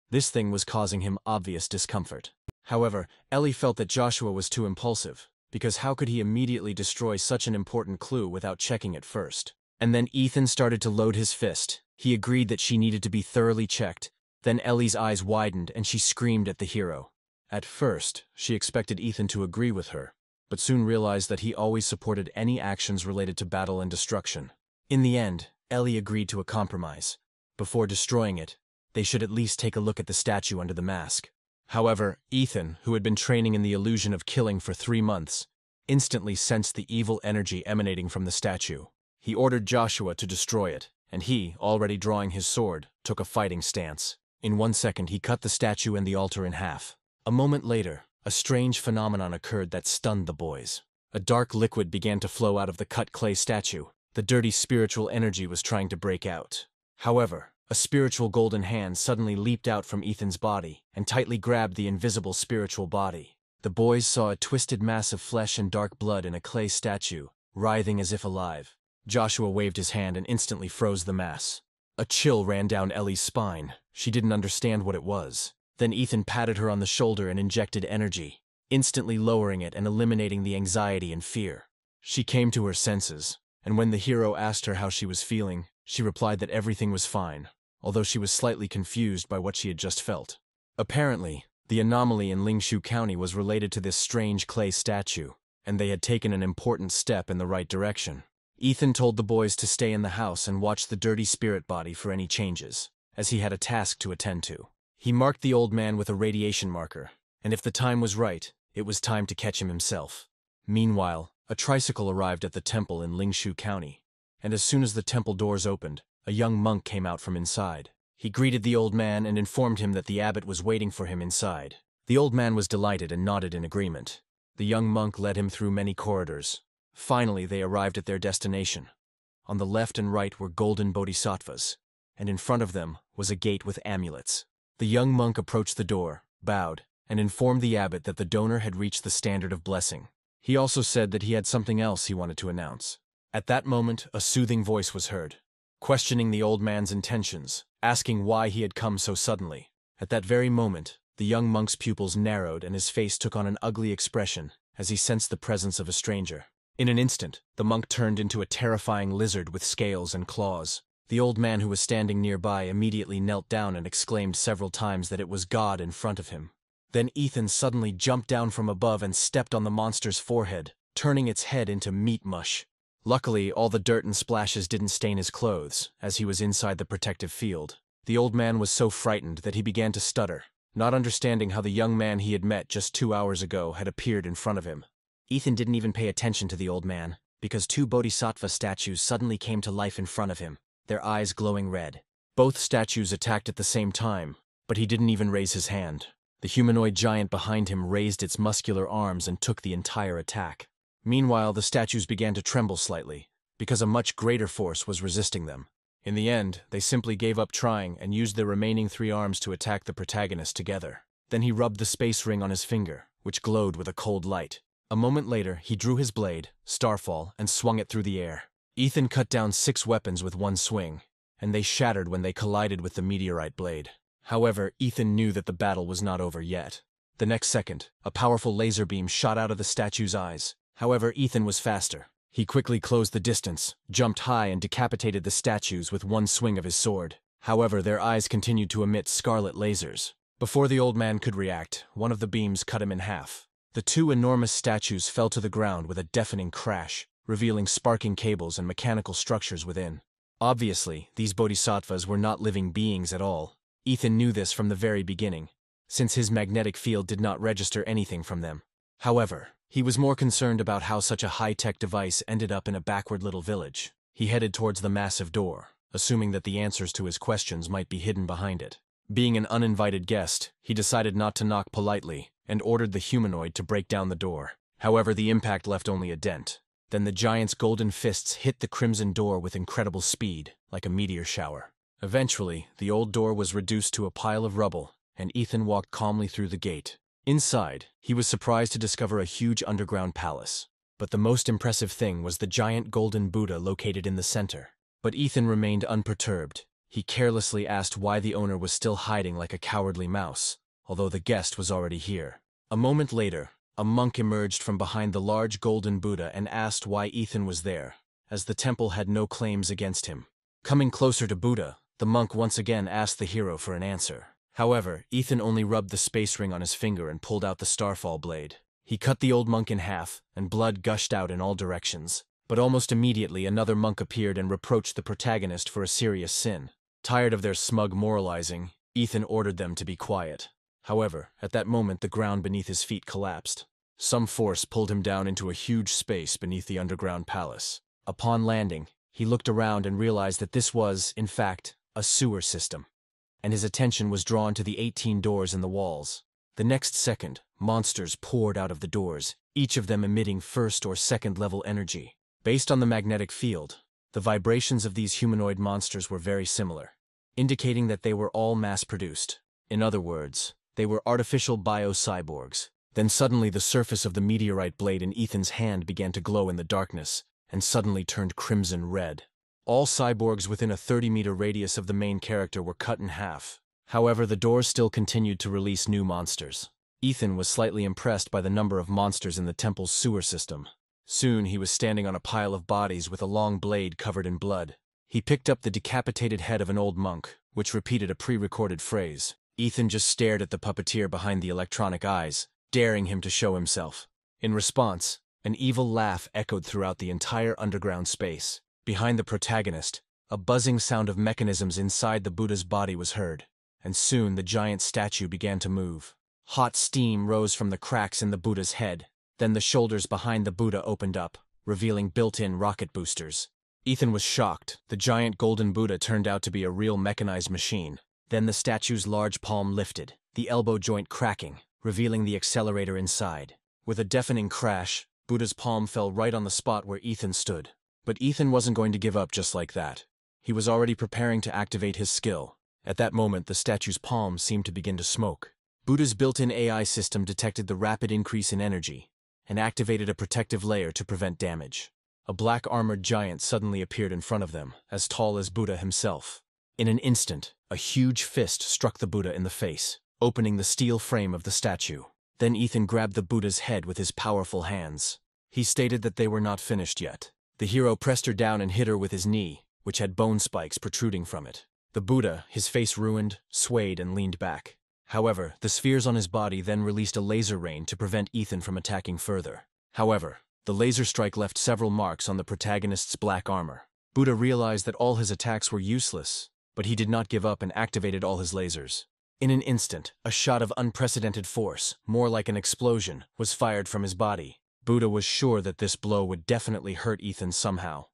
This thing was causing him obvious discomfort. However, Ellie felt that Joshua was too impulsive, because how could he immediately destroy such an important clue without checking it first? And then Ethan started to load his fist. He agreed that she needed to be thoroughly checked. Then Ellie's eyes widened and she screamed at the hero. At first, she expected Ethan to agree with her, but soon realized that he always supported any actions related to battle and destruction. In the end, Ellie agreed to a compromise. Before destroying it, they should at least take a look at the statue under the mask. However, Ethan, who had been training in the illusion of killing for 3 months, instantly sensed the evil energy emanating from the statue. He ordered Joshua to destroy it, and he, already drawing his sword, took a fighting stance. In 1 second, he cut the statue and the altar in half. A moment later, a strange phenomenon occurred that stunned the boys. A dark liquid began to flow out of the cut clay statue. The dirty spiritual energy was trying to break out. However, a spiritual golden hand suddenly leaped out from Ethan's body and tightly grabbed the invisible spiritual body. The boys saw a twisted mass of flesh and dark blood in a clay statue, writhing as if alive. Joshua waved his hand and instantly froze the mass. A chill ran down Ellie's spine. She didn't understand what it was. Then Ethan patted her on the shoulder and injected energy, instantly lowering it and eliminating the anxiety and fear. She came to her senses, and when the hero asked her how she was feeling, she replied that everything was fine, although she was slightly confused by what she had just felt. Apparently, the anomaly in Lingshu County was related to this strange clay statue, and they had taken an important step in the right direction. Ethan told the boys to stay in the house and watch the dirty spirit body for any changes, as he had a task to attend to. He marked the old man with a radiation marker, and if the time was right, it was time to catch him himself. Meanwhile, a tricycle arrived at the temple in Lingshu County, and as soon as the temple doors opened, a young monk came out from inside. He greeted the old man and informed him that the abbot was waiting for him inside. The old man was delighted and nodded in agreement. The young monk led him through many corridors. Finally, they arrived at their destination. On the left and right were golden bodhisattvas, and in front of them was a gate with amulets. The young monk approached the door, bowed, and informed the abbot that the donor had reached the standard of blessing. He also said that he had something else he wanted to announce. At that moment, a soothing voice was heard, questioning the old man's intentions, asking why he had come so suddenly. At that very moment, the young monk's pupils narrowed and his face took on an ugly expression as he sensed the presence of a stranger. In an instant, the monk turned into a terrifying lizard with scales and claws. The old man who was standing nearby immediately knelt down and exclaimed several times that it was God in front of him. Then Ethan suddenly jumped down from above and stepped on the monster's forehead, turning its head into meat mush. Luckily, all the dirt and splashes didn't stain his clothes, as he was inside the protective field. The old man was so frightened that he began to stutter, not understanding how the young man he had met just 2 hours ago had appeared in front of him. Ethan didn't even pay attention to the old man, because 2 bodhisattva statues suddenly came to life in front of him, their eyes glowing red. Both statues attacked at the same time, but he didn't even raise his hand. The humanoid giant behind him raised its muscular arms and took the entire attack. Meanwhile, the statues began to tremble slightly, because a much greater force was resisting them. In the end, they simply gave up trying and used their remaining 3 arms to attack the protagonist together. Then he rubbed the space ring on his finger, which glowed with a cold light. A moment later, he drew his blade, Starfall, and swung it through the air. Ethan cut down 6 weapons with one swing, and they shattered when they collided with the meteorite blade. However, Ethan knew that the battle was not over yet. The next second, a powerful laser beam shot out of the statue's eyes. However, Ethan was faster. He quickly closed the distance, jumped high and decapitated the statues with one swing of his sword. However, their eyes continued to emit scarlet lasers. Before the old man could react, one of the beams cut him in half. The 2 enormous statues fell to the ground with a deafening crash, revealing sparking cables and mechanical structures within. Obviously, these bodhisattvas were not living beings at all. Ethan knew this from the very beginning, since his magnetic field did not register anything from them. However, he was more concerned about how such a high-tech device ended up in a backward little village. He headed towards the massive door, assuming that the answers to his questions might be hidden behind it. Being an uninvited guest, he decided not to knock politely and ordered the humanoid to break down the door. However, the impact left only a dent. Then the giant's golden fists hit the crimson door with incredible speed, like a meteor shower. Eventually, the old door was reduced to a pile of rubble, and Ethan walked calmly through the gate. Inside, he was surprised to discover a huge underground palace. But the most impressive thing was the giant golden Buddha located in the center. But Ethan remained unperturbed. He carelessly asked why the owner was still hiding like a cowardly mouse, although the guest was already here. A moment later, a monk emerged from behind the large golden Buddha and asked why Ethan was there, as the temple had no claims against him. Coming closer to Buddha, the monk once again asked the hero for an answer. However, Ethan only rubbed the space ring on his finger and pulled out the Starfall blade. He cut the old monk in half, and blood gushed out in all directions. But almost immediately another monk appeared and reproached the protagonist for a serious sin. Tired of their smug moralizing, Ethan ordered them to be quiet. However, at that moment the ground beneath his feet collapsed. Some force pulled him down into a huge space beneath the underground palace. Upon landing, he looked around and realized that this was, in fact, a sewer system, and his attention was drawn to the 18 doors in the walls. The next second, monsters poured out of the doors, each of them emitting first or second level energy. Based on the magnetic field, the vibrations of these humanoid monsters were very similar, indicating that they were all mass-produced. In other words, they were artificial bio-cyborgs. Then suddenly the surface of the meteorite blade in Ethan's hand began to glow in the darkness, and suddenly turned crimson red. All cyborgs within a 30-meter radius of the main character were cut in half. However, the doors still continued to release new monsters. Ethan was slightly impressed by the number of monsters in the temple's sewer system. Soon he was standing on a pile of bodies with a long blade covered in blood. He picked up the decapitated head of an old monk, which repeated a pre-recorded phrase. Ethan just stared at the puppeteer behind the electronic eyes, daring him to show himself. In response, an evil laugh echoed throughout the entire underground space. Behind the protagonist, a buzzing sound of mechanisms inside the Buddha's body was heard, and soon the giant statue began to move. Hot steam rose from the cracks in the Buddha's head. Then the shoulders behind the Buddha opened up, revealing built-in rocket boosters. Ethan was shocked. The giant golden Buddha turned out to be a real mechanized machine. Then the statue's large palm lifted, the elbow joint cracking, revealing the accelerator inside. With a deafening crash, Buddha's palm fell right on the spot where Ethan stood. But Ethan wasn't going to give up just like that. He was already preparing to activate his skill. At that moment, the statue's palm seemed to begin to smoke. Buddha's built-in AI system detected the rapid increase in energy and activated a protective layer to prevent damage. A black armored giant suddenly appeared in front of them, as tall as Buddha himself. In an instant, a huge fist struck the Buddha in the face, opening the steel frame of the statue. Then Ethan grabbed the Buddha's head with his powerful hands. He stated that they were not finished yet. The hero pressed her down and hit her with his knee, which had bone spikes protruding from it. The Buddha, his face ruined, swayed and leaned back. However, the spheres on his body then released a laser rain to prevent Ethan from attacking further. However, the laser strike left several marks on the protagonist's black armor. Buddha realized that all his attacks were useless, but he did not give up and activated all his lasers. In an instant, a shot of unprecedented force, more like an explosion, was fired from his body. Buddha was sure that this blow would definitely hurt Ethan somehow.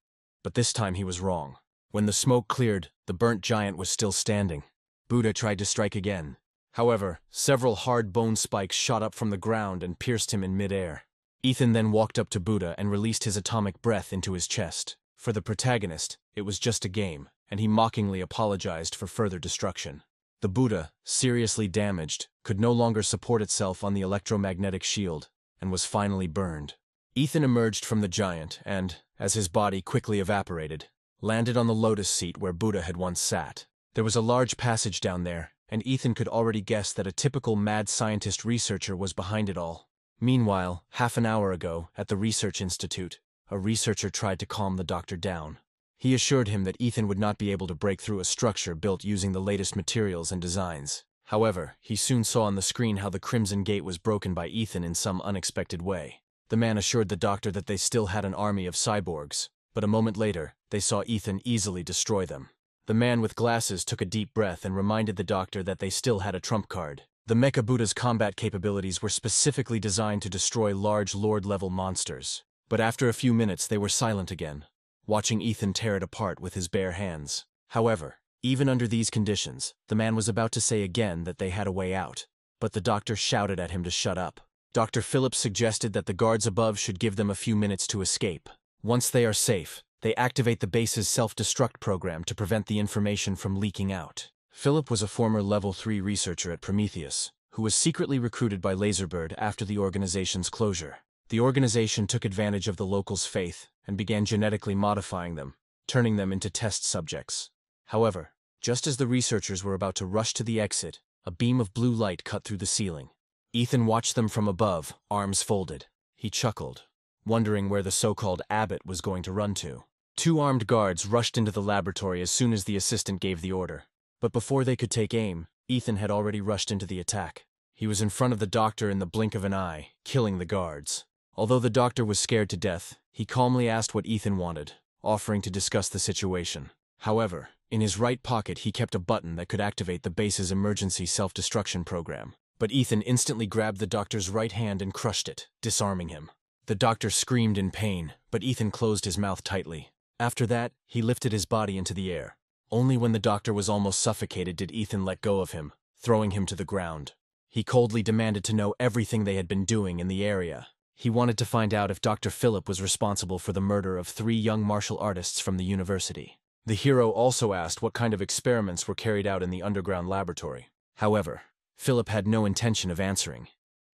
But this time he was wrong. When the smoke cleared, the burnt giant was still standing. Buddha tried to strike again. However, several hard bone spikes shot up from the ground and pierced him in midair. Ethan then walked up to Buddha and released his atomic breath into his chest. For the protagonist, it was just a game, and he mockingly apologized for further destruction. The Buddha, seriously damaged, could no longer support itself on the electromagnetic shield, and was finally burned. Ethan emerged from the giant and, as his body quickly evaporated, landed on the lotus seat where Buddha had once sat. There was a large passage down there, and Ethan could already guess that a typical mad scientist researcher was behind it all. Meanwhile, half an hour ago, at the research institute, a researcher tried to calm the doctor down. He assured him that Ethan would not be able to break through a structure built using the latest materials and designs. However, he soon saw on the screen how the Crimson Gate was broken by Ethan in some unexpected way. The man assured the doctor that they still had an army of cyborgs, but a moment later, they saw Ethan easily destroy them. The man with glasses took a deep breath and reminded the doctor that they still had a trump card. The Mecha Buddha's combat capabilities were specifically designed to destroy large Lord-level monsters. But after a few minutes they were silent again, watching Ethan tear it apart with his bare hands. However, even under these conditions, the man was about to say again that they had a way out, but the doctor shouted at him to shut up. Dr. Phillips suggested that the guards above should give them a few minutes to escape. Once they are safe, they activate the base's self-destruct program to prevent the information from leaking out. Philip was a former Level 3 researcher at Prometheus, who was secretly recruited by Laserbird after the organization's closure. The organization took advantage of the locals' faith and began genetically modifying them, turning them into test subjects. However, just as the researchers were about to rush to the exit, a beam of blue light cut through the ceiling. Ethan watched them from above, arms folded. He chuckled, wondering where the so-called abbot was going to run to. 2 armed guards rushed into the laboratory as soon as the assistant gave the order. But before they could take aim, Ethan had already rushed into the attack. He was in front of the doctor in the blink of an eye, killing the guards. Although the doctor was scared to death, he calmly asked what Ethan wanted, offering to discuss the situation. However, in his right pocket he kept a button that could activate the base's emergency self-destruction program. But Ethan instantly grabbed the doctor's right hand and crushed it, disarming him. The doctor screamed in pain, but Ethan closed his mouth tightly. After that, he lifted his body into the air. Only when the doctor was almost suffocated did Ethan let go of him, throwing him to the ground. He coldly demanded to know everything they had been doing in the area. He wanted to find out if Dr. Philip was responsible for the murder of 3 young martial artists from the university. The hero also asked what kind of experiments were carried out in the underground laboratory. However, Philip had no intention of answering,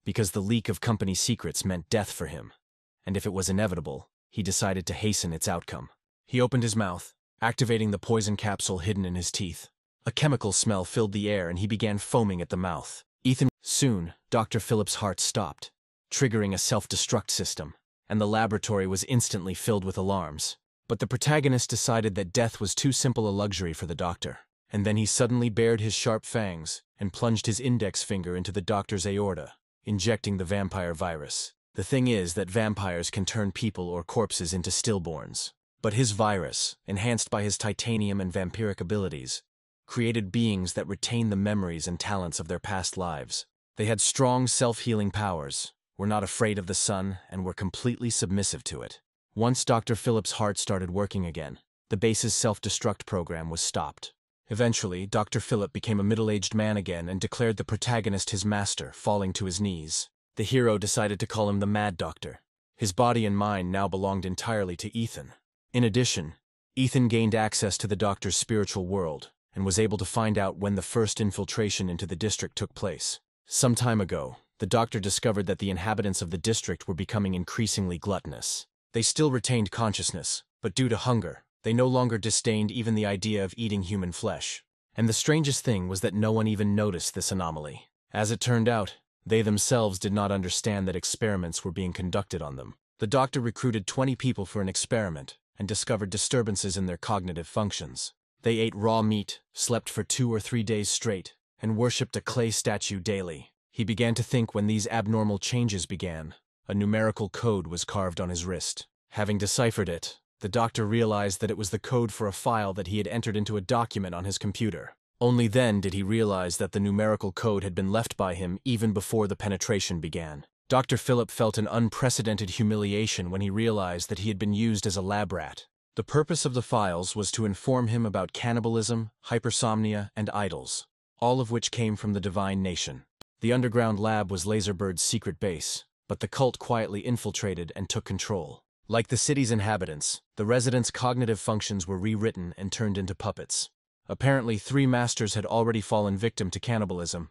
because the leak of company secrets meant death for him, and if it was inevitable, he decided to hasten its outcome. He opened his mouth, activating the poison capsule hidden in his teeth. A chemical smell filled the air and he began foaming at the mouth. Soon, Dr. Philip's heart stopped, triggering a self-destruct system, and the laboratory was instantly filled with alarms. But the protagonist decided that death was too simple a luxury for the doctor. And then he suddenly bared his sharp fangs and plunged his index finger into the doctor's aorta, injecting the vampire virus. The thing is that vampires can turn people or corpses into stillborns. But his virus, enhanced by his titanium and vampiric abilities, created beings that retain the memories and talents of their past lives. They had strong self-healing powers, were not afraid of the sun, and were completely submissive to it. Once Dr. Philip's heart started working again, the base's self-destruct program was stopped. Eventually, Dr. Philip became a middle-aged man again and declared the protagonist his master, falling to his knees. The hero decided to call him the Mad Doctor. His body and mind now belonged entirely to Ethan. In addition, Ethan gained access to the doctor's spiritual world and was able to find out when the first infiltration into the district took place. Some time ago, the doctor discovered that the inhabitants of the district were becoming increasingly gluttonous. They still retained consciousness, but due to hunger, they no longer disdained even the idea of eating human flesh. And the strangest thing was that no one even noticed this anomaly. As it turned out, they themselves did not understand that experiments were being conducted on them. The doctor recruited 20 people for an experiment and discovered disturbances in their cognitive functions. They ate raw meat, slept for 2 or 3 days straight, and worshipped a clay statue daily. He began to think when these abnormal changes began, a numerical code was carved on his wrist. Having deciphered it, the doctor realized that it was the code for a file that he had entered into a document on his computer. Only then did he realize that the numerical code had been left by him even before the penetration began. Dr. Philip felt an unprecedented humiliation when he realized that he had been used as a lab rat. The purpose of the files was to inform him about cannibalism, hypersomnia, and idols, all of which came from the divine nation. The underground lab was Laserbird's secret base, but the cult quietly infiltrated and took control. Like the city's inhabitants, the residents' cognitive functions were rewritten and turned into puppets. Apparently 3 masters had already fallen victim to cannibalism,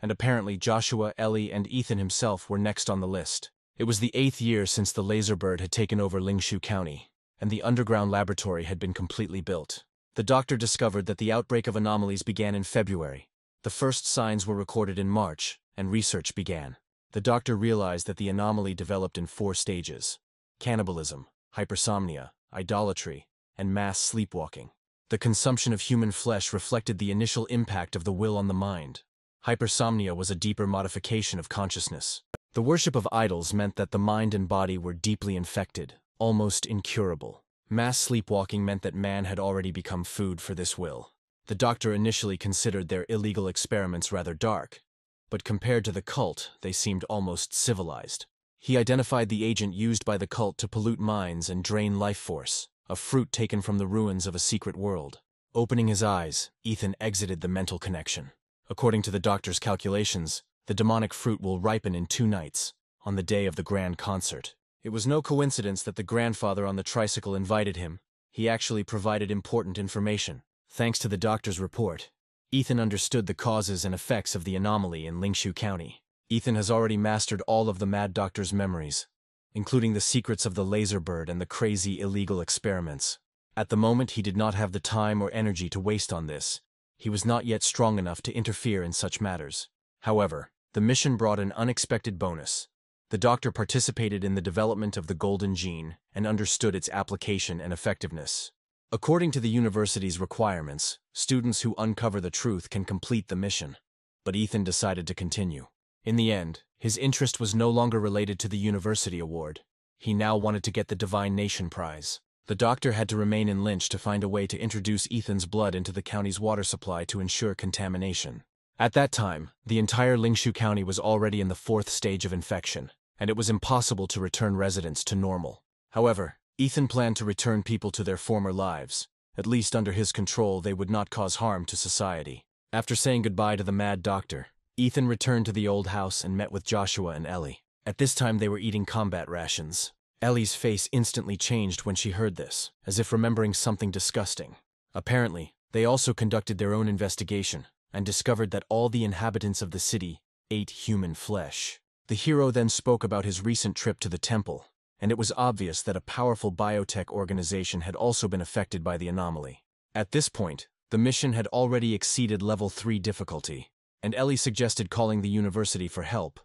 and apparently Joshua, Ellie, and Ethan himself were next on the list. It was the 8th year since the Laserbird had taken over Lingshu County, and the underground laboratory had been completely built. The doctor discovered that the outbreak of anomalies began in February. The first signs were recorded in March, and research began. The doctor realized that the anomaly developed in 4 stages: cannibalism, hypersomnia, idolatry, and mass sleepwalking. The consumption of human flesh reflected the initial impact of the will on the mind. Hypersomnia was a deeper modification of consciousness. The worship of idols meant that the mind and body were deeply infected, almost incurable. Mass sleepwalking meant that man had already become food for this will. The doctor initially considered their illegal experiments rather dark, but compared to the cult, they seemed almost civilized. He identified the agent used by the cult to pollute minds and drain life force, a fruit taken from the ruins of a secret world. Opening his eyes, Ethan exited the mental connection. According to the doctor's calculations, the demonic fruit will ripen in 2 nights, on the day of the grand concert. It was no coincidence that the grandfather on the tricycle invited him. He actually provided important information. Thanks to the doctor's report, Ethan understood the causes and effects of the anomaly in Lingshu County. Ethan has already mastered all of the Mad Doctor's memories, including the secrets of the Laserbird and the crazy illegal experiments. At the moment, he did not have the time or energy to waste on this. He was not yet strong enough to interfere in such matters. However, the mission brought an unexpected bonus. The doctor participated in the development of the golden gene and understood its application and effectiveness. According to the university's requirements, students who uncover the truth can complete the mission. But Ethan decided to continue. In the end, his interest was no longer related to the university award. He now wanted to get the Divine Nation prize. The doctor had to remain in Lynch to find a way to introduce Ethan's blood into the county's water supply to ensure contamination. At that time, the entire Lingshu County was already in the 4th stage of infection, and it was impossible to return residents to normal. However, Ethan planned to return people to their former lives. At least under his control, they would not cause harm to society. After saying goodbye to the Mad Doctor, Ethan returned to the old house and met with Joshua and Ellie. At this time, they were eating combat rations. Ellie's face instantly changed when she heard this, as if remembering something disgusting. Apparently, they also conducted their own investigation and discovered that all the inhabitants of the city ate human flesh. The hero then spoke about his recent trip to the temple, and it was obvious that a powerful biotech organization had also been affected by the anomaly. At this point, the mission had already exceeded level 3 difficulty, and Ellie suggested calling the university for help,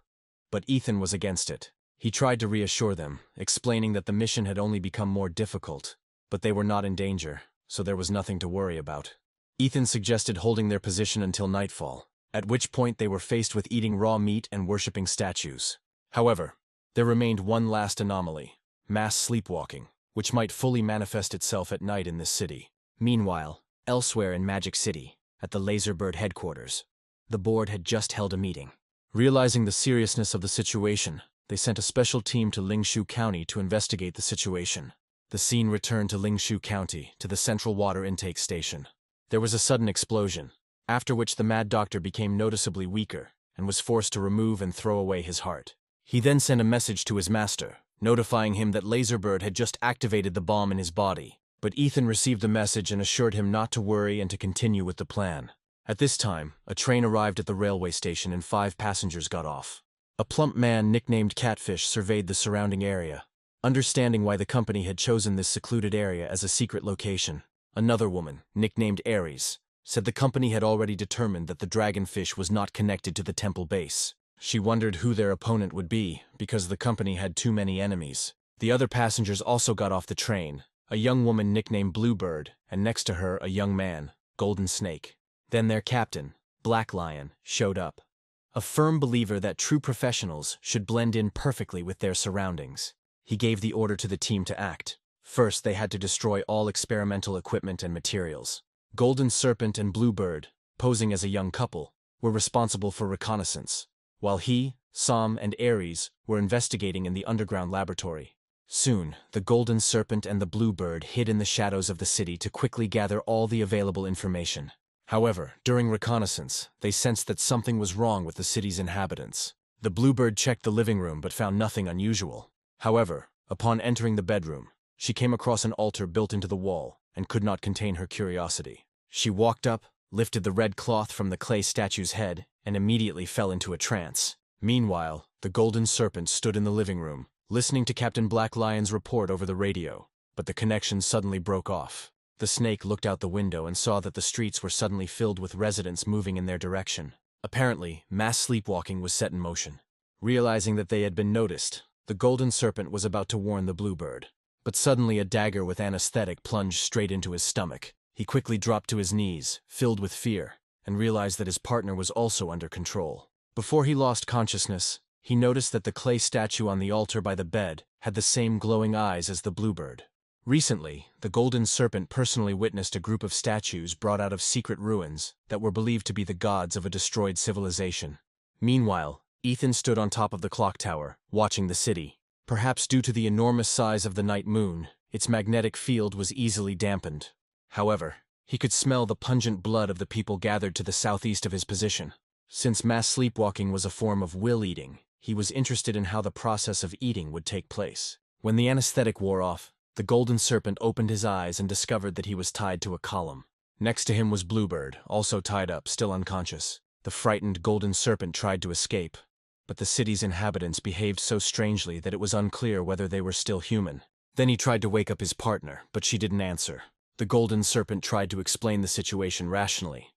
but Ethan was against it. He tried to reassure them, explaining that the mission had only become more difficult, but they were not in danger, so there was nothing to worry about. Ethan suggested holding their position until nightfall, at which point they were faced with eating raw meat and worshipping statues. However, there remained one last anomaly: mass sleepwalking, which might fully manifest itself at night in this city. Meanwhile, elsewhere in Magic City, at the Laserbird headquarters, the board had just held a meeting. Realizing the seriousness of the situation, they sent a special team to Lingshu County to investigate the situation. The scene returned to Lingshu County, to the central water intake station. There was a sudden explosion, after which the Mad Doctor became noticeably weaker and was forced to remove and throw away his heart. He then sent a message to his master, notifying him that Laserbird had just activated the bomb in his body, But Ethan received the message and assured him not to worry and to continue with the plan. At this time, a train arrived at the railway station and 5 passengers got off. A plump man nicknamed Catfish surveyed the surrounding area, understanding why the company had chosen this secluded area as a secret location. Another woman, nicknamed Ares, said the company had already determined that the dragonfish was not connected to the temple base. She wondered who their opponent would be, because the company had too many enemies. The other passengers also got off the train, a young woman nicknamed Bluebird, and next to her a young man, Golden Snake. Then their captain, Black Lion, showed up. A firm believer that true professionals should blend in perfectly with their surroundings. He gave the order to the team to act. First, they had to destroy all experimental equipment and materials. Golden Serpent and Bluebird, posing as a young couple, were responsible for reconnaissance, while he, Sam, and Ares were investigating in the underground laboratory. Soon, the Golden Serpent and the Bluebird hid in the shadows of the city to quickly gather all the available information. However, during reconnaissance, they sensed that something was wrong with the city's inhabitants. The Bluebird checked the living room but found nothing unusual. However, upon entering the bedroom, she came across an altar built into the wall and could not contain her curiosity. She walked up, lifted the red cloth from the clay statue's head, and immediately fell into a trance. Meanwhile, the Golden Serpent stood in the living room, listening to Captain Black Lion's report over the radio, but the connection suddenly broke off. The snake looked out the window and saw that the streets were suddenly filled with residents moving in their direction. Apparently, mass sleepwalking was set in motion. Realizing that they had been noticed, the Golden Serpent was about to warn the Bluebird. But suddenly a dagger with anesthetic plunged straight into his stomach. He quickly dropped to his knees, filled with fear, and realized that his partner was also under control. Before he lost consciousness, he noticed that the clay statue on the altar by the bed had the same glowing eyes as the Bluebird. Recently, the Golden Serpent personally witnessed a group of statues brought out of secret ruins that were believed to be the gods of a destroyed civilization. Meanwhile, Ethan stood on top of the clock tower, watching the city. Perhaps due to the enormous size of the night moon, its magnetic field was easily dampened. However, he could smell the pungent blood of the people gathered to the southeast of his position. Since mass sleepwalking was a form of will eating, he was interested in how the process of eating would take place. When the anesthetic wore off, the Golden Serpent opened his eyes and discovered that he was tied to a column. Next to him was Bluebird, also tied up, still unconscious. The frightened Golden Serpent tried to escape, but the city's inhabitants behaved so strangely that it was unclear whether they were still human. Then he tried to wake up his partner, but she didn't answer. The Golden Serpent tried to explain the situation rationally,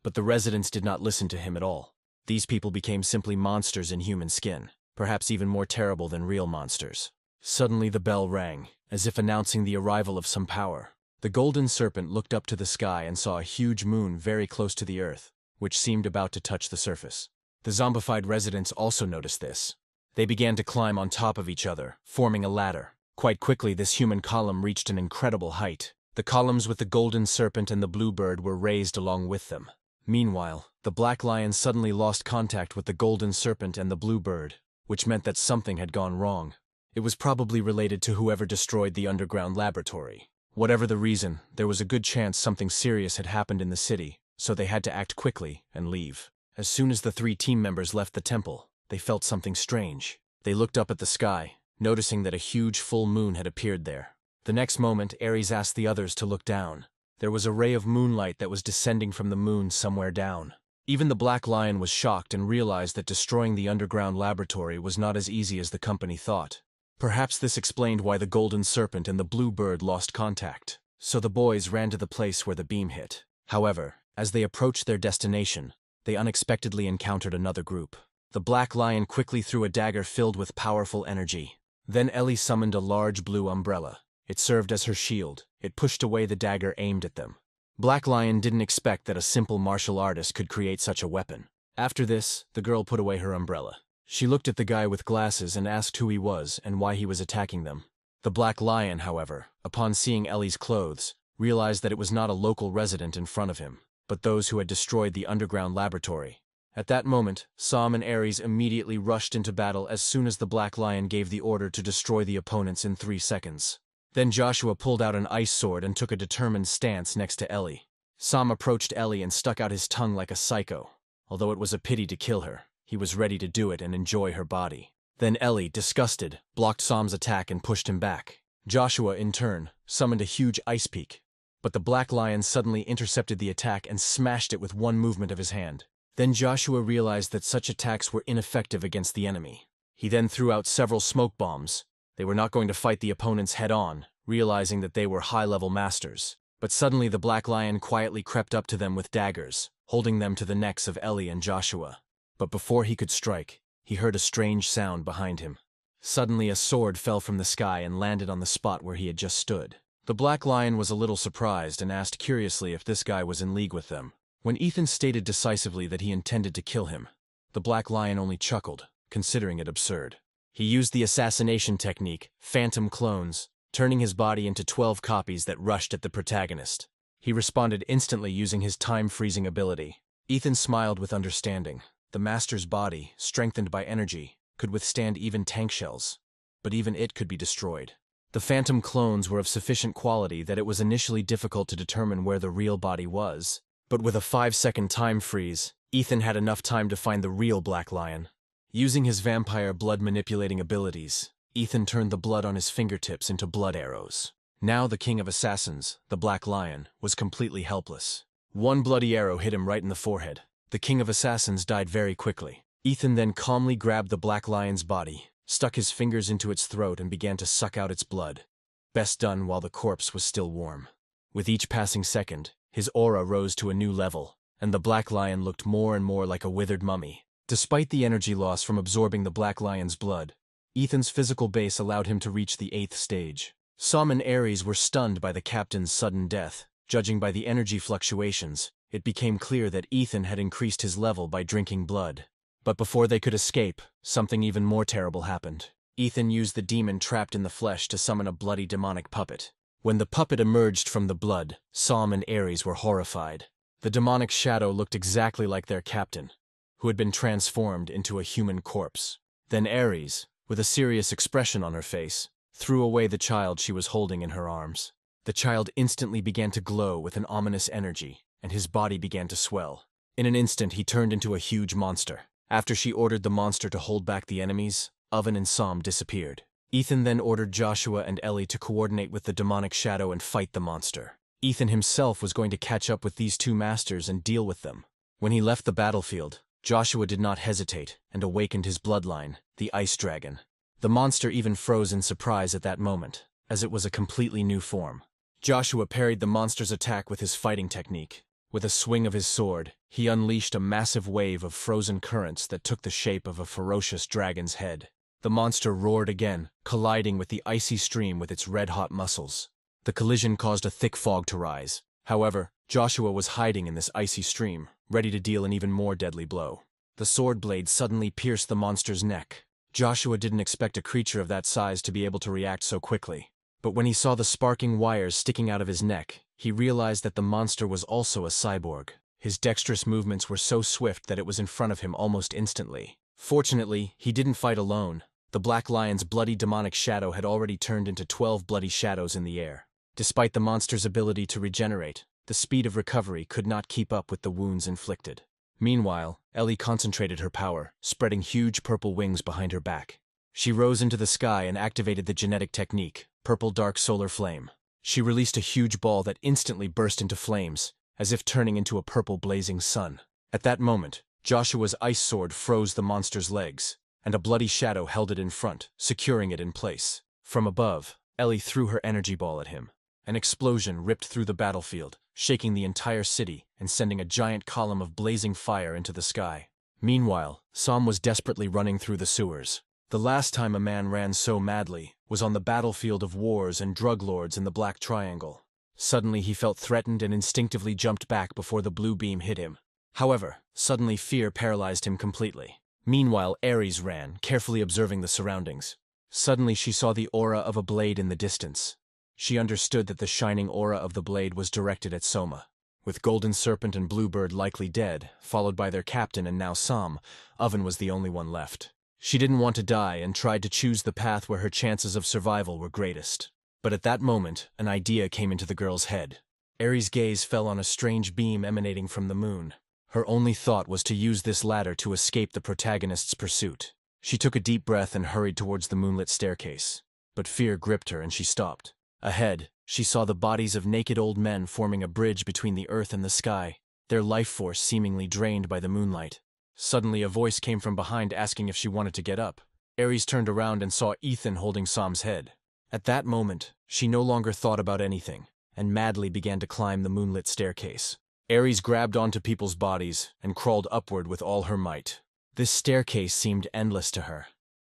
but the residents did not listen to him at all. These people became simply monsters in human skin, perhaps even more terrible than real monsters. Suddenly the bell rang, as if announcing the arrival of some power. The Golden Serpent looked up to the sky and saw a huge moon very close to the earth, which seemed about to touch the surface. The zombified residents also noticed this. They began to climb on top of each other, forming a ladder. Quite quickly, this human column reached an incredible height. The columns with the Golden Serpent and the Bluebird were raised along with them. Meanwhile, the Black Lion suddenly lost contact with the Golden Serpent and the Bluebird, which meant that something had gone wrong. It was probably related to whoever destroyed the underground laboratory. Whatever the reason, there was a good chance something serious had happened in the city, so they had to act quickly and leave. As soon as the 3 team members left the temple, they felt something strange. They looked up at the sky, noticing that a huge full moon had appeared there. The next moment, Ares asked the others to look down. There was a ray of moonlight that was descending from the moon somewhere down. Even the Black Lion was shocked and realized that destroying the underground laboratory was not as easy as the company thought. Perhaps this explained why the Golden Serpent and the Bluebird lost contact. So the boys ran to the place where the beam hit. However, as they approached their destination, they unexpectedly encountered another group. The Black Lion quickly threw a dagger filled with powerful energy. Then Ellie summoned a large blue umbrella. It served as her shield. It pushed away the dagger aimed at them. Black Lion didn't expect that a simple martial artist could create such a weapon. After this, the girl put away her umbrella. She looked at the guy with glasses and asked who he was and why he was attacking them. The Black Lion, however, upon seeing Ellie's clothes, realized that it was not a local resident in front of him, but those who had destroyed the underground laboratory. At that moment, Sam and Ares immediately rushed into battle as soon as the Black Lion gave the order to destroy the opponents in 3 seconds. Then Joshua pulled out an ice sword and took a determined stance next to Ellie. Sam approached Ellie and stuck out his tongue like a psycho. Although it was a pity to kill her, he was ready to do it and enjoy her body. Then Ellie, disgusted, blocked Sam's attack and pushed him back. Joshua, in turn, summoned a huge ice peak, but the black lion suddenly intercepted the attack and smashed it with one movement of his hand. Then Joshua realized that such attacks were ineffective against the enemy. He then threw out several smoke bombs. They were not going to fight the opponents head-on, realizing that they were high-level masters. But suddenly the black lion quietly crept up to them with daggers, holding them to the necks of Ellie and Joshua. But before he could strike, he heard a strange sound behind him. Suddenly a sword fell from the sky and landed on the spot where he had just stood. The black lion was a little surprised and asked curiously if this guy was in league with them. When Ethan stated decisively that he intended to kill him, the black lion only chuckled, considering it absurd. He used the assassination technique, phantom clones, turning his body into 12 copies that rushed at the protagonist. He responded instantly using his time-freezing ability. Ethan smiled with understanding. The master's body, strengthened by energy, could withstand even tank shells, but even it could be destroyed. The phantom clones were of sufficient quality that it was initially difficult to determine where the real body was, but with a 5-second time freeze, Ethan had enough time to find the real black lion. Using his vampire blood-manipulating abilities, Ethan turned the blood on his fingertips into blood arrows. Now the king of assassins, the black lion, was completely helpless. One bloody arrow hit him right in the forehead. The king of assassins died very quickly. Ethan then calmly grabbed the black lion's body, stuck his fingers into its throat and began to suck out its blood. Best done while the corpse was still warm. With each passing second, his aura rose to a new level, and the black lion looked more and more like a withered mummy. Despite the energy loss from absorbing the black lion's blood, Ethan's physical base allowed him to reach the 8th stage. Sam and Ares were stunned by the captain's sudden death. Judging by the energy fluctuations, it became clear that Ethan had increased his level by drinking blood. But before they could escape, something even more terrible happened. Ethan used the demon trapped in the flesh to summon a bloody demonic puppet. When the puppet emerged from the blood, Sam and Ares were horrified. The demonic shadow looked exactly like their captain, who had been transformed into a human corpse. Then Ares, with a serious expression on her face, threw away the child she was holding in her arms. The child instantly began to glow with an ominous energy, and his body began to swell. In an instant he turned into a huge monster. After she ordered the monster to hold back the enemies, Oven and Sam disappeared. Ethan then ordered Joshua and Ellie to coordinate with the demonic shadow and fight the monster. Ethan himself was going to catch up with these two masters and deal with them. When he left the battlefield, Joshua did not hesitate and awakened his bloodline, the Ice Dragon. The monster even froze in surprise at that moment, as it was a completely new form. Joshua parried the monster's attack with his fighting technique. With a swing of his sword, he unleashed a massive wave of frozen currents that took the shape of a ferocious dragon's head. The monster roared again, colliding with the icy stream with its red-hot muscles. The collision caused a thick fog to rise. However, Joshua was hiding in this icy stream, ready to deal an even more deadly blow. The sword blade suddenly pierced the monster's neck. Joshua didn't expect a creature of that size to be able to react so quickly. But when he saw the sparking wires sticking out of his neck, he realized that the monster was also a cyborg. His dexterous movements were so swift that it was in front of him almost instantly. Fortunately, he didn't fight alone. The black lion's bloody demonic shadow had already turned into 12 bloody shadows in the air. Despite the monster's ability to regenerate, the speed of recovery could not keep up with the wounds inflicted. Meanwhile, Ellie concentrated her power, spreading huge purple wings behind her back. She rose into the sky and activated the genetic technique, Purple Dark Solar Flame. She released a huge ball that instantly burst into flames, as if turning into a purple blazing sun. At that moment, Joshua's ice sword froze the monster's legs, and a bloody shadow held it in front, securing it in place. From above, Ellie threw her energy ball at him. An explosion ripped through the battlefield, shaking the entire city and sending a giant column of blazing fire into the sky. Meanwhile, Sam was desperately running through the sewers. The last time a man ran so madly was on the battlefield of wars and drug lords in the Black Triangle. Suddenly he felt threatened and instinctively jumped back before the blue beam hit him. However, suddenly fear paralyzed him completely. Meanwhile, Ares ran, carefully observing the surroundings. Suddenly she saw the aura of a blade in the distance. She understood that the shining aura of the blade was directed at Soma. With Golden Serpent and Bluebird likely dead, followed by their captain and now Sam, Oven was the only one left. She didn't want to die and tried to choose the path where her chances of survival were greatest. But at that moment, an idea came into the girl's head. Ares' gaze fell on a strange beam emanating from the moon. Her only thought was to use this ladder to escape the protagonist's pursuit. She took a deep breath and hurried towards the moonlit staircase. but fear gripped her and she stopped. Ahead, she saw the bodies of naked old men forming a bridge between the earth and the sky, their life force seemingly drained by the moonlight. Suddenly a voice came from behind asking if she wanted to get up. Aries turned around and saw Ethan holding Sam's head. At that moment, she no longer thought about anything, and madly began to climb the moonlit staircase. Aries grabbed onto people's bodies and crawled upward with all her might. This staircase seemed endless to her,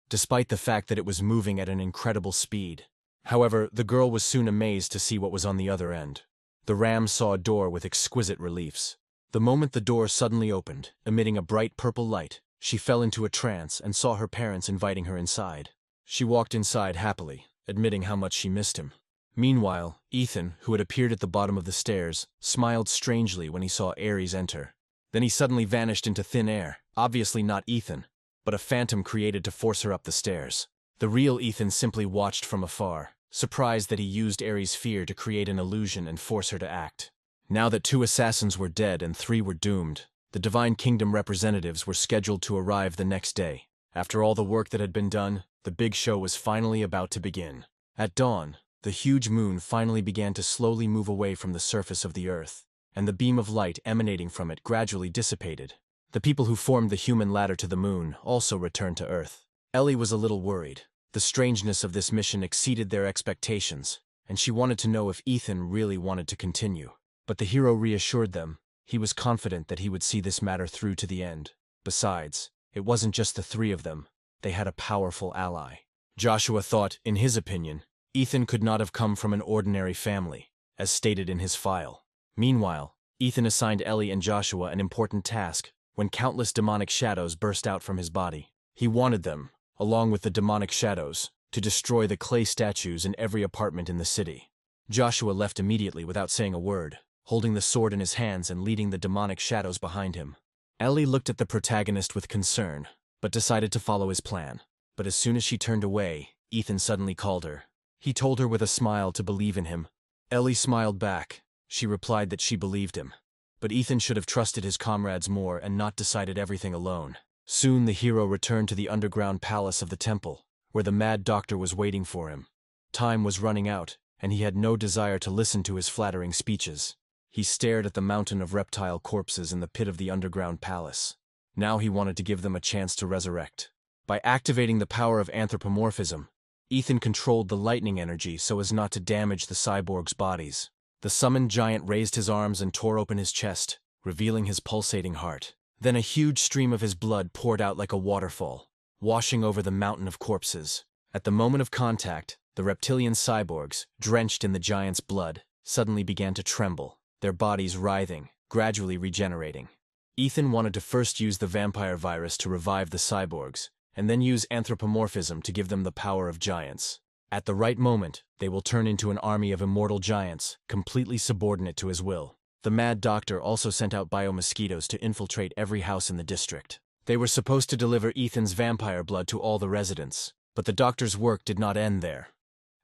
despite the fact that it was moving at an incredible speed. However, the girl was soon amazed to see what was on the other end. The ram saw a door with exquisite reliefs. The moment the door suddenly opened, emitting a bright purple light, she fell into a trance and saw her parents inviting her inside. She walked inside happily, admitting how much she missed him. Meanwhile, Ethan, who had appeared at the bottom of the stairs, smiled strangely when he saw Aries enter. Then he suddenly vanished into thin air, obviously not Ethan, but a phantom created to force her up the stairs. The real Ethan simply watched from afar, surprised that he used Aries' fear to create an illusion and force her to act. Now that 2 assassins were dead and 3 were doomed, the Divine Kingdom representatives were scheduled to arrive the next day. After all the work that had been done, the big show was finally about to begin. At dawn, the huge moon finally began to slowly move away from the surface of the earth, and the beam of light emanating from it gradually dissipated. The people who formed the human ladder to the moon also returned to Earth. Ellie was a little worried. The strangeness of this mission exceeded their expectations, and she wanted to know if Ethan really wanted to continue. But the hero reassured them. He was confident that he would see this matter through to the end. Besides, it wasn't just the 3 of them. They had a powerful ally. Joshua thought, in his opinion, Ethan could not have come from an ordinary family, as stated in his file. Meanwhile, Ethan assigned Ellie and Joshua an important task when countless demonic shadows burst out from his body. He wanted them, along with the demonic shadows, to destroy the clay statues in every apartment in the city. Joshua left immediately without saying a word, holding the sword in his hands and leading the demonic shadows behind him. Ellie looked at the protagonist with concern, but decided to follow his plan. But as soon as she turned away, Ethan suddenly called her. He told her with a smile to believe in him. Ellie smiled back. She replied that she believed him. But Ethan should have trusted his comrades more and not decided everything alone. Soon the hero returned to the underground palace of the temple, where the mad doctor was waiting for him. Time was running out, and he had no desire to listen to his flattering speeches. He stared at the mountain of reptile corpses in the pit of the underground palace. Now he wanted to give them a chance to resurrect. By activating the power of anthropomorphism, Ethan controlled the lightning energy so as not to damage the cyborgs' bodies. The summoned giant raised his arms and tore open his chest, revealing his pulsating heart. Then a huge stream of his blood poured out like a waterfall, washing over the mountain of corpses. At the moment of contact, the reptilian cyborgs, drenched in the giant's blood, suddenly began to tremble, their bodies writhing, gradually regenerating. Ethan wanted to first use the vampire virus to revive the cyborgs, and then use anthropomorphism to give them the power of giants. At the right moment, they will turn into an army of immortal giants, completely subordinate to his will. The mad doctor also sent out biomosquitoes to infiltrate every house in the district. They were supposed to deliver Ethan's vampire blood to all the residents, but the doctor's work did not end there.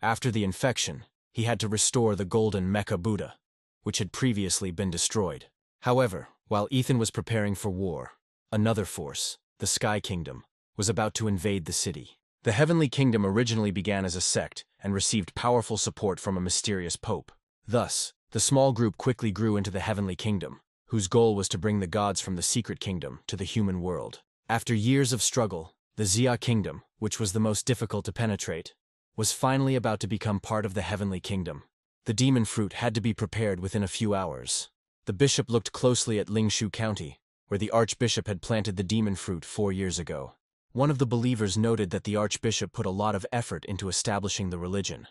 After the infection, he had to restore the golden Mecha Buddha, which had previously been destroyed. However, while Ethan was preparing for war, another force, the Sky Kingdom, was about to invade the city. The Heavenly Kingdom originally began as a sect and received powerful support from a mysterious pope. Thus, the small group quickly grew into the Heavenly Kingdom, whose goal was to bring the gods from the Secret Kingdom to the human world. After years of struggle, the Xia Kingdom, which was the most difficult to penetrate, was finally about to become part of the Heavenly Kingdom. The demon fruit had to be prepared within a few hours. The bishop looked closely at Lingshu County, where the archbishop had planted the demon fruit 4 years ago. One of the believers noted that the archbishop put a lot of effort into establishing the religion,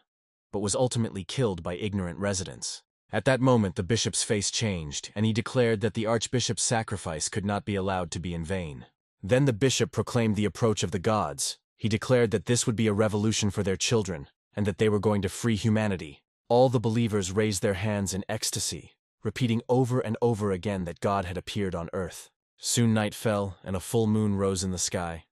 but was ultimately killed by ignorant residents. At that moment, the bishop's face changed, and he declared that the archbishop's sacrifice could not be allowed to be in vain. Then the bishop proclaimed the approach of the gods. He declared that this would be a revolution for their children, and that they were going to free humanity. All the believers raised their hands in ecstasy, repeating over and over again that God had appeared on earth. Soon night fell, and a full moon rose in the sky.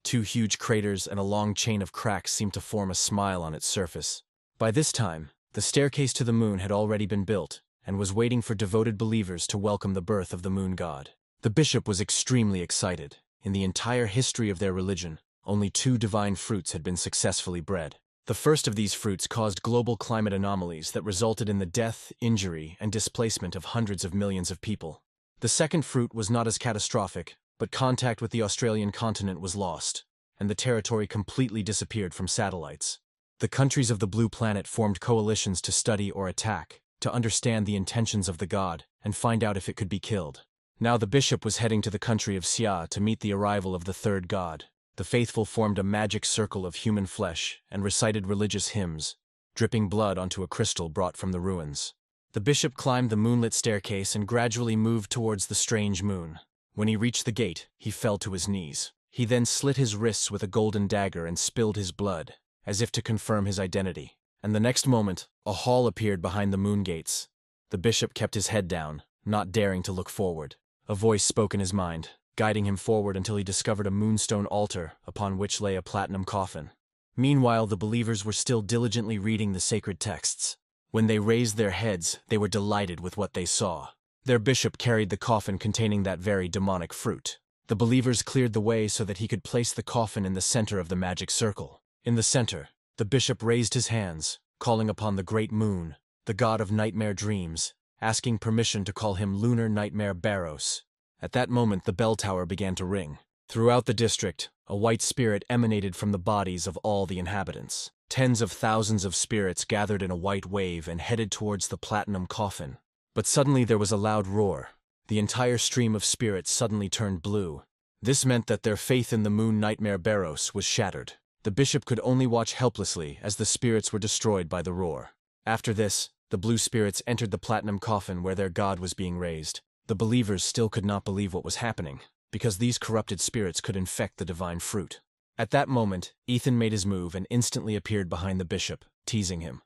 2 huge craters and a long chain of cracks seemed to form a smile on its surface. By this time, the staircase to the moon had already been built, and was waiting for devoted believers to welcome the birth of the moon god. The bishop was extremely excited. In the entire history of their religion, only 2 divine fruits had been successfully bred. The first of these fruits caused global climate anomalies that resulted in the death, injury, and displacement of hundreds of millions of people. The second fruit was not as catastrophic, but contact with the Australian continent was lost, and the territory completely disappeared from satellites. The countries of the Blue Planet formed coalitions to study or attack, to understand the intentions of the god, and find out if it could be killed. Now the bishop was heading to the country of Xia to meet the arrival of the third god. The faithful formed a magic circle of human flesh and recited religious hymns, dripping blood onto a crystal brought from the ruins. The bishop climbed the moonlit staircase and gradually moved towards the strange moon. When he reached the gate, he fell to his knees. He then slit his wrists with a golden dagger and spilled his blood, as if to confirm his identity. And the next moment, a hall appeared behind the moon gates. The bishop kept his head down, not daring to look forward. A voice spoke in his mind, guiding him forward until he discovered a moonstone altar upon which lay a platinum coffin. Meanwhile, the believers were still diligently reading the sacred texts. When they raised their heads, they were delighted with what they saw. Their bishop carried the coffin containing that very demonic fruit. The believers cleared the way so that he could place the coffin in the center of the magic circle. In the center, the bishop raised his hands, calling upon the great moon, the god of nightmare dreams, asking permission to call him Lunar Nightmare Baros. At that moment, the bell tower began to ring. Throughout the district, a white spirit emanated from the bodies of all the inhabitants. Tens of thousands of spirits gathered in a white wave and headed towards the platinum coffin. But suddenly there was a loud roar. The entire stream of spirits suddenly turned blue. This meant that their faith in the moon Nightmare Baros was shattered. The bishop could only watch helplessly as the spirits were destroyed by the roar. After this, the blue spirits entered the platinum coffin where their god was being raised. The believers still could not believe what was happening, because these corrupted spirits could infect the divine fruit. At that moment, Ethan made his move and instantly appeared behind the bishop, teasing him.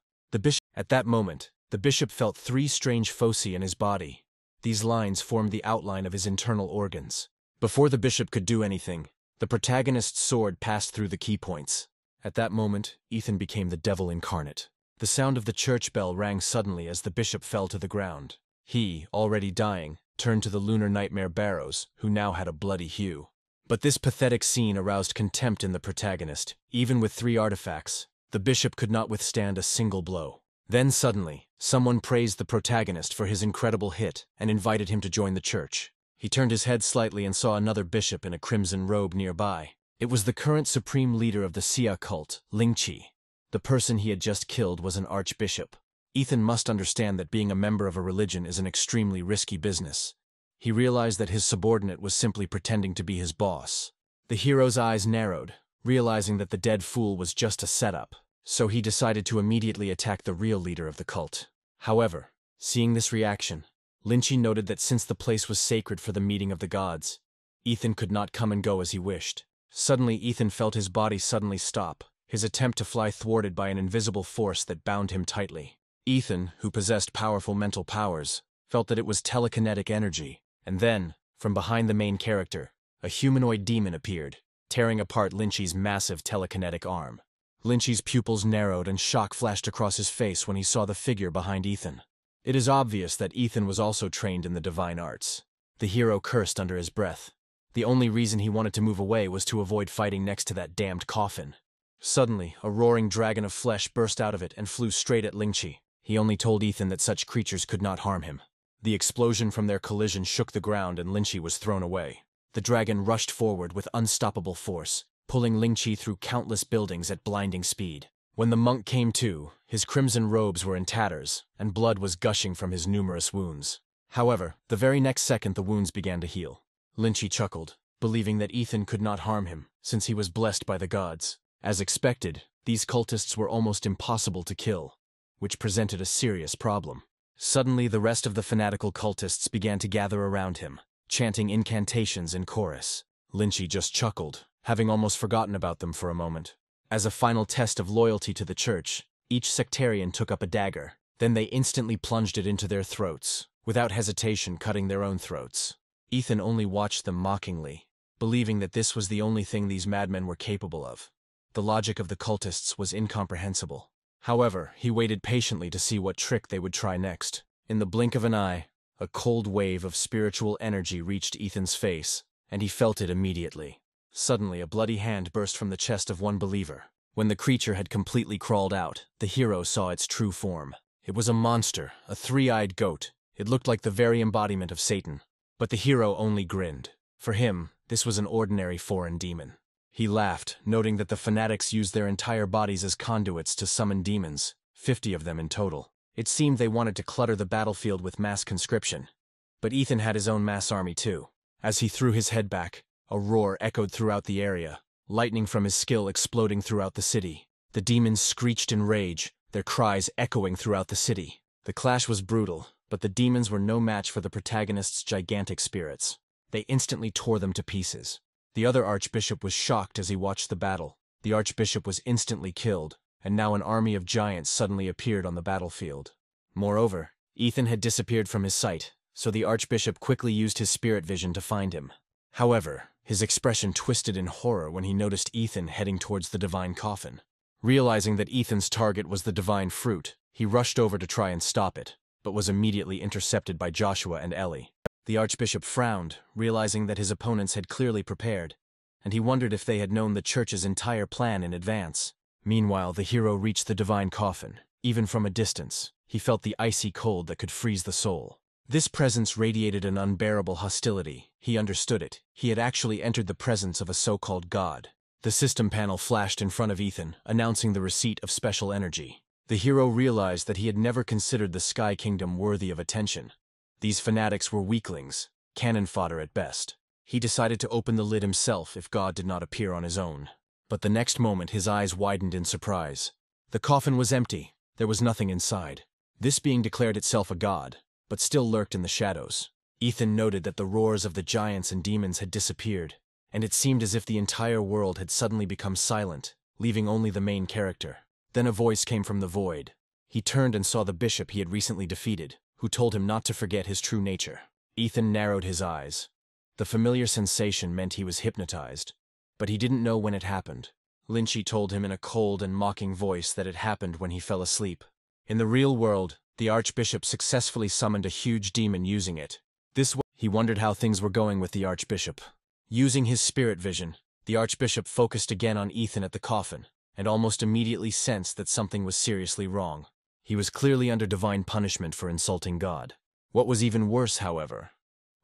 At that moment, the bishop felt 3 strange foci in his body. These lines formed the outline of his internal organs. Before the bishop could do anything, the protagonist's sword passed through the key points. At that moment, Ethan became the devil incarnate. The sound of the church bell rang suddenly as the bishop fell to the ground. He, already dying, turned to the Lunar Nightmare Baros, who now had a bloody hue. But this pathetic scene aroused contempt in the protagonist. Even with 3 artifacts, the bishop could not withstand a single blow. Then suddenly, someone praised the protagonist for his incredible hit and invited him to join the church. He turned his head slightly and saw another bishop in a crimson robe nearby. It was the current supreme leader of the Xia cult, Lingqi. The person he had just killed was an archbishop. Ethan must understand that being a member of a religion is an extremely risky business. He realized that his subordinate was simply pretending to be his boss. The hero's eyes narrowed, realizing that the dead fool was just a setup, so he decided to immediately attack the real leader of the cult. However, seeing this reaction, Lingqi noted that since the place was sacred for the meeting of the gods, Ethan could not come and go as he wished. Suddenly, Ethan felt his body suddenly stop, his attempt to fly thwarted by an invisible force that bound him tightly. Ethan, who possessed powerful mental powers, felt that it was telekinetic energy, and then, from behind the main character, a humanoid demon appeared, tearing apart Lingqi's massive telekinetic arm. Lingqi's pupils narrowed and shock flashed across his face when he saw the figure behind Ethan. It is obvious that Ethan was also trained in the divine arts. The hero cursed under his breath. The only reason he wanted to move away was to avoid fighting next to that damned coffin. Suddenly, a roaring dragon of flesh burst out of it and flew straight at Lingqi. He only told Ethan that such creatures could not harm him. The explosion from their collision shook the ground and Lingqi was thrown away. The dragon rushed forward with unstoppable force, pulling Lingqi through countless buildings at blinding speed. When the monk came to, his crimson robes were in tatters, and blood was gushing from his numerous wounds. However, the very next second the wounds began to heal. Lingqi chuckled, believing that Ethan could not harm him, since he was blessed by the gods. As expected, these cultists were almost impossible to kill, which presented a serious problem. Suddenly, the rest of the fanatical cultists began to gather around him, chanting incantations in chorus. Lingqi just chuckled, having almost forgotten about them for a moment. As a final test of loyalty to the church, each sectarian took up a dagger. Then they instantly plunged it into their throats, without hesitation cutting their own throats. Ethan only watched them mockingly, believing that this was the only thing these madmen were capable of. The logic of the cultists was incomprehensible. However, he waited patiently to see what trick they would try next. In the blink of an eye, a cold wave of spiritual energy reached Ethan's face, and he felt it immediately. Suddenly, a bloody hand burst from the chest of one believer. When the creature had completely crawled out, the hero saw its true form. It was a monster, a three-eyed goat. It looked like the very embodiment of Satan. But the hero only grinned. For him, this was an ordinary foreign demon. He laughed, noting that the fanatics used their entire bodies as conduits to summon demons, 50 of them in total. It seemed they wanted to clutter the battlefield with mass conscription. But Ethan had his own mass army too. As he threw his head back, a roar echoed throughout the area, lightning from his skill exploding throughout the city. The demons screeched in rage, their cries echoing throughout the city. The clash was brutal, but the demons were no match for the protagonist's gigantic spirits. They instantly tore them to pieces. The other archbishop was shocked as he watched the battle. The archbishop was instantly killed, and now an army of giants suddenly appeared on the battlefield. Moreover, Ethan had disappeared from his sight, so the archbishop quickly used his spirit vision to find him. However, his expression twisted in horror when he noticed Ethan heading towards the divine coffin. Realizing that Ethan's target was the divine fruit, he rushed over to try and stop it, but was immediately intercepted by Joshua and Ellie. The archbishop frowned, realizing that his opponents had clearly prepared, and he wondered if they had known the church's entire plan in advance. Meanwhile, the hero reached the divine coffin. Even from a distance, he felt the icy cold that could freeze the soul. This presence radiated an unbearable hostility. He understood it. He had actually entered the presence of a so-called god. The system panel flashed in front of Ethan, announcing the receipt of special energy. The hero realized that he had never considered the Sky Kingdom worthy of attention. These fanatics were weaklings, cannon fodder at best. He decided to open the lid himself if God did not appear on his own. But the next moment his eyes widened in surprise. The coffin was empty. There was nothing inside. This being declared itself a god, but still lurked in the shadows. Ethan noted that the roars of the giants and demons had disappeared, and it seemed as if the entire world had suddenly become silent, leaving only the main character. Then a voice came from the void. He turned and saw the bishop he had recently defeated, who told him not to forget his true nature. Ethan narrowed his eyes. The familiar sensation meant he was hypnotized, but he didn't know when it happened. Lynchy told him in a cold and mocking voice that it happened when he fell asleep. In the real world, the archbishop successfully summoned a huge demon using it. He wondered how things were going with the archbishop. Using his spirit vision, the archbishop focused again on Ethan at the coffin, and almost immediately sensed that something was seriously wrong. He was clearly under divine punishment for insulting God. What was even worse, however,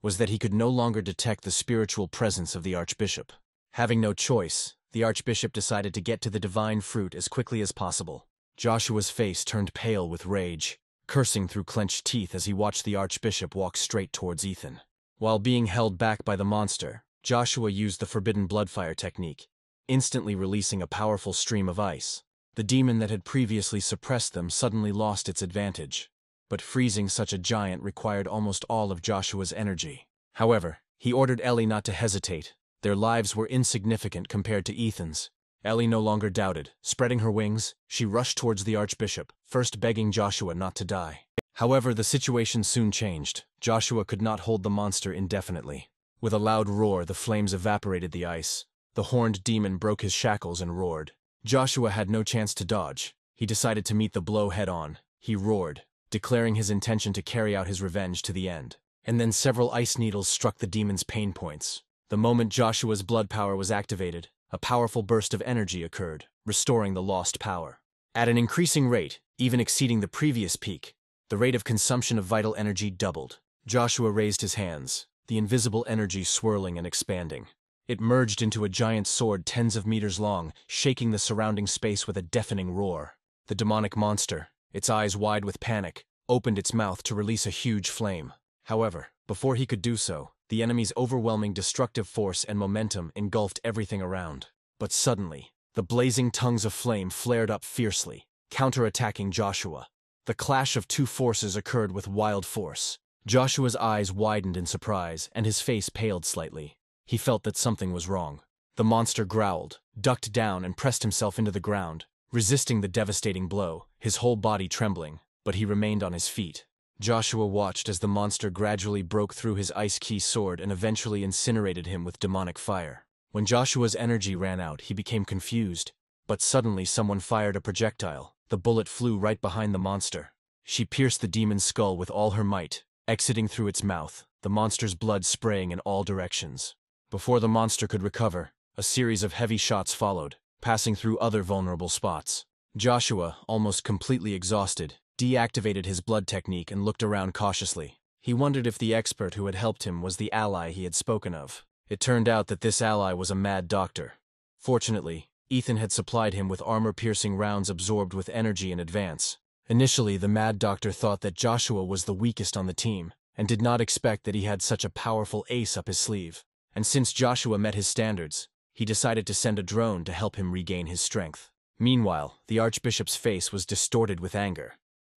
was that he could no longer detect the spiritual presence of the archbishop. Having no choice, the archbishop decided to get to the divine fruit as quickly as possible. Joshua's face turned pale with rage, cursing through clenched teeth as he watched the archbishop walk straight towards Ethan. While being held back by the monster, Joshua used the forbidden bloodfire technique, instantly releasing a powerful stream of ice. The demon that had previously suppressed them suddenly lost its advantage. But freezing such a giant required almost all of Joshua's energy. However, he ordered Ellie not to hesitate. Their lives were insignificant compared to Ethan's. Ellie no longer doubted. Spreading her wings, she rushed towards the archbishop, first begging Joshua not to die. However, the situation soon changed. Joshua could not hold the monster indefinitely. With a loud roar, the flames evaporated the ice. The horned demon broke his shackles and roared. Joshua had no chance to dodge. He decided to meet the blow head-on. He roared, declaring his intention to carry out his revenge to the end. And then several ice needles struck the demon's pain points. The moment Joshua's blood power was activated, a powerful burst of energy occurred, restoring the lost power. At an increasing rate, even exceeding the previous peak, the rate of consumption of vital energy doubled. Joshua raised his hands, the invisible energy swirling and expanding. It merged into a giant sword tens of meters long, shaking the surrounding space with a deafening roar. The demonic monster, its eyes wide with panic, opened its mouth to release a huge flame. However, before he could do so, the enemy's overwhelming destructive force and momentum engulfed everything around. But suddenly, the blazing tongues of flame flared up fiercely, counterattacking Joshua. The clash of two forces occurred with wild force. Joshua's eyes widened in surprise, and his face paled slightly. He felt that something was wrong. The monster growled, ducked down and pressed himself into the ground, resisting the devastating blow, his whole body trembling, but he remained on his feet. Joshua watched as the monster gradually broke through his ice-key sword and eventually incinerated him with demonic fire. When Joshua's energy ran out, he became confused, but suddenly someone fired a projectile. The bullet flew right behind the monster. She pierced the demon's skull with all her might, exiting through its mouth, the monster's blood spraying in all directions. Before the monster could recover, a series of heavy shots followed, passing through other vulnerable spots. Joshua, almost completely exhausted, deactivated his blood technique and looked around cautiously. He wondered if the expert who had helped him was the ally he had spoken of. It turned out that this ally was a mad doctor. Fortunately, Ethan had supplied him with armor-piercing rounds absorbed with energy in advance. Initially, the mad doctor thought that Joshua was the weakest on the team, and did not expect that he had such a powerful ace up his sleeve. And since Joshua met his standards, he decided to send a drone to help him regain his strength. Meanwhile, the Archbishop's face was distorted with anger.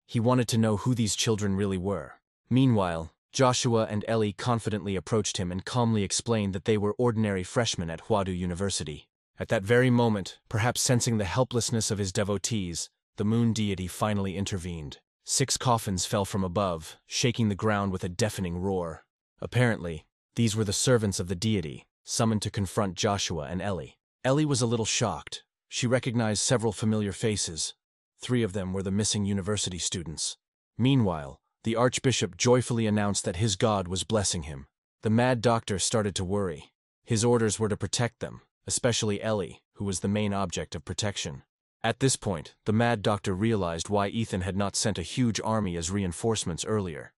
He wanted to know who these children really were. Meanwhile, Joshua and Ellie confidently approached him and calmly explained that they were ordinary freshmen at Huadu University. At that very moment, perhaps sensing the helplessness of his devotees, the moon deity finally intervened. 6 coffins fell from above, shaking the ground with a deafening roar. Apparently, these were the servants of the deity, summoned to confront Joshua and Ellie. Ellie was a little shocked. She recognized several familiar faces. 3 of them were the missing university students. Meanwhile, the Archbishop joyfully announced that his god was blessing him. The mad doctor started to worry. His orders were to protect them, especially Ellie, who was the main object of protection. At this point, the mad doctor realized why Ethan had not sent a huge army as reinforcements earlier.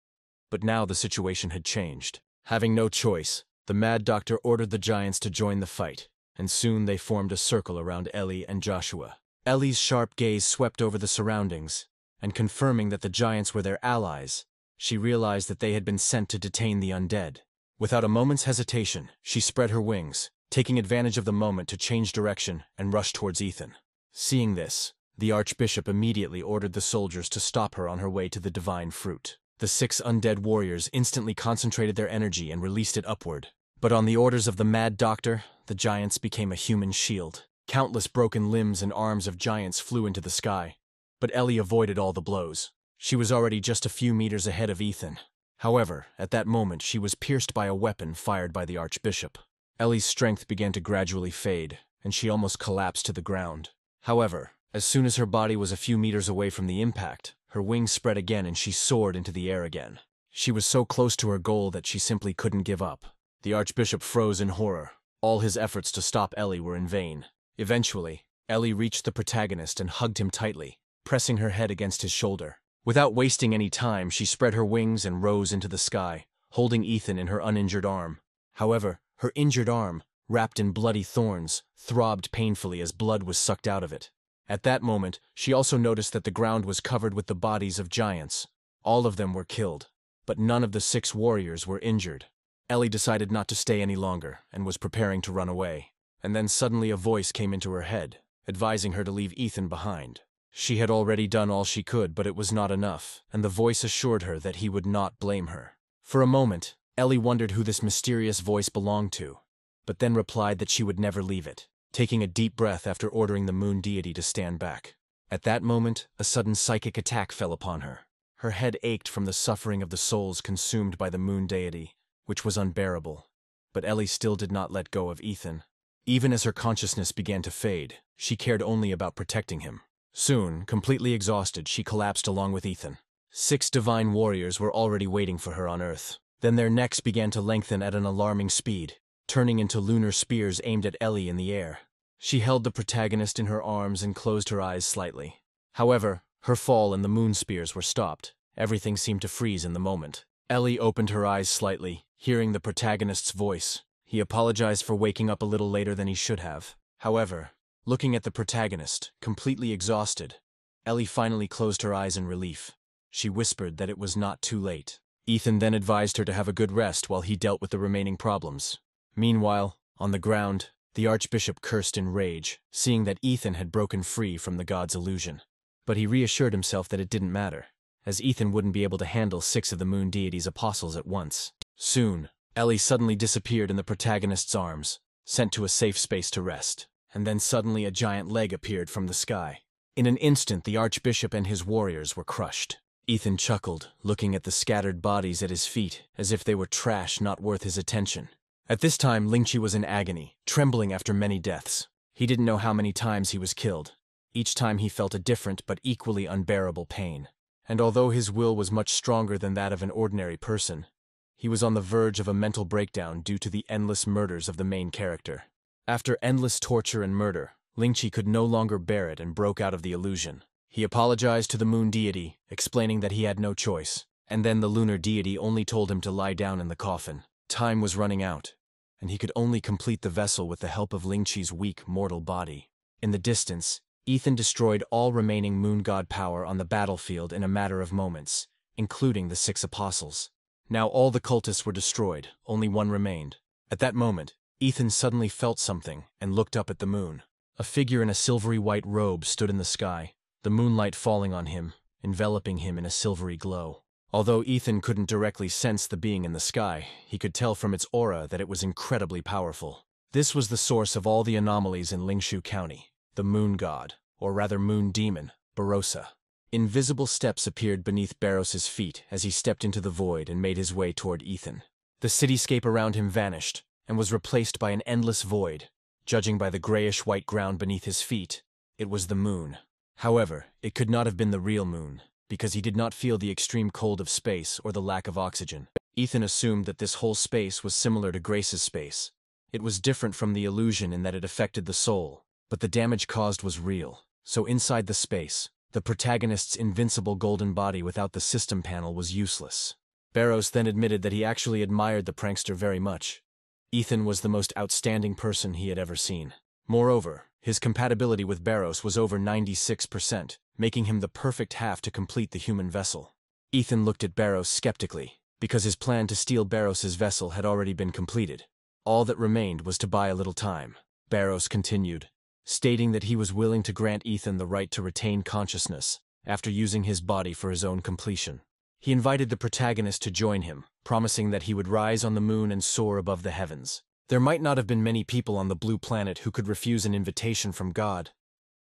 But now the situation had changed. Having no choice, the mad doctor ordered the giants to join the fight, and soon they formed a circle around Ellie and Joshua. Ellie's sharp gaze swept over the surroundings, and confirming that the giants were their allies, she realized that they had been sent to detain the undead. Without a moment's hesitation, she spread her wings, taking advantage of the moment to change direction and rush towards Ethan. Seeing this, the Archbishop immediately ordered the soldiers to stop her on her way to the divine fruit. The 6 undead warriors instantly concentrated their energy and released it upward. But on the orders of the mad doctor, the giants became a human shield. Countless broken limbs and arms of giants flew into the sky. But Ellie avoided all the blows. She was already just a few meters ahead of Ethan. However, at that moment she was pierced by a weapon fired by the Archbishop. Ellie's strength began to gradually fade, and she almost collapsed to the ground. However, as soon as her body was a few meters away from the impact, her wings spread again and she soared into the air again. She was so close to her goal that she simply couldn't give up. The Archbishop froze in horror. All his efforts to stop Ellie were in vain. Eventually, Ellie reached the protagonist and hugged him tightly, pressing her head against his shoulder. Without wasting any time, she spread her wings and rose into the sky, holding Ethan in her uninjured arm. However, her injured arm, wrapped in bloody thorns, throbbed painfully as blood was sucked out of it. At that moment, she also noticed that the ground was covered with the bodies of giants. All of them were killed, but none of the 6 warriors were injured. Ellie decided not to stay any longer and was preparing to run away. And then suddenly a voice came into her head, advising her to leave Ethan behind. She had already done all she could, but it was not enough, and the voice assured her that he would not blame her. For a moment, Ellie wondered who this mysterious voice belonged to, but then replied that she would never leave it, taking a deep breath after ordering the moon deity to stand back. At that moment, a sudden psychic attack fell upon her. Her head ached from the suffering of the souls consumed by the moon deity, which was unbearable. But Ellie still did not let go of Ethan. Even as her consciousness began to fade, she cared only about protecting him. Soon, completely exhausted, she collapsed along with Ethan. 6 divine warriors were already waiting for her on Earth. Then their necks began to lengthen at an alarming speed, turning into lunar spears aimed at Ellie in the air. She held the protagonist in her arms and closed her eyes slightly. However, her fall and the moon spears were stopped. Everything seemed to freeze in the moment. Ellie opened her eyes slightly, hearing the protagonist's voice. He apologized for waking up a little later than he should have. However, looking at the protagonist, completely exhausted, Ellie finally closed her eyes in relief. She whispered that it was not too late. Ethan then advised her to have a good rest while he dealt with the remaining problems. Meanwhile, on the ground, the Archbishop cursed in rage, seeing that Ethan had broken free from the god's illusion. But he reassured himself that it didn't matter, as Ethan wouldn't be able to handle 6 of the moon deity's apostles at once. Soon, Ellie suddenly disappeared in the protagonist's arms, sent to a safe space to rest. And then suddenly a giant leg appeared from the sky. In an instant, the Archbishop and his warriors were crushed. Ethan chuckled, looking at the scattered bodies at his feet, as if they were trash not worth his attention. At this time, Lingqi was in agony, trembling after many deaths. He didn't know how many times he was killed. Each time he felt a different but equally unbearable pain. And although his will was much stronger than that of an ordinary person, he was on the verge of a mental breakdown due to the endless murders of the main character. After endless torture and murder, Lingqi could no longer bear it and broke out of the illusion. He apologized to the moon deity, explaining that he had no choice, and then the lunar deity only told him to lie down in the coffin. Time was running out, and he could only complete the vessel with the help of Lingqi's weak, mortal body. In the distance, Ethan destroyed all remaining moon god power on the battlefield in a matter of moments, including the 6 apostles. Now all the cultists were destroyed, only one remained. At that moment, Ethan suddenly felt something and looked up at the moon. A figure in a silvery white robe stood in the sky, the moonlight falling on him, enveloping him in a silvery glow. Although Ethan couldn't directly sense the being in the sky, he could tell from its aura that it was incredibly powerful. This was the source of all the anomalies in Lingshu County, the moon god, or rather moon demon, Barossa. Invisible steps appeared beneath Baros's feet as he stepped into the void and made his way toward Ethan. The cityscape around him vanished and was replaced by an endless void. Judging by the grayish-white ground beneath his feet, it was the moon. However, it could not have been the real moon, because he did not feel the extreme cold of space or the lack of oxygen. Ethan assumed that this whole space was similar to Grace's space. It was different from the illusion in that it affected the soul, but the damage caused was real. So inside the space, the protagonist's invincible golden body without the system panel was useless. Baros then admitted that he actually admired the prankster very much. Ethan was the most outstanding person he had ever seen. Moreover, his compatibility with Baros was over 96%, making him the perfect half to complete the human vessel. Ethan looked at Baros skeptically, because his plan to steal Baros's vessel had already been completed. All that remained was to buy a little time. Baros continued, stating that he was willing to grant Ethan the right to retain consciousness after using his body for his own completion. He invited the protagonist to join him, promising that he would rise on the moon and soar above the heavens. There might not have been many people on the blue planet who could refuse an invitation from God,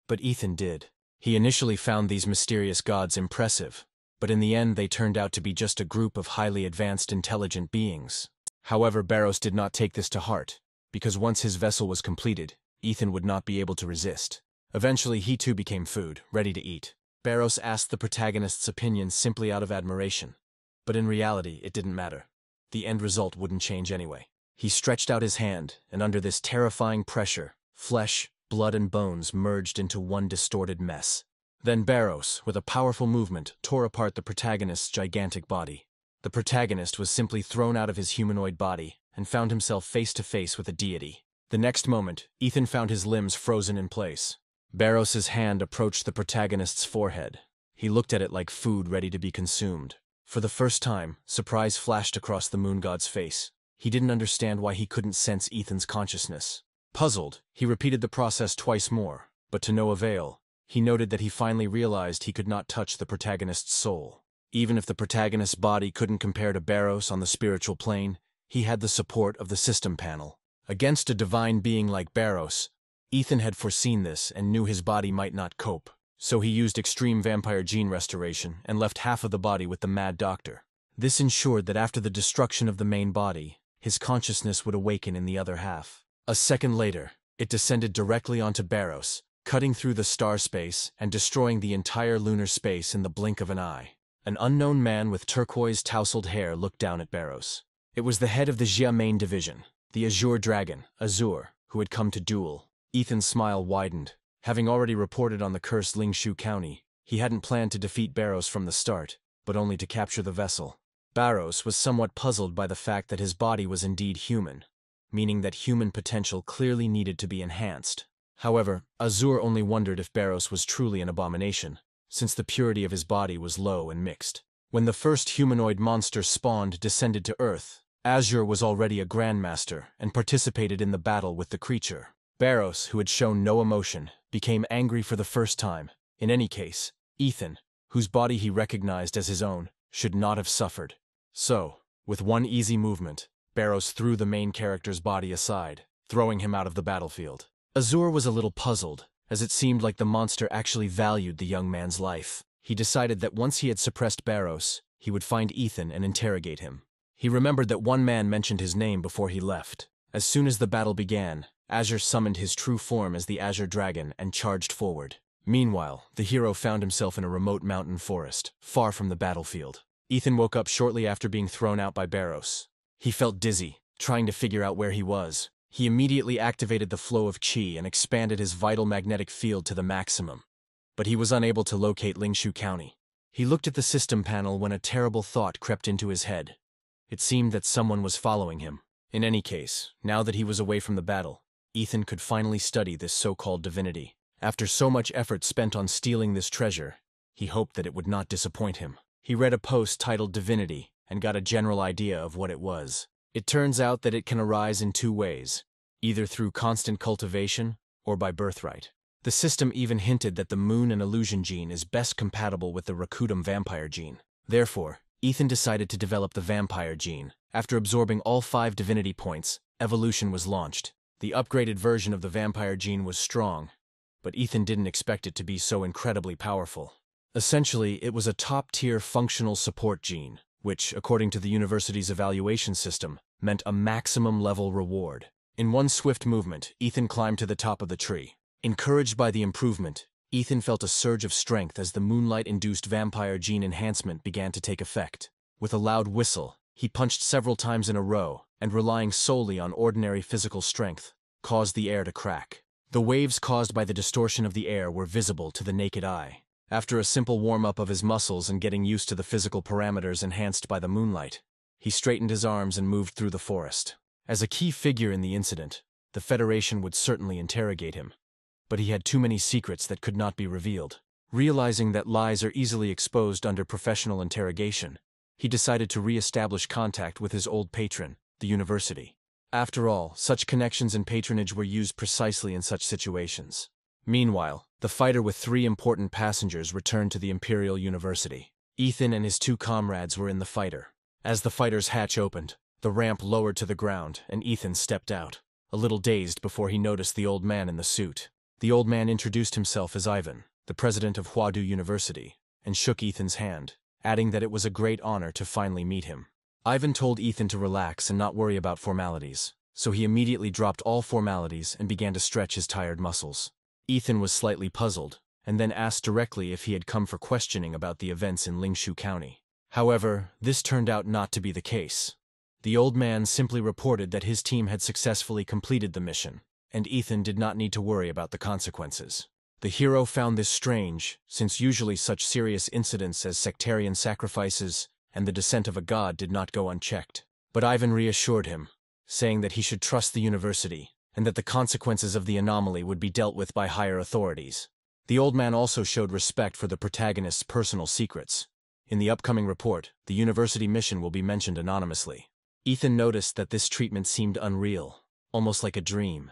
but Ethan did. He initially found these mysterious gods impressive, but in the end they turned out to be just a group of highly advanced intelligent beings. However, Baros did not take this to heart, because once his vessel was completed, Ethan would not be able to resist. Eventually he too became food, ready to eat. Baros asked the protagonist's opinion simply out of admiration, but in reality it didn't matter. The end result wouldn't change anyway. He stretched out his hand, and under this terrifying pressure, flesh, blood and bones merged into one distorted mess. Then Baros, with a powerful movement, tore apart the protagonist's gigantic body. The protagonist was simply thrown out of his humanoid body and found himself face to face with a deity. The next moment, Ethan found his limbs frozen in place. Baros's hand approached the protagonist's forehead. He looked at it like food ready to be consumed. For the first time, surprise flashed across the moon god's face. He didn't understand why he couldn't sense Ethan's consciousness. Puzzled, he repeated the process twice more, but to no avail. He noted that he finally realized he could not touch the protagonist's soul. Even if the protagonist's body couldn't compare to Baros on the spiritual plane, he had the support of the system panel. Against a divine being like Baros, Ethan had foreseen this and knew his body might not cope, so he used extreme vampire gene restoration and left half of the body with the Mad Doctor. This ensured that after the destruction of the main body, his consciousness would awaken in the other half. A second later, it descended directly onto Baros, cutting through the star space and destroying the entire lunar space in the blink of an eye. An unknown man with turquoise tousled hair looked down at Baros. It was the head of the Jia main division, the Azure Dragon, Azure, who had come to duel. Ethan's smile widened. Having already reported on the cursed Lingshu County, he hadn't planned to defeat Baros from the start, but only to capture the vessel. Baros was somewhat puzzled by the fact that his body was indeed human, meaning that human potential clearly needed to be enhanced. However, Azure only wondered if Baros was truly an abomination, since the purity of his body was low and mixed. When the first humanoid monster spawned descended to Earth, Azure was already a grandmaster and participated in the battle with the creature. Baros, who had shown no emotion, became angry for the first time. In any case, Ethan, whose body he recognized as his own, should not have suffered. So, with one easy movement, Baros threw the main character's body aside, throwing him out of the battlefield. Azure was a little puzzled, as it seemed like the monster actually valued the young man's life. He decided that once he had suppressed Baros, he would find Ethan and interrogate him. He remembered that one man mentioned his name before he left. As soon as the battle began, Azure summoned his true form as the Azure Dragon and charged forward. Meanwhile, the hero found himself in a remote mountain forest, far from the battlefield. Ethan woke up shortly after being thrown out by Baros. He felt dizzy, trying to figure out where he was. He immediately activated the flow of qi and expanded his vital magnetic field to the maximum. But he was unable to locate Lingshu County. He looked at the system panel when a terrible thought crept into his head. It seemed that someone was following him. In any case, now that he was away from the battle, Ethan could finally study this so-called divinity. After so much effort spent on stealing this treasure, he hoped that it would not disappoint him. He read a post titled Divinity and got a general idea of what it was. It turns out that it can arise in two ways, either through constant cultivation or by birthright. The system even hinted that the Moon and Illusion gene is best compatible with the Rakudum vampire gene. Therefore, Ethan decided to develop the vampire gene. After absorbing all 5 divinity points, evolution was launched. The upgraded version of the vampire gene was strong, but Ethan didn't expect it to be so incredibly powerful. Essentially, it was a top-tier functional support gene, which, according to the university's evaluation system, meant a maximum-level reward. In one swift movement, Ethan climbed to the top of the tree. Encouraged by the improvement, Ethan felt a surge of strength as the moonlight-induced vampire gene enhancement began to take effect. With a loud whistle, he punched several times in a row, and relying solely on ordinary physical strength, caused the air to crack. The waves caused by the distortion of the air were visible to the naked eye. After a simple warm-up of his muscles and getting used to the physical parameters enhanced by the moonlight, he straightened his arms and moved through the forest. As a key figure in the incident, the Federation would certainly interrogate him, but he had too many secrets that could not be revealed. Realizing that lies are easily exposed under professional interrogation, he decided to re-establish contact with his old patron, the university. After all, such connections and patronage were used precisely in such situations. Meanwhile, the fighter with 3 important passengers returned to the Imperial University. Ethan and his 2 comrades were in the fighter. As the fighter's hatch opened, the ramp lowered to the ground, and Ethan stepped out, a little dazed before he noticed the old man in the suit. The old man introduced himself as Ivan, the president of Huadu University, and shook Ethan's hand, adding that it was a great honor to finally meet him. Ivan told Ethan to relax and not worry about formalities, so he immediately dropped all formalities and began to stretch his tired muscles. Ethan was slightly puzzled, and then asked directly if he had come for questioning about the events in Lingshu County. However, this turned out not to be the case. The old man simply reported that his team had successfully completed the mission, and Ethan did not need to worry about the consequences. The hero found this strange, since usually such serious incidents as sectarian sacrifices and the descent of a god did not go unchecked. But Ivan reassured him, saying that he should trust the university, and that the consequences of the anomaly would be dealt with by higher authorities. The old man also showed respect for the protagonist's personal secrets. In the upcoming report, the university mission will be mentioned anonymously. Ethan noticed that this treatment seemed unreal, almost like a dream,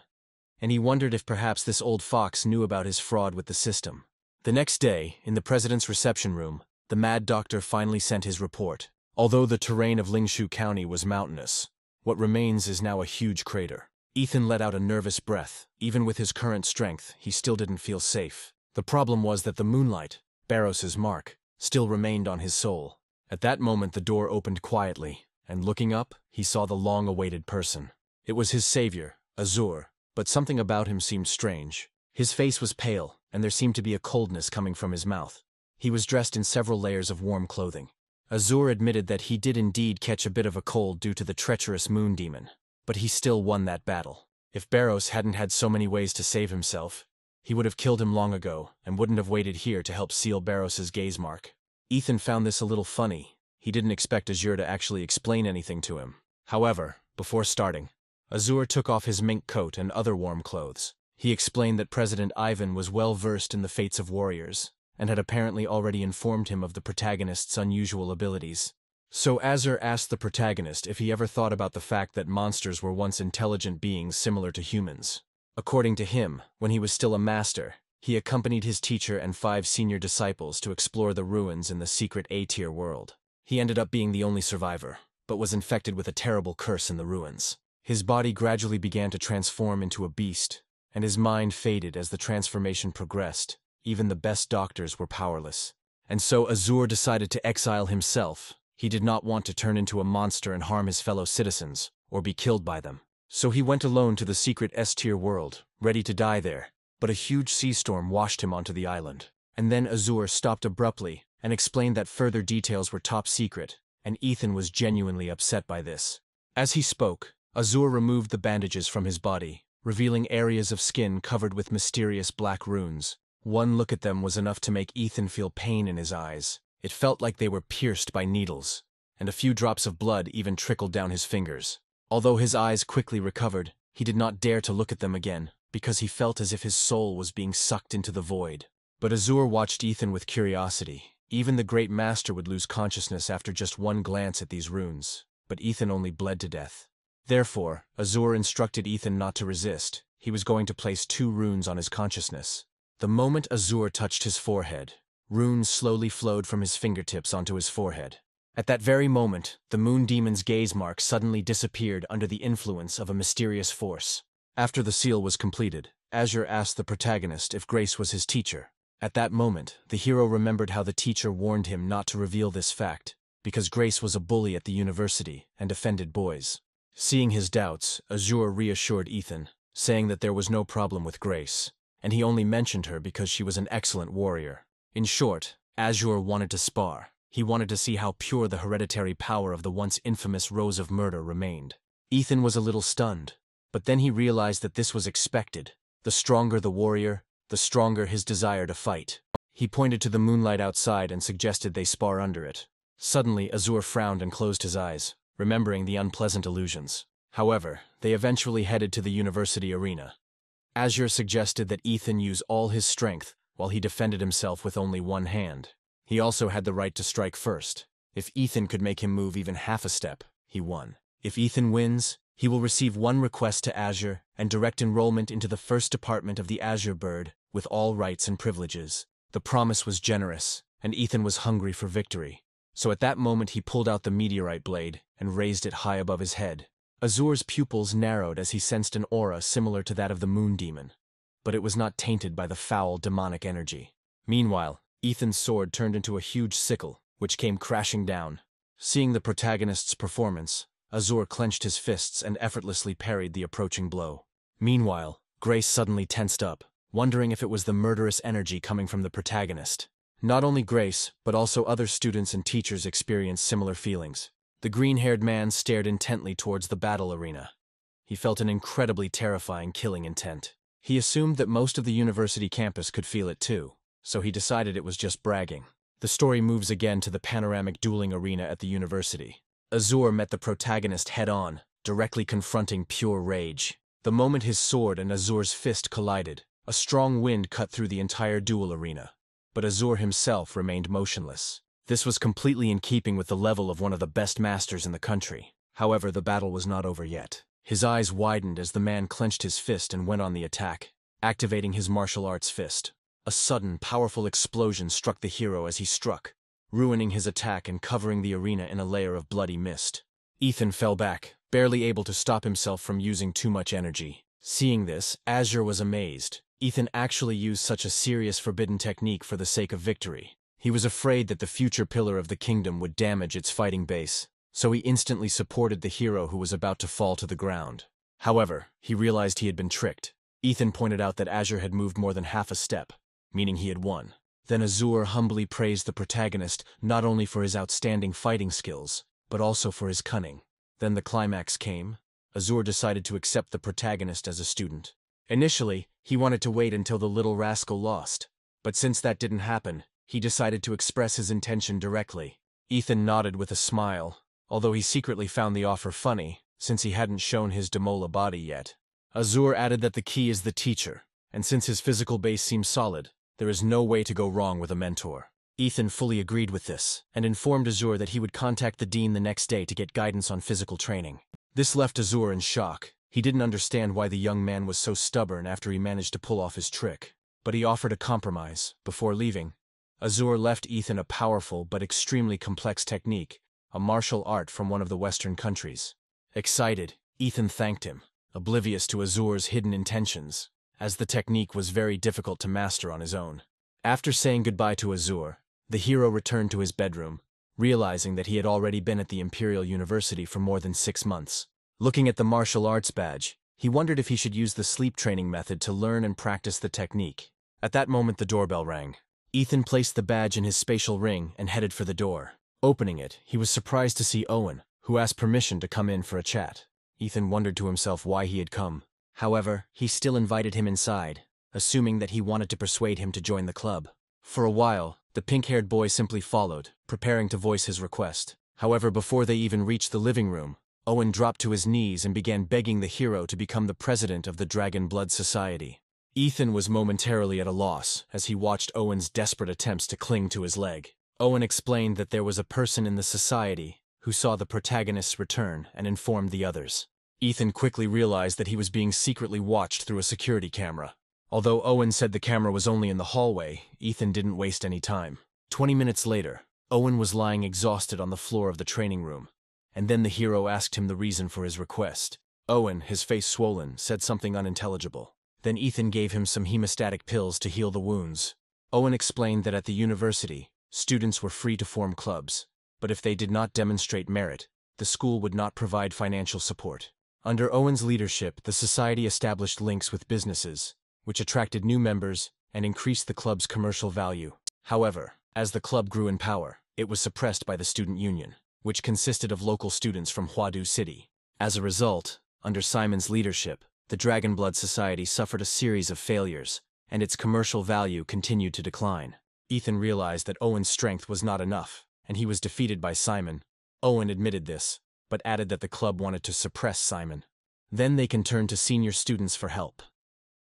and he wondered if perhaps this old fox knew about his fraud with the system. The next day, in the president's reception room, the mad doctor finally sent his report. Although the terrain of Lingshu County was mountainous, what remains is now a huge crater. Ethan let out a nervous breath. Even with his current strength, he still didn't feel safe. The problem was that the moonlight, Barros's mark, still remained on his soul. At that moment the door opened quietly, and looking up, he saw the long-awaited person. It was his savior, Asura, but something about him seemed strange. His face was pale, and there seemed to be a coldness coming from his mouth. He was dressed in several layers of warm clothing. Asura admitted that he did indeed catch a bit of a cold due to the treacherous moon demon, but he still won that battle. If Barros hadn't had so many ways to save himself, he would have killed him long ago and wouldn't have waited here to help seal Barros's gaze mark. Ethan found this a little funny. He didn't expect Asura to actually explain anything to him. However, before starting, Asura took off his mink coat and other warm clothes. He explained that President Ivan was well versed in the fates of warriors, and had apparently already informed him of the protagonist's unusual abilities. So Asura asked the protagonist if he ever thought about the fact that monsters were once intelligent beings similar to humans. According to him, when he was still a master, he accompanied his teacher and 5 senior disciples to explore the ruins in the secret A-tier world. He ended up being the only survivor, but was infected with a terrible curse in the ruins. His body gradually began to transform into a beast, and his mind faded as the transformation progressed. Even the best doctors were powerless. And so Asura decided to exile himself. He did not want to turn into a monster and harm his fellow citizens, or be killed by them. So he went alone to the secret S-tier world, ready to die there. But a huge sea storm washed him onto the island. And then Asura stopped abruptly and explained that further details were top secret, and Ethan was genuinely upset by this. As he spoke, Azura removed the bandages from his body, revealing areas of skin covered with mysterious black runes. One look at them was enough to make Ethan feel pain in his eyes. It felt like they were pierced by needles, and a few drops of blood even trickled down his fingers. Although his eyes quickly recovered, he did not dare to look at them again, because he felt as if his soul was being sucked into the void. But Azura watched Ethan with curiosity. Even the great master would lose consciousness after just one glance at these runes, but Ethan only bled to death. Therefore, Azura instructed Ethan not to resist. He was going to place 2 runes on his consciousness. The moment Azura touched his forehead, runes slowly flowed from his fingertips onto his forehead. At that very moment, the moon demon's gaze mark suddenly disappeared under the influence of a mysterious force. After the seal was completed, Azure asked the protagonist if Grace was his teacher. At that moment, the hero remembered how the teacher warned him not to reveal this fact, because Grace was a bully at the university and offended boys. Seeing his doubts, Azure reassured Ethan, saying that there was no problem with Grace, and he only mentioned her because she was an excellent warrior. In short, Azure wanted to spar. He wanted to see how pure the hereditary power of the once infamous Rose of Murder remained. Ethan was a little stunned, but then he realized that this was expected. The stronger the warrior, the stronger his desire to fight. He pointed to the moonlight outside and suggested they spar under it. Suddenly, Azure frowned and closed his eyes, remembering the unpleasant illusions. However, they eventually headed to the university arena. Azure suggested that Ethan use all his strength while he defended himself with only one hand. He also had the right to strike first. If Ethan could make him move even half a step, he won. If Ethan wins, he will receive 1 request to Azure and direct enrollment into the first department of the Azure Bird with all rights and privileges. The promise was generous, and Ethan was hungry for victory. So at that moment he pulled out the meteorite blade and raised it high above his head. Azure's pupils narrowed as he sensed an aura similar to that of the moon demon, but it was not tainted by the foul demonic energy. Meanwhile, Ethan's sword turned into a huge sickle, which came crashing down. Seeing the protagonist's performance, Azure clenched his fists and effortlessly parried the approaching blow. Meanwhile, Grace suddenly tensed up, wondering if it was the murderous energy coming from the protagonist. Not only Grace, but also other students and teachers experienced similar feelings. The green-haired man stared intently towards the battle arena. He felt an incredibly terrifying killing intent. He assumed that most of the university campus could feel it too, so he decided it was just bragging. The story moves again to the panoramic dueling arena at the university. Azure met the protagonist head-on, directly confronting pure rage. The moment his sword and Azure's fist collided, a strong wind cut through the entire duel arena. But Azure himself remained motionless. This was completely in keeping with the level of one of the best masters in the country. However, the battle was not over yet. His eyes widened as the man clenched his fist and went on the attack, activating his martial arts fist. A sudden, powerful explosion struck the hero as he struck, ruining his attack and covering the arena in a layer of bloody mist. Ethan fell back, barely able to stop himself from using too much energy. Seeing this, Azure was amazed. Ethan actually used such a serious forbidden technique for the sake of victory. He was afraid that the future pillar of the kingdom would damage its fighting base, so he instantly supported the hero who was about to fall to the ground. However, he realized he had been tricked. Ethan pointed out that Azure had moved more than half a step, meaning he had won. Then Azure humbly praised the protagonist not only for his outstanding fighting skills, but also for his cunning. Then the climax came. Azure decided to accept the protagonist as a student. Initially, he wanted to wait until the little rascal lost, but since that didn't happen, he decided to express his intention directly. Ethan nodded with a smile, although he secretly found the offer funny, since he hadn't shown his Demola body yet. Azure added that the key is the teacher, and since his physical base seems solid, there is no way to go wrong with a mentor. Ethan fully agreed with this, and informed Azure that he would contact the dean the next day to get guidance on physical training. This left Azure in shock. He didn't understand why the young man was so stubborn after he managed to pull off his trick, but he offered a compromise. Before leaving, Azure left Ethan a powerful but extremely complex technique, a martial art from one of the Western countries. Excited, Ethan thanked him, oblivious to Azure's hidden intentions, as the technique was very difficult to master on his own. After saying goodbye to Azure, the hero returned to his bedroom, realizing that he had already been at the Imperial University for more than 6 months. Looking at the martial arts badge, he wondered if he should use the sleep training method to learn and practice the technique. At that moment, the doorbell rang. Ethan placed the badge in his spatial ring and headed for the door. Opening it, he was surprised to see Owen, who asked permission to come in for a chat. Ethan wondered to himself why he had come. However, he still invited him inside, assuming that he wanted to persuade him to join the club. For a while, the pink-haired boy simply followed, preparing to voice his request. However, before they even reached the living room, Owen dropped to his knees and began begging the hero to become the president of the Dragon Blood Society. Ethan was momentarily at a loss as he watched Owen's desperate attempts to cling to his leg. Owen explained that there was a person in the society who saw the protagonist's return and informed the others. Ethan quickly realized that he was being secretly watched through a security camera. Although Owen said the camera was only in the hallway, Ethan didn't waste any time. 20 minutes later, Owen was lying exhausted on the floor of the training room, and then the hero asked him the reason for his request. Owen, his face swollen, said something unintelligible. Then Ethan gave him some hemostatic pills to heal the wounds. Owen explained that at the university, students were free to form clubs, but if they did not demonstrate merit, the school would not provide financial support. Under Owen's leadership, the society established links with businesses, which attracted new members and increased the club's commercial value. However, as the club grew in power, it was suppressed by the student union, which consisted of local students from Huadu City. As a result, under Simon's leadership, the Dragon Blood Society suffered a series of failures, and its commercial value continued to decline. Ethan realized that Owen's strength was not enough, and he was defeated by Simon. Owen admitted this, but added that the club wanted to suppress Simon. Then they can turn to senior students for help.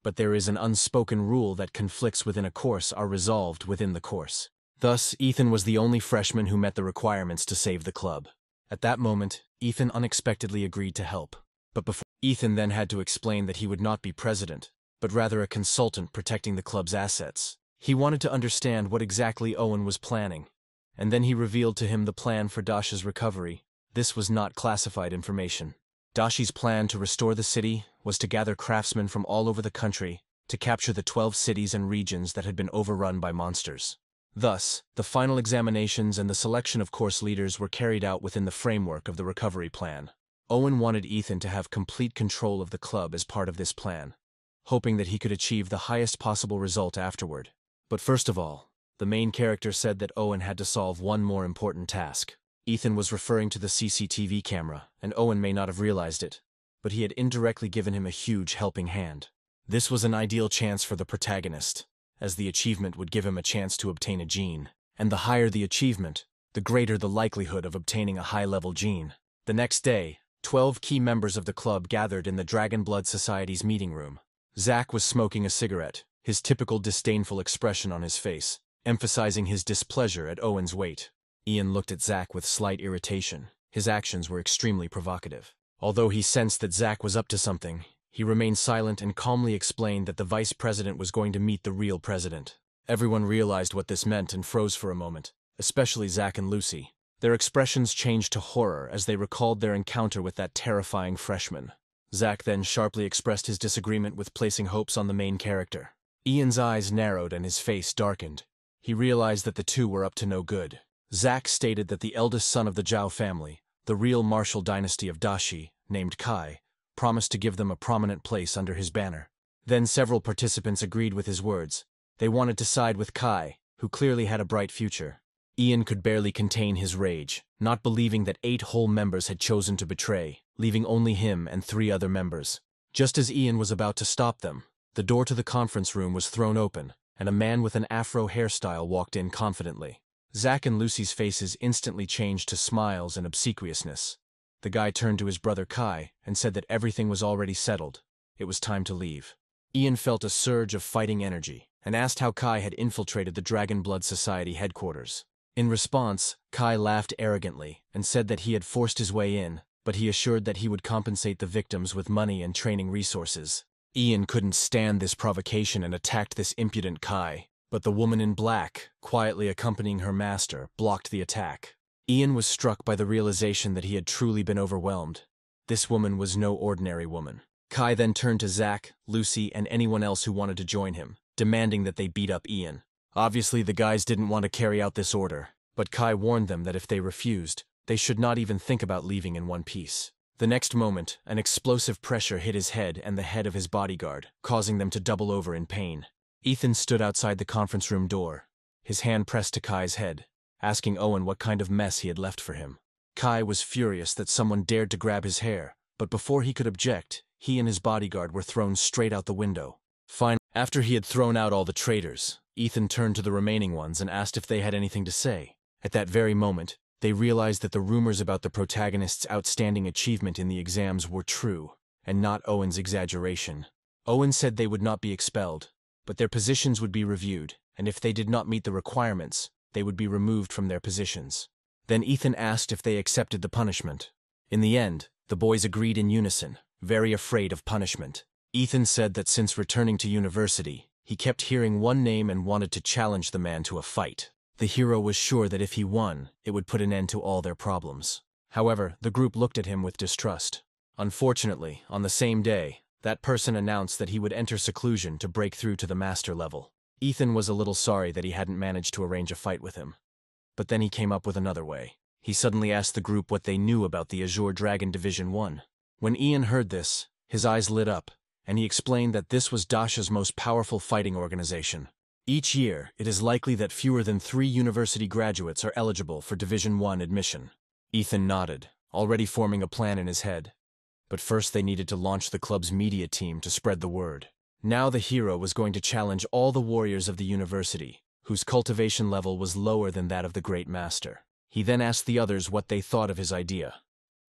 But there is an unspoken rule that conflicts within a course are resolved within the course. Thus, Ethan was the only freshman who met the requirements to save the club. At that moment, Ethan unexpectedly agreed to help. But before Ethan then had to explain that he would not be president, but rather a consultant protecting the club's assets. He wanted to understand what exactly Owen was planning, and then he revealed to him the plan for Dasha's recovery. This was not classified information. Dashi's plan to restore the city was to gather craftsmen from all over the country to capture the 12 cities and regions that had been overrun by monsters. Thus, the final examinations and the selection of course leaders were carried out within the framework of the recovery plan. Owen wanted Ethan to have complete control of the club as part of this plan, hoping that he could achieve the highest possible result afterward. But first of all, the main character said that Owen had to solve one more important task. Ethan was referring to the CCTV camera, and Owen may not have realized it, but he had indirectly given him a huge helping hand. This was an ideal chance for the protagonist, as the achievement would give him a chance to obtain a gene, and the higher the achievement, the greater the likelihood of obtaining a high-level gene. The next day, 12 key members of the club gathered in the Dragon Blood Society's meeting room. Zack was smoking a cigarette, his typical disdainful expression on his face, emphasizing his displeasure at Owen's weight. Ian looked at Zack with slight irritation. His actions were extremely provocative. Although he sensed that Zack was up to something, he remained silent and calmly explained that the vice president was going to meet the real president. Everyone realized what this meant and froze for a moment, especially Zack and Lucy. Their expressions changed to horror as they recalled their encounter with that terrifying freshman. Zack then sharply expressed his disagreement with placing hopes on the main character. Ian's eyes narrowed and his face darkened. He realized that the two were up to no good. Zack stated that the eldest son of the Zhao family, the real martial dynasty of Dashi, named Kai, promised to give them a prominent place under his banner. Then several participants agreed with his words. They wanted to side with Kai, who clearly had a bright future. Ian could barely contain his rage, not believing that 8 whole members had chosen to betray, leaving only him and 3 other members. Just as Ian was about to stop them, the door to the conference room was thrown open, and a man with an afro hairstyle walked in confidently. Zack and Lucy's faces instantly changed to smiles and obsequiousness. The guy turned to his brother Kai and said that everything was already settled. It was time to leave. Ian felt a surge of fighting energy and asked how Kai had infiltrated the Dragon Blood Society headquarters. In response, Kai laughed arrogantly and said that he had forced his way in, but he assured that he would compensate the victims with money and training resources. Ian couldn't stand this provocation and attacked this impudent Kai, but the woman in black, quietly accompanying her master, blocked the attack. Ian was struck by the realization that he had truly been overwhelmed. This woman was no ordinary woman. Kai then turned to Zack, Lucy, and anyone else who wanted to join him, demanding that they beat up Ian. Obviously, the guys didn't want to carry out this order, but Kai warned them that if they refused, they should not even think about leaving in one piece. The next moment, an explosive pressure hit his head and the head of his bodyguard, causing them to double over in pain. Ethan stood outside the conference room door, his hand pressed to Kai's head, asking Owen what kind of mess he had left for him. Kai was furious that someone dared to grab his hair, but before he could object, he and his bodyguard were thrown straight out the window. Finally, after he had thrown out all the traitors, Ethan turned to the remaining ones and asked if they had anything to say. At that very moment, they realized that the rumors about the protagonist's outstanding achievement in the exams were true, and not Owen's exaggeration. Owen said they would not be expelled, but their positions would be reviewed, and if they did not meet the requirements, they would be removed from their positions. Then Ethan asked if they accepted the punishment. In the end, the boys agreed in unison, very afraid of punishment. Ethan said that since returning to university, he kept hearing one name and wanted to challenge the man to a fight. The hero was sure that if he won, it would put an end to all their problems. However, the group looked at him with distrust. Unfortunately, on the same day, that person announced that he would enter seclusion to break through to the master level. Ethan was a little sorry that he hadn't managed to arrange a fight with him. But then he came up with another way. He suddenly asked the group what they knew about the Azure Dragon Division 1. When Ian heard this, his eyes lit up, and he explained that this was Dasha's most powerful fighting organization. Each year, it is likely that fewer than 3 university graduates are eligible for Division 1 admission. Ethan nodded, already forming a plan in his head. But first they needed to launch the club's media team to spread the word. Now the hero was going to challenge all the warriors of the university, whose cultivation level was lower than that of the Great Master. He then asked the others what they thought of his idea.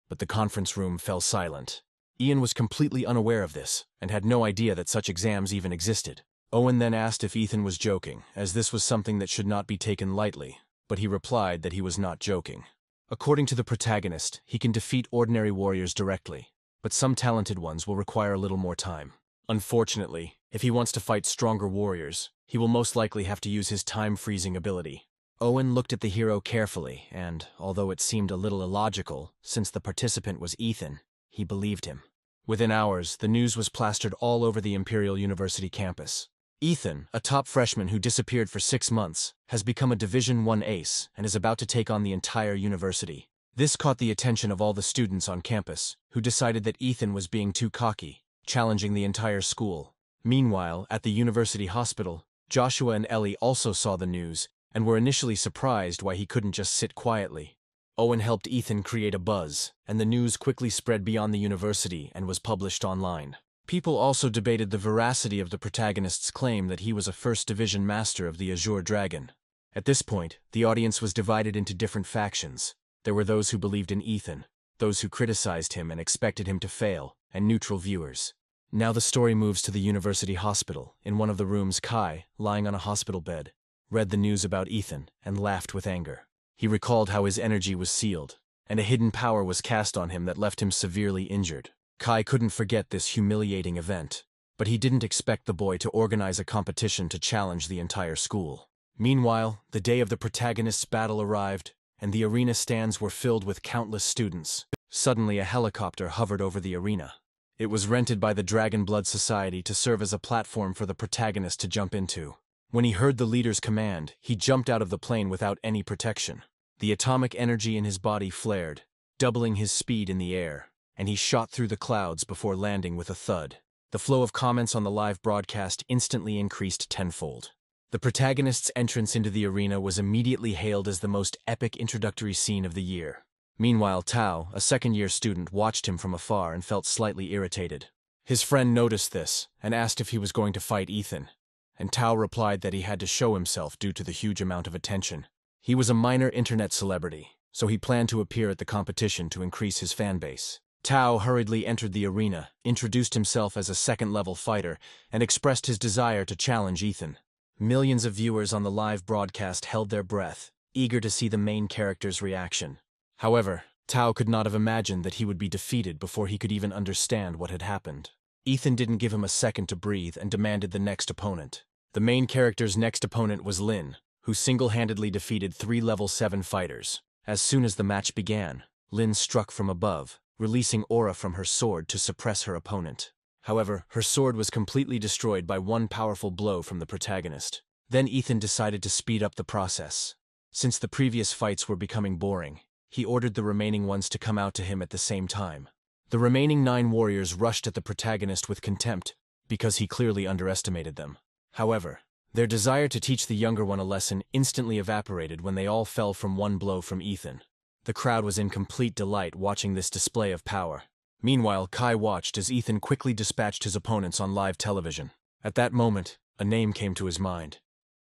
But the conference room fell silent. Ian was completely unaware of this, and had no idea that such exams even existed. Owen then asked if Ethan was joking, as this was something that should not be taken lightly, but he replied that he was not joking. According to the protagonist, he can defeat ordinary warriors directly, but some talented ones will require a little more time. Unfortunately, if he wants to fight stronger warriors, he will most likely have to use his time-freezing ability. Owen looked at the hero carefully, and, although it seemed a little illogical, since the participant was Ethan, he believed him. Within hours, the news was plastered all over the Imperial University campus. Ethan, a top freshman who disappeared for 6 months, has become a Division 1 ace and is about to take on the entire university. This caught the attention of all the students on campus, who decided that Ethan was being too cocky, challenging the entire school. Meanwhile, at the university hospital, Joshua and Ellie also saw the news and were initially surprised why he couldn't just sit quietly. Owen helped Ethan create a buzz, and the news quickly spread beyond the university and was published online. People also debated the veracity of the protagonist's claim that he was a First Division Master of the Azure Dragon. At this point, the audience was divided into different factions. There were those who believed in Ethan, those who criticized him and expected him to fail, and neutral viewers. Now the story moves to the university hospital. In one of the rooms, Kai, lying on a hospital bed, read the news about Ethan and laughed with anger. He recalled how his energy was sealed, and a hidden power was cast on him that left him severely injured. Kai couldn't forget this humiliating event, but he didn't expect the boy to organize a competition to challenge the entire school. Meanwhile, the day of the protagonist's battle arrived, and the arena stands were filled with countless students. Suddenly, a helicopter hovered over the arena. It was rented by the Dragon Blood Society to serve as a platform for the protagonist to jump into. When he heard the leader's command, he jumped out of the plane without any protection. The atomic energy in his body flared, doubling his speed in the air, and he shot through the clouds before landing with a thud. The flow of comments on the live broadcast instantly increased tenfold. The protagonist's entrance into the arena was immediately hailed as the most epic introductory scene of the year. Meanwhile, Tao, a second-year student, watched him from afar and felt slightly irritated. His friend noticed this and asked if he was going to fight Ethan, and Tao replied that he had to show himself due to the huge amount of attention. He was a minor internet celebrity, so he planned to appear at the competition to increase his fan base. Tao hurriedly entered the arena, introduced himself as a second-level fighter, and expressed his desire to challenge Ethan. Millions of viewers on the live broadcast held their breath, eager to see the main character's reaction. However, Tao could not have imagined that he would be defeated before he could even understand what had happened. Ethan didn't give him a second to breathe and demanded the next opponent. The main character's next opponent was Lin, who single-handedly defeated 3 level 7 fighters. As soon as the match began, Lin struck from above, releasing aura from her sword to suppress her opponent. However, her sword was completely destroyed by one powerful blow from the protagonist. Then Ethan decided to speed up the process. Since the previous fights were becoming boring, he ordered the remaining ones to come out to him at the same time. The remaining 9 warriors rushed at the protagonist with contempt, because he clearly underestimated them. However, their desire to teach the younger one a lesson instantly evaporated when they all fell from one blow from Ethan. The crowd was in complete delight watching this display of power. Meanwhile, Kai watched as Ethan quickly dispatched his opponents on live television. At that moment, a name came to his mind.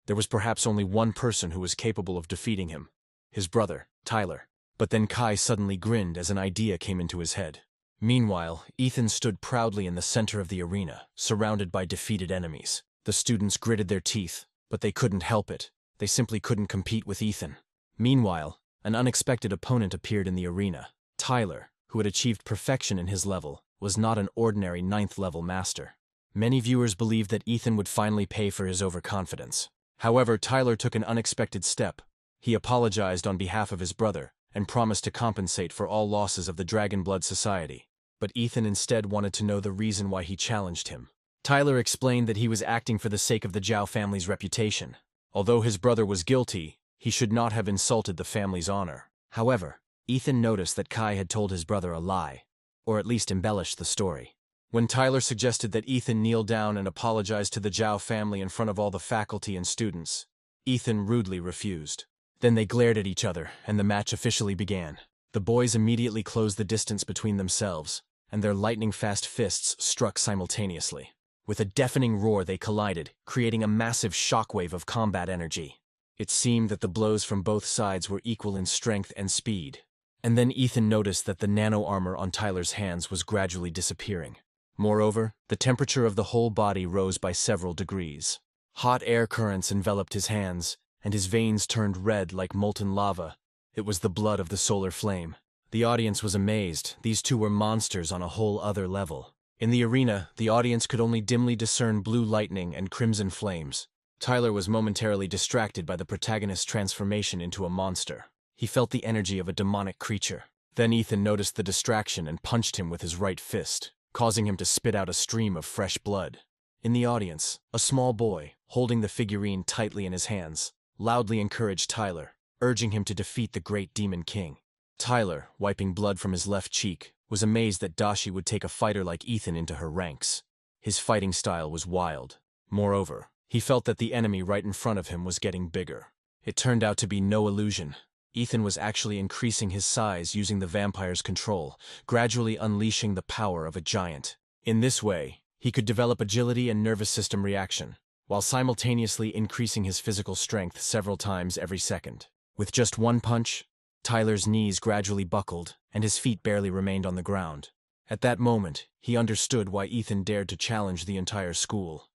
There was perhaps only one person who was capable of defeating him: his brother, Tyler. But then Kai suddenly grinned as an idea came into his head. Meanwhile, Ethan stood proudly in the center of the arena, surrounded by defeated enemies. The students gritted their teeth, but they couldn't help it. They simply couldn't compete with Ethan. Meanwhile, an unexpected opponent appeared in the arena. Tyler, who had achieved perfection in his level, was not an ordinary 9th-level master. Many viewers believed that Ethan would finally pay for his overconfidence. However, Tyler took an unexpected step. He apologized on behalf of his brother and promised to compensate for all losses of the Dragon Blood Society. But Ethan instead wanted to know the reason why he challenged him. Tyler explained that he was acting for the sake of the Zhao family's reputation. Although his brother was guilty, he should not have insulted the family's honor. However, Ethan noticed that Kai had told his brother a lie, or at least embellished the story. When Tyler suggested that Ethan kneel down and apologize to the Zhao family in front of all the faculty and students, Ethan rudely refused. Then they glared at each other, and the match officially began. The boys immediately closed the distance between themselves, and their lightning-fast fists struck simultaneously. With a deafening roar, they collided, creating a massive shockwave of combat energy. It seemed that the blows from both sides were equal in strength and speed. And then Ethan noticed that the nano-armor on Tyler's hands was gradually disappearing. Moreover, the temperature of the whole body rose by several degrees. Hot air currents enveloped his hands, and his veins turned red like molten lava. It was the blood of the solar flame. The audience was amazed. These two were monsters on a whole other level. In the arena, the audience could only dimly discern blue lightning and crimson flames. Tyler was momentarily distracted by the protagonist's transformation into a monster. He felt the energy of a demonic creature. Then Ethan noticed the distraction and punched him with his right fist, causing him to spit out a stream of fresh blood. In the audience, a small boy, holding the figurine tightly in his hands, loudly encouraged Tyler, urging him to defeat the great Demon King. Tyler, wiping blood from his left cheek, was amazed that Dashi would take a fighter like Ethan into her ranks. His fighting style was wild. Moreover, he felt that the enemy right in front of him was getting bigger. It turned out to be no illusion. Ethan was actually increasing his size using the vampire's control, gradually unleashing the power of a giant. In this way, he could develop agility and nervous system reaction, while simultaneously increasing his physical strength several times every second. With just one punch, Tyler's knees gradually buckled, and his feet barely remained on the ground. At that moment, he understood why Ethan dared to challenge the entire school.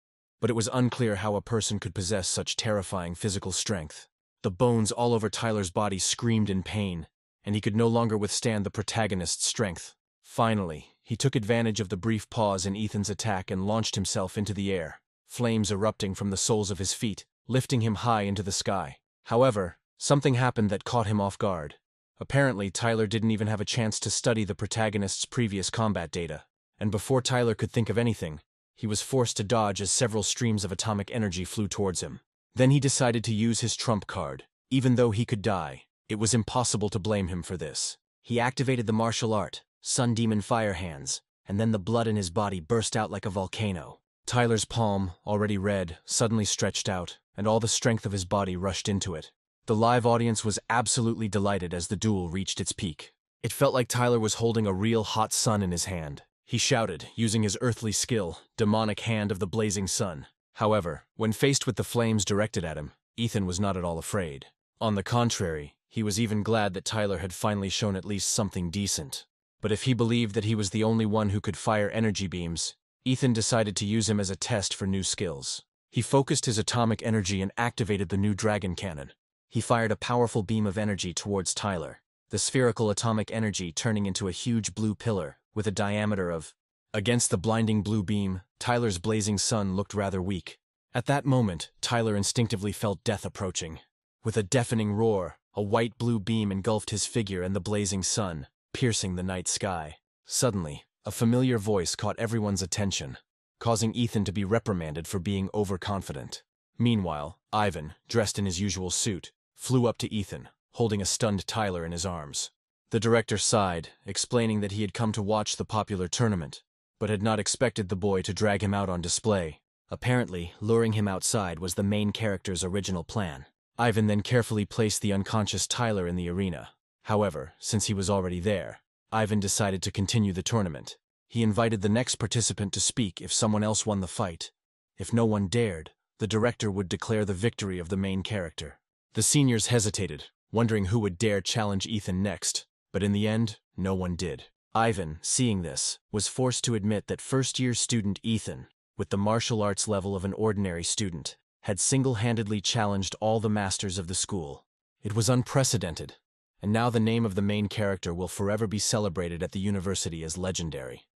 But it was unclear how a person could possess such terrifying physical strength. The bones all over Tyler's body screamed in pain, and he could no longer withstand the protagonist's strength. Finally, he took advantage of the brief pause in Ethan's attack and launched himself into the air, flames erupting from the soles of his feet, lifting him high into the sky. However, something happened that caught him off guard. Apparently, Tyler didn't even have a chance to study the protagonist's previous combat data, and before Tyler could think of anything, he was forced to dodge as several streams of atomic energy flew towards him. Then he decided to use his trump card. Even though he could die, it was impossible to blame him for this. He activated the martial art, Sun Demon Fire Hands, and then the blood in his body burst out like a volcano. Tyler's palm, already red, suddenly stretched out, and all the strength of his body rushed into it. The live audience was absolutely delighted as the duel reached its peak. It felt like Tyler was holding a real hot sun in his hand. He shouted, using his earthly skill, Demonic Hand of the Blazing Sun. However, when faced with the flames directed at him, Ethan was not at all afraid. On the contrary, he was even glad that Tyler had finally shown at least something decent. But if he believed that he was the only one who could fire energy beams, Ethan decided to use him as a test for new skills. He focused his atomic energy and activated the new dragon cannon. He fired a powerful beam of energy towards Tyler, the spherical atomic energy turning into a huge blue pillar with a diameter of... Against the blinding blue beam, Tyler's blazing sun looked rather weak. At that moment, Tyler instinctively felt death approaching. With a deafening roar, a white-blue beam engulfed his figure and the blazing sun, piercing the night sky. Suddenly, a familiar voice caught everyone's attention, causing Ethan to be reprimanded for being overconfident. Meanwhile, Ivan, dressed in his usual suit, flew up to Ethan, holding a stunned Tyler in his arms. The director sighed, explaining that he had come to watch the popular tournament, but had not expected the boy to drag him out on display. Apparently, luring him outside was the main character's original plan. Ivan then carefully placed the unconscious Tyler in the arena. However, since he was already there, Ivan decided to continue the tournament. He invited the next participant to speak if someone else won the fight. If no one dared, the director would declare the victory of the main character. The seniors hesitated, wondering who would dare challenge Ethan next, but in the end, no one did. Ivan, seeing this, was forced to admit that first-year student Ethan, with the martial arts level of an ordinary student, had single-handedly challenged all the masters of the school. It was unprecedented, and now the name of the main character will forever be celebrated at the university as legendary.